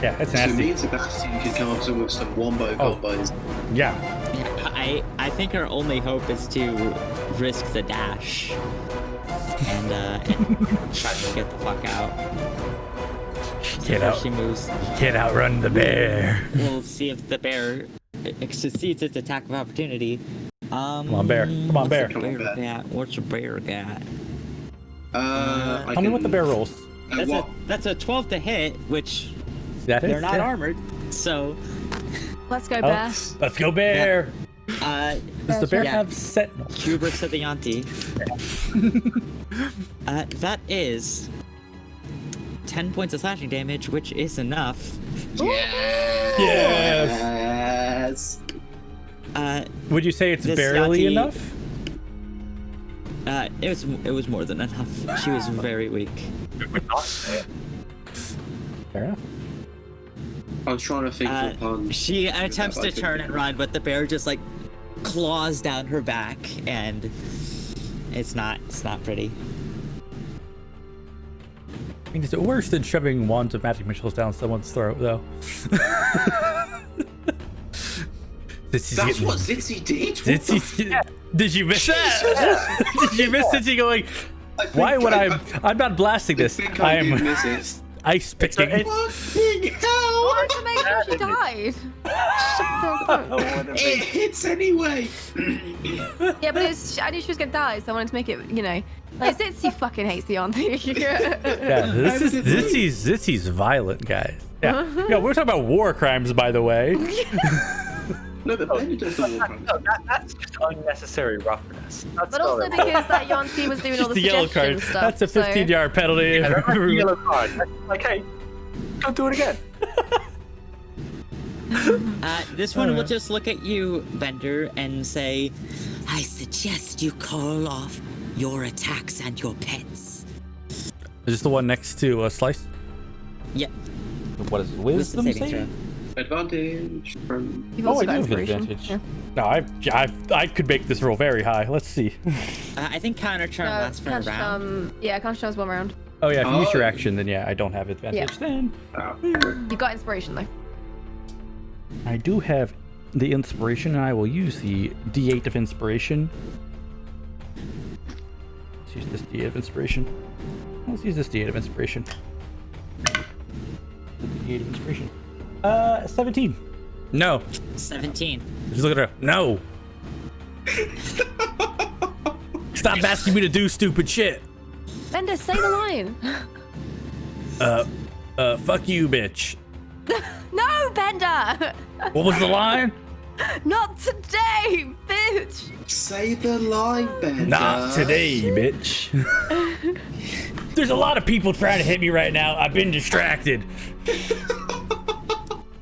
Speaker 7: Yeah, it's
Speaker 5: So
Speaker 7: nasty.
Speaker 5: me and Sebastian could come up with some wombo combos.
Speaker 7: Yeah.
Speaker 1: I think our only hope is to risk the dash and try to get the fuck out.
Speaker 7: Get out.
Speaker 1: She moves.
Speaker 7: Can't outrun the bear.
Speaker 1: We'll see if the bear succeeds its attack of opportunity.
Speaker 7: Come on, bear. Come on, bear.
Speaker 1: What's a bear got?
Speaker 7: Tell me what the bear rolls.
Speaker 1: That's a 12 to hit, which
Speaker 7: They're
Speaker 1: not armored, so.
Speaker 3: Let's go, bear.
Speaker 7: Let's go, bear. Does the bear have sentinel?
Speaker 1: Hubris of the Yuan-Ti. That is 10 points of slashing damage, which is enough.
Speaker 7: Yes. Would you say it's barely enough?
Speaker 1: It was more than enough. She was very weak.
Speaker 7: Fair enough.
Speaker 5: I was trying to think of a pun.
Speaker 1: She attempts to turn and run, but the bear just like claws down her back, and it's not pretty.
Speaker 7: I mean, is it worse than shoving wands of magic missiles down someone's throat, though?
Speaker 5: That's what Zitzi did?
Speaker 7: Did you miss that? Did you miss Zitzi going, why would I'm not blasting this.
Speaker 5: I am miss it.
Speaker 7: Ice picking.
Speaker 5: Fucking hell!
Speaker 3: What to make sure she died?
Speaker 5: It hits anyway!
Speaker 3: Yeah, but I knew she was gonna die, so I wanted to make it, you know. Like, Zitzi fucking hates the auntie.
Speaker 7: Yeah, Zitzi's violent, guys. Yeah. Yeah, we're talking about war crimes, by the way.
Speaker 5: No, but Bender does the war crimes.
Speaker 4: No, that's just unnecessary roughness.
Speaker 3: But also because that Yuan-Ti was doing all the
Speaker 7: yellow card.
Speaker 3: stuff.
Speaker 7: That's a 15-yard penalty.
Speaker 4: Yeah, that's a yellow card. That's like, hey, don't do it again.
Speaker 1: This one will just look at you, Bender, and say, I suggest you call off your attacks and your pets.
Speaker 7: Is this the one next to Slice?
Speaker 1: Yep.
Speaker 7: What is wisdom
Speaker 1: saving
Speaker 7: saving?
Speaker 5: Advantage from.
Speaker 3: You've
Speaker 7: Oh,
Speaker 3: also
Speaker 7: I
Speaker 3: got
Speaker 7: do have
Speaker 3: inspiration.
Speaker 7: advantage.
Speaker 3: Yeah.
Speaker 7: No, I could make this roll very high. Let's see.
Speaker 1: I think counter charm lasts for a round.
Speaker 3: Yeah, counter charm's 1 round.
Speaker 7: Oh yeah, if you use your
Speaker 5: Oh.
Speaker 7: action, then yeah, I don't have advantage. Then
Speaker 3: You got inspiration though.
Speaker 7: I do have the inspiration, and I will use the D8 of inspiration. Let's use this D8 of inspiration. Let's use this D8 of inspiration. The D8 of inspiration. 17. No.
Speaker 1: 17.
Speaker 7: Just look at her. No. Stop asking me to do stupid shit.
Speaker 3: Bender, say the line.
Speaker 7: Fuck you, bitch.
Speaker 3: No, Bender.
Speaker 7: What was the line?
Speaker 3: Not today, bitch.
Speaker 5: Say the line, Ben.
Speaker 7: Not today, bitch. There's a lot of people trying to hit me right now. I've been distracted.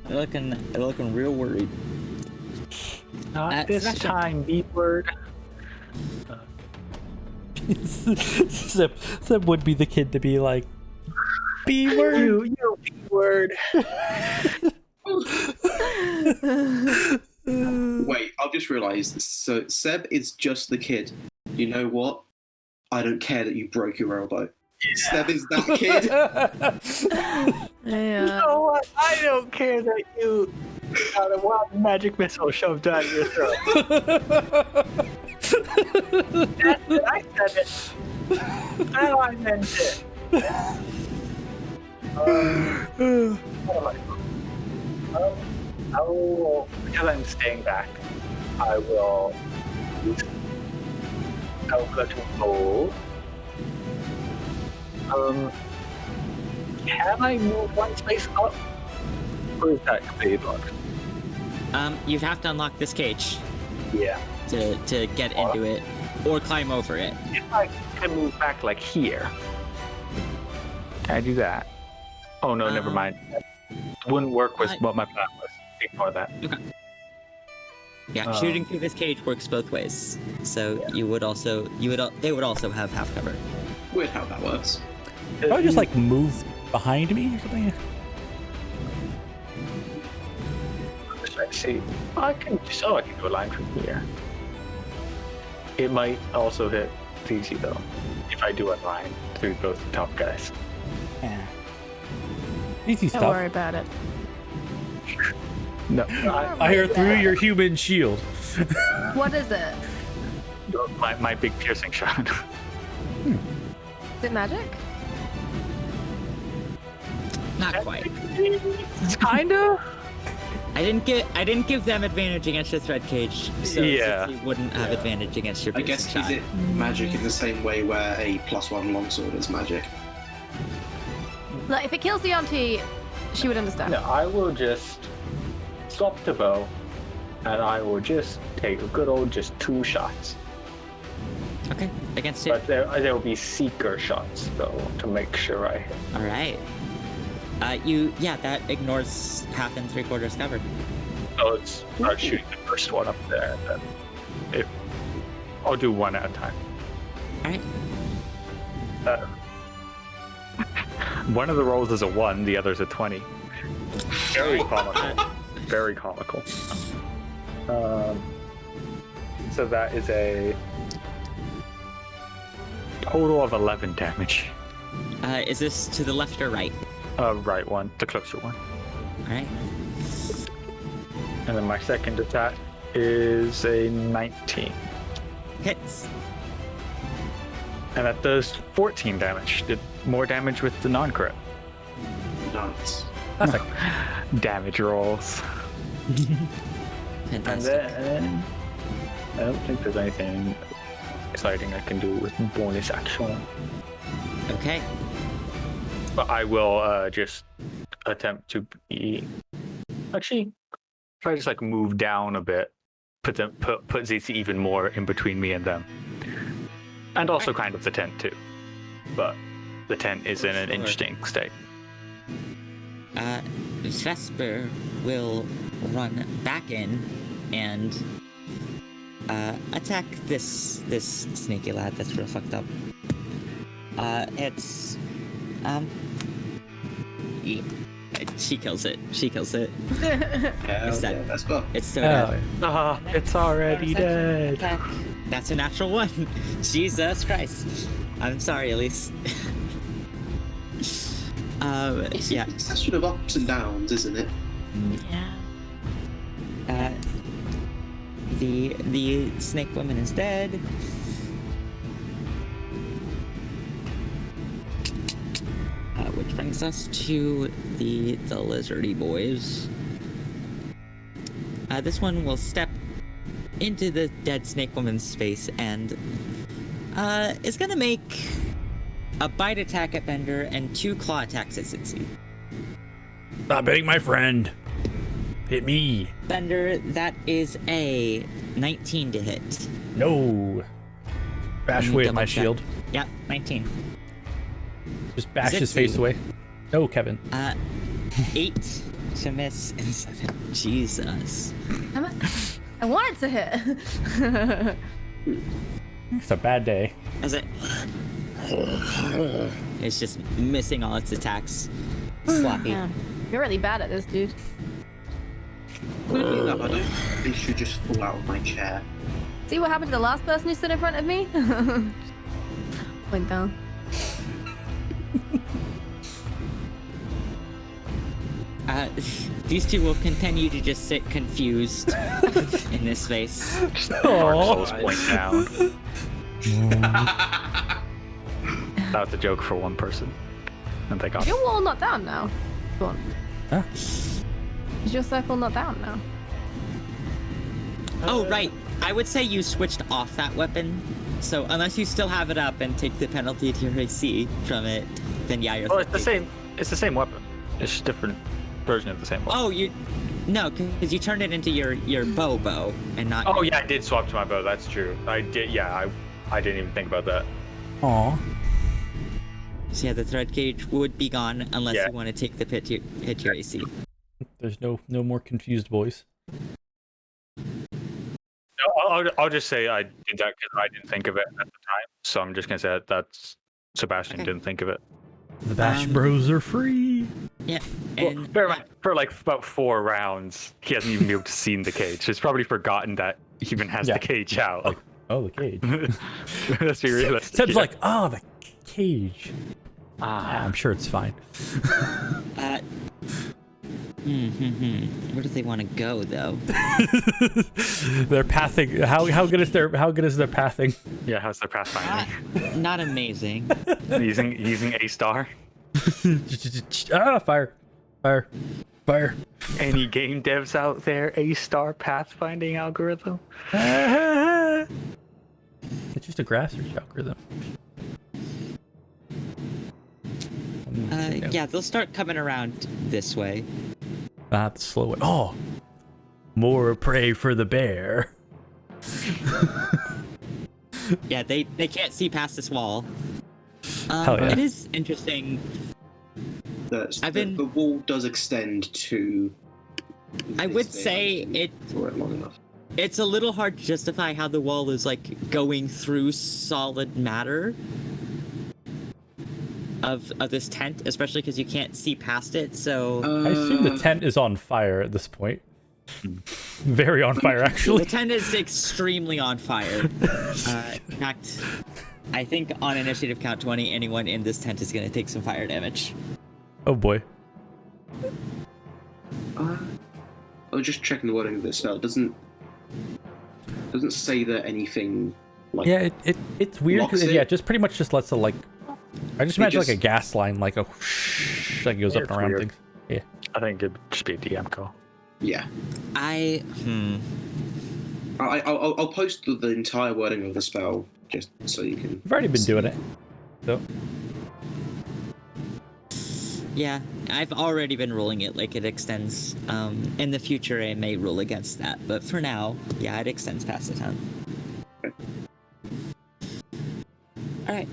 Speaker 1: They're looking real worried.
Speaker 4: Not this
Speaker 1: Sebastian.
Speaker 4: time, B word.
Speaker 7: Seb would be the kid to be like, B word.
Speaker 4: You B word.
Speaker 5: Wait, I've just realised. So Seb is just the kid. You know what? I don't care that you broke your elbow. Seb is that kid.
Speaker 4: You
Speaker 3: Yeah.
Speaker 4: know what? I don't care that you got a wild magic missile shoved down your throat. That's it. I said it. How I meant it. I will, because I'm staying back, I will go to move. Can I move one space up? Or is that completely blocked?
Speaker 1: You have to unlock this cage
Speaker 4: Yeah.
Speaker 1: to get into it, or climb over it.
Speaker 4: If I can move back like here, can I do that? Oh no, never mind. Wouldn't work with what my plan was. Ignore that.
Speaker 1: Yeah, shooting through this cage works both ways. So they would also have half cover.
Speaker 5: Weird how that works.
Speaker 7: I just like move behind me or something.
Speaker 4: Let's see. I can do a line from here. It might also hit easy though, if I do a line through both the top guys.
Speaker 7: Yeah. Easy
Speaker 3: Don't
Speaker 7: stuff.
Speaker 3: worry about it.
Speaker 4: No,
Speaker 7: I hear through your human shield.
Speaker 3: What is it?
Speaker 4: my big piercing shot.
Speaker 3: Is it magic?
Speaker 1: Not quite.
Speaker 4: It's kinda.
Speaker 1: I didn't give them advantage against your thread cage, so
Speaker 4: Yeah.
Speaker 1: you wouldn't have advantage against your
Speaker 5: I
Speaker 1: piercing
Speaker 5: guess
Speaker 1: shot.
Speaker 5: is it magic in the same way where a +1 longsword is magic?
Speaker 3: Like, if it kills the auntie, she would understand.
Speaker 4: No, I will just stop the bow, and I will just take a good old just 2 shots.
Speaker 1: Okay, against it.
Speaker 4: But there will be seeker shots though to make sure I hit.
Speaker 1: All right. That ignores half and 3/4 cover.
Speaker 4: So let's start shooting the first one up there, and then I'll do one at a time.
Speaker 1: All right.
Speaker 4: One of the rolls is a 1, the other's a 20. Very comical. Very comical. So that is a total of 11 damage.
Speaker 1: Is this to the left or right?
Speaker 4: Right one, the closer one.
Speaker 1: All right.
Speaker 4: And then my second attack is a 19.
Speaker 1: Hits.
Speaker 4: And that does 14 damage. Did more damage with the non-crit.
Speaker 5: Nice.
Speaker 4: Damage rolls. And
Speaker 1: Fantastic.
Speaker 4: then I don't think there's anything exciting I can do with bonus action.
Speaker 1: Okay.
Speaker 4: But I will just attempt to be. Actually, if I just like move down a bit, put ZC even more in between me and them, and also kind of the tent too. But the tent is in an interesting state.
Speaker 1: Vesper will run back in and attack this sneaky lad that's real fucked up. She kills it. She kills it.
Speaker 5: Yeah,
Speaker 1: Is that-
Speaker 5: yeah, that's good.
Speaker 1: It's so dead.
Speaker 4: It's already dead.
Speaker 1: Attack. That's a natural one. Jesus Christ. I'm sorry, Elise.
Speaker 5: It's
Speaker 1: Yeah.
Speaker 5: a succession of ups and downs, isn't it?
Speaker 6: Yeah.
Speaker 1: The snake woman is dead. Which brings us to the lizardy boys. This one will step into the dead snake woman's space and is gonna make a bite attack at Bender and 2 claw attacks at Sitsi.
Speaker 2: Stop hitting my friend. Hit me.
Speaker 1: Bender, that is a 19 to hit.
Speaker 2: No. Bash away at my shield.
Speaker 1: Yep, 19.
Speaker 2: Just bash his
Speaker 1: Zitzi.
Speaker 2: face away. No, Kevin.
Speaker 1: 8 to miss and 7. Jesus.
Speaker 3: I wanted to hit.
Speaker 2: It's a bad day.
Speaker 1: As it it's just missing all its attacks. Sloppy.
Speaker 3: Yeah. You're really bad at this, dude.
Speaker 5: Weirdly enough, I don't think they should just fall out of my chair.
Speaker 3: See what happened to the last person who stood in front of me? Point down.
Speaker 1: These two will continue to just sit confused in this space.
Speaker 4: Dark Souls point down. That was a joke for one person. And they got
Speaker 3: Is your wall not down now? Go on.
Speaker 2: Huh?
Speaker 3: Is your circle not down now?
Speaker 1: Oh, right. I would say you switched off that weapon. So unless you still have it up and take the penalty to your AC from it, then yeah, you're.
Speaker 4: Oh, it's the same. It's the same weapon. It's just a different version of the same weapon.
Speaker 1: Oh, no, because you turned it into your bow and not.
Speaker 4: Oh yeah, I did swap to my bow. That's true. I did. Yeah, I didn't even think about that.
Speaker 2: Aw.
Speaker 1: So yeah, the thread gauge would be gone unless
Speaker 4: Yeah.
Speaker 1: you want to take the hit to your AC.
Speaker 2: There's no more confused boys.
Speaker 4: No, I'll just say I did that because I didn't think of it at the time. So I'm just gonna say that's Sebastian
Speaker 1: Okay.
Speaker 4: didn't think of it.
Speaker 2: The Bash Bros are free.
Speaker 1: Yeah,
Speaker 4: Well,
Speaker 1: and
Speaker 4: bear in mind, for like about 4 rounds, he hasn't even been able to see the cage. He's probably forgotten that he even has
Speaker 2: Yeah.
Speaker 4: the cage out.
Speaker 2: Like, oh, the cage.
Speaker 4: Let's be realistic.
Speaker 2: Seb's
Speaker 4: yeah.
Speaker 2: like, oh, the cage.
Speaker 4: Ah,
Speaker 2: I'm sure it's fine.
Speaker 1: Where do they want to go though?
Speaker 2: Their pathing. How good is their pathing?
Speaker 4: yeah. How's the pathfinding?
Speaker 1: Not amazing.
Speaker 4: using A star.
Speaker 2: Fire.
Speaker 4: Any game devs out there? A star pathfinding algorithm?
Speaker 2: It's just a grass search algorithm.
Speaker 1: Yeah, they'll start coming around this way.
Speaker 2: The slow way. Oh, more prey for the bear.
Speaker 1: Yeah, they can't see past this wall.
Speaker 2: Hell yeah.
Speaker 1: It is interesting.
Speaker 5: The wall does extend to.
Speaker 1: I would say it.
Speaker 5: For it long enough.
Speaker 1: It's a little hard to justify how the wall is like going through solid matter of this tent, especially because you can't see past it. So
Speaker 2: I assume the tent is on fire at this point. Very on fire,
Speaker 1: the
Speaker 2: actually.
Speaker 1: tent is extremely on fire. In fact, I think on initiative count 20, anyone in this tent is going to take some fire damage.
Speaker 2: Oh boy.
Speaker 5: I was just checking the wording of this spell. It doesn't say that anything. Like,
Speaker 2: Yeah, it's weird.
Speaker 5: Locks
Speaker 2: 'Cause
Speaker 5: it?
Speaker 2: yeah, it just pretty much just lets it like. I just
Speaker 5: It
Speaker 2: imagine like a
Speaker 5: just-
Speaker 2: gas line, like a whoosh, that goes up
Speaker 4: It's
Speaker 2: and around
Speaker 4: weird.
Speaker 2: things. Yeah.
Speaker 4: I think it'd just be a DM call.
Speaker 5: Yeah. I'll post the entire wording of the spell just so you can.
Speaker 2: We've already been doing it. So
Speaker 1: Yeah, I've already been ruling it like it extends. In the future, I may rule against that, but for now, yeah, it extends past the town. All right.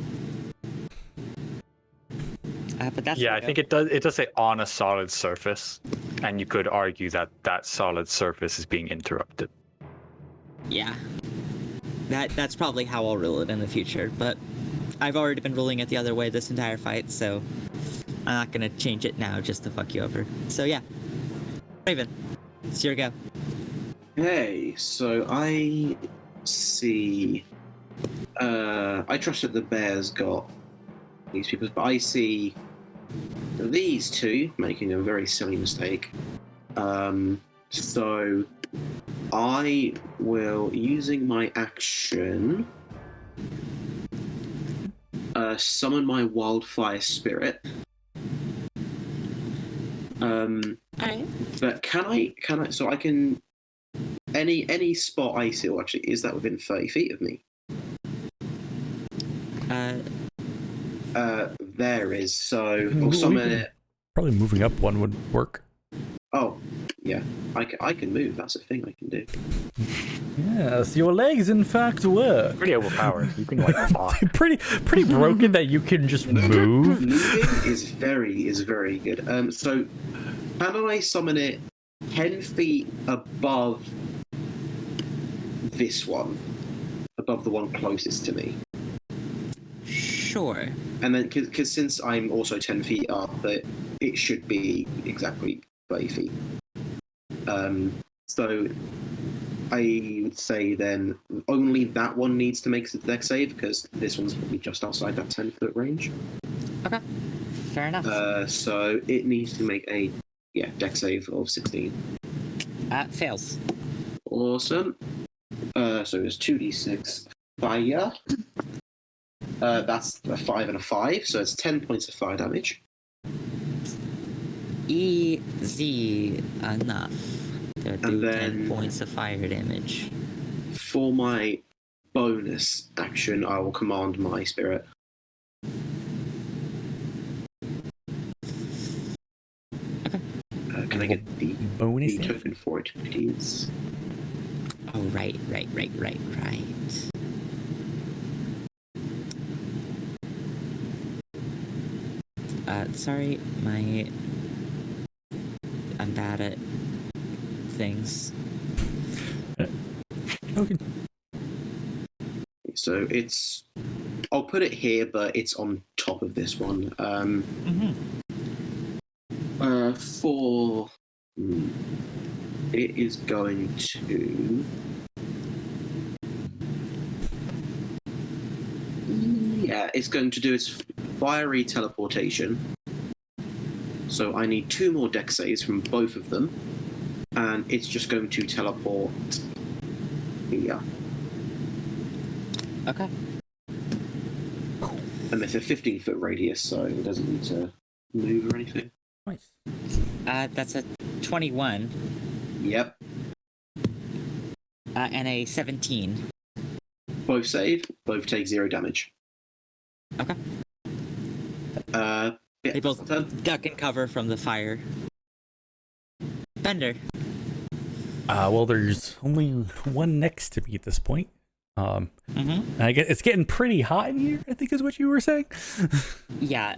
Speaker 1: But that's
Speaker 4: Yeah, I think it does. It does say on a solid surface, and you could argue that that solid surface is being interrupted.
Speaker 1: Yeah, that's probably how I'll rule it in the future. But I've already been ruling it the other way this entire fight, so I'm not gonna change it now just to fuck you over. So yeah, Raven, it's your go.
Speaker 5: Hey, so I see. I trust that the bear's got these people, but I see these two making a very silly mistake. So I will, using my action, summon my wildfire spirit.
Speaker 1: Alright.
Speaker 5: But can I? So I can. Any spot I see, or actually, is that within 30 feet of me? There is. So I'll summon it.
Speaker 2: Probably moving up one would work.
Speaker 5: Oh, yeah. I can move. That's a thing I can do.
Speaker 2: Yes, your legs in fact work.
Speaker 4: Pretty overpowered. You can like fly.
Speaker 2: pretty broken that you can just move.
Speaker 5: Moving is very good. So can I summon it 10 feet above this one? Above the one closest to me?
Speaker 1: Sure.
Speaker 5: And then, because since I'm also 10 feet up, it should be exactly 30 feet. So I would say then only that one needs to make the dex save, because this one's probably just outside that 10-foot range.
Speaker 1: Okay. Fair enough.
Speaker 5: So it needs to make a dex save of 16.
Speaker 1: Fails.
Speaker 5: Awesome. So it's 2d6 fire. That's a 5 and a 5, so it's 10 points of fire damage.
Speaker 1: Easy enough to do
Speaker 5: then
Speaker 1: 10 points of fire damage.
Speaker 5: For my bonus action, I will command my spirit.
Speaker 1: Okay.
Speaker 5: Can I get the
Speaker 2: bonus
Speaker 5: token for it, please?
Speaker 1: Oh, right. Sorry, I'm bad at things.
Speaker 2: Okay.
Speaker 5: So I'll put it here, but it's on top of this one. It is going to. Yeah, it's going to do its fiery teleportation. So I need 2 more dex saves from both of them, and it's just going to teleport here.
Speaker 1: Okay.
Speaker 5: And it's a 15-foot radius, so it doesn't need to move or anything.
Speaker 2: Nice.
Speaker 1: That's a 21.
Speaker 5: Yep.
Speaker 1: And a 17.
Speaker 5: Both save, both take 0 damage.
Speaker 1: Okay. They both duck and cover from the fire. Bender.
Speaker 2: Well, there's only one next to me at this point. I guess it's getting pretty hot in here, I think is what you were saying.
Speaker 1: Yeah.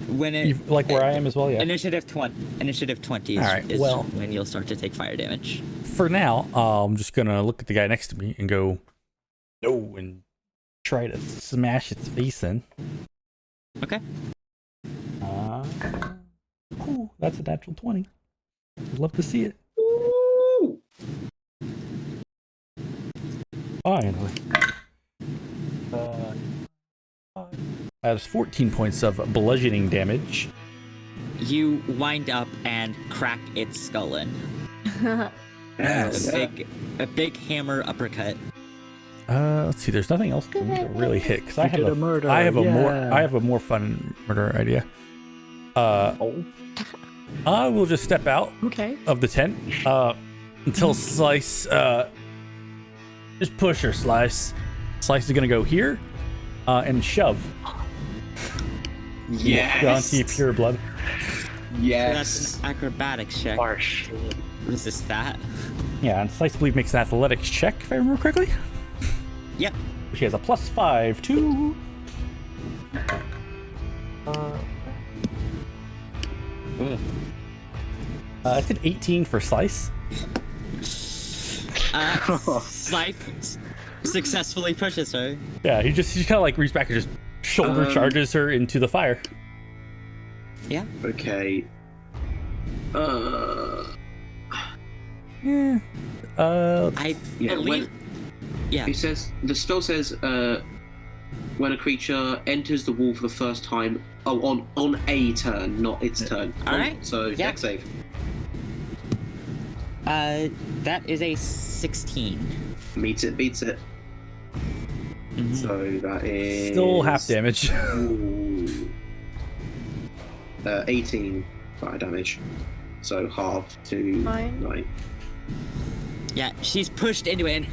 Speaker 1: When it
Speaker 7: Like where I am as well, yeah.
Speaker 1: Initiative 20 is,
Speaker 2: All right,
Speaker 1: is
Speaker 2: well,
Speaker 1: when you'll start to take fire damage.
Speaker 2: For now, I'm just gonna look at the guy next to me and go, no, and try to smash its face in.
Speaker 1: Okay.
Speaker 7: Ooh, that's a natural 20. I'd love to see it.
Speaker 5: Ooh.
Speaker 7: Finally.
Speaker 2: Has 14 points of bludgeoning damage.
Speaker 1: You wind up and crack its skull in.
Speaker 2: Yes.
Speaker 1: A big hammer uppercut.
Speaker 2: Let's see. There's nothing else for me to really hit because I have
Speaker 4: did
Speaker 2: a
Speaker 4: a murder,
Speaker 2: I have a
Speaker 4: yeah.
Speaker 2: more fun murder idea. I will just step out
Speaker 3: Okay.
Speaker 2: of the tent until Slice just push her, Slice. Slice is gonna go here and shove.
Speaker 5: Yes.
Speaker 2: Yuan-Ti pure blood.
Speaker 5: Yes.
Speaker 1: That's an acrobatics check.
Speaker 4: Harsh.
Speaker 1: Resist that.
Speaker 2: Yeah, and Slice, I believe, makes an athletics check if I remember correctly.
Speaker 1: Yep.
Speaker 2: She has a +5 to. It's an 18 for Slice.
Speaker 1: Slife successfully pushes her.
Speaker 2: Yeah, he kind of like reaches back and just shoulder charges her into the fire.
Speaker 1: Yeah.
Speaker 5: Okay.
Speaker 7: Yeah.
Speaker 1: I
Speaker 5: Yeah.
Speaker 1: believe. Yeah.
Speaker 5: It says the spell says when a creature enters the wall for the first time. Oh, on a turn, not its turn.
Speaker 1: All right.
Speaker 5: So
Speaker 1: Yeah.
Speaker 5: dex save.
Speaker 1: That is a 16.
Speaker 5: Beats it.
Speaker 1: Mhm.
Speaker 5: So that is
Speaker 7: Still half damage.
Speaker 5: Ooh. 18 fire damage. So half to 9.
Speaker 1: Yeah, she's pushed into it and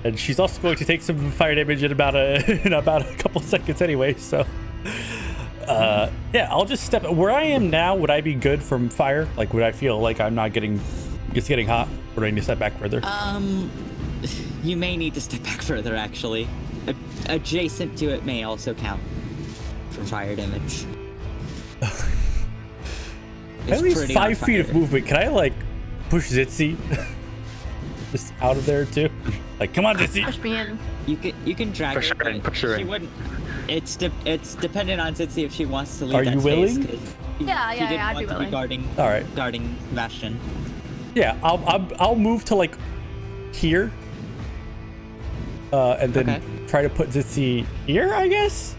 Speaker 7: And she's also going to take some fire damage in about a couple seconds anyway, so yeah, I'll just step where I am now. Would I be good from fire? Like, would I feel like I'm not getting it's getting hot, or do I need to step back further?
Speaker 1: you may need to step back further, actually. Adjacent to it may also count for fire damage.
Speaker 7: At least 5 feet of movement. Can I like push Zitzi just out of there too? Like, come on, Zitzi.
Speaker 3: Push me in.
Speaker 1: You can drag
Speaker 4: Push
Speaker 1: her,
Speaker 4: her in,
Speaker 1: but
Speaker 4: push her
Speaker 1: she
Speaker 4: in.
Speaker 1: wouldn't. It's dependent on Zitzi if she wants to leave
Speaker 7: Are
Speaker 1: that
Speaker 7: you
Speaker 1: space.
Speaker 7: willing?
Speaker 1: 'Cause
Speaker 3: Yeah,
Speaker 1: he didn't
Speaker 3: I'd be
Speaker 1: want to
Speaker 3: willing.
Speaker 1: guarding.
Speaker 7: All right.
Speaker 1: Guarding Bastion.
Speaker 7: Yeah, I'll move to like here, and then
Speaker 1: Okay.
Speaker 7: try to put Zitzi here, I guess,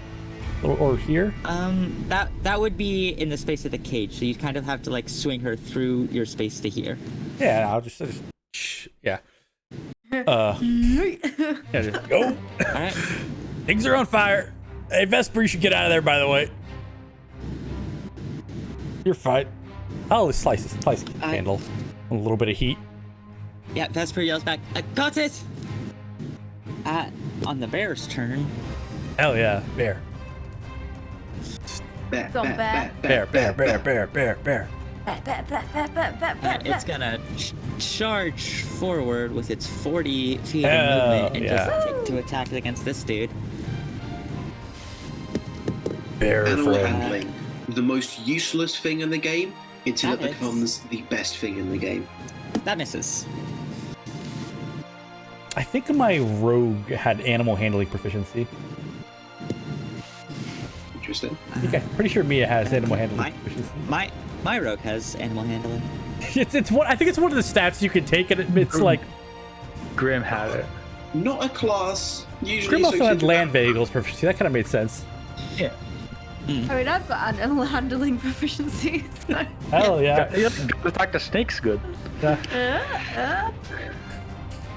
Speaker 7: or here.
Speaker 1: That would be in the space of the cage, so you kind of have to like swing her through your space to here.
Speaker 7: Yeah, I'll just yeah. Yeah, just go.
Speaker 1: All right.
Speaker 7: Things are on fire. Hey, Vesper, you should get out of there, by the way. You're fine. I'll slice the candle. A little bit of heat.
Speaker 1: Yeah, Vesper yells back, "I got it!" On the bear's turn.
Speaker 7: Hell yeah, bear.
Speaker 3: Don't
Speaker 7: Bear.
Speaker 1: It's gonna charge forward with its 40 feet of
Speaker 7: Hell
Speaker 1: movement and
Speaker 7: yeah.
Speaker 1: just take 2 attacks against this dude.
Speaker 7: Bear
Speaker 5: Animal
Speaker 7: friend.
Speaker 5: handling, the most useless thing in the game until it
Speaker 1: That hits.
Speaker 5: becomes the best thing in the game.
Speaker 1: That misses.
Speaker 7: I think my rogue had animal handling proficiency.
Speaker 5: Interesting.
Speaker 7: Okay, pretty sure Mia has animal handling
Speaker 1: My-
Speaker 7: proficiency.
Speaker 1: My rogue has animal handling.
Speaker 7: It's one. I think it's one of the stats you can take, and it's like
Speaker 4: Grim had it.
Speaker 5: Not a class. Usually
Speaker 7: Grim also had
Speaker 5: associated
Speaker 7: land
Speaker 5: with-
Speaker 7: vehicles proficiency. That kind of made sense.
Speaker 4: Yeah.
Speaker 3: I mean, I've got animal handling proficiency. So.
Speaker 7: Hell yeah.
Speaker 4: Attack the snake's good.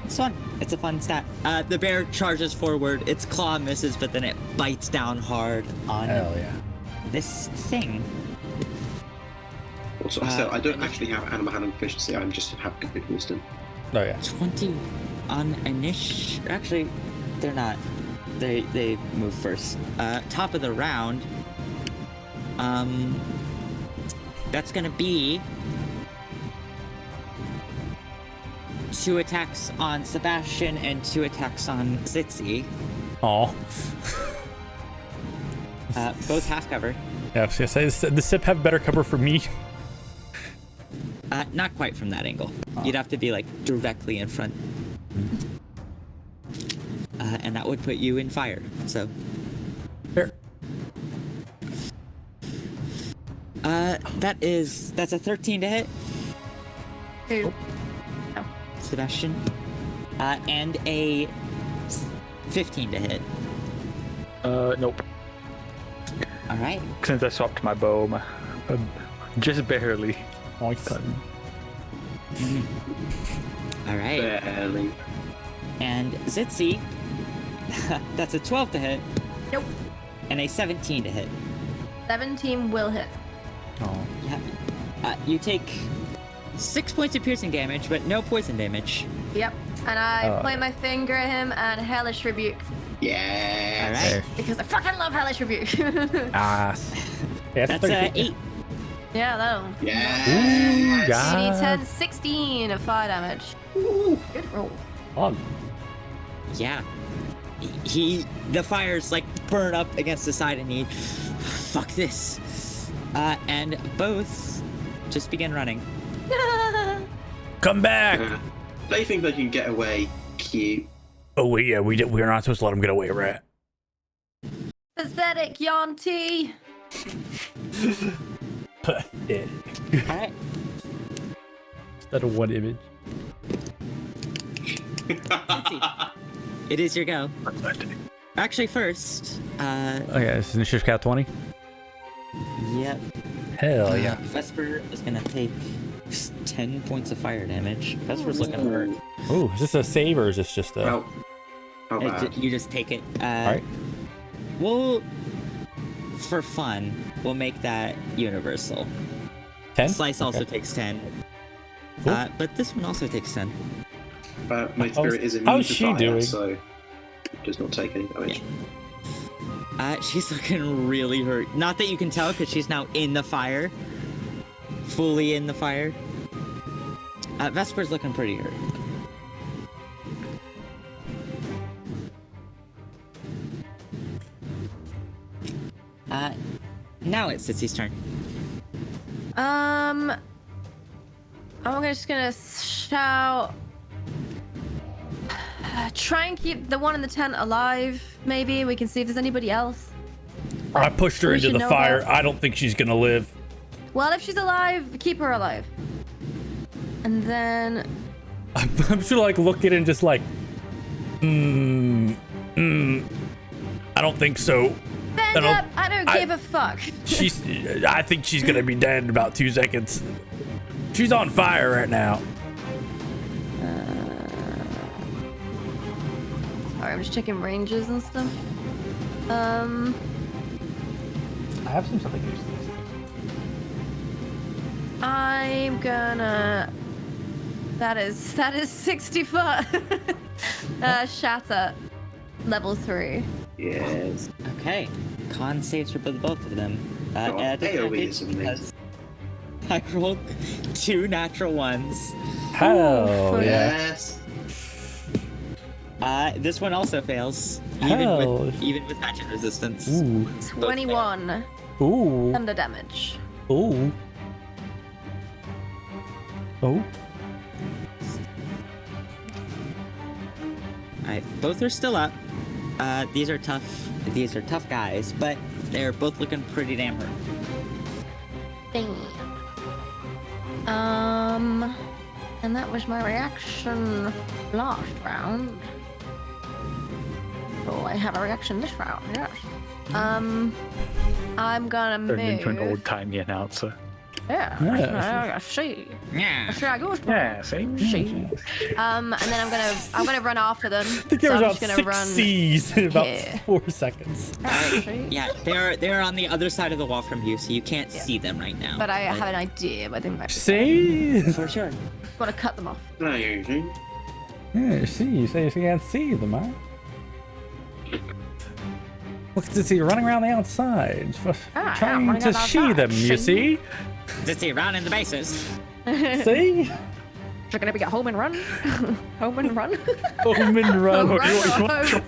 Speaker 1: It's fun. It's a fun stat. The bear charges forward. Its claw misses, but then it bites down hard on
Speaker 7: Hell yeah.
Speaker 1: this thing.
Speaker 5: Also, so I don't actually have animal handling proficiency. I just have good wisdom.
Speaker 7: Oh yeah.
Speaker 1: 20 on initiative. Actually, they're not. They move first. Top of the round. That's gonna be 2 attacks on Sebastian and 2 attacks on Zitzi.
Speaker 7: Aw.
Speaker 1: Both half cover.
Speaker 7: Yeah, I was gonna say the sip have better cover for me.
Speaker 1: Not quite from that angle. You'd have to be like directly in front. And that would put you in fire. So.
Speaker 7: Fair.
Speaker 1: That's a 13 to hit,
Speaker 3: Who?
Speaker 1: Sebastian. And a 15 to hit.
Speaker 4: Nope.
Speaker 1: All right.
Speaker 4: Since I swapped my bow, just barely.
Speaker 7: Nice.
Speaker 1: All right.
Speaker 5: Barely.
Speaker 1: And Zitzi. That's a 12 to hit.
Speaker 3: Nope.
Speaker 1: And a 17 to hit.
Speaker 3: 17 will hit.
Speaker 7: Oh.
Speaker 1: Yeah. You take 6 points of piercing damage, but no poison damage.
Speaker 3: Yep. And I point my finger at him and Hellish Rebuke.
Speaker 5: Yeah.
Speaker 1: All right.
Speaker 3: Because I fucking love Hellish Rebuke.
Speaker 7: Ass. Yeah,
Speaker 1: That's
Speaker 7: 30 feet.
Speaker 1: 8.
Speaker 3: Yeah, that'll.
Speaker 5: Yeah.
Speaker 7: Ooh,
Speaker 3: CD10,
Speaker 7: God.
Speaker 3: 16 of fire damage. Good roll.
Speaker 7: On.
Speaker 1: Yeah. The fires like burn up against the side and he, fuck this. And both just begin running.
Speaker 7: Come back.
Speaker 5: They think they can get away. Cute.
Speaker 7: Oh wait, yeah, we're not supposed to let him get away, right?
Speaker 3: Pathetic, Yuan-Ti.
Speaker 2: Yeah.
Speaker 1: All right.
Speaker 2: Is that a one image?
Speaker 1: Let's see. It is your go. Actually, first,
Speaker 2: Okay, this is Initiative Cat 20.
Speaker 1: yep.
Speaker 2: Hell yeah.
Speaker 1: Vesper is gonna take 10 points of fire damage. Vesper's looking hurt.
Speaker 2: Ooh, is this a save or is this just a...
Speaker 5: Well, how bad?
Speaker 1: You just take it.
Speaker 2: Alright.
Speaker 1: We'll, for fun, we'll make that universal.
Speaker 2: 10?
Speaker 1: Slice also
Speaker 2: Okay.
Speaker 1: takes 10.
Speaker 2: Cool.
Speaker 1: But this one also takes 10.
Speaker 5: But my spirit is immune
Speaker 2: how's
Speaker 5: to
Speaker 2: she
Speaker 5: fire,
Speaker 2: doing?
Speaker 5: so does not take any damage.
Speaker 1: She's looking really hurt. Not that you can tell, because she's now in the fire. Fully in the fire. Vesper's looking pretty hurt. Now it's Sitsy's turn.
Speaker 3: I'm just gonna shout. Try and keep the one in the tent alive. Maybe we can see if there's anybody else.
Speaker 2: I pushed her
Speaker 3: We
Speaker 2: into
Speaker 3: should
Speaker 2: the
Speaker 3: know
Speaker 2: fire.
Speaker 3: that.
Speaker 2: I don't think she's gonna live.
Speaker 3: Well, if she's alive, keep her alive. And then
Speaker 2: I'm just like looking and just like, I don't think so.
Speaker 3: stand up. I don't give a fuck.
Speaker 2: I think she's gonna be dead in about 2 seconds. She's on fire right now.
Speaker 3: Sorry, I'm just checking ranges and stuff.
Speaker 7: I have seen something use this.
Speaker 3: I'm gonna. That is 60 foot. Shatter, level 3.
Speaker 5: Yes.
Speaker 1: Okay. Con saves for both of them.
Speaker 5: Oh,
Speaker 1: At
Speaker 5: AoE is
Speaker 1: advantage,
Speaker 5: amazing.
Speaker 1: because I rolled 2 natural ones.
Speaker 2: Hell yeah.
Speaker 5: Yes.
Speaker 1: This one also fails,
Speaker 2: Hell.
Speaker 1: even with magic resistance.
Speaker 2: Ooh.
Speaker 3: 21
Speaker 2: Ooh.
Speaker 3: thunder damage.
Speaker 2: Ooh. Oh.
Speaker 1: Alright, both are still up. These are tough guys, but they're both looking pretty damn hurt.
Speaker 3: And that was my reaction last round. Oh, I have a reaction this round, yes. I'm gonna
Speaker 4: Turned into an
Speaker 3: move.
Speaker 4: old-timey announcer.
Speaker 3: Yeah,
Speaker 2: Yeah.
Speaker 3: I see.
Speaker 1: Yeah.
Speaker 3: I see how it goes.
Speaker 4: Yeah, same.
Speaker 3: See. And then I'm gonna run after them.
Speaker 2: I think
Speaker 3: So
Speaker 2: there was
Speaker 3: I'm
Speaker 2: about
Speaker 3: just gonna
Speaker 2: 6
Speaker 3: run.
Speaker 2: C's in about
Speaker 3: here.
Speaker 2: 4 seconds.
Speaker 3: See?
Speaker 1: Yeah, they're on the other side of the wall from you, so you can't see them right now.
Speaker 3: But I have an idea. But I think I
Speaker 2: See?
Speaker 1: for sure.
Speaker 3: want to cut them off.
Speaker 5: No, you
Speaker 2: Yeah, see, you say you can't see them, huh? Look at this, you're running around the outside,
Speaker 3: I'm
Speaker 2: trying
Speaker 3: running
Speaker 2: to
Speaker 3: around
Speaker 2: see
Speaker 3: outside,
Speaker 2: them, you see?
Speaker 1: Just see around in the bases.
Speaker 2: See?
Speaker 3: You're gonna be a home and run. Home and run.
Speaker 2: Home and run.
Speaker 3: Home run.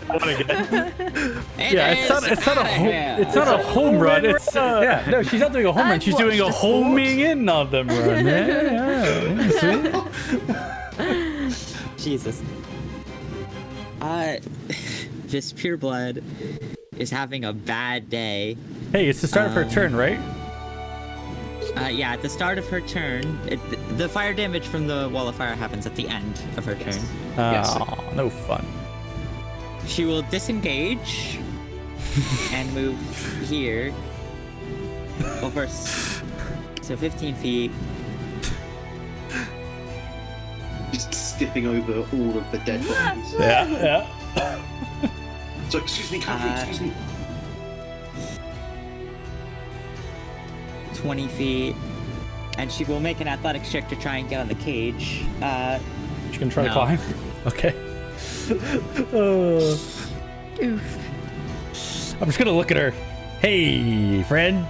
Speaker 2: Yeah, it's not a home. It's not a home run. It's yeah. No, she's not doing a home run. She's doing a homing in on them run. Yeah. See?
Speaker 1: Jesus. Just pure blood is having a bad day.
Speaker 2: Hey, it's the start of her turn, right?
Speaker 1: Yeah, at the start of her turn, the fire damage from the wall of fire happens at the end of her turn.
Speaker 2: Oh, no fun.
Speaker 1: She will disengage and move here. Well, first, so 15 feet.
Speaker 5: just skipping over all of the dead bodies.
Speaker 2: Yeah.
Speaker 5: So, excuse me, Catherine, excuse me.
Speaker 1: 20 feet. And she will make an athletics check to try and get on the cage.
Speaker 2: She can try to
Speaker 1: No.
Speaker 2: climb. Okay.
Speaker 3: Oof.
Speaker 2: I'm just gonna look at her. Hey, friend.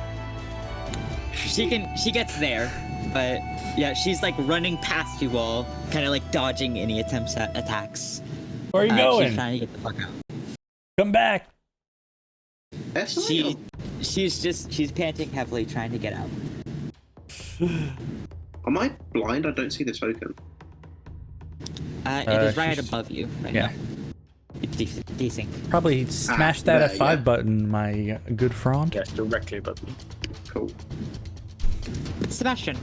Speaker 1: She gets there, but yeah, she's like running past you all, kind of like dodging any attempts at attacks.
Speaker 2: Where are you
Speaker 1: She's
Speaker 2: going?
Speaker 1: trying to get the fuck out.
Speaker 2: Come back.
Speaker 1: She's panting heavily, trying to get out.
Speaker 5: Am I blind? I don't see the token.
Speaker 1: It is right
Speaker 2: she's-
Speaker 1: above you right
Speaker 2: Yeah.
Speaker 1: now. Desync.
Speaker 7: Probably smash that
Speaker 5: there,
Speaker 7: F5 button, my good friend.
Speaker 4: Yes, directly above me.
Speaker 5: Cool.
Speaker 1: Sebastian.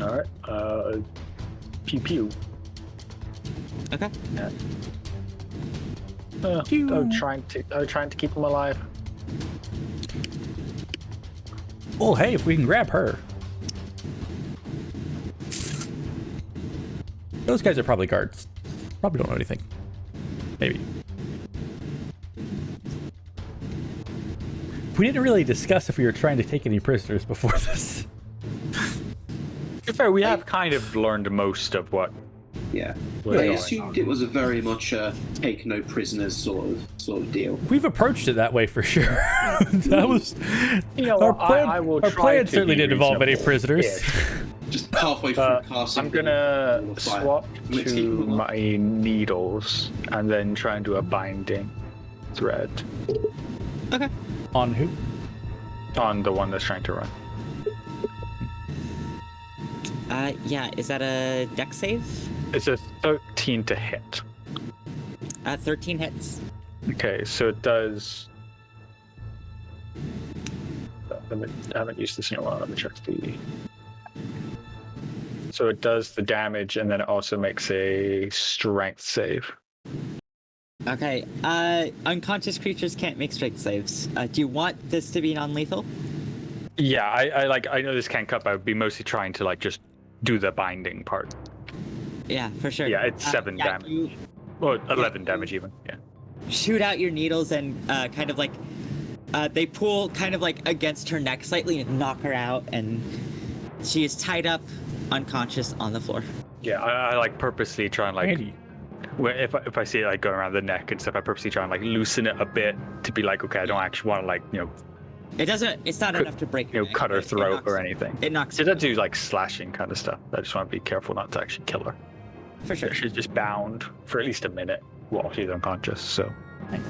Speaker 4: All right. Pew pew.
Speaker 1: Okay.
Speaker 4: Yeah. I'm trying to keep him alive.
Speaker 7: Well, hey, if we can grab her. Those guys are probably guards. Probably don't know anything. Maybe. We didn't really discuss if we were trying to take any prisoners before this.
Speaker 4: To be fair, we have kind of learned most of what.
Speaker 5: Yeah.
Speaker 4: What's
Speaker 5: I
Speaker 4: going
Speaker 5: assumed
Speaker 4: on.
Speaker 5: it was a very much take no prisoners sort of deal.
Speaker 7: We've approached it that way for sure. That was our plan.
Speaker 4: I will
Speaker 7: our
Speaker 4: try
Speaker 7: plan
Speaker 4: to
Speaker 7: certainly
Speaker 4: be
Speaker 7: didn't involve any
Speaker 4: reasonable.
Speaker 7: prisoners.
Speaker 4: Yeah.
Speaker 5: Just halfway through casting.
Speaker 4: I'm gonna swap
Speaker 5: Let's
Speaker 4: to
Speaker 5: keep them alive.
Speaker 4: my needles and then try and do a binding thread
Speaker 1: Okay.
Speaker 7: On who?
Speaker 4: on the one that's trying to run.
Speaker 1: Yeah, is that a dex save?
Speaker 4: It's a 13 to hit.
Speaker 1: 13 hits.
Speaker 4: Okay, so it does. I haven't used this in a while. Let me check the. So it does the damage, and then it also makes a strength save.
Speaker 1: Okay, unconscious creatures can't make strength saves. Do you want this to be non-lethal?
Speaker 4: Yeah, I know this can't cut, but I would be mostly trying to just do the binding part.
Speaker 1: Yeah, for sure.
Speaker 4: Yeah, it's 7
Speaker 1: yeah,
Speaker 4: damage.
Speaker 1: you
Speaker 4: Well, 11 damage even. Yeah.
Speaker 1: shoot out your needles and kind of they pull kind of against her neck slightly and knock her out, and she is tied up, unconscious on the floor.
Speaker 4: Yeah, I purposely try and
Speaker 7: Andy.
Speaker 4: if I see it going around the neck and stuff, I purposely try and loosen it a bit to be okay, I don't actually want to
Speaker 1: It's not enough to break her neck.
Speaker 4: cut her
Speaker 1: It
Speaker 4: throat
Speaker 1: knocks-
Speaker 4: or anything.
Speaker 1: It knocks
Speaker 4: She does do slashing kind of stuff. I just want to be careful not to actually kill her.
Speaker 1: for sure.
Speaker 4: She's just bound for at least a minute while she's unconscious. So
Speaker 1: Alright.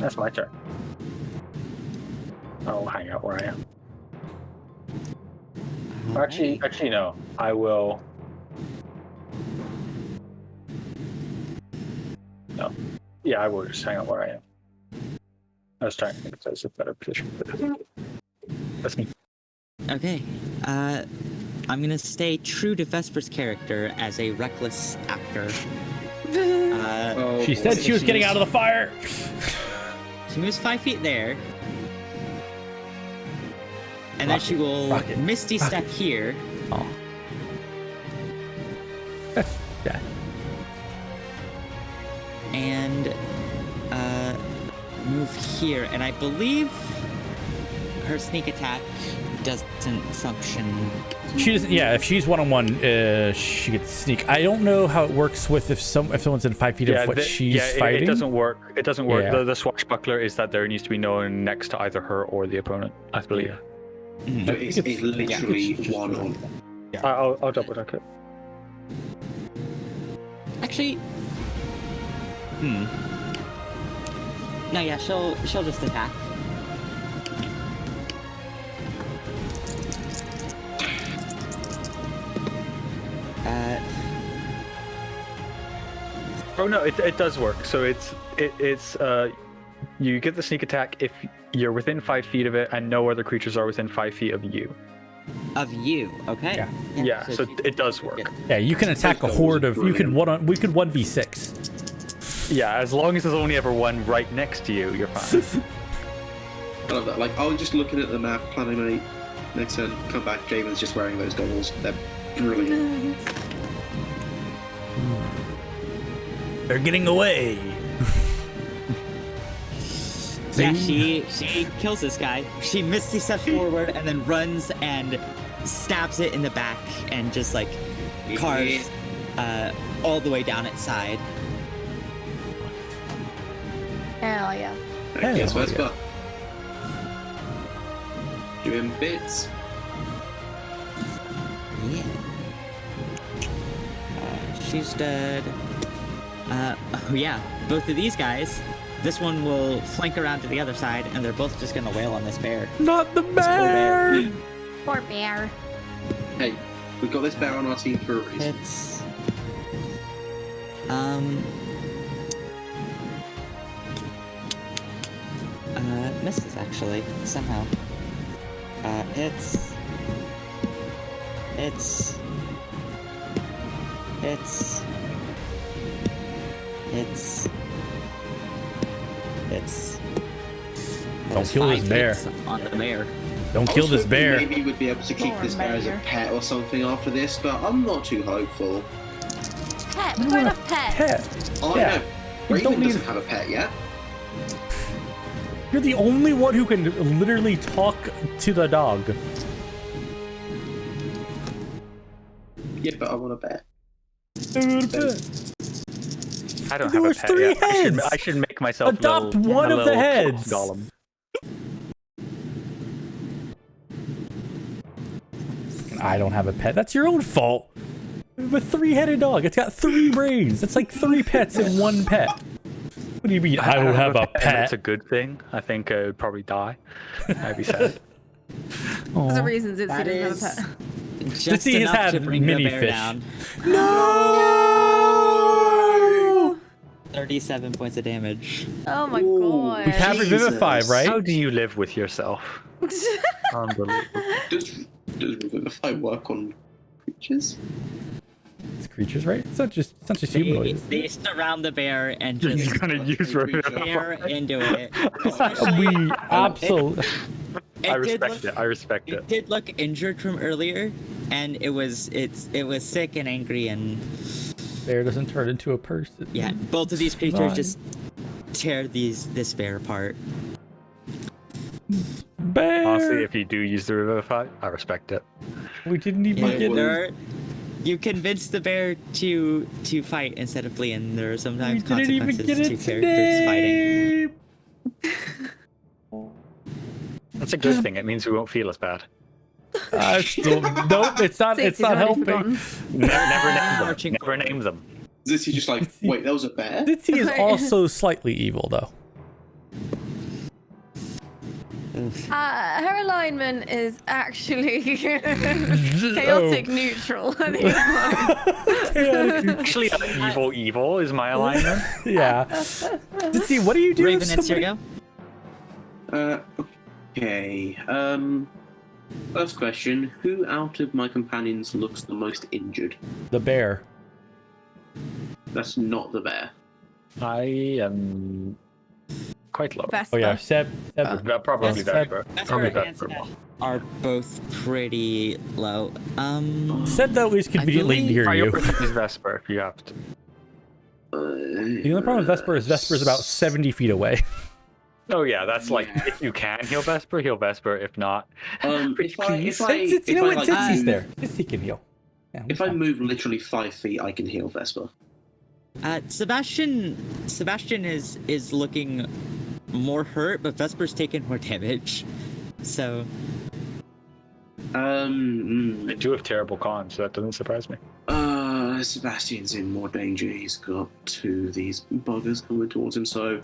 Speaker 4: that's my turn. I'll hang out where I am. Actually, no. I will. No. Yeah, I will just hang out where I am. I was trying to think if there's a better position for this. That's me.
Speaker 1: Okay. I'm gonna stay true to Vesper's character as a reckless actor.
Speaker 7: She said she was getting out of the fire.
Speaker 1: She moves 5 feet there. And then she will Misty Step here.
Speaker 7: Oh. Yeah.
Speaker 1: And move here. And I believe her sneak attack doesn't function.
Speaker 7: She doesn't. Yeah, if she's one-on-one, she gets sneak. I don't know how it works with if someone's in 5 feet of what she's fighting.
Speaker 4: It doesn't work. It doesn't work.
Speaker 7: Yeah.
Speaker 4: The swashbuckler is that there needs to be no one next to either her or the opponent, I believe.
Speaker 5: So it's literally one on.
Speaker 4: I'll double check it.
Speaker 1: Actually, no, yeah, she'll just attack.
Speaker 4: Oh no, it does work. So it's you get the sneak attack if you're within 5 feet of it and no other creatures are within 5 feet of you.
Speaker 1: Of you, okay?
Speaker 4: Yeah, so it does work.
Speaker 7: Yeah, you can attack a horde of. You can we could 1v6.
Speaker 4: Yeah, as long as there's only ever one right next to you, you're fine.
Speaker 5: I love that. I was just looking at the map, planning my next turn, come back, Javen's just wearing those goggles. They're brilliant.
Speaker 7: They're getting away.
Speaker 1: Yeah, she kills this guy. She misty steps forward and then runs and stabs it in the back and just carves all the way down its side.
Speaker 3: Hell yeah.
Speaker 5: Right, guess where's Buck? Doing bits.
Speaker 1: Yeah. She's dead. Oh yeah, both of these guys. This one will flank around to the other side, and they're both just gonna wail on this bear.
Speaker 7: Not the bear.
Speaker 3: Poor bear.
Speaker 5: Hey, we got this bear on our team for a reason.
Speaker 1: It's misses actually somehow. It's
Speaker 2: Don't kill this bear.
Speaker 1: On the bear.
Speaker 2: Don't kill this bear.
Speaker 5: Maybe we'd be able to keep this bear as a pet or something after this, but I'm not too hopeful.
Speaker 3: Pet. We've got enough pets.
Speaker 2: Pet.
Speaker 5: Oh,
Speaker 2: Yeah.
Speaker 5: no. Raven doesn't have a pet yet.
Speaker 7: You're the only one who can literally talk to the dog.
Speaker 5: Yeah, but I want a pet.
Speaker 4: I don't
Speaker 7: There
Speaker 4: have a
Speaker 7: was
Speaker 4: pet
Speaker 7: 3
Speaker 4: yet.
Speaker 7: heads.
Speaker 4: I should make myself
Speaker 7: Adopt
Speaker 4: a little,
Speaker 7: one
Speaker 4: a
Speaker 7: of the
Speaker 4: little
Speaker 7: heads.
Speaker 4: golem.
Speaker 7: I don't have a pet. That's your own fault. I have a 3-headed dog. It's got 3 brains. That's like 3 pets in 1 pet. What do you mean I don't have a
Speaker 4: and
Speaker 7: pet?
Speaker 4: That's a good thing. I think I would probably die. I'd be sad.
Speaker 3: There's a reason Zitzi
Speaker 1: That
Speaker 3: doesn't
Speaker 1: is
Speaker 3: have a pet.
Speaker 1: just
Speaker 7: Zitzi has
Speaker 1: enough
Speaker 7: had
Speaker 1: to bring the
Speaker 7: mini
Speaker 1: bear
Speaker 7: fish.
Speaker 1: down.
Speaker 7: No!
Speaker 1: 37 points of damage.
Speaker 3: Oh my
Speaker 5: Ooh,
Speaker 3: god.
Speaker 7: We have Revivify,
Speaker 5: Jesus.
Speaker 7: right?
Speaker 4: How do you live with yourself? Unbelievable.
Speaker 5: Does Revivify work on creatures?
Speaker 7: It's creatures, right? It's not just humanoids.
Speaker 1: They surround the bear and
Speaker 4: You're
Speaker 1: just
Speaker 4: gonna use
Speaker 1: tear
Speaker 4: Revivify.
Speaker 1: into it.
Speaker 7: We absolutely.
Speaker 4: I respect it. I respect
Speaker 1: It
Speaker 4: it.
Speaker 1: did look injured from earlier, and it was sick and angry, and
Speaker 7: Bear doesn't turn into a person.
Speaker 1: yeah, both of these creatures
Speaker 7: Fine.
Speaker 1: just tear this bear apart.
Speaker 7: Bear.
Speaker 4: Honestly, if you do use the Revivify, I respect it.
Speaker 7: We didn't even
Speaker 1: Yeah,
Speaker 7: get.
Speaker 1: you convince the bear to fight instead of fleeing. There are
Speaker 7: We
Speaker 1: sometimes
Speaker 7: didn't even
Speaker 1: consequences
Speaker 7: get
Speaker 1: to
Speaker 7: its
Speaker 1: characters fighting.
Speaker 7: name.
Speaker 4: That's a good thing. It means we won't feel as bad.
Speaker 7: Still, nope, it's not. It's
Speaker 3: Zitzi's
Speaker 7: not
Speaker 3: already
Speaker 7: helping.
Speaker 3: forgotten.
Speaker 4: Never name them.
Speaker 1: Marching
Speaker 4: Never name them.
Speaker 5: Is he just like, wait, that was a bear?
Speaker 7: Ditzy is also slightly evil, though.
Speaker 3: Her alignment is actually chaotic neutral. I think it's
Speaker 4: Actually, evil is my alignment.
Speaker 7: Yeah. Ditzy, what do you do?
Speaker 1: Raven,
Speaker 7: if
Speaker 1: it's your
Speaker 7: somebody-
Speaker 1: go.
Speaker 5: Okay. First question: who out of my companions looks the most injured?
Speaker 7: The bear.
Speaker 5: That's not the bear.
Speaker 4: I am quite low.
Speaker 7: Oh yeah, Seb.
Speaker 4: Probably
Speaker 7: Seb-
Speaker 4: Vesper.
Speaker 1: Vesper
Speaker 4: Probably
Speaker 1: and
Speaker 4: Vesper.
Speaker 1: Sebastian are both pretty low.
Speaker 7: Seb though is conveniently
Speaker 1: believe-
Speaker 7: near you.
Speaker 4: Prioritize Vesper if you have to.
Speaker 7: The only problem with Vesper is Vesper's about 70 feet away.
Speaker 4: Oh yeah, that's like if you can heal Vesper, heal Vesper. If not,
Speaker 5: If I
Speaker 7: You know what?
Speaker 5: like,
Speaker 7: Ditzy's
Speaker 5: move-
Speaker 7: there. Ditzy can heal. Yeah,
Speaker 5: If I move literally 5 feet, I can heal Vesper.
Speaker 1: Sebastian is looking more hurt, but Vesper's taken more damage. So
Speaker 4: I do have terrible cons, so that doesn't surprise me.
Speaker 5: Sebastian's in more danger. He's got 2 of these buggers coming towards him, so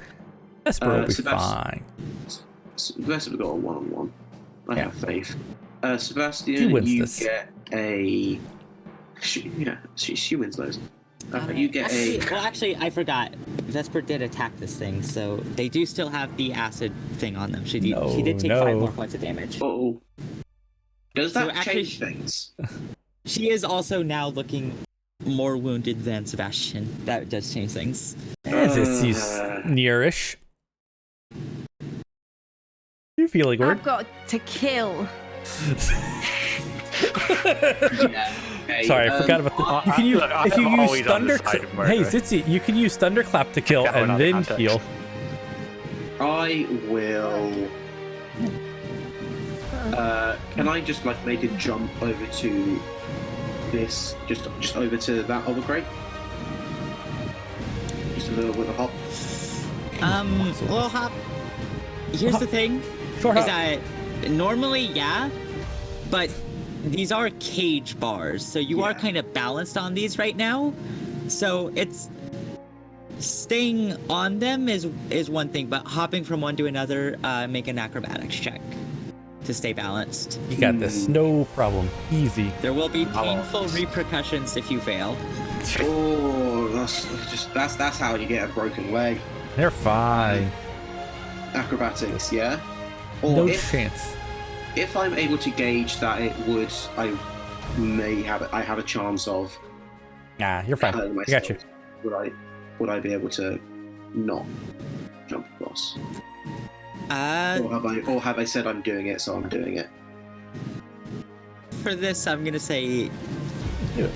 Speaker 7: Vesper will be
Speaker 5: Sebastian-
Speaker 7: fine.
Speaker 5: Vesper's got a 1-on-1. I
Speaker 7: Yeah.
Speaker 5: have faith.
Speaker 7: He
Speaker 5: Sebastian,
Speaker 7: wins
Speaker 5: you
Speaker 7: this.
Speaker 5: get a. She wins those. You get a.
Speaker 1: actually, I forgot. Vesper did attack this thing, so they do still have the acid thing on them. She did take 5 more points of damage.
Speaker 5: Oh. Does
Speaker 1: So
Speaker 5: that
Speaker 1: actually-
Speaker 5: change things?
Speaker 1: She is also now looking more wounded than Sebastian. That does change things.
Speaker 7: Ditzy's nearish. You feeling weird?
Speaker 3: I've got to kill.
Speaker 5: Yeah. Okay,
Speaker 7: Sorry, I forgot about the. You can use if you
Speaker 4: I'm
Speaker 7: use
Speaker 4: always on the
Speaker 7: thunder.
Speaker 4: side of murder.
Speaker 7: Hey, Zitzy, you can use thunderclap to kill
Speaker 4: That one
Speaker 7: and
Speaker 4: out of
Speaker 7: then
Speaker 4: context.
Speaker 7: heal.
Speaker 5: I will. Can I just like make a jump over to this? Just over to that other crate? Just a little bit of a hop.
Speaker 1: Well, Hop, here's the thing,
Speaker 7: Short
Speaker 1: is
Speaker 7: hop.
Speaker 1: that normally, yeah, but these are cage bars, so you are kind of balanced on these right now. So it's staying on them is one thing, but hopping from one to another, make an acrobatics check to stay balanced.
Speaker 7: You got this, no problem, easy.
Speaker 1: There will be painful repercussions if you fail.
Speaker 5: Oh, that's how you get a broken leg.
Speaker 7: They're fine.
Speaker 5: acrobatics, yeah? Or
Speaker 7: No
Speaker 5: if,
Speaker 7: chance.
Speaker 5: If I'm able to gauge that it would, I have a chance of
Speaker 7: Nah, you're fine.
Speaker 5: hurting
Speaker 7: I
Speaker 5: myself.
Speaker 7: got you.
Speaker 5: Would I be able to not jump across? Or have I said I'm doing it, so I'm doing it?
Speaker 1: For this, I'm gonna say.
Speaker 7: Do it.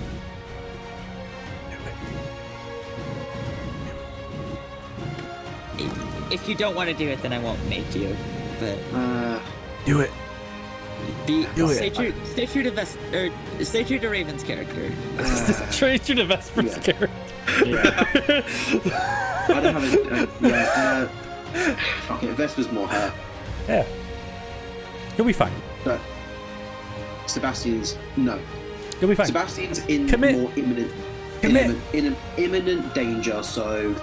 Speaker 1: If you don't want to do it, then I won't make you. But
Speaker 7: Do it.
Speaker 1: do
Speaker 7: it.
Speaker 1: Stay true to Raven's character.
Speaker 7: Stay true to Vesper's character.
Speaker 5: Yeah. I don't have fuck it, Vesper's more hair.
Speaker 7: Yeah. You'll be fine.
Speaker 5: But Sebastian's no.
Speaker 7: You'll be fine.
Speaker 5: Sebastian's in
Speaker 7: Commit.
Speaker 5: more imminent danger, so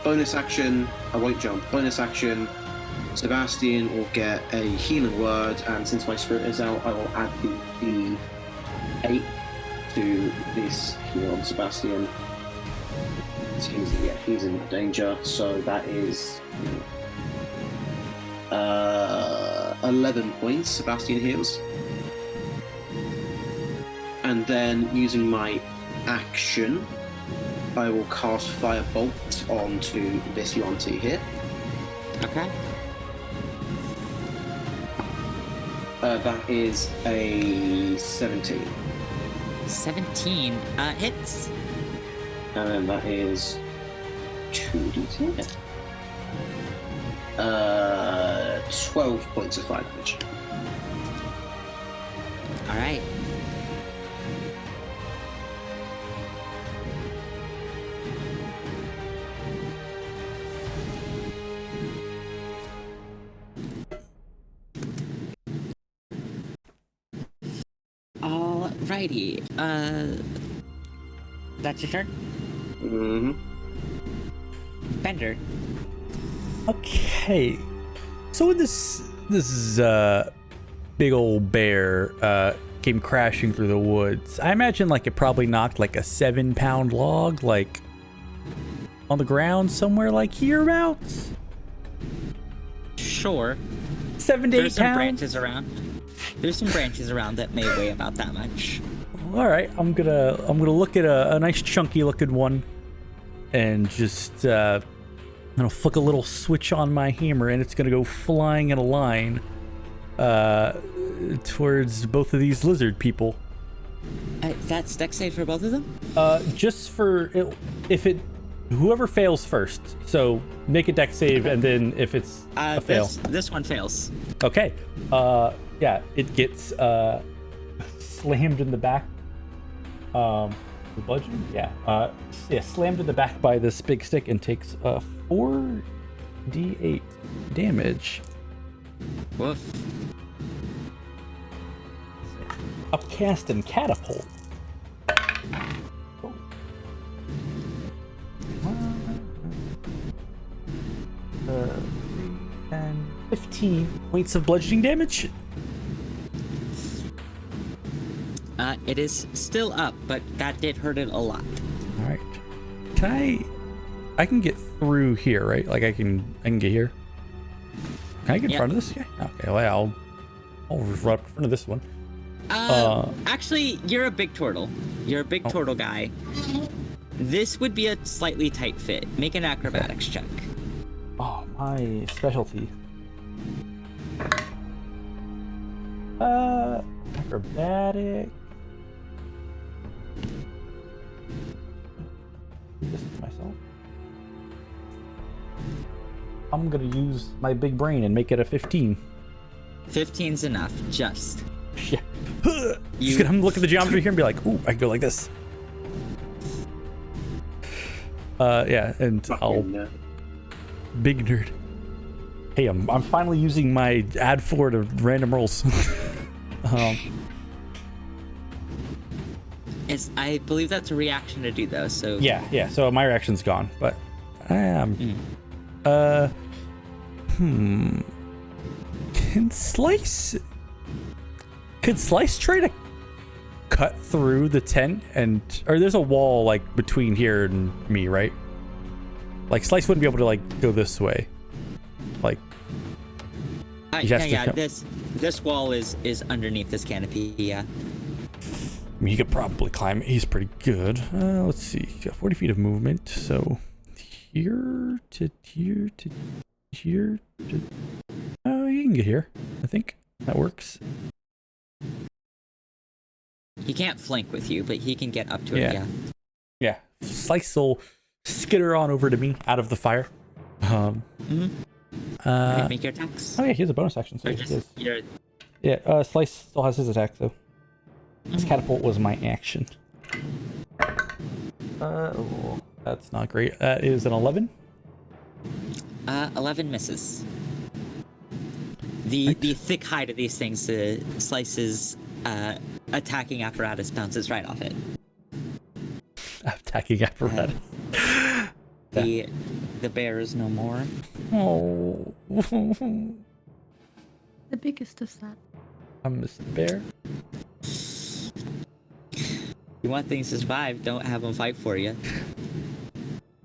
Speaker 5: bonus action, I won't jump. Bonus action, Sebastian will get a healing word, and since my spirit is out, I will add the 8 to this heal on Sebastian. He's in danger, so that is 11 points Sebastian heals. And then using my action, I will cast Firebolt onto this Yuan-Ti here.
Speaker 1: Okay.
Speaker 5: That is a 17.
Speaker 1: 17 hits.
Speaker 5: And then that is 2d10. 12 points of fire damage.
Speaker 1: All right. Alrighty. That's your turn?
Speaker 5: Mm-hmm.
Speaker 1: Bender.
Speaker 7: Okay. So when this big old bear came crashing through the woods, I imagine like it probably knocked like a 7-pound log like on the ground somewhere like hereabouts.
Speaker 1: Sure.
Speaker 7: 7 to 8
Speaker 1: There's some
Speaker 7: pounds.
Speaker 1: branches around. There's some branches around that may weigh about that much.
Speaker 7: All right, I'm gonna look at a nice chunky looking one, and just I'm gonna flick a little switch on my hammer, and it's gonna go flying in a line towards both of these lizard people.
Speaker 1: That's dex save for both of them?
Speaker 7: Just for whoever fails first. So make a dex save, and then if it's a fail.
Speaker 1: This one fails.
Speaker 7: Okay. Yeah, it gets slammed in the back. The bludgeon? Yeah. Slammed in the back by this big stick and takes 4d8 damage.
Speaker 1: Woof.
Speaker 7: Upcast and catapult. And 15 points of bludgeoning damage.
Speaker 1: It is still up, but that did hurt it a lot.
Speaker 7: All right. Can I can get through here, right? Like I can get here. Can I get in front of this guy? Okay, well, I'll run up in front of this one.
Speaker 1: Actually, you're a big turtle. You're a big turtle guy. This would be a slightly tight fit. Make an acrobatics check.
Speaker 7: Oh, my specialty. Acrobatic. Do this to myself. I'm gonna use my big brain and make it a 15.
Speaker 1: 15's enough, just.
Speaker 7: Yeah. Just gonna look at the geometry here and be like, ooh, I can go like this. Yeah, and I'll... Big nerd. Hey, I'm finally using my add 4 to random rolls.
Speaker 1: I believe that's a reaction to do though, so...
Speaker 7: Yeah, so my reaction's gone, but I am... Could Slice try to cut through the tent or there's a wall like between here and me, right? Like Slice wouldn't be able to like go this way.
Speaker 2: like.
Speaker 1: Yeah. This wall is underneath this canopy. Yeah.
Speaker 2: I mean, he could probably climb it. He's pretty good. Let's see. He's got 40 feet of movement. So here to here to here to. Oh, you can get here. I think that works.
Speaker 1: He can't flank with you, but he can get up to it. Yeah.
Speaker 2: Yeah. Slice will skitter on over to me out of the fire.
Speaker 1: Make your attacks.
Speaker 2: Oh yeah, he has a bonus action. So Slice still has his attack, so his catapult was my action. That's not great. That is an 11.
Speaker 1: 11 misses. The thick hide of these things, Slice's attacking apparatus bounces right off it.
Speaker 2: Attacking apparatus.
Speaker 1: The bear is no more.
Speaker 2: Oh.
Speaker 6: The biggest of that.
Speaker 2: I miss the bear.
Speaker 1: You want things to survive, don't have them fight for you.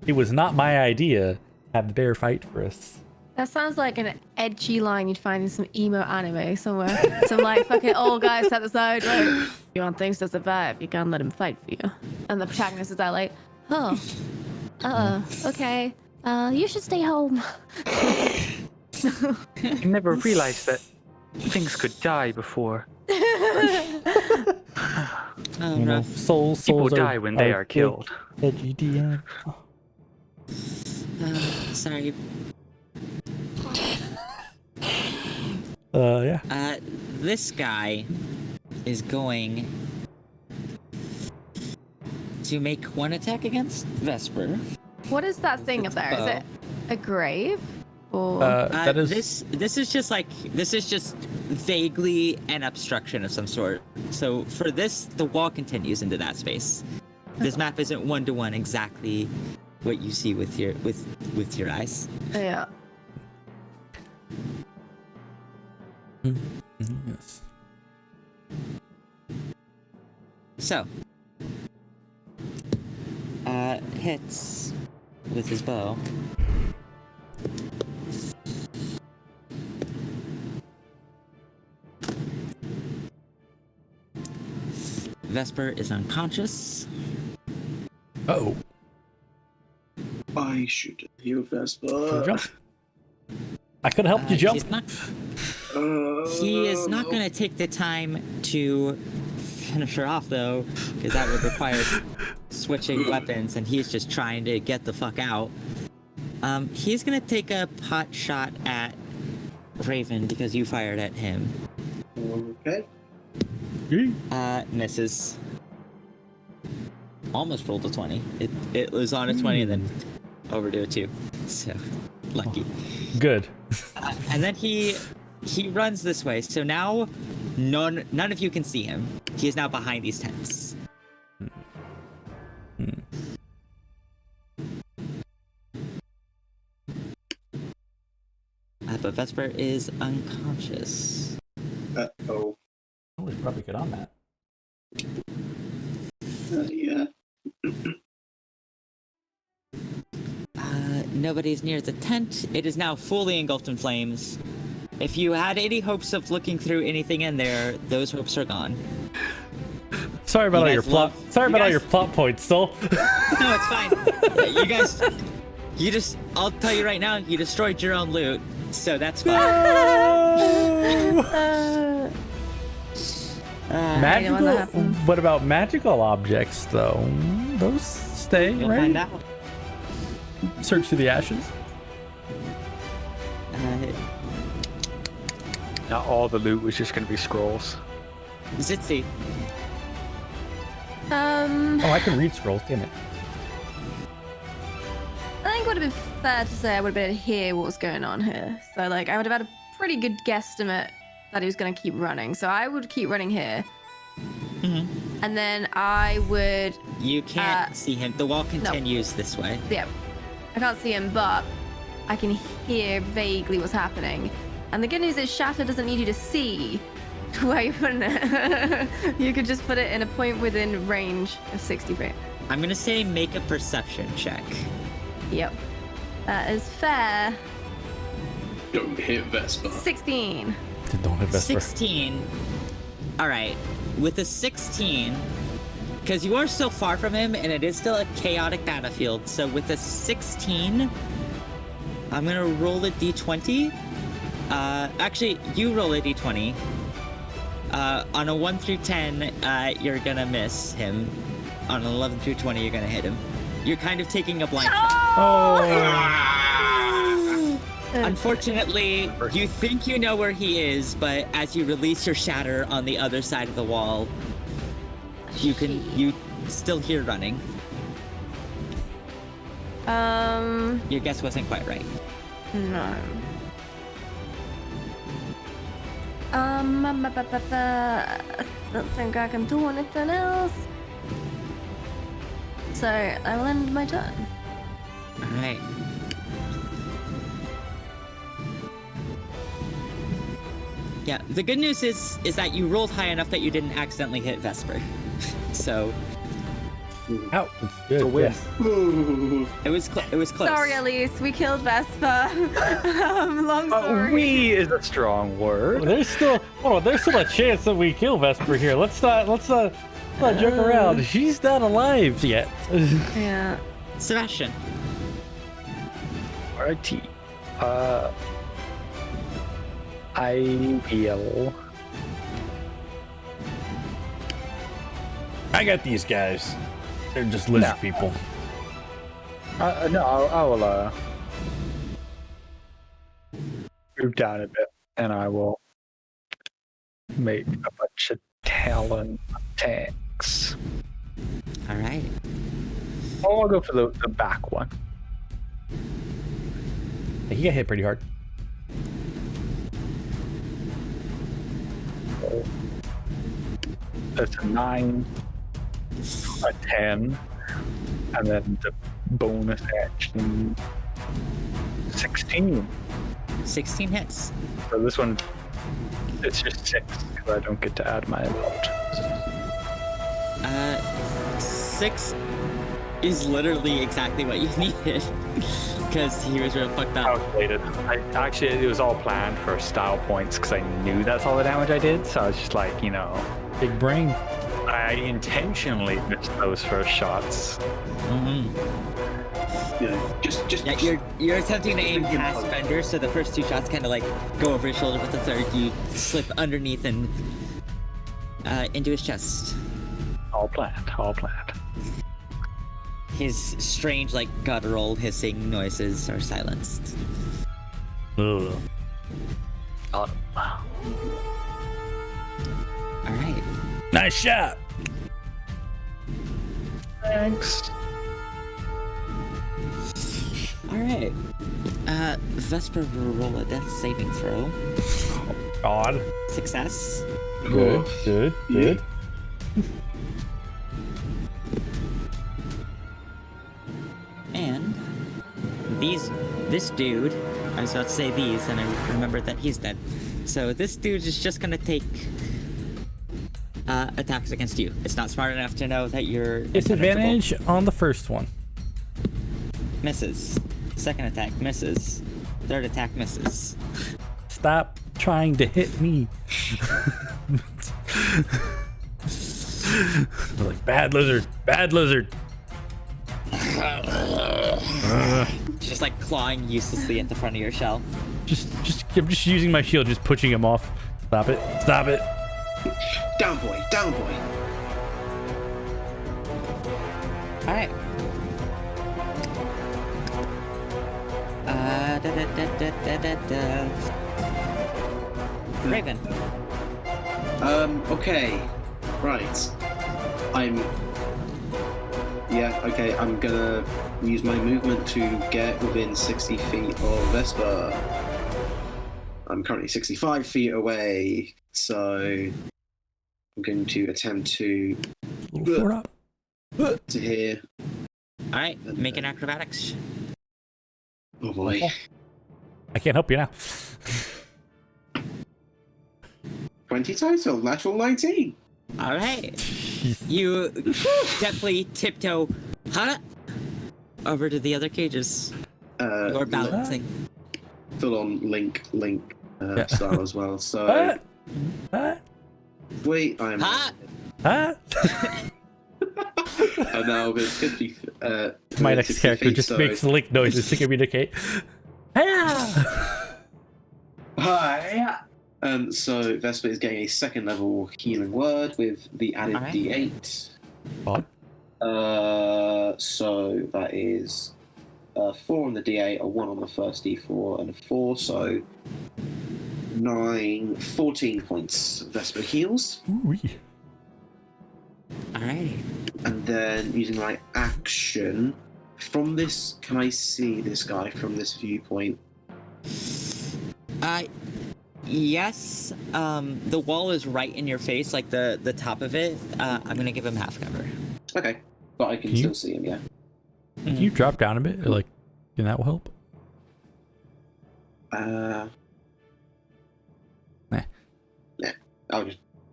Speaker 2: It was not my idea to have the bear fight for us.
Speaker 6: That sounds like an edgy line you'd find in some emo anime somewhere. Some like fucking old guy sat aside, like, you want things to survive, you can't let him fight for you. And the protagonist is there like, okay. You should stay home.
Speaker 4: I never realized that things could die before.
Speaker 2: Souls
Speaker 4: People die when they are killed.
Speaker 2: Edgy DM.
Speaker 1: Sorry.
Speaker 2: Yeah.
Speaker 1: This guy is going to make one attack against Vesper.
Speaker 3: What is that thing up there? Is it a grave? Or
Speaker 2: That is.
Speaker 1: This is just vaguely an obstruction of some sort. So for this, the wall continues into that space. This map isn't one-to-one exactly what you see with your eyes.
Speaker 3: Yeah.
Speaker 2: Yes.
Speaker 1: So, hits with his bow. Vesper is unconscious.
Speaker 2: Uh-oh.
Speaker 5: I should heal Vesper.
Speaker 2: Jump. I could have helped you jump.
Speaker 1: He is not going to take the time to finish her off, though, because that would require switching weapons, and he's just trying to get the fuck out. He's going to take a pot shot at Raven because you fired at him.
Speaker 5: Okay.
Speaker 1: Misses. Almost rolled a 20. It was on a 20 and then over to a 2. So, lucky.
Speaker 2: Good.
Speaker 1: And then he runs this way. So now none of you can see him. He is now behind these tents. But Vesper is unconscious.
Speaker 5: Uh-oh.
Speaker 2: We should probably get on that.
Speaker 5: Yeah.
Speaker 1: Nobody's near the tent. It is now fully engulfed in flames. If you had any hopes of looking through anything in there, those hopes are gone.
Speaker 2: Sorry about all your plot. Sorry about all your plot points, Soul.
Speaker 1: No, it's fine. I'll tell you right now, you destroyed your own loot, so that's fine.
Speaker 2: Magical? What about magical objects, though? Those stay,
Speaker 1: You'll
Speaker 2: right?
Speaker 1: find out.
Speaker 2: Search through the ashes.
Speaker 4: Not all the loot was just going to be scrolls.
Speaker 1: Zitzi.
Speaker 2: Oh, I can read scrolls, damn it.
Speaker 3: I think it would have been fair to say I would have been able to hear what was going on here. So, like, I would have had a pretty good guesstimate that he was going to keep running. So I would keep running here.
Speaker 1: Mm-hmm.
Speaker 3: And then I would...
Speaker 1: You can't see him. The wall continues this way.
Speaker 3: Yeah. I can't see him, but I can hear vaguely what's happening. And the good news is Shatter doesn't need you to see where you're putting it. You could just put it in a point within range of 60 feet.
Speaker 1: I'm going to say make a perception check.
Speaker 3: Yep. That is fair.
Speaker 5: Don't hit Vespa.
Speaker 3: 16.
Speaker 7: Don't hit Vesper.
Speaker 1: 16. All right. With a 16, because you are still far from him, and it is still a chaotic battlefield. So with a 16, I'm gonna roll a d20. Actually, you roll a d20. On a 1 through 10, you're gonna miss him. On an 11 through 20, you're gonna hit him. You're kind of taking a blind shot.
Speaker 7: Oh.
Speaker 1: Unfortunately, you think you know where he is, but as you release your shatter on the other side of the wall, you still hear running. Your guess wasn't quite right.
Speaker 3: No. I don't think I can do anything else. So I will end my turn.
Speaker 1: All right. Yeah, the good news is that you rolled high enough that you didn't accidentally hit Vesper. So
Speaker 7: Ow. It's good.
Speaker 4: a win.
Speaker 7: Yes.
Speaker 1: it was close.
Speaker 3: Sorry, Elise. We killed Vespa. Long story.
Speaker 4: We is a strong word.
Speaker 7: There's still a chance that we kill Vesper here. Let's not joke around. She's not alive yet.
Speaker 3: Yeah.
Speaker 1: Sebastian.
Speaker 4: Alrighty. I will.
Speaker 2: I got these guys. They're just lizard people.
Speaker 4: No, I will move down a bit, and I will make a bunch of talon attacks.
Speaker 1: All right.
Speaker 4: Oh, I'll go for the back one.
Speaker 7: He got hit pretty hard.
Speaker 4: That's a 9, a 10, and then the bonus action 16.
Speaker 1: 16 hits.
Speaker 4: So this one, it's just 6 because I don't get to add my amount.
Speaker 1: 6 is literally exactly what you needed. Because he was real fucked up.
Speaker 4: Calculated. Actually, it was all planned for style points because I knew that's all the damage I did. So I was just like,
Speaker 7: Big brain.
Speaker 4: I intentionally missed those first shots.
Speaker 1: Mm-hmm.
Speaker 5: Just
Speaker 1: Yeah, you're attempting to aim past Bender, so the first 2 shots kind of like go over his shoulder, but the third you slip underneath and into his chest.
Speaker 4: All planned.
Speaker 1: His strange, like, guttural hissing noises are silenced.
Speaker 2: Ugh.
Speaker 1: All right.
Speaker 2: Nice shot.
Speaker 4: Thanks.
Speaker 1: All right. Vesper will roll a death saving throw.
Speaker 7: God.
Speaker 1: Success.
Speaker 7: Good.
Speaker 1: And this dude, I was about to say these, and I remembered that he's dead. So this dude is just gonna take attacks against you. It's not smart enough to know that you're
Speaker 7: Disadvantage on the first one.
Speaker 1: misses. Second attack misses. Third attack misses.
Speaker 7: Stop trying to hit me.
Speaker 2: Like bad lizard.
Speaker 1: Just like clawing uselessly at the front of your shell.
Speaker 7: I'm just using my shield, just pushing him off. Stop it.
Speaker 5: down boy.
Speaker 1: All right. Raven.
Speaker 5: Okay. Right. I'm gonna use my movement to get within 60 feet of Vespa. I'm currently 65 feet away, so I'm going to attempt to here.
Speaker 1: All right, make an acrobatics.
Speaker 5: Oh boy.
Speaker 7: I can't help you now.
Speaker 5: 20 total, natural 19.
Speaker 1: All right. You definitely tiptoe over to the other cages. You're balancing.
Speaker 5: full on Link
Speaker 2: Yeah.
Speaker 5: style as well. So
Speaker 2: Huh?
Speaker 5: wait, I'm
Speaker 2: Huh?
Speaker 5: I'm now with 50.
Speaker 2: My
Speaker 5: 60
Speaker 2: next character
Speaker 5: feet,
Speaker 2: just
Speaker 5: so-
Speaker 2: makes Link noises to communicate.
Speaker 5: Hi. So Vesper is getting a second level healing word with the added
Speaker 1: Alright.
Speaker 5: D8.
Speaker 2: Odd.
Speaker 5: So that is 4 on the D8, a 1 on the first D4, and a 4. So 14 points. Vesper heals,
Speaker 2: Ooh-wee.
Speaker 1: Alrighty.
Speaker 5: and then using my action from this, can I see this guy from this viewpoint?
Speaker 1: Yes. The wall is right in your face, like the top of it. I'm gonna give him half cover.
Speaker 5: Okay, but I can
Speaker 2: Can you-
Speaker 5: still see him. Yeah.
Speaker 2: Can you drop down a bit? Or like, can that help?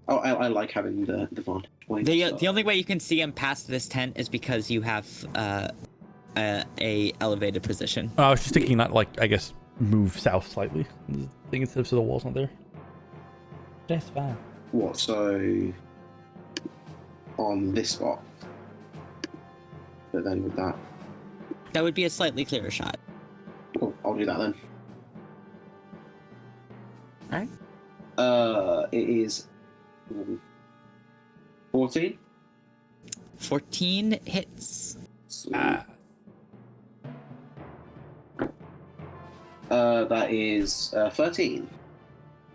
Speaker 5: I like having the vantage point.
Speaker 1: The only way you can see him past this tent is because you have a elevated position.
Speaker 2: I was just thinking not like, I guess, move south slightly. I think instead of so the wall's not there. That's fine.
Speaker 5: What? So on this spot, but then with that,
Speaker 1: That would be a slightly clearer shot.
Speaker 5: cool. I'll do that then.
Speaker 1: Alright.
Speaker 5: It is 14.
Speaker 1: 14 hits.
Speaker 5: That is 13.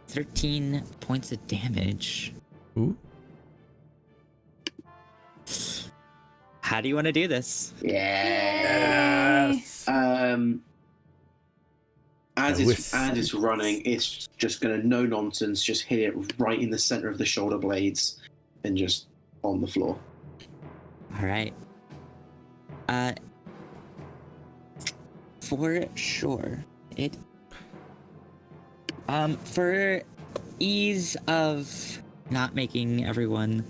Speaker 1: 13 points of damage.
Speaker 2: Ooh.
Speaker 1: How do you want to do this?
Speaker 2: Yes.
Speaker 5: As it's running, it's just gonna no nonsense, just hit it right in the center of the shoulder blades, and just on the floor.
Speaker 1: All right. For sure. It. For ease of not making everyone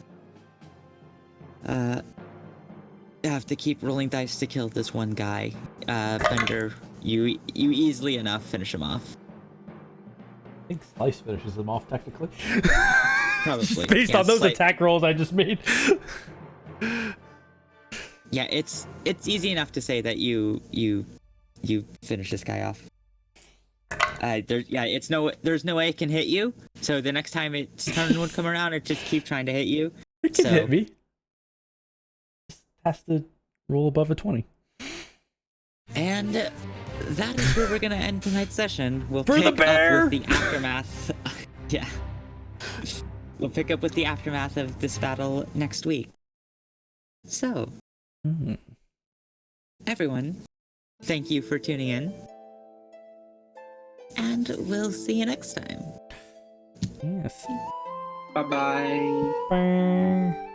Speaker 1: have to keep rolling dice to kill this one guy, Bender, you easily enough finish him off.
Speaker 7: I think Slice finishes them off technically.
Speaker 1: Probably.
Speaker 7: Based
Speaker 1: Yeah,
Speaker 7: on those
Speaker 1: slight-
Speaker 7: attack rolls I just made.
Speaker 1: Yeah, it's easy enough to say that you finish this guy off. There's no way it can hit you. So the next time its turn would come around, it just keep trying to hit you.
Speaker 7: It can
Speaker 1: So-
Speaker 7: hit me. Just has to roll above a 20.
Speaker 1: And that is where we're gonna end tonight's session. We'll
Speaker 7: For the
Speaker 1: pick
Speaker 7: bear!
Speaker 1: up with the aftermath. Yeah. We'll pick up with the aftermath of this battle next week. So,
Speaker 2: Hmm.
Speaker 1: everyone, thank you for tuning in. And we'll see you next time.
Speaker 2: Yes.
Speaker 5: Bye bye.
Speaker 2: Bye.